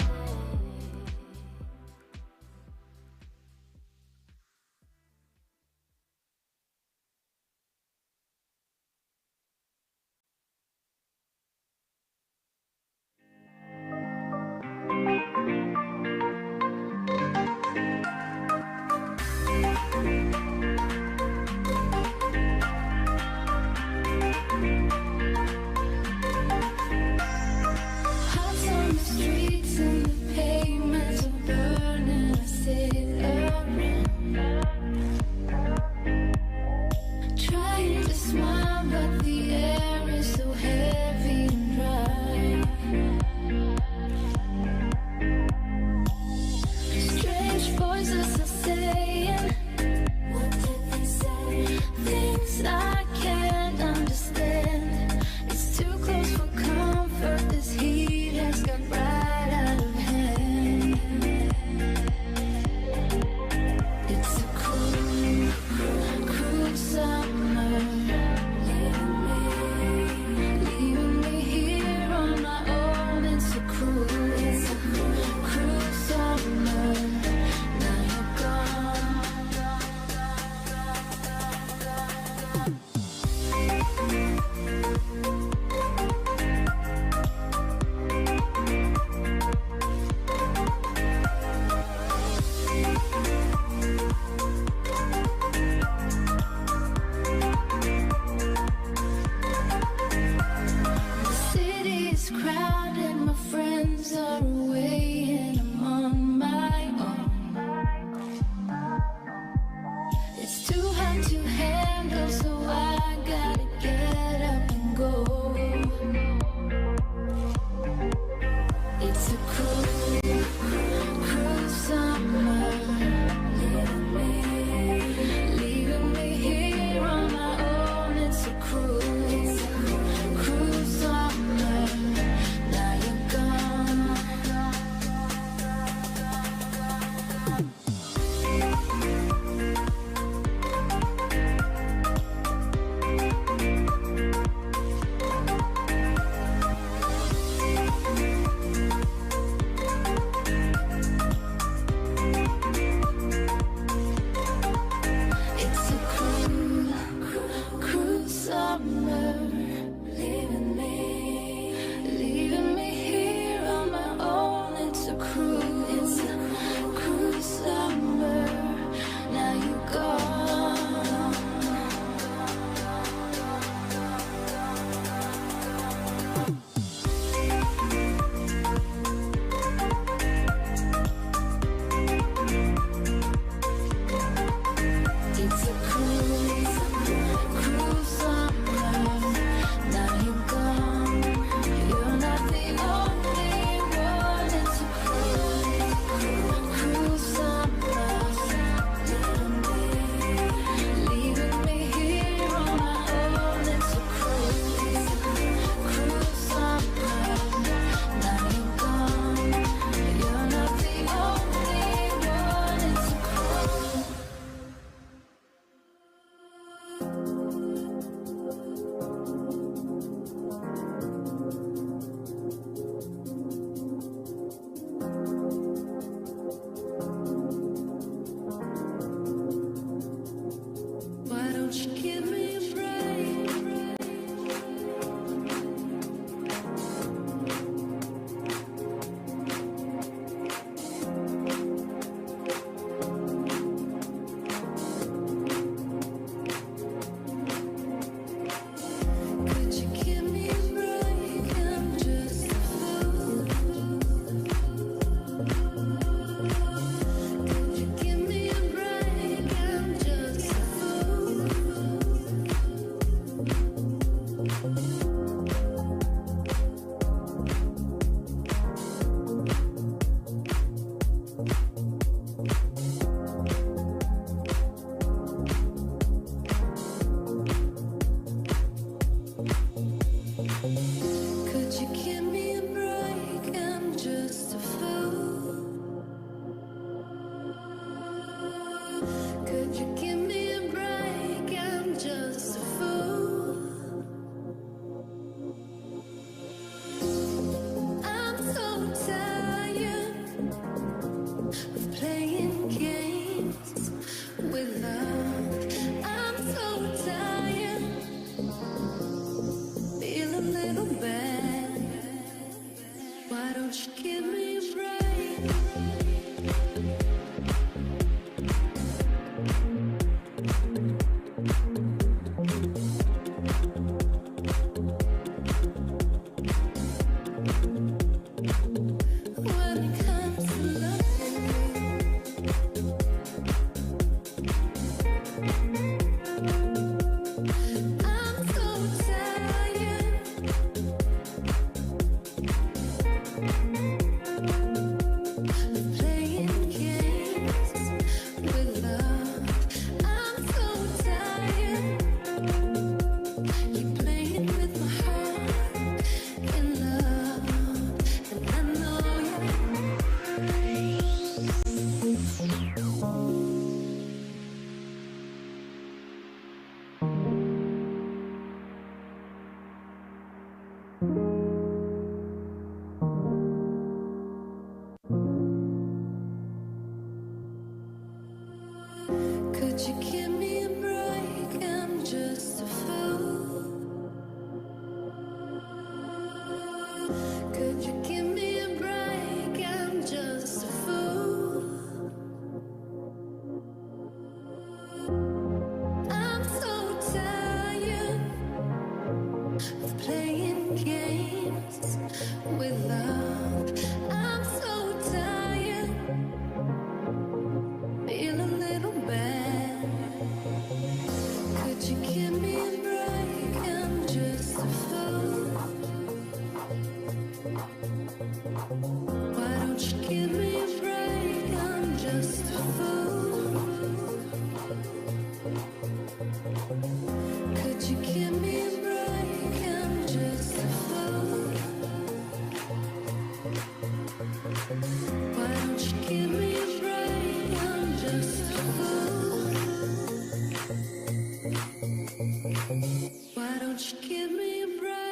Why don't you give me a break?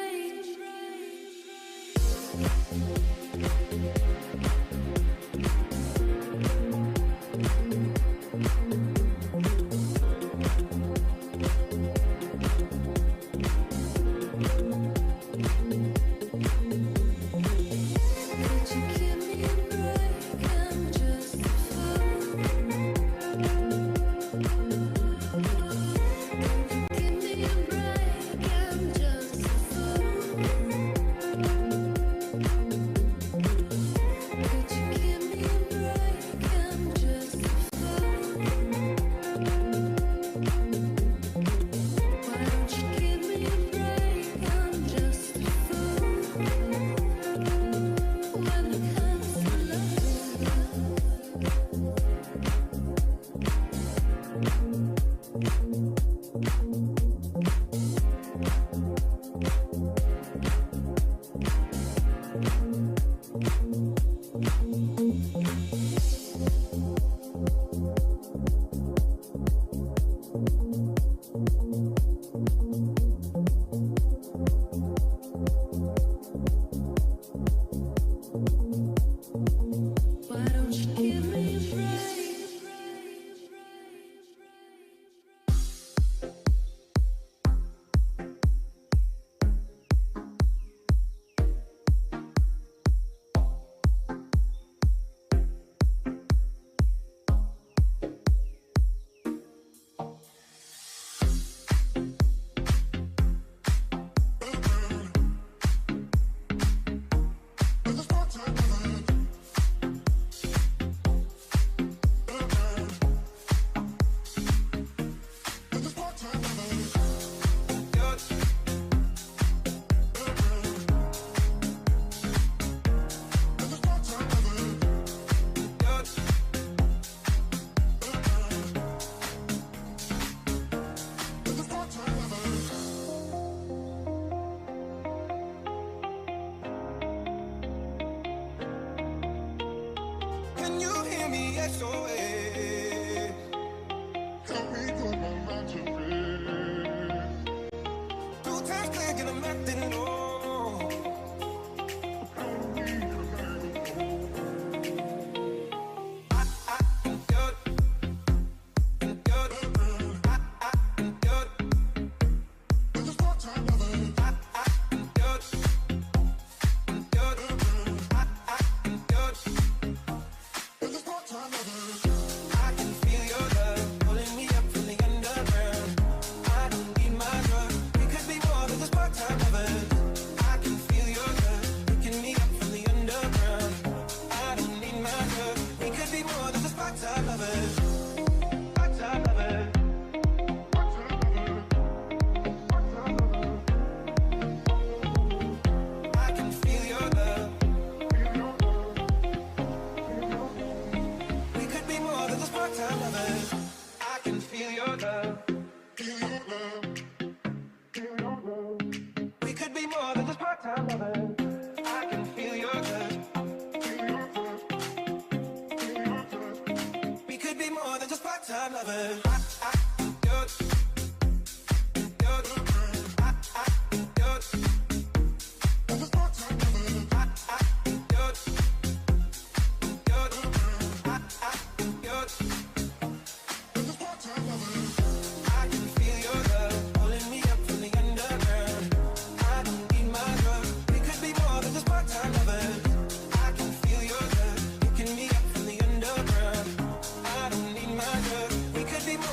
We could be more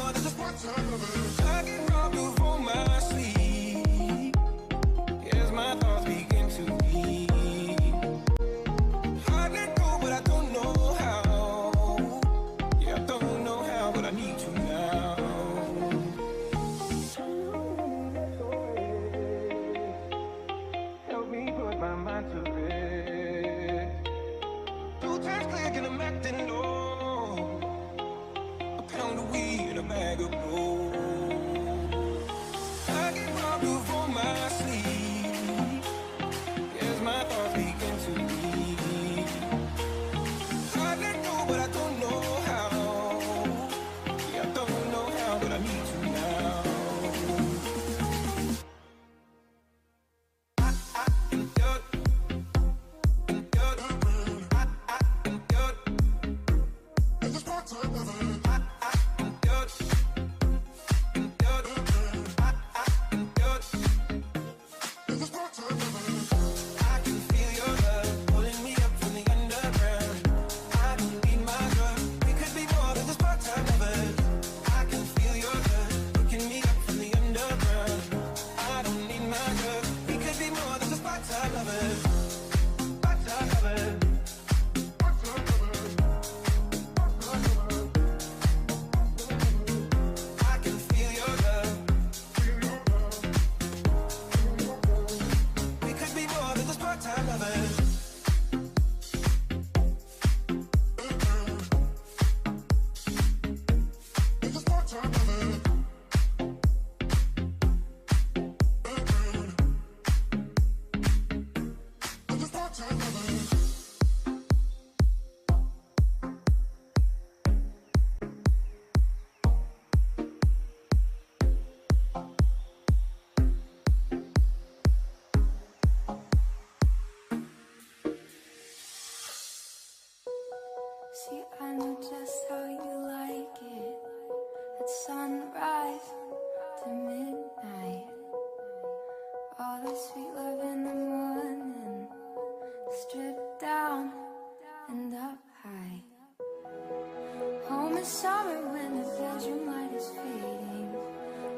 pleasure light is fading.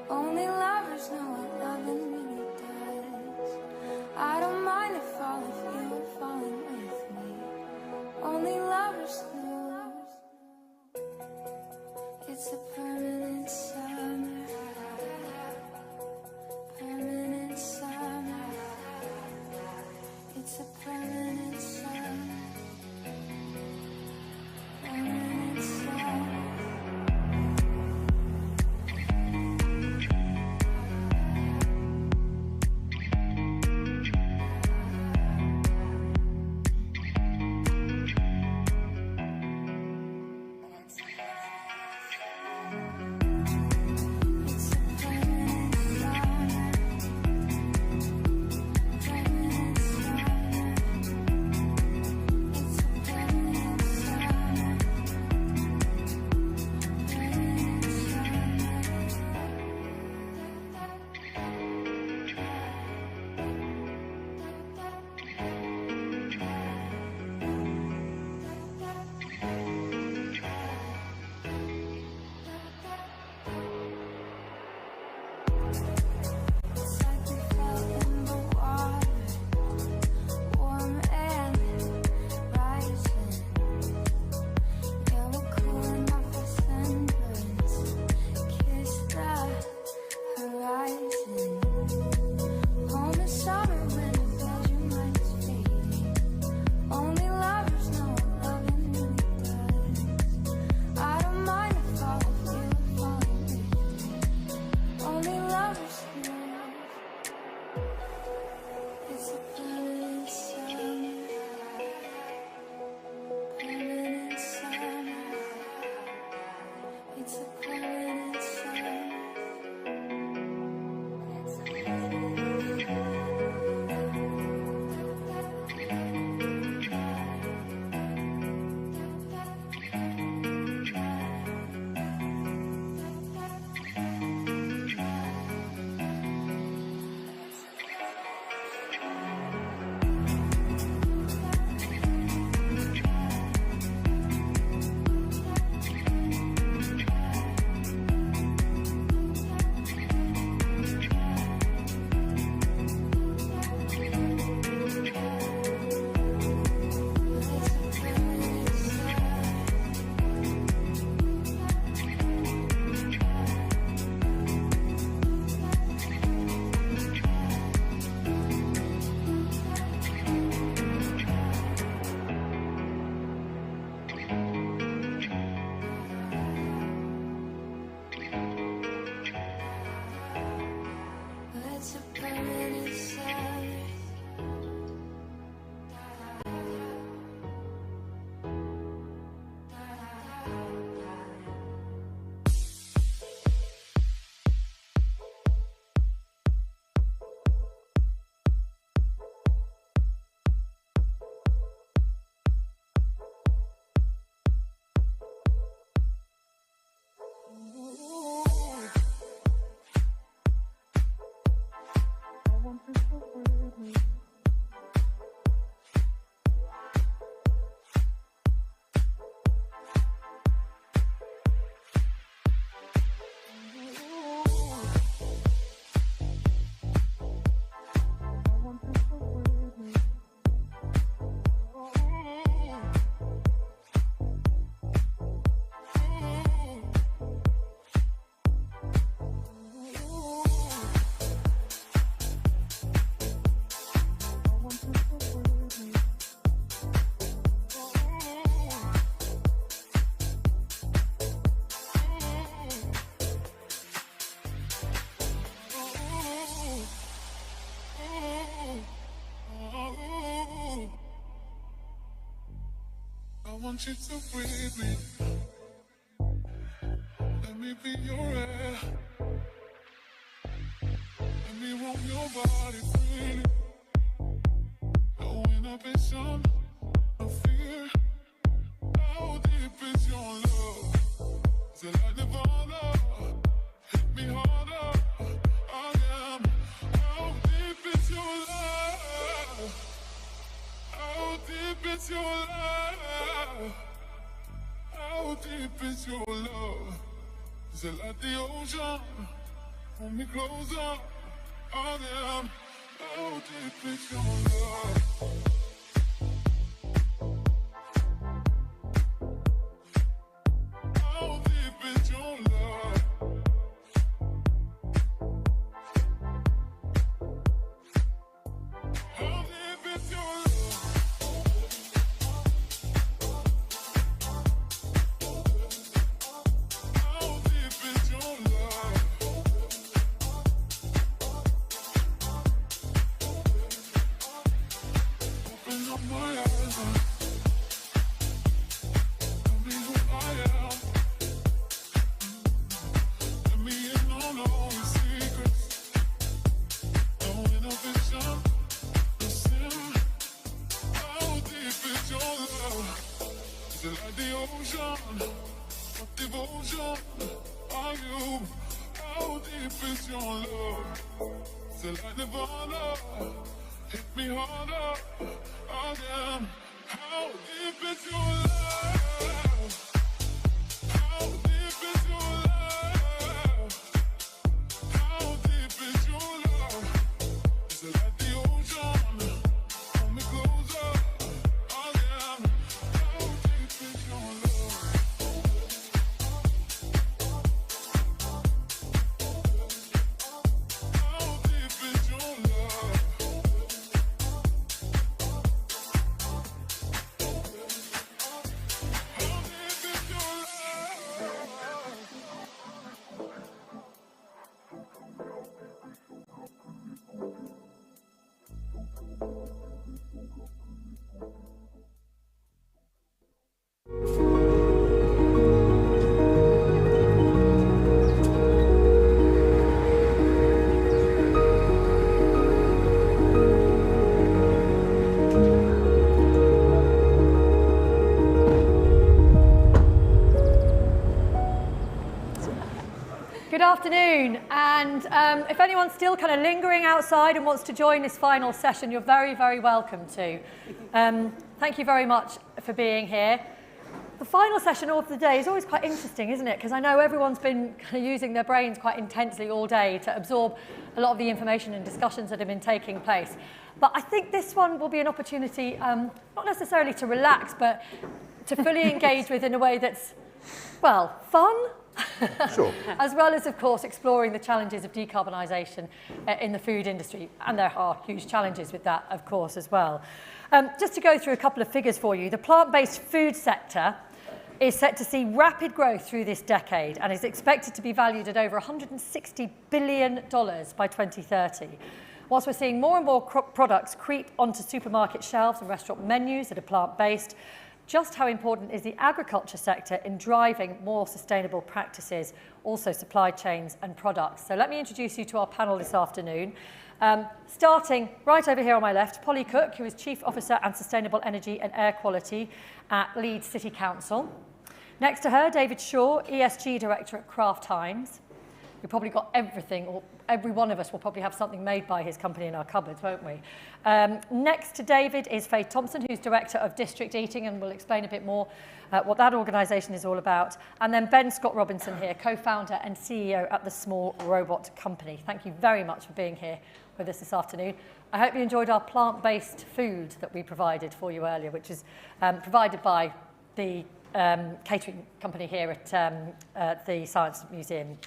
Only lovers know what loving really does. I don't mind if all of you are falling with me. Only lovers know. It's a permanent summer. Permanent summer. It's a permanent summer. Permanent summer. want you to breathe me. Let me be your air. Let me roam your body freely. No inhibition, no fear. How deep is your love? Is it like Nirvana? Hit me harder. I am. How deep is your love? How deep is your love? How deep is your love? Is it like the ocean? Pull me closer. Oh, damn. How deep is your love? How deep is your love? How deep is your love? How deep is your love? Open up my eyes and tell me who I am. Let me in on all the secrets. No inhibition, no sin. How deep is your love? Is it like the ocean? What devotion are you? How deep is your love? Is it like Nirvana? Hit me harder. Oh, damn. How deep is your love? How deep is your love? How deep is your love? Is it like the ocean? Pull me closer. Oh, damn. How deep is your love? How deep is your love? Good afternoon, and if anyone's still kind of lingering outside and wants to join this final session, you're very, very welcome to. Thank you very much for being here. The final session of the day is always quite interesting, isn't it? Because I know everyone's been kind of using their brains quite intensely all day to absorb a lot of the information and discussions that have been taking place. But I think this one will be an opportunity, not necessarily to relax, but to fully engage with in a way that's, well, fun. Sure. As well as, of course, exploring the challenges of decarbonisation in the food industry. And there are huge challenges with that, of course, as well. Just to go through a couple of figures for you, the plant-based food sector is set to see rapid growth through this decade and is expected to be valued at over $160 billion by 2030. Whilst we're seeing more and more products creep onto supermarket shelves and restaurant menus that are plant-based, just how important is the agriculture sector in driving more sustainable practices, also supply chains and products? So let me introduce you to our panel this afternoon. Starting right over here on my left, Polly Cook, who is Chief Officer and Sustainable Energy and Air Quality at Leeds City Council. Next to her, David Shaw, ESG Director at Kraft Heinz. We've probably got everything, or every one of us will probably have something made by his company in our cupboards, won't we? Next to David is Faith Thompson, who's Director of District Eating, and we'll explain a bit more what that organisation is all about. And then Ben Scott Robinson here, co-founder and CEO at the Small Robot Company. Thank you very much for being here with us this afternoon. I hope you enjoyed our plant-based food that we provided for you earlier, which is provided by the catering company here at the Science Museum.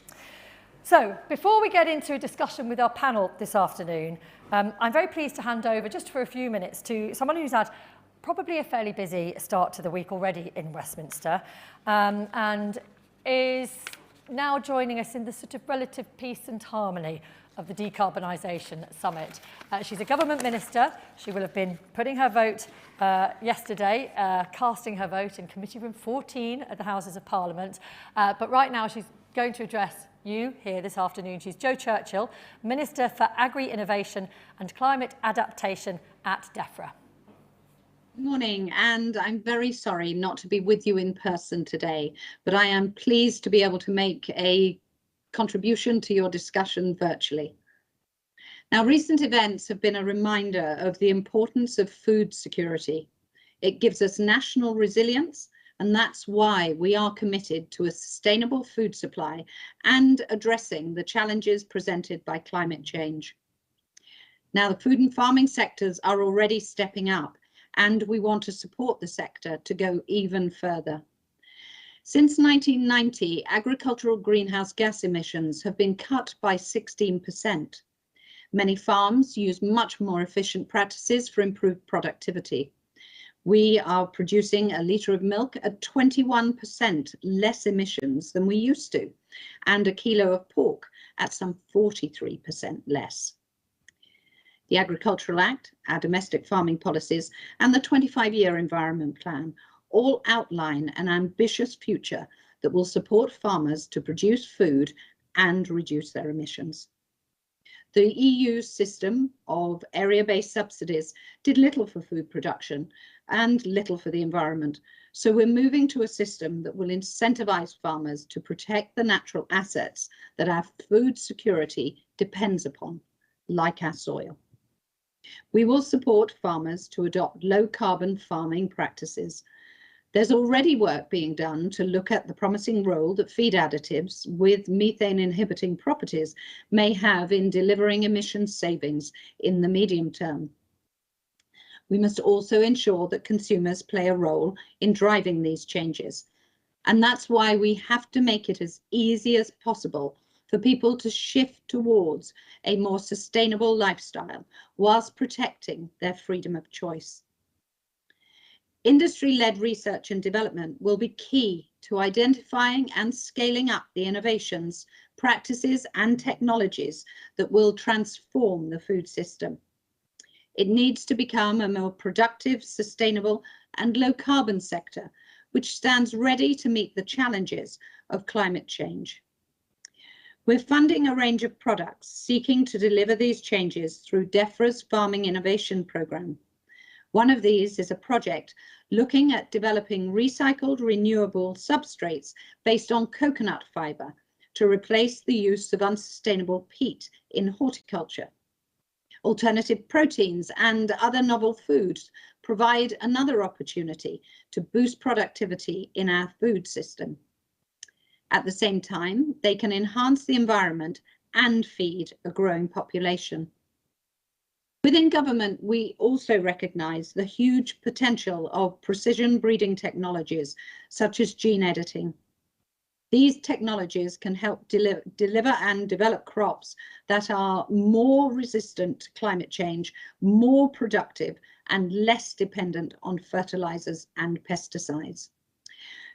So, before we get into a discussion with our panel this afternoon, I'm very pleased to hand over just for a few minutes to someone who's had probably a fairly busy start to the week already in Westminster, and is now joining us in the sort of relative peace and harmony of the Decarbonisation Summit. She's a government minister. She will have been putting her vote yesterday, casting her vote in Committee Room 14 at the Houses of Parliament. But right now she's going to address you here this afternoon. She's Jo Churchill, Minister for Agri-Innovation and Climate Adaptation at DEFRA. Good morning, and I'm very sorry not to be with you in person today, but I am pleased to be able to make a contribution to your discussion virtually. Now, recent events have been a reminder of the importance of food security. It gives us national resilience, And that's why we are committed to a sustainable food supply and addressing the challenges presented by climate change. Now, the food and farming sectors are already stepping up, and we want to support the sector to go even further. Since 1990, agricultural greenhouse gas emissions have been cut by 16%. Many farms use much more efficient practices for improved productivity. We are producing a litre of milk at 21% less emissions than we used to, and a kilo of pork at some 43% less. The Agricultural Act, our domestic farming policies, and the 25-year Environment Plan all outline an ambitious future that will support farmers to produce food and reduce their emissions. The EU's system of area-based subsidies did little for food production and little for the environment. So we're moving to a system that will incentivize farmers to protect the natural assets that our food security depends upon, like our soil. We will support farmers to adopt low-carbon farming practices. There's already work being done to look at the promising role that feed additives with methane-inhibiting properties may have in delivering emission savings in the medium term. We must also ensure that consumers play a role in driving these changes. And that's why we have to make it as easy as possible for people to shift towards a more sustainable lifestyle whilst protecting their freedom of choice. Industry-led research and development will be key to identifying and scaling up the innovations, practices and technologies that will transform the food system. It needs to become a more productive, sustainable and low-carbon sector, which stands ready to meet the challenges of climate change. We're funding a range of products seeking to deliver these changes through DEFRA's Farming Innovation Programme. One of these is a project looking at developing recycled renewable substrates based on coconut fibre to replace the use of unsustainable peat in horticulture. Alternative proteins and other novel foods provide another opportunity to boost productivity in our food system. At the same time, they can enhance the environment and feed a growing population. Within government, we also recognise the huge potential of precision breeding technologies, such as gene editing. These technologies can help deliver and develop crops that are more resistant to climate change, more productive, and less dependent on fertilisers and pesticides.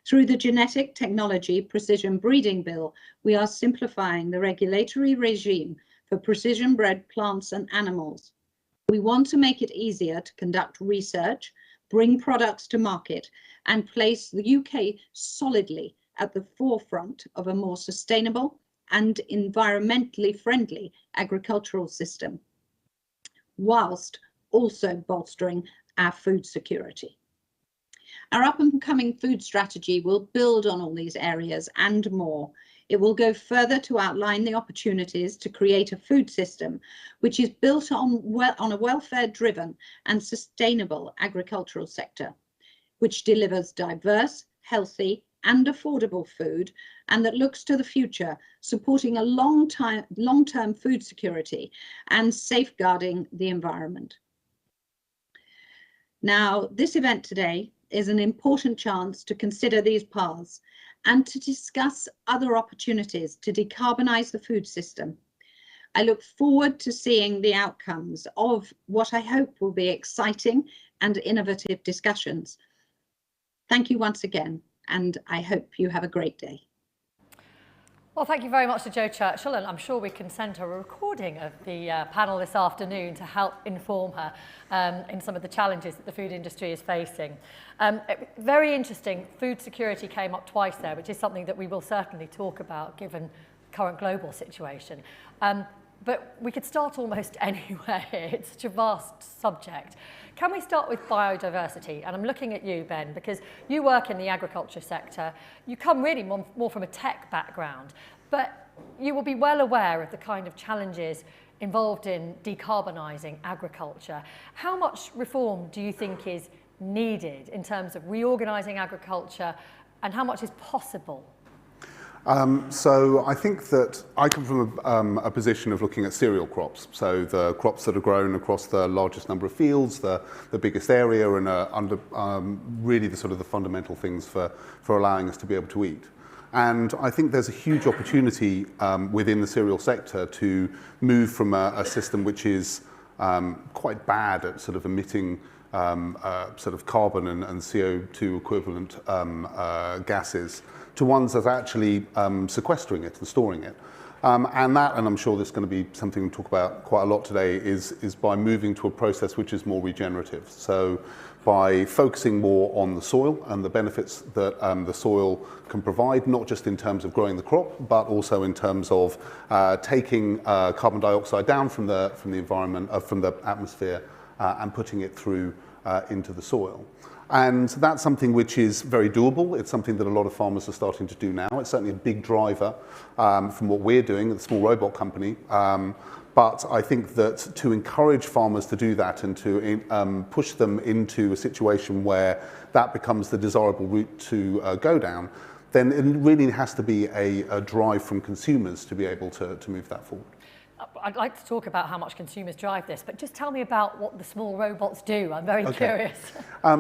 Through the Genetic Technology Precision Breeding Bill, we are simplifying the regulatory regime for precision-bred plants and animals. We want to make it easier to conduct research, bring products to market, and place the UK solidly at the forefront of a more sustainable and environmentally friendly agricultural system, whilst also bolstering our food security. Our up-and-coming food strategy will build on all these areas and more. It will go further to outline the opportunities to create a food system which is built on a welfare-driven and sustainable agricultural sector, which delivers diverse, healthy, and affordable food, and that looks to the future, supporting a long-term food security and safeguarding the environment. Now, this event today is an important chance to consider these paths and to discuss other opportunities to decarbonise the food system. I look forward to seeing the outcomes of what I hope will be exciting and innovative discussions. Thank you once again, and I hope you have a great day. Well, thank you very much to Jo Churchill, and I'm sure we can send her a recording of the panel this afternoon to help inform her in some of the challenges that the food industry is facing. Very interesting, food security came up twice there, which is something that we will certainly talk about given current global situation. But we could start almost anywhere here. It's such a vast subject. Can we start with biodiversity? And I'm looking at you, Ben, because you work in the agriculture sector. You come really more from a tech background, but you will be well aware of the kind of challenges involved in decarbonising agriculture. How much reform do you think is needed in terms of reorganising agriculture, and how much is possible? So I think that I come from a position of looking at cereal crops, so the crops that are grown across the largest number of fields, the biggest area, and under really the sort of the fundamental things for allowing us to be able to eat. And I think there's a huge opportunity within the cereal sector to move from a system which is quite bad at sort of emitting sort of carbon and CO2 equivalent gases to ones that's actually sequestering it and storing it. And I'm sure this is going to be something we'll talk about quite a lot today, is by moving to a process which is more regenerative. So by focusing more on the soil and the benefits that the soil can provide, not just in terms of growing the crop, but also in terms of taking carbon dioxide down from the environment, from the atmosphere, and putting it through into the soil. And that's something which is very doable. It's something that a lot of farmers are starting to do now. It's certainly a big driver from what we're doing at the Small Robot Company. But I think that to encourage farmers to do that and to push them into a situation where that becomes the desirable route to go down, then it really has to be a drive from consumers to be able to move that forward. I'd like to talk about how much consumers drive this, but just tell me about what the small robots do. I'm very curious.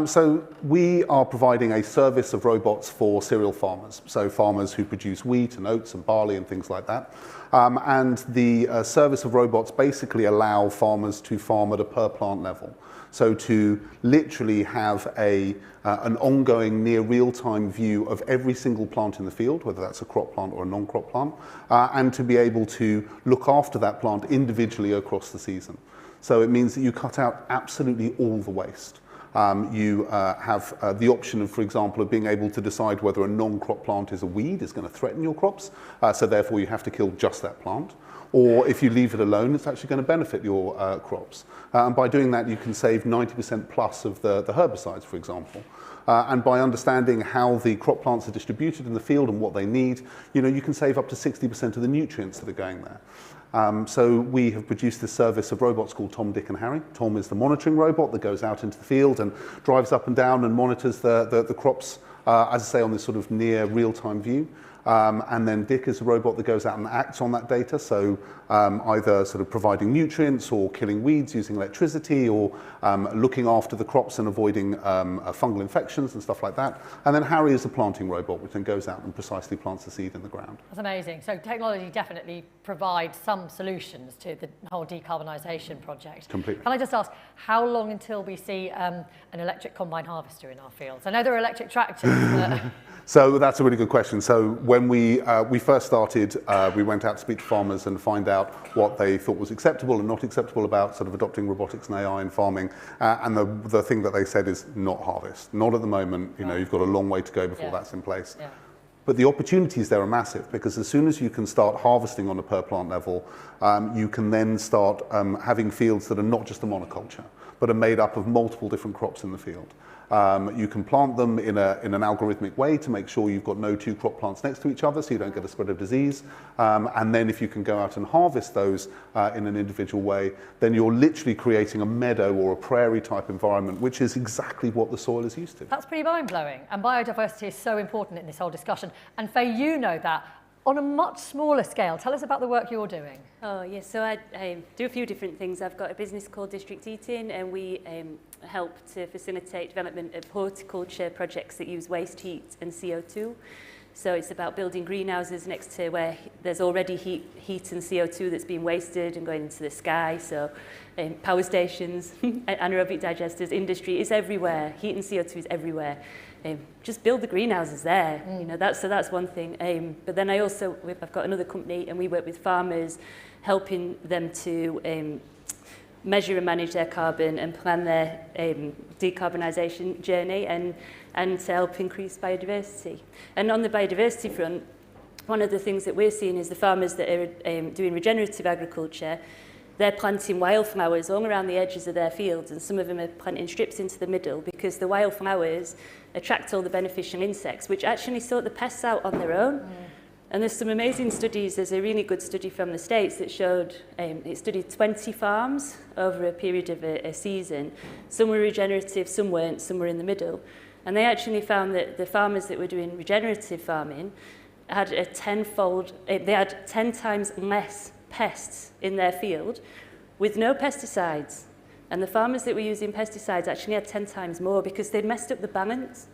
So we are providing a service of robots for cereal farmers, so farmers who produce wheat and oats and barley and things like that. And the service of robots basically allow farmers to farm at a per plant level. So to literally have an ongoing near real-time view of every single plant in the field, whether that's a crop plant or a non-crop plant, and to be able to look after that plant individually across the season. So it means that you cut out absolutely all the waste. You have the option of, for example, of being able to decide whether a non-crop plant is a weed, is going to threaten your crops, so therefore you have to kill just that plant. Or if you leave it alone, it's actually going to benefit your crops. And by doing that, you can save 90% plus of the herbicides, for example. And by understanding how the crop plants are distributed in the field and what they need, you can save up to 60% of the nutrients that are going there. So we have produced this service of robots called Tom, Dick and Harry. Tom is the monitoring robot that goes out into the field and drives up and down and monitors the crops, as I say, on this sort of near real-time view. And then Dick is a robot that goes out and acts on that data, so either sort of providing nutrients or killing weeds using electricity, or looking after the crops and avoiding fungal infections and stuff like that. And then Harry is a planting robot, which then goes out and precisely plants the seed in the ground. That's amazing. So technology definitely provides some solutions to the whole decarbonisation project. Completely. Can I just ask, how long until we see an electric combine harvester in our fields? I know there are electric tractors, but... So that's a really good question. So when we first started, we went out to speak to farmers and find out what they thought was acceptable and not acceptable about sort of adopting robotics and AI in farming. And the thing that they said is not harvest. Not at the moment. You've got a long way to go before that's in place. Yeah. But the opportunities there are massive, because as soon as you can start harvesting on a per plant level, you can then start having fields that are not just a monoculture, but are made up of multiple different crops in the field. You can plant them in an algorithmic way to make sure you've got no two crop plants next to each other, so you don't get a spread of disease. And then if you can go out and harvest those in an individual way, then you're literally creating a meadow or a prairie type environment, which is exactly what the soil is used to. That's pretty mind-blowing. And biodiversity is so important in this whole discussion. And Faye, you know that. On a much smaller scale, tell us about the work you're doing. Oh, yes, so I do a few different things. I've got a business called District Eating, and we help to facilitate development of horticulture projects that use waste heat and CO2. So it's about building greenhouses next to where there's already heat and CO2 that's being wasted and going into the sky. So power stations, anaerobic digesters, industry is everywhere. Heat and CO2 is everywhere. Just build the greenhouses there. That's one thing. But then I've got another company, and we work with farmers, helping them to measure and manage their carbon and plan their decarbonisation journey, and to help increase biodiversity. And on the biodiversity front, one of the things that we're seeing is the farmers that are doing regenerative agriculture, they're planting wildflowers all around the edges of their fields, and some of them are planting strips into the middle, because the wildflowers attract all the beneficial insects, which actually sort the pests out on their own. And there's some amazing studies. There's a really good study from the States that showed, it studied 20 farms over a period of a season. Some were regenerative, some weren't, some were in the middle. And they actually found that the farmers that were doing regenerative farming had a tenfold, they had 10 times less pests in their field with no pesticides. And the farmers that were using pesticides actually had 10 times more because they'd messed up the balance.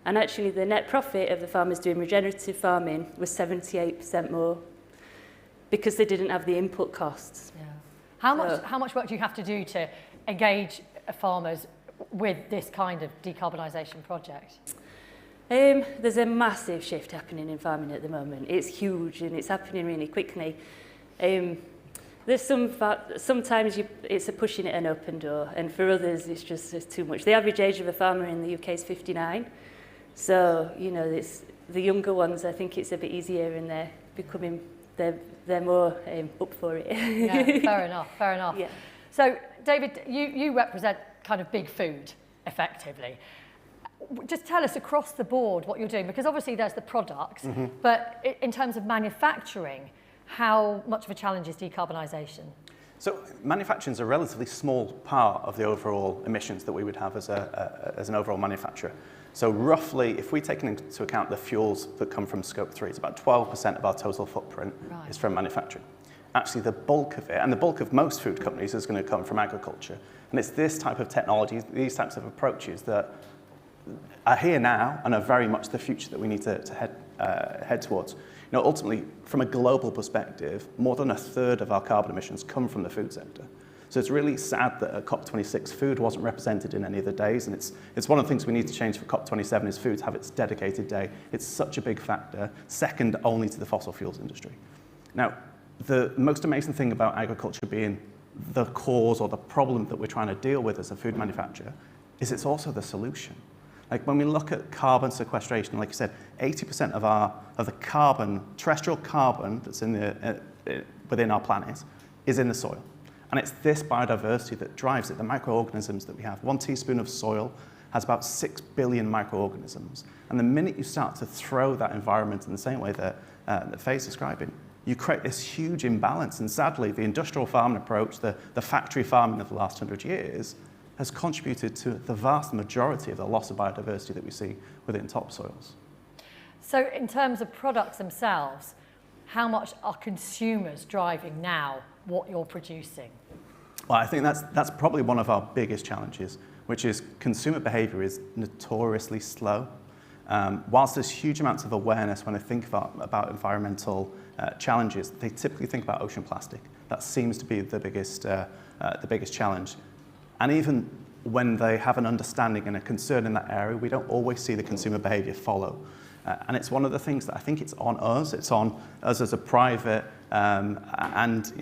And actually the net profit of the farmers doing regenerative farming was 78% more because they didn't have the input costs. Yeah. How much work do you have to do to engage farmers with this kind of decarbonisation project? There's a massive shift happening in farming at the moment. It's huge and it's happening really quickly. There's sometimes it's a pushing an open door, and for others it's just too much. The average age of a farmer in the UK is 59. So, you know, it's the younger ones, I think it's a bit easier and they're more up for it. Yeah, fair enough, fair enough. Yeah. So, David, you represent kind of big food, effectively. Just tell us across the board what you're doing, because obviously there's the products, but in terms of manufacturing, how much of a challenge is decarbonisation? So manufacturing is a relatively small part of the overall emissions that we would have as an overall manufacturer. So roughly, if we take into account the fuels that come from Scope 3, it's about 12% of our total footprint is from manufacturing. Actually, the bulk of it, and the bulk of most food companies, is going to come from agriculture. And it's this type of technology, these types of approaches that are here now and are very much the future that we need to head towards. You know, ultimately, from a global perspective, more than a third of our carbon emissions come from the food sector. So it's really sad that at COP26 food wasn't represented in any of the days, and it's one of the things we need to change for COP27 is food to have its dedicated day. It's such a big factor, second only to the fossil fuels industry. Now, the most amazing thing about agriculture being the cause or the problem that we're trying to deal with as a food manufacturer is it's also the solution. Like when we look at carbon sequestration, like you said, 80% of the carbon, terrestrial carbon that's within our planet is in the soil. And it's this biodiversity that drives it, the microorganisms that we have. 1 teaspoon of soil has about 6 billion microorganisms. And the minute you start to throw that environment in the same way that Faye's describing, you create this huge imbalance. And sadly, the industrial farming approach, the factory farming of the last 100 years, has contributed to the vast majority of the loss of biodiversity that we see within topsoils. So in terms of products themselves, how much are consumers driving now what you're producing? Well, I think that's probably one of our biggest challenges, which is consumer behaviour is notoriously slow. Whilst there's huge amounts of awareness when they think about environmental challenges, they typically think about ocean plastic. That seems to be the biggest challenge. And even when they have an understanding and a concern in that area, we don't always see the consumer behaviour follow. And it's one of the things that I think it's on us as a private and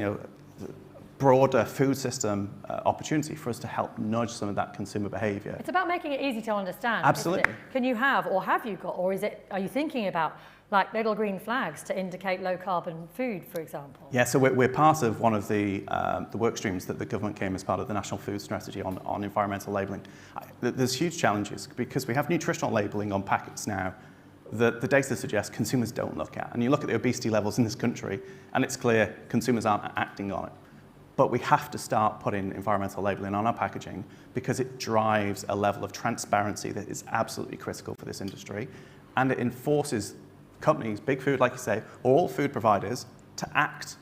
broader food system opportunity for us to help nudge some of that consumer behaviour. It's about making it easy to understand. Absolutely. Can you have you got, or are you thinking about like little green flags to indicate low carbon food, for example? Yeah, so we're part of one of the work streams that the government came as part of the National Food Strategy on environmental labelling. There's huge challenges because we have nutritional labelling on packets now that the data suggests consumers don't look at. And you look at the obesity levels in this country and it's clear consumers aren't acting on it. But we have to start putting environmental labelling on our packaging because it drives a level of transparency that is absolutely critical for this industry. And it enforces companies, big food, like you say, or all food providers, to act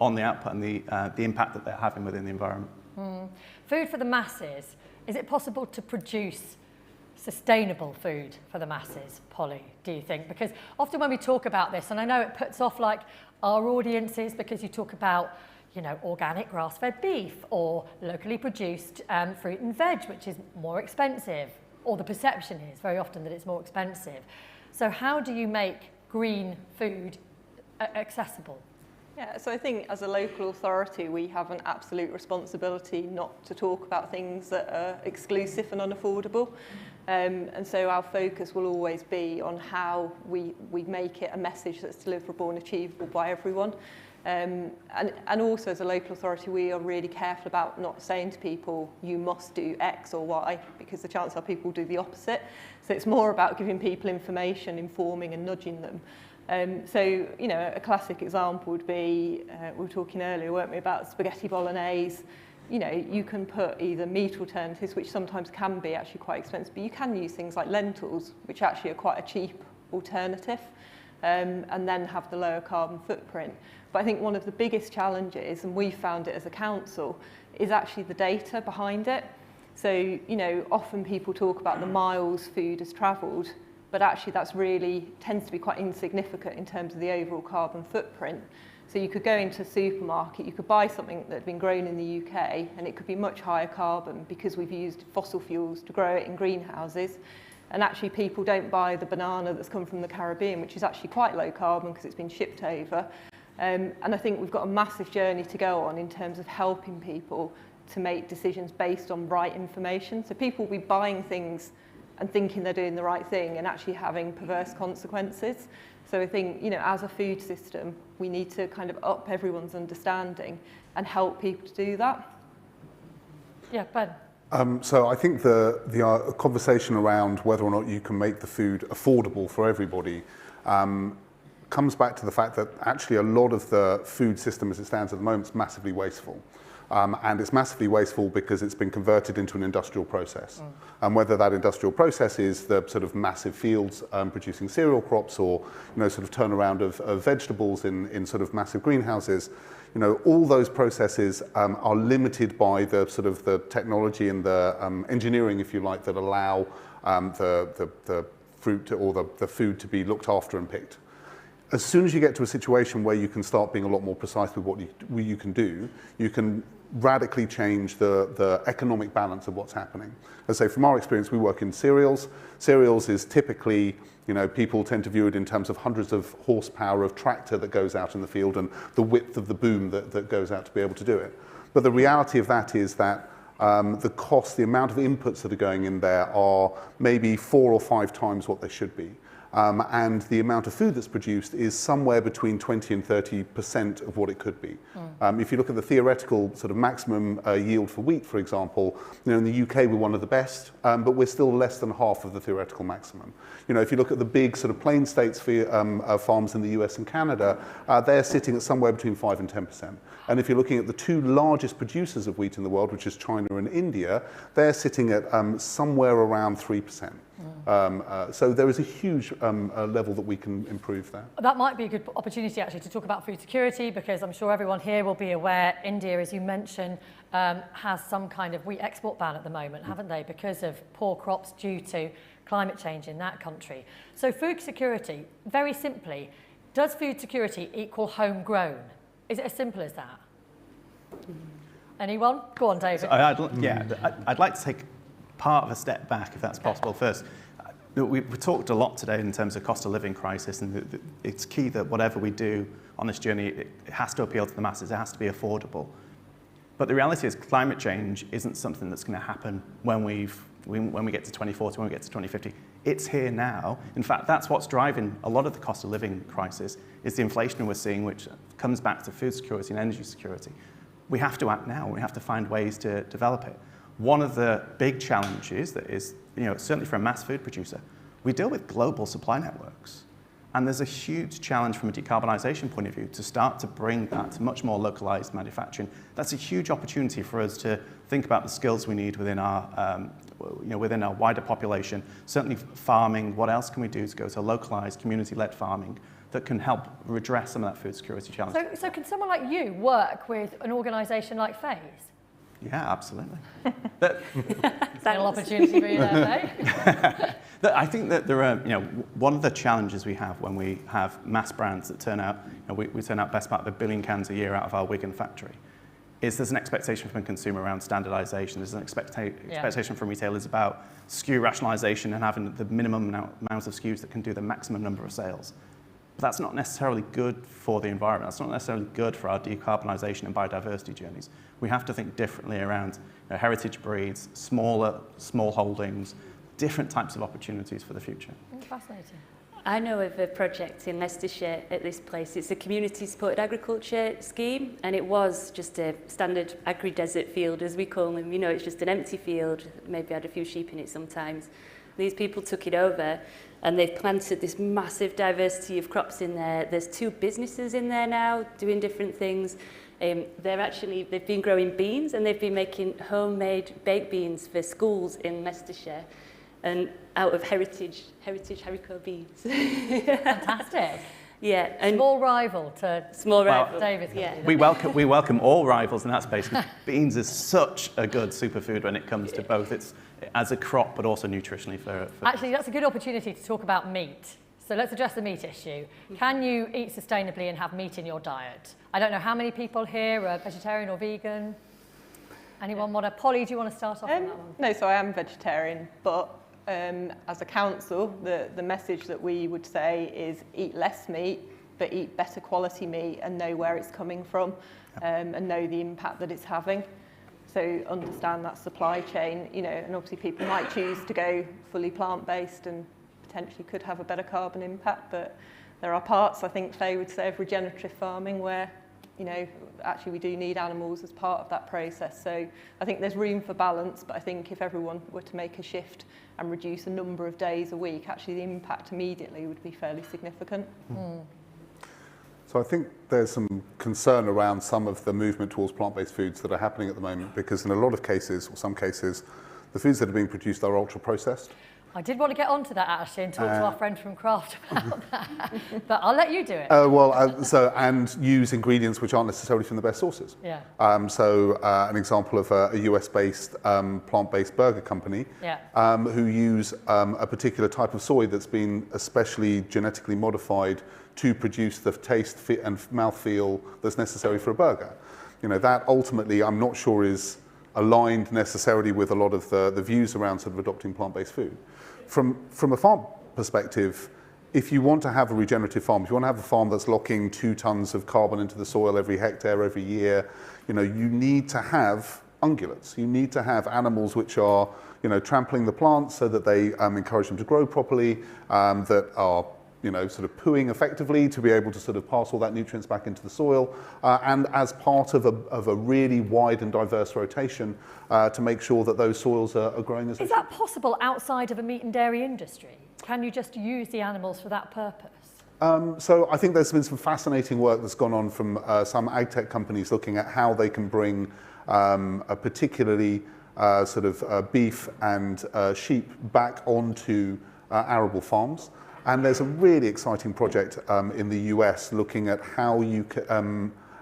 on the output and the impact that they're having within the environment. Food for the masses. Is it possible to produce sustainable food for the masses, Polly, do you think? Because often when we talk about this, and I know it puts off like our audiences because you talk about, organic grass-fed beef or locally produced fruit and veg, which is more expensive, or the perception is very often that it's more expensive. So how do you make green food accessible? Yeah, so I think as a local authority, we have an absolute responsibility not to talk about things that are exclusive and unaffordable. And so our focus will always be on how we make it a message that's deliverable and achievable by everyone. And also as a local authority, we are really careful about not saying to people, you must do X or Y, because the chances are people do the opposite. So it's more about giving people information, informing and nudging them. So, you know, a classic example would be, we were talking earlier, weren't we, about spaghetti bolognese. You know, you can put either meat alternatives, which sometimes can be actually quite expensive, but you can use things like lentils, which actually are quite a cheap alternative, and then have the lower carbon footprint. But I think one of the biggest challenges, and we found it as a council, is actually the data behind it. So, you know, often people talk about the miles food has travelled, but actually that's really tends to be quite insignificant in terms of the overall carbon footprint. So you could go into a supermarket, you could buy something that had been grown in the UK, and it could be much higher carbon because we've used fossil fuels to grow it in greenhouses. And actually people don't buy the banana that's come from the Caribbean, which is actually quite low carbon because it's been shipped over. And I think we've got a massive journey to go on in terms of helping people to make decisions based on right information. So people will be buying things and thinking they're doing the right thing and actually having perverse consequences. So I think, you know, as a food system, we need to kind of up everyone's understanding and help people to do that. Yeah, Ben. So I think the conversation around whether or not you can make the food affordable for everybody comes back to the fact that actually a lot of the food system as it stands at the moment is massively wasteful. And it's massively wasteful because it's been converted into an industrial process. And whether that industrial process is the sort of massive fields producing cereal crops or, you know, sort of turnaround of vegetables in sort of massive greenhouses, you know, all those processes are limited by the sort of the technology and the engineering, if you like, that allow the fruit or the food to be looked after and picked. As soon as you get to a situation where you can start being a lot more precise with what you can do, you can radically change the economic balance of what's happening. As I say, from our experience, we work in cereals. Cereals is typically, you know, people tend to view it in terms of hundreds of horsepower of tractor that goes out in the field and the width of the boom that goes out to be able to do it. But the reality of that is that the cost, the amount of inputs that are going in there are maybe 4 or 5 times what they should be. And the amount of food that's produced is somewhere between 20 and 30% of what it could be. If you look at the theoretical sort of maximum yield for wheat, for example, you know, in the UK we're one of the best, but we're still less than half of the theoretical maximum. You know, if you look at the big sort of plain states farms in the US and Canada, they're sitting at somewhere between 5 and 10%. And if you're looking at the 2 largest producers of wheat in the world, which is China and India, they're sitting at somewhere around 3%. So there is a huge level that we can improve there. That might be a good opportunity actually to talk about food security, because I'm sure everyone here will be aware India, as you mentioned, has some kind of wheat export ban at the moment, haven't they, because of poor crops due to climate change in that country. So food security, very simply, does food security equal homegrown? Is it as simple as that? Anyone? Go on, David. So I'd like to take part of a step back, if that's possible, first. We talked a lot today in terms of cost of living crisis, and it's key that whatever we do on this journey, it has to appeal to the masses, it has to be affordable. But the reality is climate change isn't something that's going to happen when we get to 2040, when we get to 2050. It's here now. In fact, that's what's driving a lot of the cost of living crisis, is the inflation we're seeing, which comes back to food security and energy security. We have to act now. We have to find ways to develop it. One of the big challenges that is, you know, certainly for a mass food producer, we deal with global supply networks. And there's a huge challenge from a decarbonisation point of view to start to bring that to much more localised manufacturing. That's a huge opportunity for us to think about the skills we need within our, within our wider population. Certainly farming, what else can we do to go to localised, community-led farming that can help redress some of that food security challenge? So can someone like you work with an organisation like FAZE? Yeah, absolutely. That's an opportunity for you there, Faye. I think that there are, one of the challenges we have when we have mass brands that turn out, we turn out best part of 1 billion cans a year out of our Wigan factory, is there's an expectation from a consumer around standardisation. There's an expectation from retailers about SKU rationalisation and having the minimum amount of SKUs that can do the maximum number of sales. But that's not necessarily good for the environment. That's not necessarily good for our decarbonisation and biodiversity journeys. We have to think differently around heritage breeds, small holdings, different types of opportunities for the future. Fascinating. I know of a project in Leicestershire at this place. It's a community-supported agriculture scheme, and it was just a standard agri-desert field, as we call them. It's just an empty field, maybe had a few sheep in it sometimes. These people took it over and they've planted this massive diversity of crops in there. There's 2 businesses in there now doing different things. They've been growing beans and they've been making homemade baked beans for schools in Leicestershire and out of heritage haricot beans. Fantastic. Yeah, and small rival to David's. Yeah. We welcome all rivals in that space, because beans is such a good superfood when it comes to both it's as a crop but also nutritionally for Actually, that's a good opportunity to talk about meat. So let's address the meat issue. Can you eat sustainably and have meat in your diet? I don't know how many people here are vegetarian or vegan. Anyone want to? Polly, do you want to start off on that one? No, so I am vegetarian, but as a council, the message that we would say is eat less meat, but eat better quality meat and know where it's coming from, and know the impact that it's having. So understand that supply chain, you know, and obviously people might choose to go fully plant-based and potentially could have a better carbon impact, but there are parts, I think Faye would say, of regenerative farming where, you know, actually we do need animals as part of that process. So I think there's room for balance, but I think if everyone were to make a shift and reduce a number of days a week, actually the impact immediately would be fairly significant. So I think there's some concern around some of the movement towards plant-based foods that are happening at the moment, because in a lot of cases, or some cases, the foods that are being produced are ultra-processed. I did want to get onto that actually and talk to our friend from Kraft about that, but I'll let you do it. And use ingredients which aren't necessarily from the best sources. Yeah. An example of a US-based plant-based burger company who use a particular type of soy that's been especially genetically modified to produce the taste and mouthfeel that's necessary for a burger. You know, that ultimately I'm not sure is aligned necessarily with a lot of the views around sort of adopting plant-based food. From a farm perspective, if you want to have a regenerative farm, if you want to have a farm that's locking 2 tons of carbon into the soil every hectare every year, you know, you need to have ungulates. You need to have animals which are, you know, trampling the plants so that they encourage them to grow properly, that are, you know, sort of pooing effectively to be able to sort of pass all that nutrients back into the soil, and as part of a really wide and diverse rotation to make sure that those soils are growing as. Is that possible outside of a meat and dairy industry? Can you just use the animals for that purpose? So I think there's been some fascinating work that's gone on from some ag tech companies looking at how they can bring a particularly beef and sheep back onto arable farms. And there's a really exciting project in the US looking at how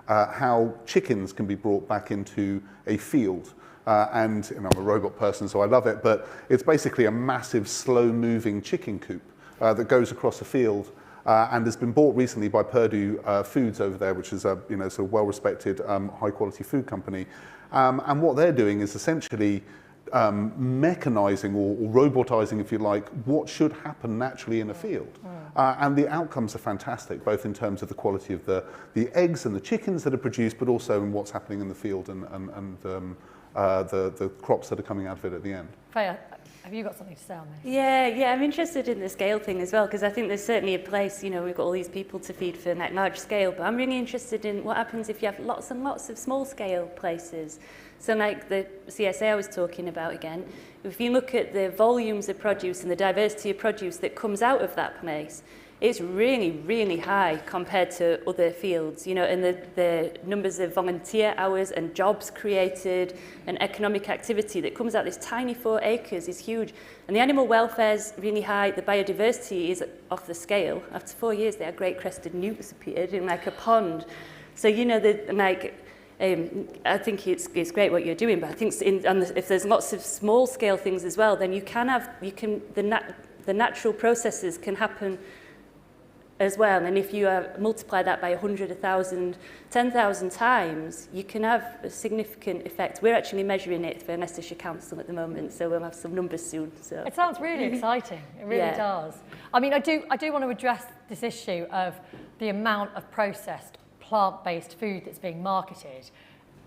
how chickens can be brought back into a field. And you know, I'm a robot person, so I love it, but it's basically a massive, slow-moving chicken coop that goes across a field and has been bought recently by Purdue Foods over there, which is a sort of well-respected, high-quality food company. And what they're doing is essentially mechanizing or robotizing, if you like, what should happen naturally in a field. And the outcomes are fantastic, both in terms of the quality of the eggs and the chickens that are produced, but also in what's happening in the field and the crops that are coming out of it at the end. Freya, have you got something to say on this? Yeah, I'm interested in the scale thing as well, because I think there's certainly a place, you know, we've got all these people to feed for like large scale, but I'm really interested in what happens if you have lots and lots of small scale places. So like the CSA I was talking about again, if you look at the volumes of produce and the diversity of produce that comes out of that place, it's really, really high compared to other fields, you know, and the numbers of volunteer hours and jobs created and economic activity that comes out this tiny 4 acres is huge. And the animal welfare is really high, the biodiversity is off the scale. After 4 years, they had great crested newts appeared in like a pond. So, you know, I think it's great what you're doing, but I think if there's lots of small scale things as well, then the natural processes can happen as well. And if you multiply that by 100, 1,000, 10,000 times, you can have a significant effect. We're actually measuring it for Leicestershire Council at the moment, so we'll have some numbers soon. So it sounds really exciting. It really does. I mean, I do want to address this issue of the amount of processed plant-based food that's being marketed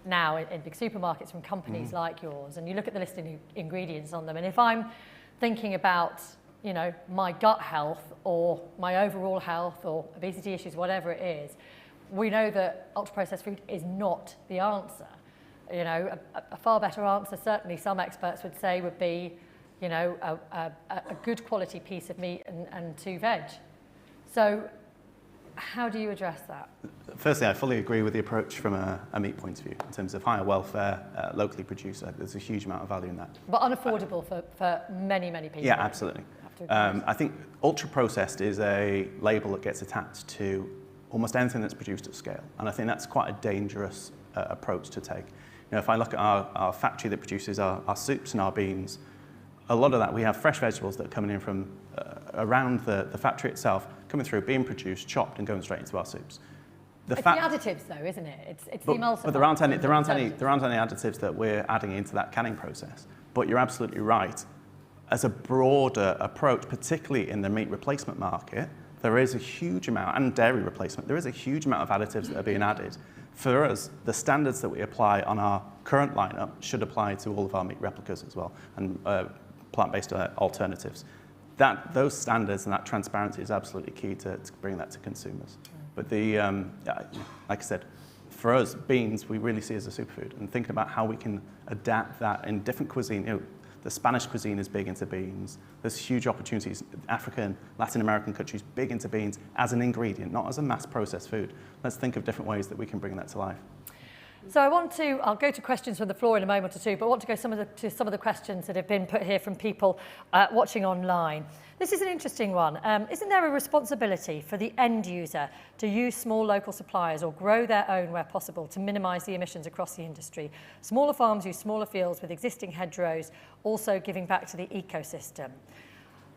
now in big supermarkets from companies like yours, and you look at the list of ingredients on them, and if I'm thinking about, you know, my gut health or my overall health or obesity issues, whatever it is, we know that ultra-processed food is not the answer. You know, a far better answer, certainly some experts would say, would be you know, a good quality piece of meat and 2 veg. So how do you address that? Firstly, I fully agree with the approach from a meat point of view in terms of higher welfare, locally produced. There's a huge amount of value in that. But unaffordable for many, many people. Yeah, absolutely. I think ultra-processed is a label that gets attached to almost anything that's produced at scale. And I think that's quite a dangerous approach to take. You know, if I look at our factory that produces our soups and our beans, a lot of that, we have fresh vegetables that are coming in from around the factory itself, coming through, being produced, chopped, and going straight into our soups. It's the additives, though, isn't it? It's the emulsifiers. But there aren't any additives that we're adding into that canning process. But you're absolutely right. As a broader approach, particularly in the meat replacement market, there is a huge amount, and dairy replacement, there is a huge amount of additives that are being added. For us, the standards that we apply on our current lineup should apply to all of our meat replicas as well, and plant-based alternatives. Those standards and that transparency is absolutely key to bring that to consumers. But like I said, for us, beans we really see as a superfood, and thinking about how we can adapt that in different cuisine. You know, the Spanish cuisine is big into beans. There's huge opportunities. African, Latin American countries big into beans as an ingredient, not as a mass-processed food. Let's think of different ways that we can bring that to life. So I'll go to questions from the floor in a moment or two, but I want to go to some of the questions that have been put here from people watching online. This is an interesting one. Isn't there a responsibility for the end user to use small local suppliers or grow their own where possible to minimise the emissions across the industry? Smaller farms use smaller fields with existing hedgerows, also giving back to the ecosystem.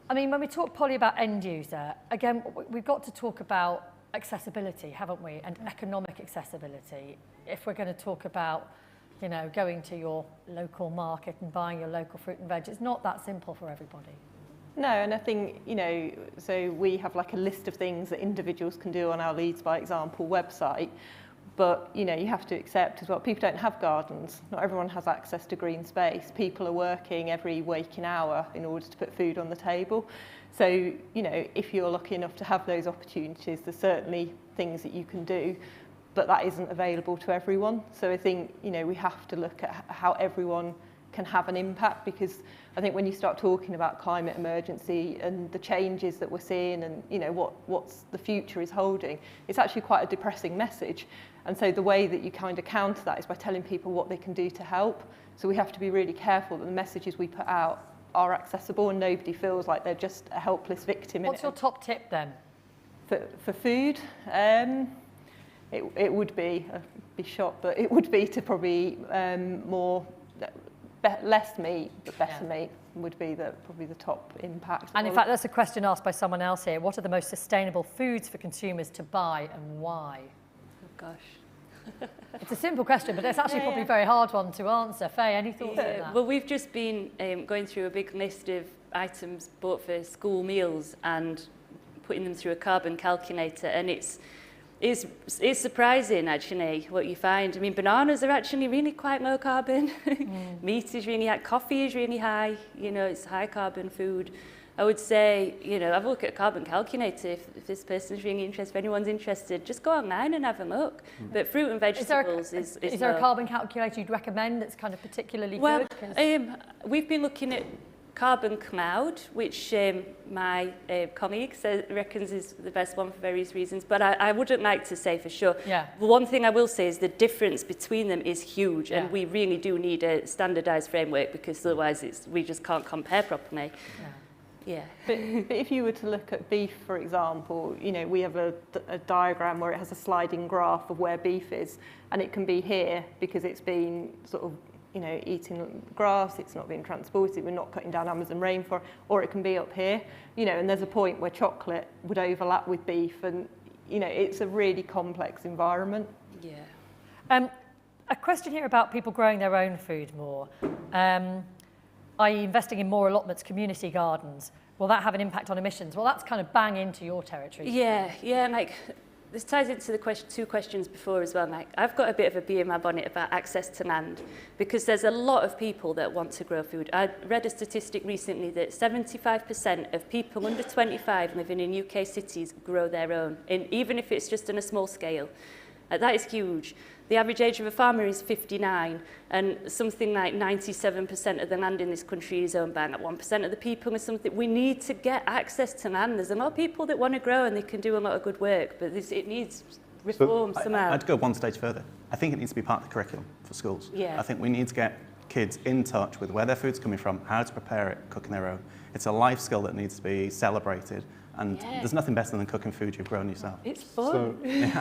I mean, when we talk, Polly, about end user, again, we've got to talk about accessibility, haven't we? And economic accessibility. If we're going to talk about, you know, going to your local market and buying your local fruit and veg, it's not that simple for everybody. No, and I think, you know, so we have like a list of things that individuals can do on our Leads by Example website, but, you know, you have to accept as well, people don't have gardens. Not everyone has access to green space. People are working every waking hour in order to put food on the table. So, you know, if you're lucky enough to have those opportunities, there's certainly things that you can do, but that isn't available to everyone. So I think, you know, we have to look at how everyone can have an impact, because I think when you start talking about climate emergency and the changes that we're seeing and, you know, what's the future is holding, it's actually quite a depressing message. And so the way that you kind of counter that is by telling people what they can do to help. So we have to be really careful that the messages we put out are accessible and nobody feels like they're just a helpless victim. What's your top tip then? For food, it would be, I'd be shocked, but it would be to probably less meat, but better meat would be probably the top impact. And in fact, that's a question asked by someone else here. What are the most sustainable foods for consumers to buy and why? Oh, gosh. It's a simple question, but it's actually probably a very hard one to answer. Faye, any thoughts on that? Well, we've just been going through a big list of items bought for school meals and putting them through a carbon calculator, and it's surprising, actually, what you find. I mean, bananas are actually really quite low carbon. Meat is really high. Coffee is really high. You know, it's high carbon food. I would say, you know, have a look at a carbon calculator if this person's really interested. If anyone's interested, just go online and have a look. But fruit and vegetables is there a carbon calculator you'd recommend that's kind of particularly good? Well, we've been looking at Carbon Cloud, which my colleague reckons is the best one for various reasons, but I wouldn't like to say for sure. Yeah. The one thing I will say is the difference between them is huge, and we really do need a standardised framework, because otherwise we just can't compare properly. Yeah. But if you were to look at beef, for example, you know, we have a diagram where it has a sliding graph of where beef is, and it can be here because it's been sort of, you know, eating grass, it's not being transported, we're not cutting down Amazon rainforest, or it can be up here, you know, and there's a point where chocolate would overlap with beef, and, you know, it's a really complex environment. Yeah. A question here about people growing their own food more, i.e. investing in more allotments, community gardens. Will that have an impact on emissions? Well, that's kind of bang into your territory. Yeah, like, this ties into the two questions before as well, Mike. I've got a bit of a bee in my bonnet about access to land, because there's a lot of people that want to grow food. I read a statistic recently that 75% of people under 25 living in UK cities grow their own, and even if it's just on a small scale. That is huge. The average age of a farmer is 59, and something like 97% of the land in this country is owned by about 1% of the people. And something we need to get access to land. There's a lot of people that want to grow and they can do a lot of good work, but it needs reform somehow. I'd go one stage further. I think it needs to be part of the curriculum for schools. Yeah. I think we need to get kids in touch with where their food's coming from, how to prepare it, cooking their own. It's a life skill that needs to be celebrated. And there's nothing better than cooking food you've grown yourself. It's fun.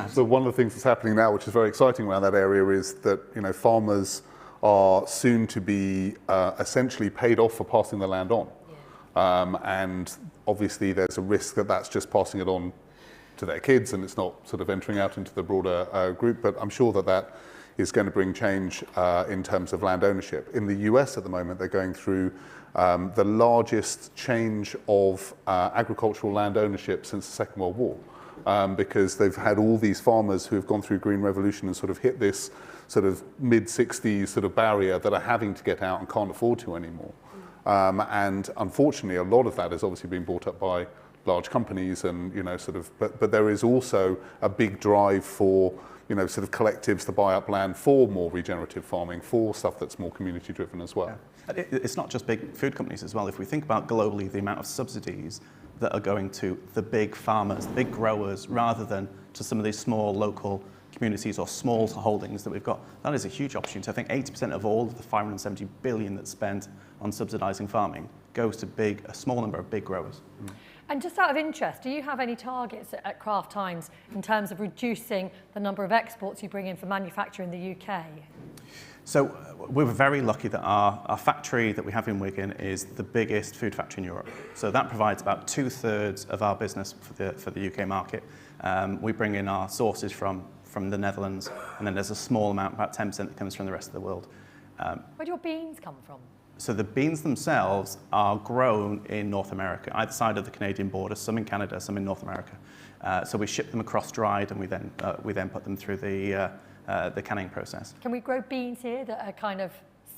So one of the things that's happening now, which is very exciting around that area, is that farmers are soon to be essentially paid off for passing the land on. And obviously there's a risk that that's just passing it on to their kids and it's not sort of entering out into the broader group. But I'm sure that that is going to bring change in terms of land ownership. In the US at the moment, they're going through the largest change of agricultural land ownership since the Second World War, because they've had all these farmers who have gone through Green Revolution and sort of hit this sort of mid-60s sort of barrier that are having to get out and can't afford to anymore. And unfortunately, a lot of that has obviously been bought up by large companies and, but there is also a big drive for sort of collectives to buy up land for more regenerative farming, for stuff that's more community driven as well. Yeah. It's not just big food companies as well. If we think about globally the amount of subsidies that are going to the big farmers, the big growers, rather than to some of these small local communities or small holdings that we've got, that is a huge opportunity. I think 80% of all of the 570 billion that's spent on subsidising farming goes to a small number of big growers. And just out of interest, do you have any targets at Kraft Heinz in terms of reducing the number of exports you bring in for manufacture in the UK? So we're very lucky that our factory that we have in Wigan is the biggest food factory in Europe. So that provides about 2/3 of our business for the UK market. We bring in our sources from the Netherlands, and then there's a small amount, about 10%, that comes from the rest of the world. Where do your beans come from? So the beans themselves are grown in North America, either side of the Canadian border, some in Canada, some in North America. So we ship them across dried, and we then put them through the canning process. Can we grow beans here that are kind of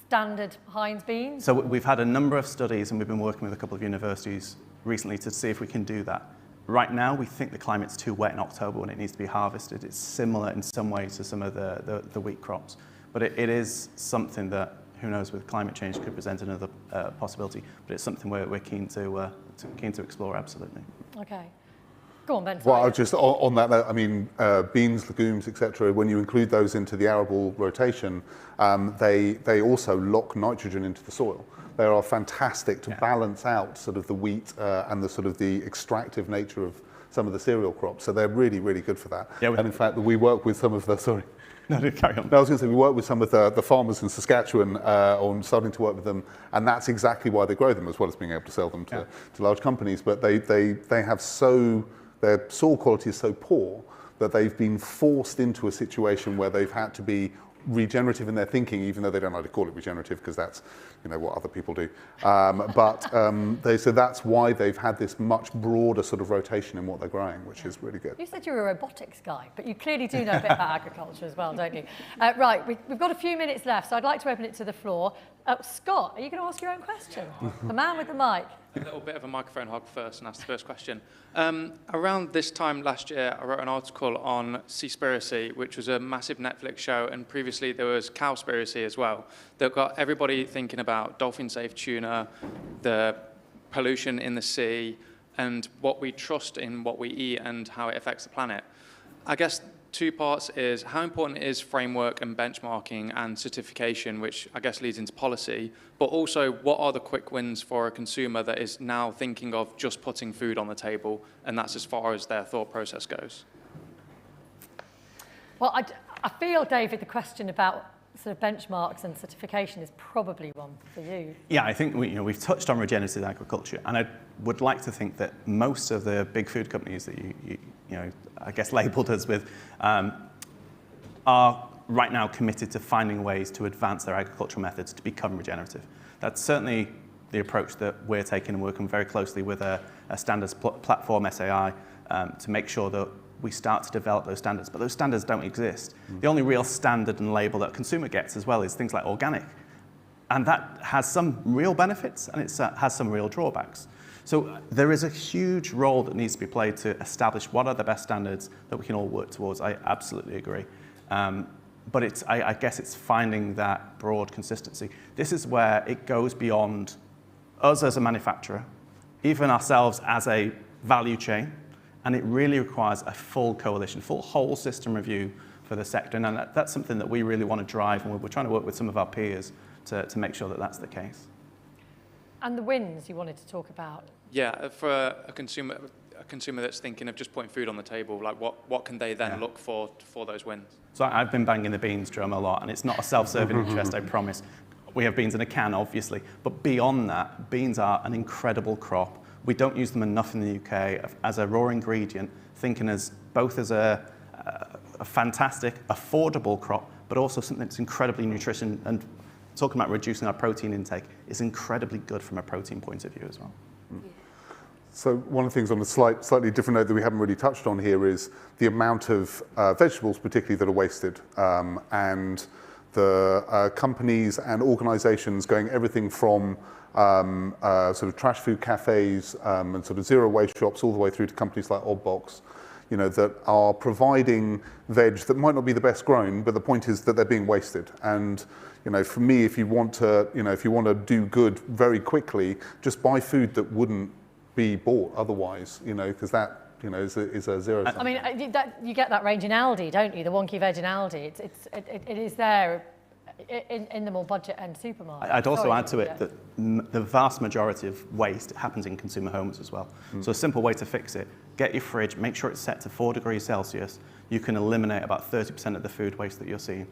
standard Heinz beans? So we've had a number of studies, and we've been working with a couple of universities recently to see if we can do that. Right now, we think the climate's too wet in October when it needs to be harvested. It's similar in some ways to some of the wheat crops, but it is something that, who knows, with climate change could present another possibility. But it's something we're keen to explore, absolutely. Okay. Go on, Ben. Well, just on that note, I mean, beans, legumes, etc. When you include those into the arable rotation, they also lock nitrogen into the soil. They are fantastic to balance out sort of the wheat and the sort of the extractive nature of some of the cereal crops. So they're really, really good for that. Yeah, and in fact, we work with some of the No, carry on. No, I was going to say, we work with some of the farmers in Saskatchewan on starting to work with them, and that's exactly why they grow them, as well as being able to sell them to large companies. But they have their soil quality is so poor that they've been forced into a situation where they've had to be regenerative in their thinking, even though they don't like to call it regenerative because that's what other people do. So that's why they've had this much broader sort of rotation in what they're growing, which is really good. You said you were a robotics guy, but you clearly do know a bit about agriculture as well, don't you? Right, we've got a few minutes left, so I'd like to open it to the floor. Scott, are you going to ask your own question? The man with the mic. A little bit of a microphone hog first and ask the first question. Around this time last year, I wrote an article on Seaspiracy, which was a massive Netflix show, and previously there was Cowspiracy as well, that got everybody thinking about dolphin-safe tuna, the pollution in the sea, and what we trust in what we eat and how it affects the planet. I guess two parts is how important is framework and benchmarking and certification, which I guess leads into policy, but also what are the quick wins for a consumer that is now thinking of just putting food on the table, and that's as far as their thought process goes? Well, I feel, David, the question about sort of benchmarks and certification is probably one for you. Yeah, I think we've touched on regenerative agriculture, and I would like to think that most of the big food companies that you I guess labelled us with are right now committed to finding ways to advance their agricultural methods to become regenerative. That's certainly the approach that we're taking, and working very closely with a standards platform, SAI, to make sure that we start to develop those standards. But those standards don't exist. The only real standard and label that a consumer gets as well is things like organic. And that has some real benefits, and it has some real drawbacks. So there is a huge role that needs to be played to establish what are the best standards that we can all work towards. I absolutely agree. But I guess it's finding that broad consistency. This is where it goes beyond us as a manufacturer, even ourselves as a value chain, and it really requires a full coalition, full whole system review for the sector, and that's something that we really want to drive, and we're trying to work with some of our peers to make sure that that's the case. And the wins you wanted to talk about? Yeah, for a consumer that's thinking of just putting food on the table, like what can they then look for those wins? So I've been banging the beans drum a lot, and it's not a self-serving interest, I promise. We have beans in a can, obviously, but beyond that, beans are an incredible crop. We don't use them enough in the UK as a raw ingredient, thinking as both as a fantastic, affordable crop, but also something that's incredibly nutritious, and talking about reducing our protein intake is incredibly good from a protein point of view as well. So one of the things on a slightly different note that we haven't really touched on here is the amount of vegetables particularly that are wasted, and the companies and organisations going everything from sort of trash food cafes and sort of zero waste shops all the way through to companies like Oddbox, you know, that are providing veg that might not be the best grown, but the point is that they're being wasted. And you know, for me, if you want to do good very quickly, just buy food that wouldn't be bought otherwise, you know, because that, you know, is a zero sum. I mean, you get that range in Aldi, don't you? The wonky veg in Aldi. It is there in the more budget end supermarket. I'd also add to it that the vast majority of waste happens in consumer homes as well. So a simple way to fix it: get your fridge, make sure it's set to 4 degrees Celsius. You can eliminate about 30% of the food waste that you're seeing.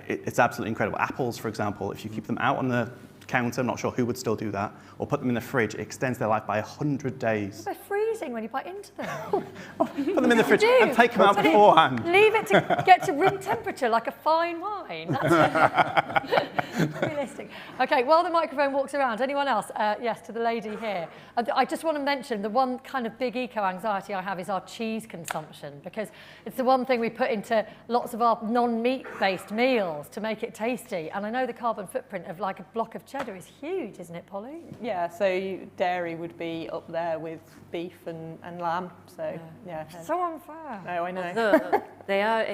It's absolutely incredible. Apples, for example, if you keep them out on the counter, I'm not sure who would still do that, or put them in the fridge, it extends their life by 100 days. They're freezing when you bite into them. Put them in the fridge and take them out beforehand. Leave it to get to room temperature like a fine wine. That's realistic. Okay, while the microphone walks around, anyone else? Yes, to the lady here. I just want to mention the one kind of big eco-anxiety I have is our cheese consumption, because it's the one thing we put into lots of our non-meat-based meals to make it tasty. And I know the carbon footprint of like a block of cheddar is huge, isn't it, Polly? Yeah, so dairy would be up there with beef and lamb. So yeah. So unfair. No, I know. Although they are,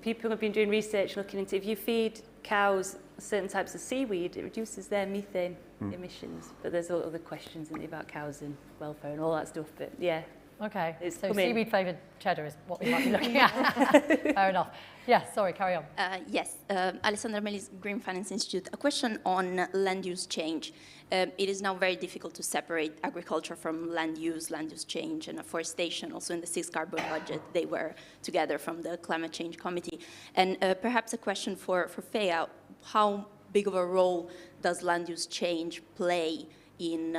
people have been doing research looking into if you feed cows certain types of seaweed, it reduces their methane emissions. But there's other questions about cows and welfare and all that stuff. But yeah. Okay, so seaweed flavoured cheddar is what we might be looking at. Fair enough. Yes, sorry, carry on. Yes, Alessandra Melis, Green Finance Institute. A question on land use change. It is now very difficult to separate agriculture from land use change, and afforestation. Also in the 6th carbon budget, they were together from the Climate Change Committee. And perhaps a question for Fea, how big of a role does land use change play in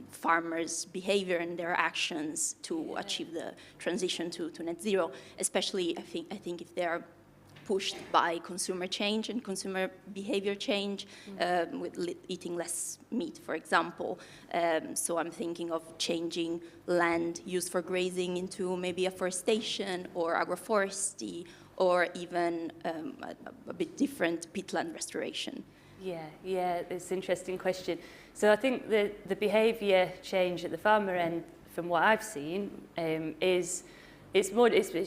farmers' behavior and their actions to achieve the transition to net zero, especially I think if they are pushed by consumer change and consumer behavior change, with eating less meat, for example. So I'm thinking of changing land used for grazing into maybe afforestation or agroforestry, or even a bit different peatland restoration. Yeah, it's an interesting question. So I think the behaviour change at the farmer end, from what I've seen, is it's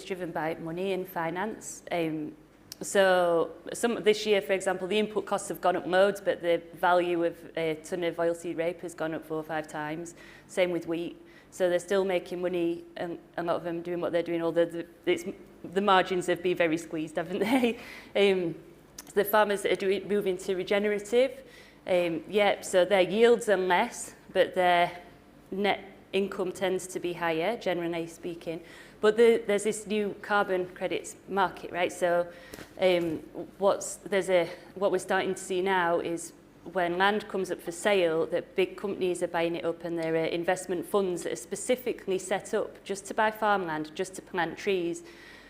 driven by money and finance. So this year, for example, the input costs have gone up loads, but the value of a tonne of oilseed rape has gone up 4 or 5 times. Same with wheat. So they're still making money, and a lot of them doing what they're doing. Although the margins have been very squeezed, haven't they? The farmers that are moving to regenerative, so their yields are less, but their net income tends to be higher, generally speaking. But there's this new carbon credits market, right? So what we're starting to see now is when land comes up for sale, that big companies are buying it up, and there are investment funds that are specifically set up just to buy farmland, just to plant trees,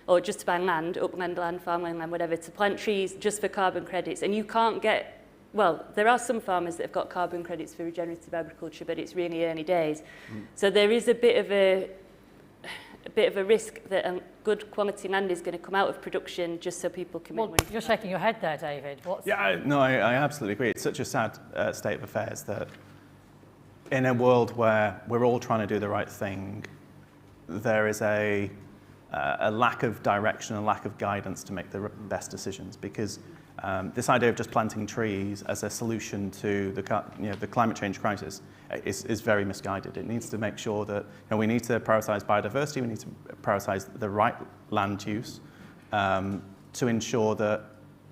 or just to buy land, upland land, farmland land, whatever, to plant trees just for carbon credits. And you can't get, well, there are some farmers that have got carbon credits for regenerative agriculture, but it's really early days. So there is a bit of a risk that good quality land is going to come out of production just so people can make money. You're shaking your head there, David. I absolutely agree. It's such a sad state of affairs that in a world where we're all trying to do the right thing, there is a a lack of direction, a lack of guidance to make the best decisions, because this idea of just planting trees as a solution to the climate change crisis is very misguided. It needs to make sure that we need to prioritise biodiversity, we need to prioritise the right land use to ensure that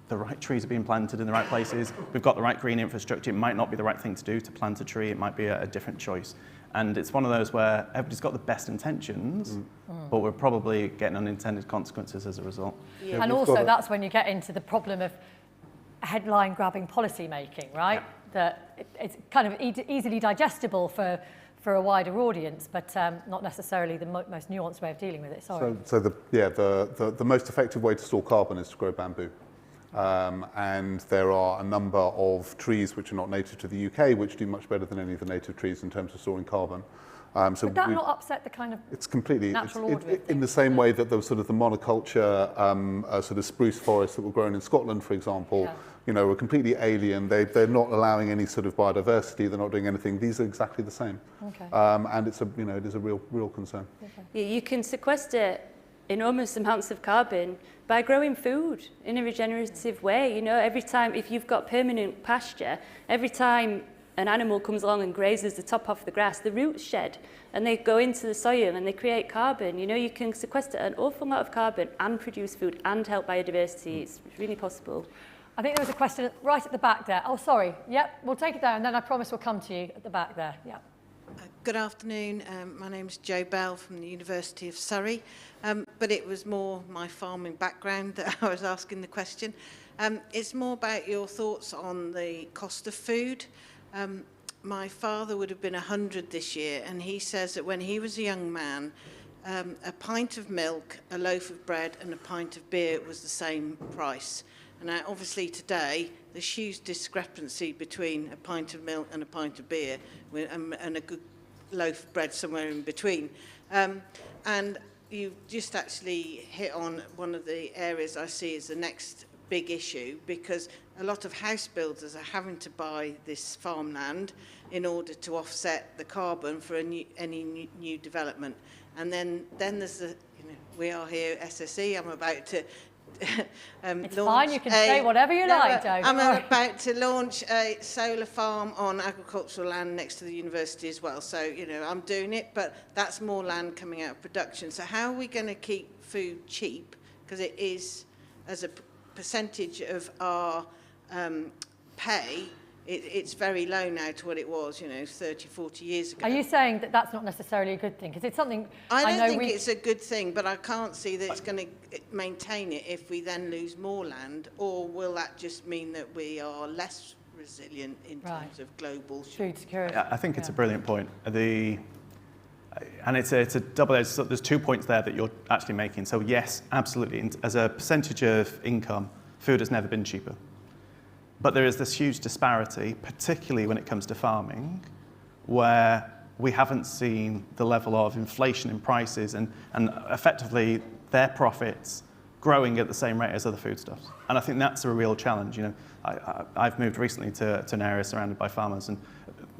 the right trees are being planted in the right places. We've got the right green infrastructure. It might not be the right thing to do to plant a tree. It might be a different choice. And it's one of those where everybody's got the best intentions, but we're probably getting unintended consequences as a result. Yeah. And also that's when you get into the problem of headline-grabbing policy making, right? Yeah. That it's kind of easily digestible for a wider audience, but not necessarily the most nuanced way of dealing with it. Sorry. So the most effective way to store carbon is to grow bamboo. And there are a number of trees which are not native to the UK which do much better than any of the native trees in terms of storing carbon. Would that not upset the kind of natural order? In the same way that there was sort of the monoculture sort of spruce forests that were grown in Scotland, for example, were completely alien. They're not allowing any sort of biodiversity. They're not doing anything. These are exactly the same. Okay. And it's it is a real concern. Okay. Yeah, you can sequester enormous amounts of carbon by growing food in a regenerative way. Every time, if you've got permanent pasture, every time an animal comes along and grazes the top off the grass, the roots shed and they go into the soil and they create carbon. You can sequester an awful lot of carbon and produce food and help biodiversity. It's really possible. I think there was a question right at the back there. Oh, sorry. Yep, we'll take it down and then I promise we'll come to you at the back there. Yep. Good afternoon. My name is Jo Bell from the University of Surrey, but it was more my farming background that I was asking the question. It's more about your thoughts on the cost of food. My father would have been 100 this year, and he says that when he was a young man, a pint of milk, a loaf of bread and a pint of beer was the same price. And obviously today, there's huge discrepancy between a pint of milk and a pint of beer and a good loaf of bread somewhere in between. And you just actually hit on one of the areas I see as the next big issue, because a lot of house builders are having to buy this farmland in order to offset the carbon for any new development. And then there's the, we are here at SSE, I'm about to it's fine, you can say whatever you like, Joe. I'm about to launch a solar farm on agricultural land next to the university as well. So, I'm doing it, but that's more land coming out of production. So how are we going to keep food cheap? Because it is, as a percentage of our pay, it's very low now to what it was, 30, 40 years ago. Are you saying that that's not necessarily a good thing? Because it's something I don't think it's a good thing, but I can't see that it's going to maintain it if we then lose more land, or will that just mean that we are less resilient in terms of global food security? I think it's a brilliant point. And it's a double-edged, so there's 2 points there that you're actually making. So yes, absolutely, as a percentage of income, food has never been cheaper. But there is this huge disparity, particularly when it comes to farming, where we haven't seen the level of inflation in prices and effectively their profits growing at the same rate as other foodstuffs. And I think that's a real challenge. I've moved recently to an area surrounded by farmers, and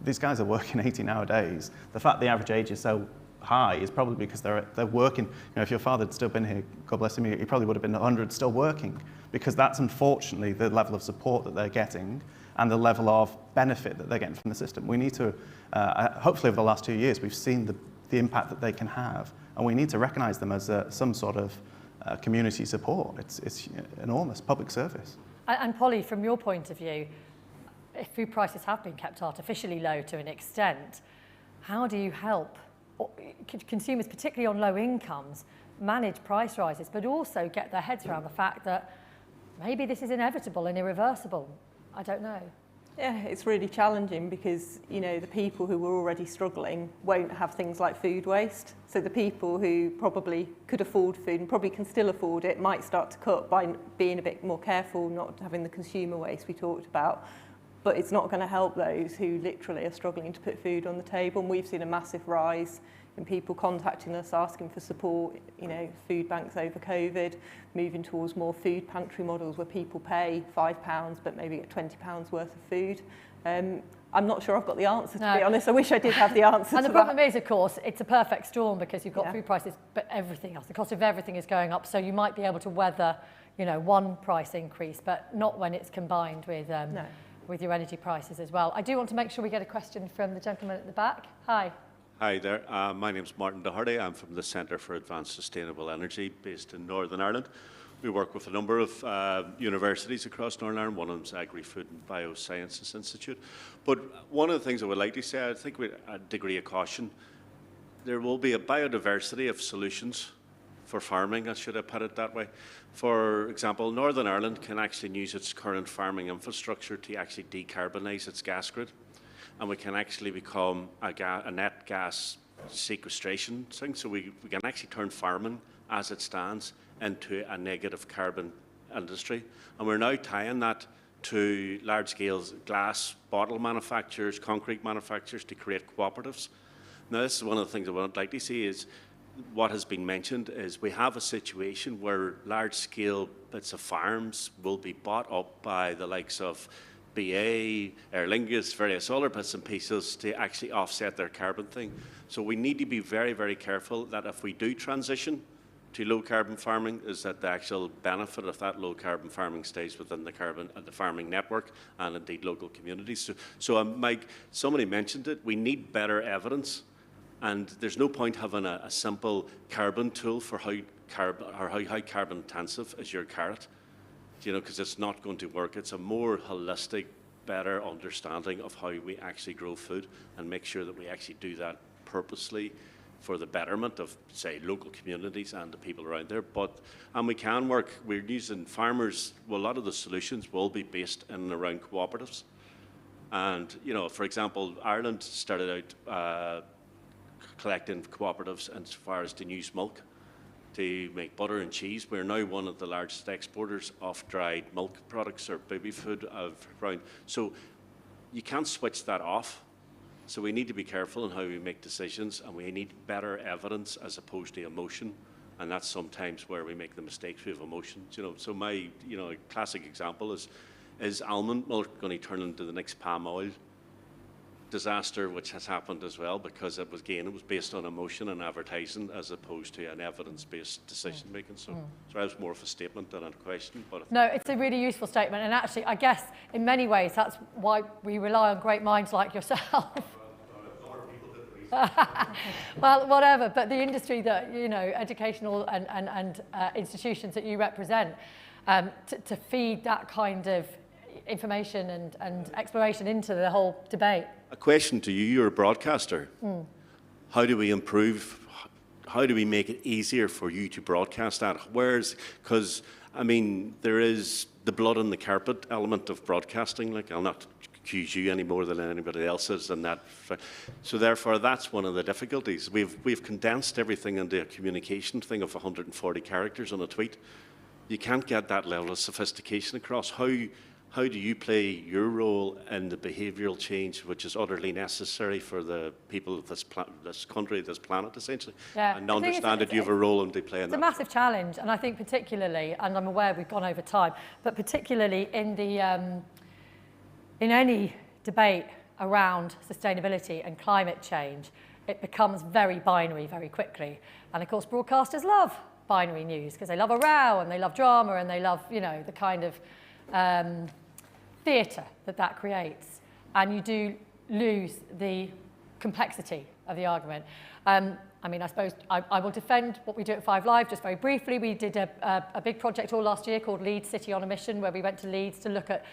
these guys are working 80-hour days. The fact the average age is so high is probably because they're working. If your father had still been here, God bless him, he probably would have been 100 still working, because that's unfortunately the level of support that they're getting and the level of benefit that they're getting from the system. We need to, hopefully over the last 2 years, we've seen the impact that they can have, and we need to recognise them as some sort of community support. It's enormous public service. And Polly, from your point of view, if food prices have been kept artificially low to an extent, how do you help consumers, particularly on low incomes, manage price rises, but also get their heads around the fact that maybe this is inevitable and irreversible? I don't know. Yeah, it's really challenging because, the people who were already struggling won't have things like food waste. So the people who probably could afford food and probably can still afford it might start to cut by being a bit more careful, not having the consumer waste we talked about. but it's not going to help those who literally are struggling to put food on the table. And we've seen a massive rise in people contacting us, asking for support, you know, food banks over COVID, moving towards more food pantry models where people pay £5 but maybe get £20 worth of food. I'm not sure I've got the answer, to be honest. I wish I did have the answer And to the problem is, of course, it's a perfect storm because you've got Yeah. food prices, but everything else, the cost of everything is going up. So you might be able to weather, you know, one price increase, but not when it's combined with, with your energy prices as well. I do want to make sure we get a question from the gentleman at the back. Hi. Hi there. My name is Martin Doherty. I'm from the Centre for Advanced Sustainable Energy based in Northern Ireland. We work with a number of universities across Northern Ireland. One of them is Agri-Food and Biosciences Institute. But one of the things I would like to say, I think with a degree of caution, there will be a biodiversity of solutions for farming, I should have put it that way. For example, Northern Ireland can actually use its current farming infrastructure to actually decarbonise its gas grid. And we can actually become a net gas sequestration thing. So we can actually turn farming as it stands into a negative carbon industry. And we're now tying that to large-scale glass bottle manufacturers, concrete manufacturers to create cooperatives. Now, this is one of the things I would like to see is what has been mentioned is we have a situation where large-scale bits of farms will be bought up by the likes of BA, Aer Lingus, various other bits and pieces to actually offset their carbon thing. So we need to be very, very careful that if we do transition to low carbon farming, is that the actual benefit of that low carbon farming stays within the farming network and indeed local communities. So Mike, somebody mentioned it, we need better evidence, and there's no point having a simple carbon tool for how carbon intensive is your carrot, you know, because it's not going to work. It's a more holistic, better understanding of how we actually grow food and make sure that we actually do that purposely for the betterment of, say, local communities and the people around there. And we can work, we're using farmers, well, a lot of the solutions will be based in and around cooperatives. And, you know, for example, Ireland started out collecting cooperatives as far as to use milk to make butter and cheese. We're now one of the largest exporters of dried milk products or baby food around. So you can't switch that off. So we need to be careful in how we make decisions, and we need better evidence as opposed to emotion. And that's sometimes where we make the mistakes with emotions. You know, so my, you know, classic example is almond milk going to turn into the next palm oil disaster, which has happened as well, because it was based on emotion and advertising as opposed to an evidence-based decision making. So that was more of a statement than a question. But no, it's a really useful statement, and actually, I guess in many ways that's why we rely on great minds like yourself. Well, whatever, but the industry that, you know, educational and institutions that you represent, to feed that kind of information and exploration into the whole debate. A question to you, you're a broadcaster. How do we improve, how do we make it easier for you to broadcast that? Because, I mean, there is the blood on the carpet element of broadcasting, like I'll not accuse you any more than anybody else is in that. So therefore, that's one of the difficulties. We've condensed everything into a communication thing of 140 characters on a tweet. You can't get that level of sophistication across. How do you play your role in the behavioural change, which is utterly necessary for the people of this country, this planet, essentially? Yeah. And understand that you have a role in playing It's that. a massive challenge, and I think particularly, and I'm aware we've gone over time, but particularly in the in any debate around sustainability and climate change, it becomes very binary very quickly. And of course, broadcasters love binary news because they love a row and they love drama and they love, you know, the kind of theatre that creates, and you do lose the complexity of the argument. I mean, I suppose I will defend what we do at 5 Live just very briefly. We did a big project all last year called Leeds City on a Mission, where we went to Leeds to look at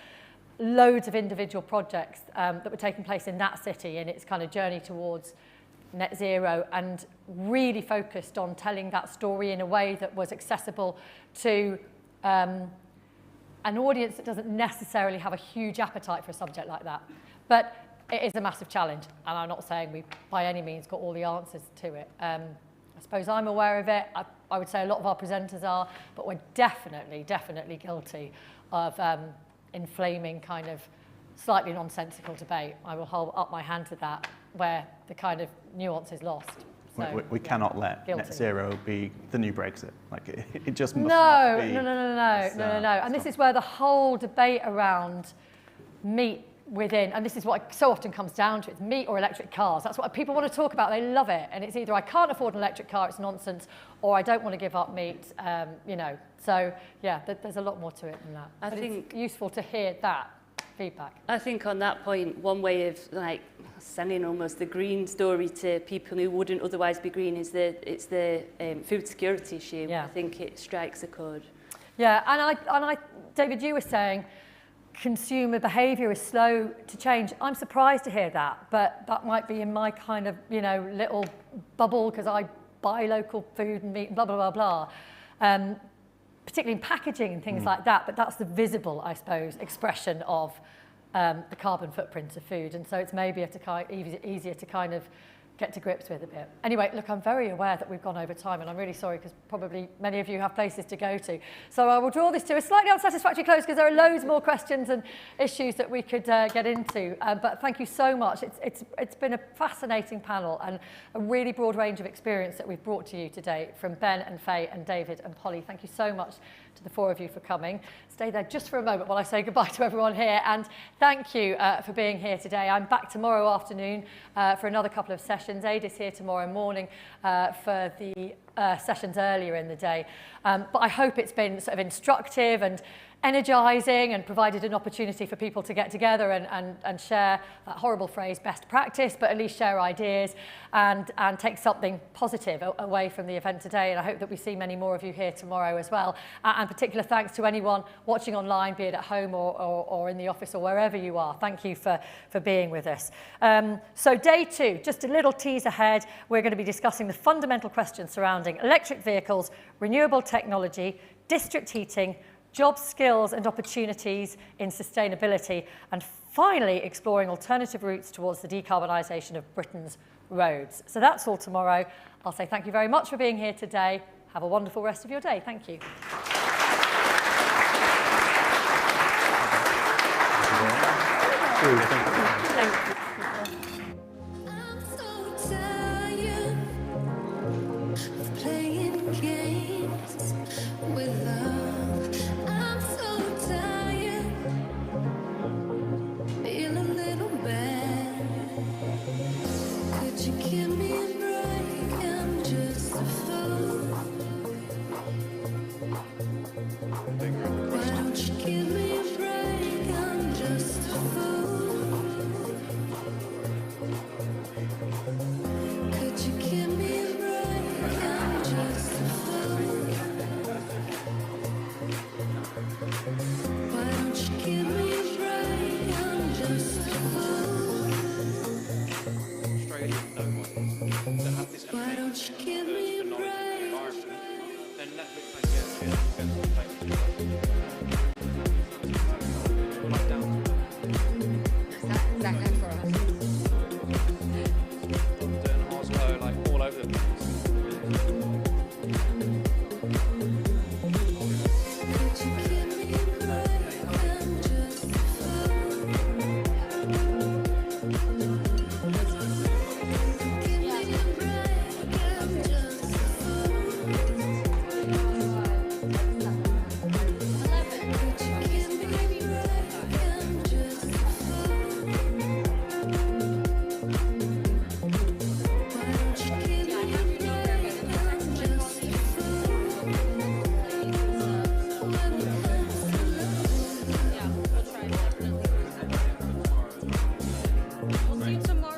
loads of individual projects that were taking place in that city in its kind of journey towards net zero, and really focused on telling that story in a way that was accessible to an audience that doesn't necessarily have a huge appetite for a subject like that. But it is a massive challenge, and I'm not saying we by any means got all the answers to it. I suppose I'm aware of it. I would say a lot of our presenters are, but we're definitely guilty of inflaming kind of slightly nonsensical debate. I will hold up my hand to that, where the kind of nuance is lost. So, we cannot let guilty. net zero be the new Brexit. Like it just must no, not be. No. And this is where the whole debate around meat within, and this is what so often comes down to, it's meat or electric cars. That's what people want to talk about. They love it. And it's either I can't afford an electric car, it's nonsense, or I don't want to give up meat, you know. So, yeah, there's a lot more to it than that. I think it's useful to hear that feedback. I think on that point, one way of like selling almost the green story to people who wouldn't otherwise be green is it's the food security issue. Yeah. I think it strikes a chord. Yeah, and I, David, you were saying consumer behaviour is slow to change. I'm surprised to hear that, but that might be in my kind of, you know, little bubble because I buy local food and meat and blah, blah, blah, blah. Particularly in packaging and things like that, but that's the visible, I suppose, expression of the carbon footprint of food. And so it's maybe easier to kind of get to grips with a bit. Anyway, look, I'm very aware that we've gone over time, and I'm really sorry because probably many of you have places to go to. So I will draw this to a slightly unsatisfactory close because there are loads more questions and issues that we could get into. But thank you so much. It's been a fascinating panel and a really broad range of experience that we've brought to you today from Ben and Faye and David and Polly. Thank you so much to the four of you for coming. Stay there just for a moment while I say goodbye to everyone here, and thank you for being here today. I'm back tomorrow afternoon for another couple of sessions. Ada's here tomorrow morning for the sessions earlier in the day. But I hope it's been sort of instructive and energising and provided an opportunity for people to get together and share that horrible phrase, best practice, but at least share ideas and take something positive away from the event today. And I hope that we see many more of you here tomorrow as well. And particular thanks to anyone watching online, be it at home or in the office or wherever you are. Thank you for being with us. So day 2, just a little tease ahead. We're going to be discussing the fundamental questions surrounding electric vehicles, renewable technology, district heating, job skills and opportunities in sustainability, and finally exploring alternative routes towards the decarbonisation of Britain's roads. So that's all tomorrow. I'll say thank you very much for being here today. Have a wonderful rest of your day. Thank you. Thank you.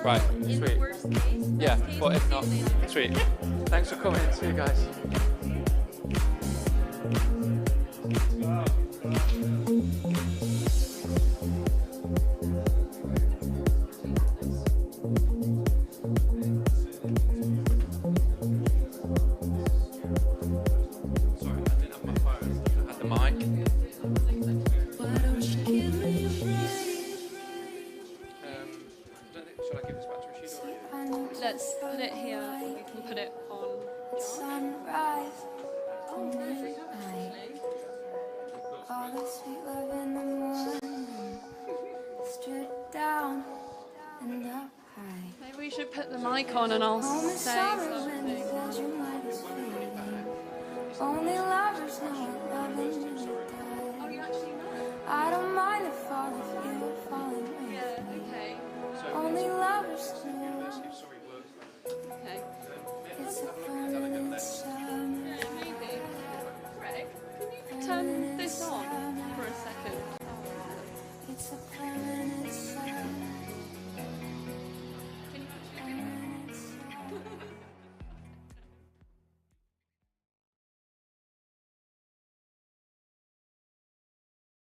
Right, sweet. Yeah, but if not, sweet. Thanks for coming. See you guys. Let's put it here. We can put it on. Sunrise on the night. All the sweet love in the morning. should put the mic on and I'll say something. Only lovers know what loving is.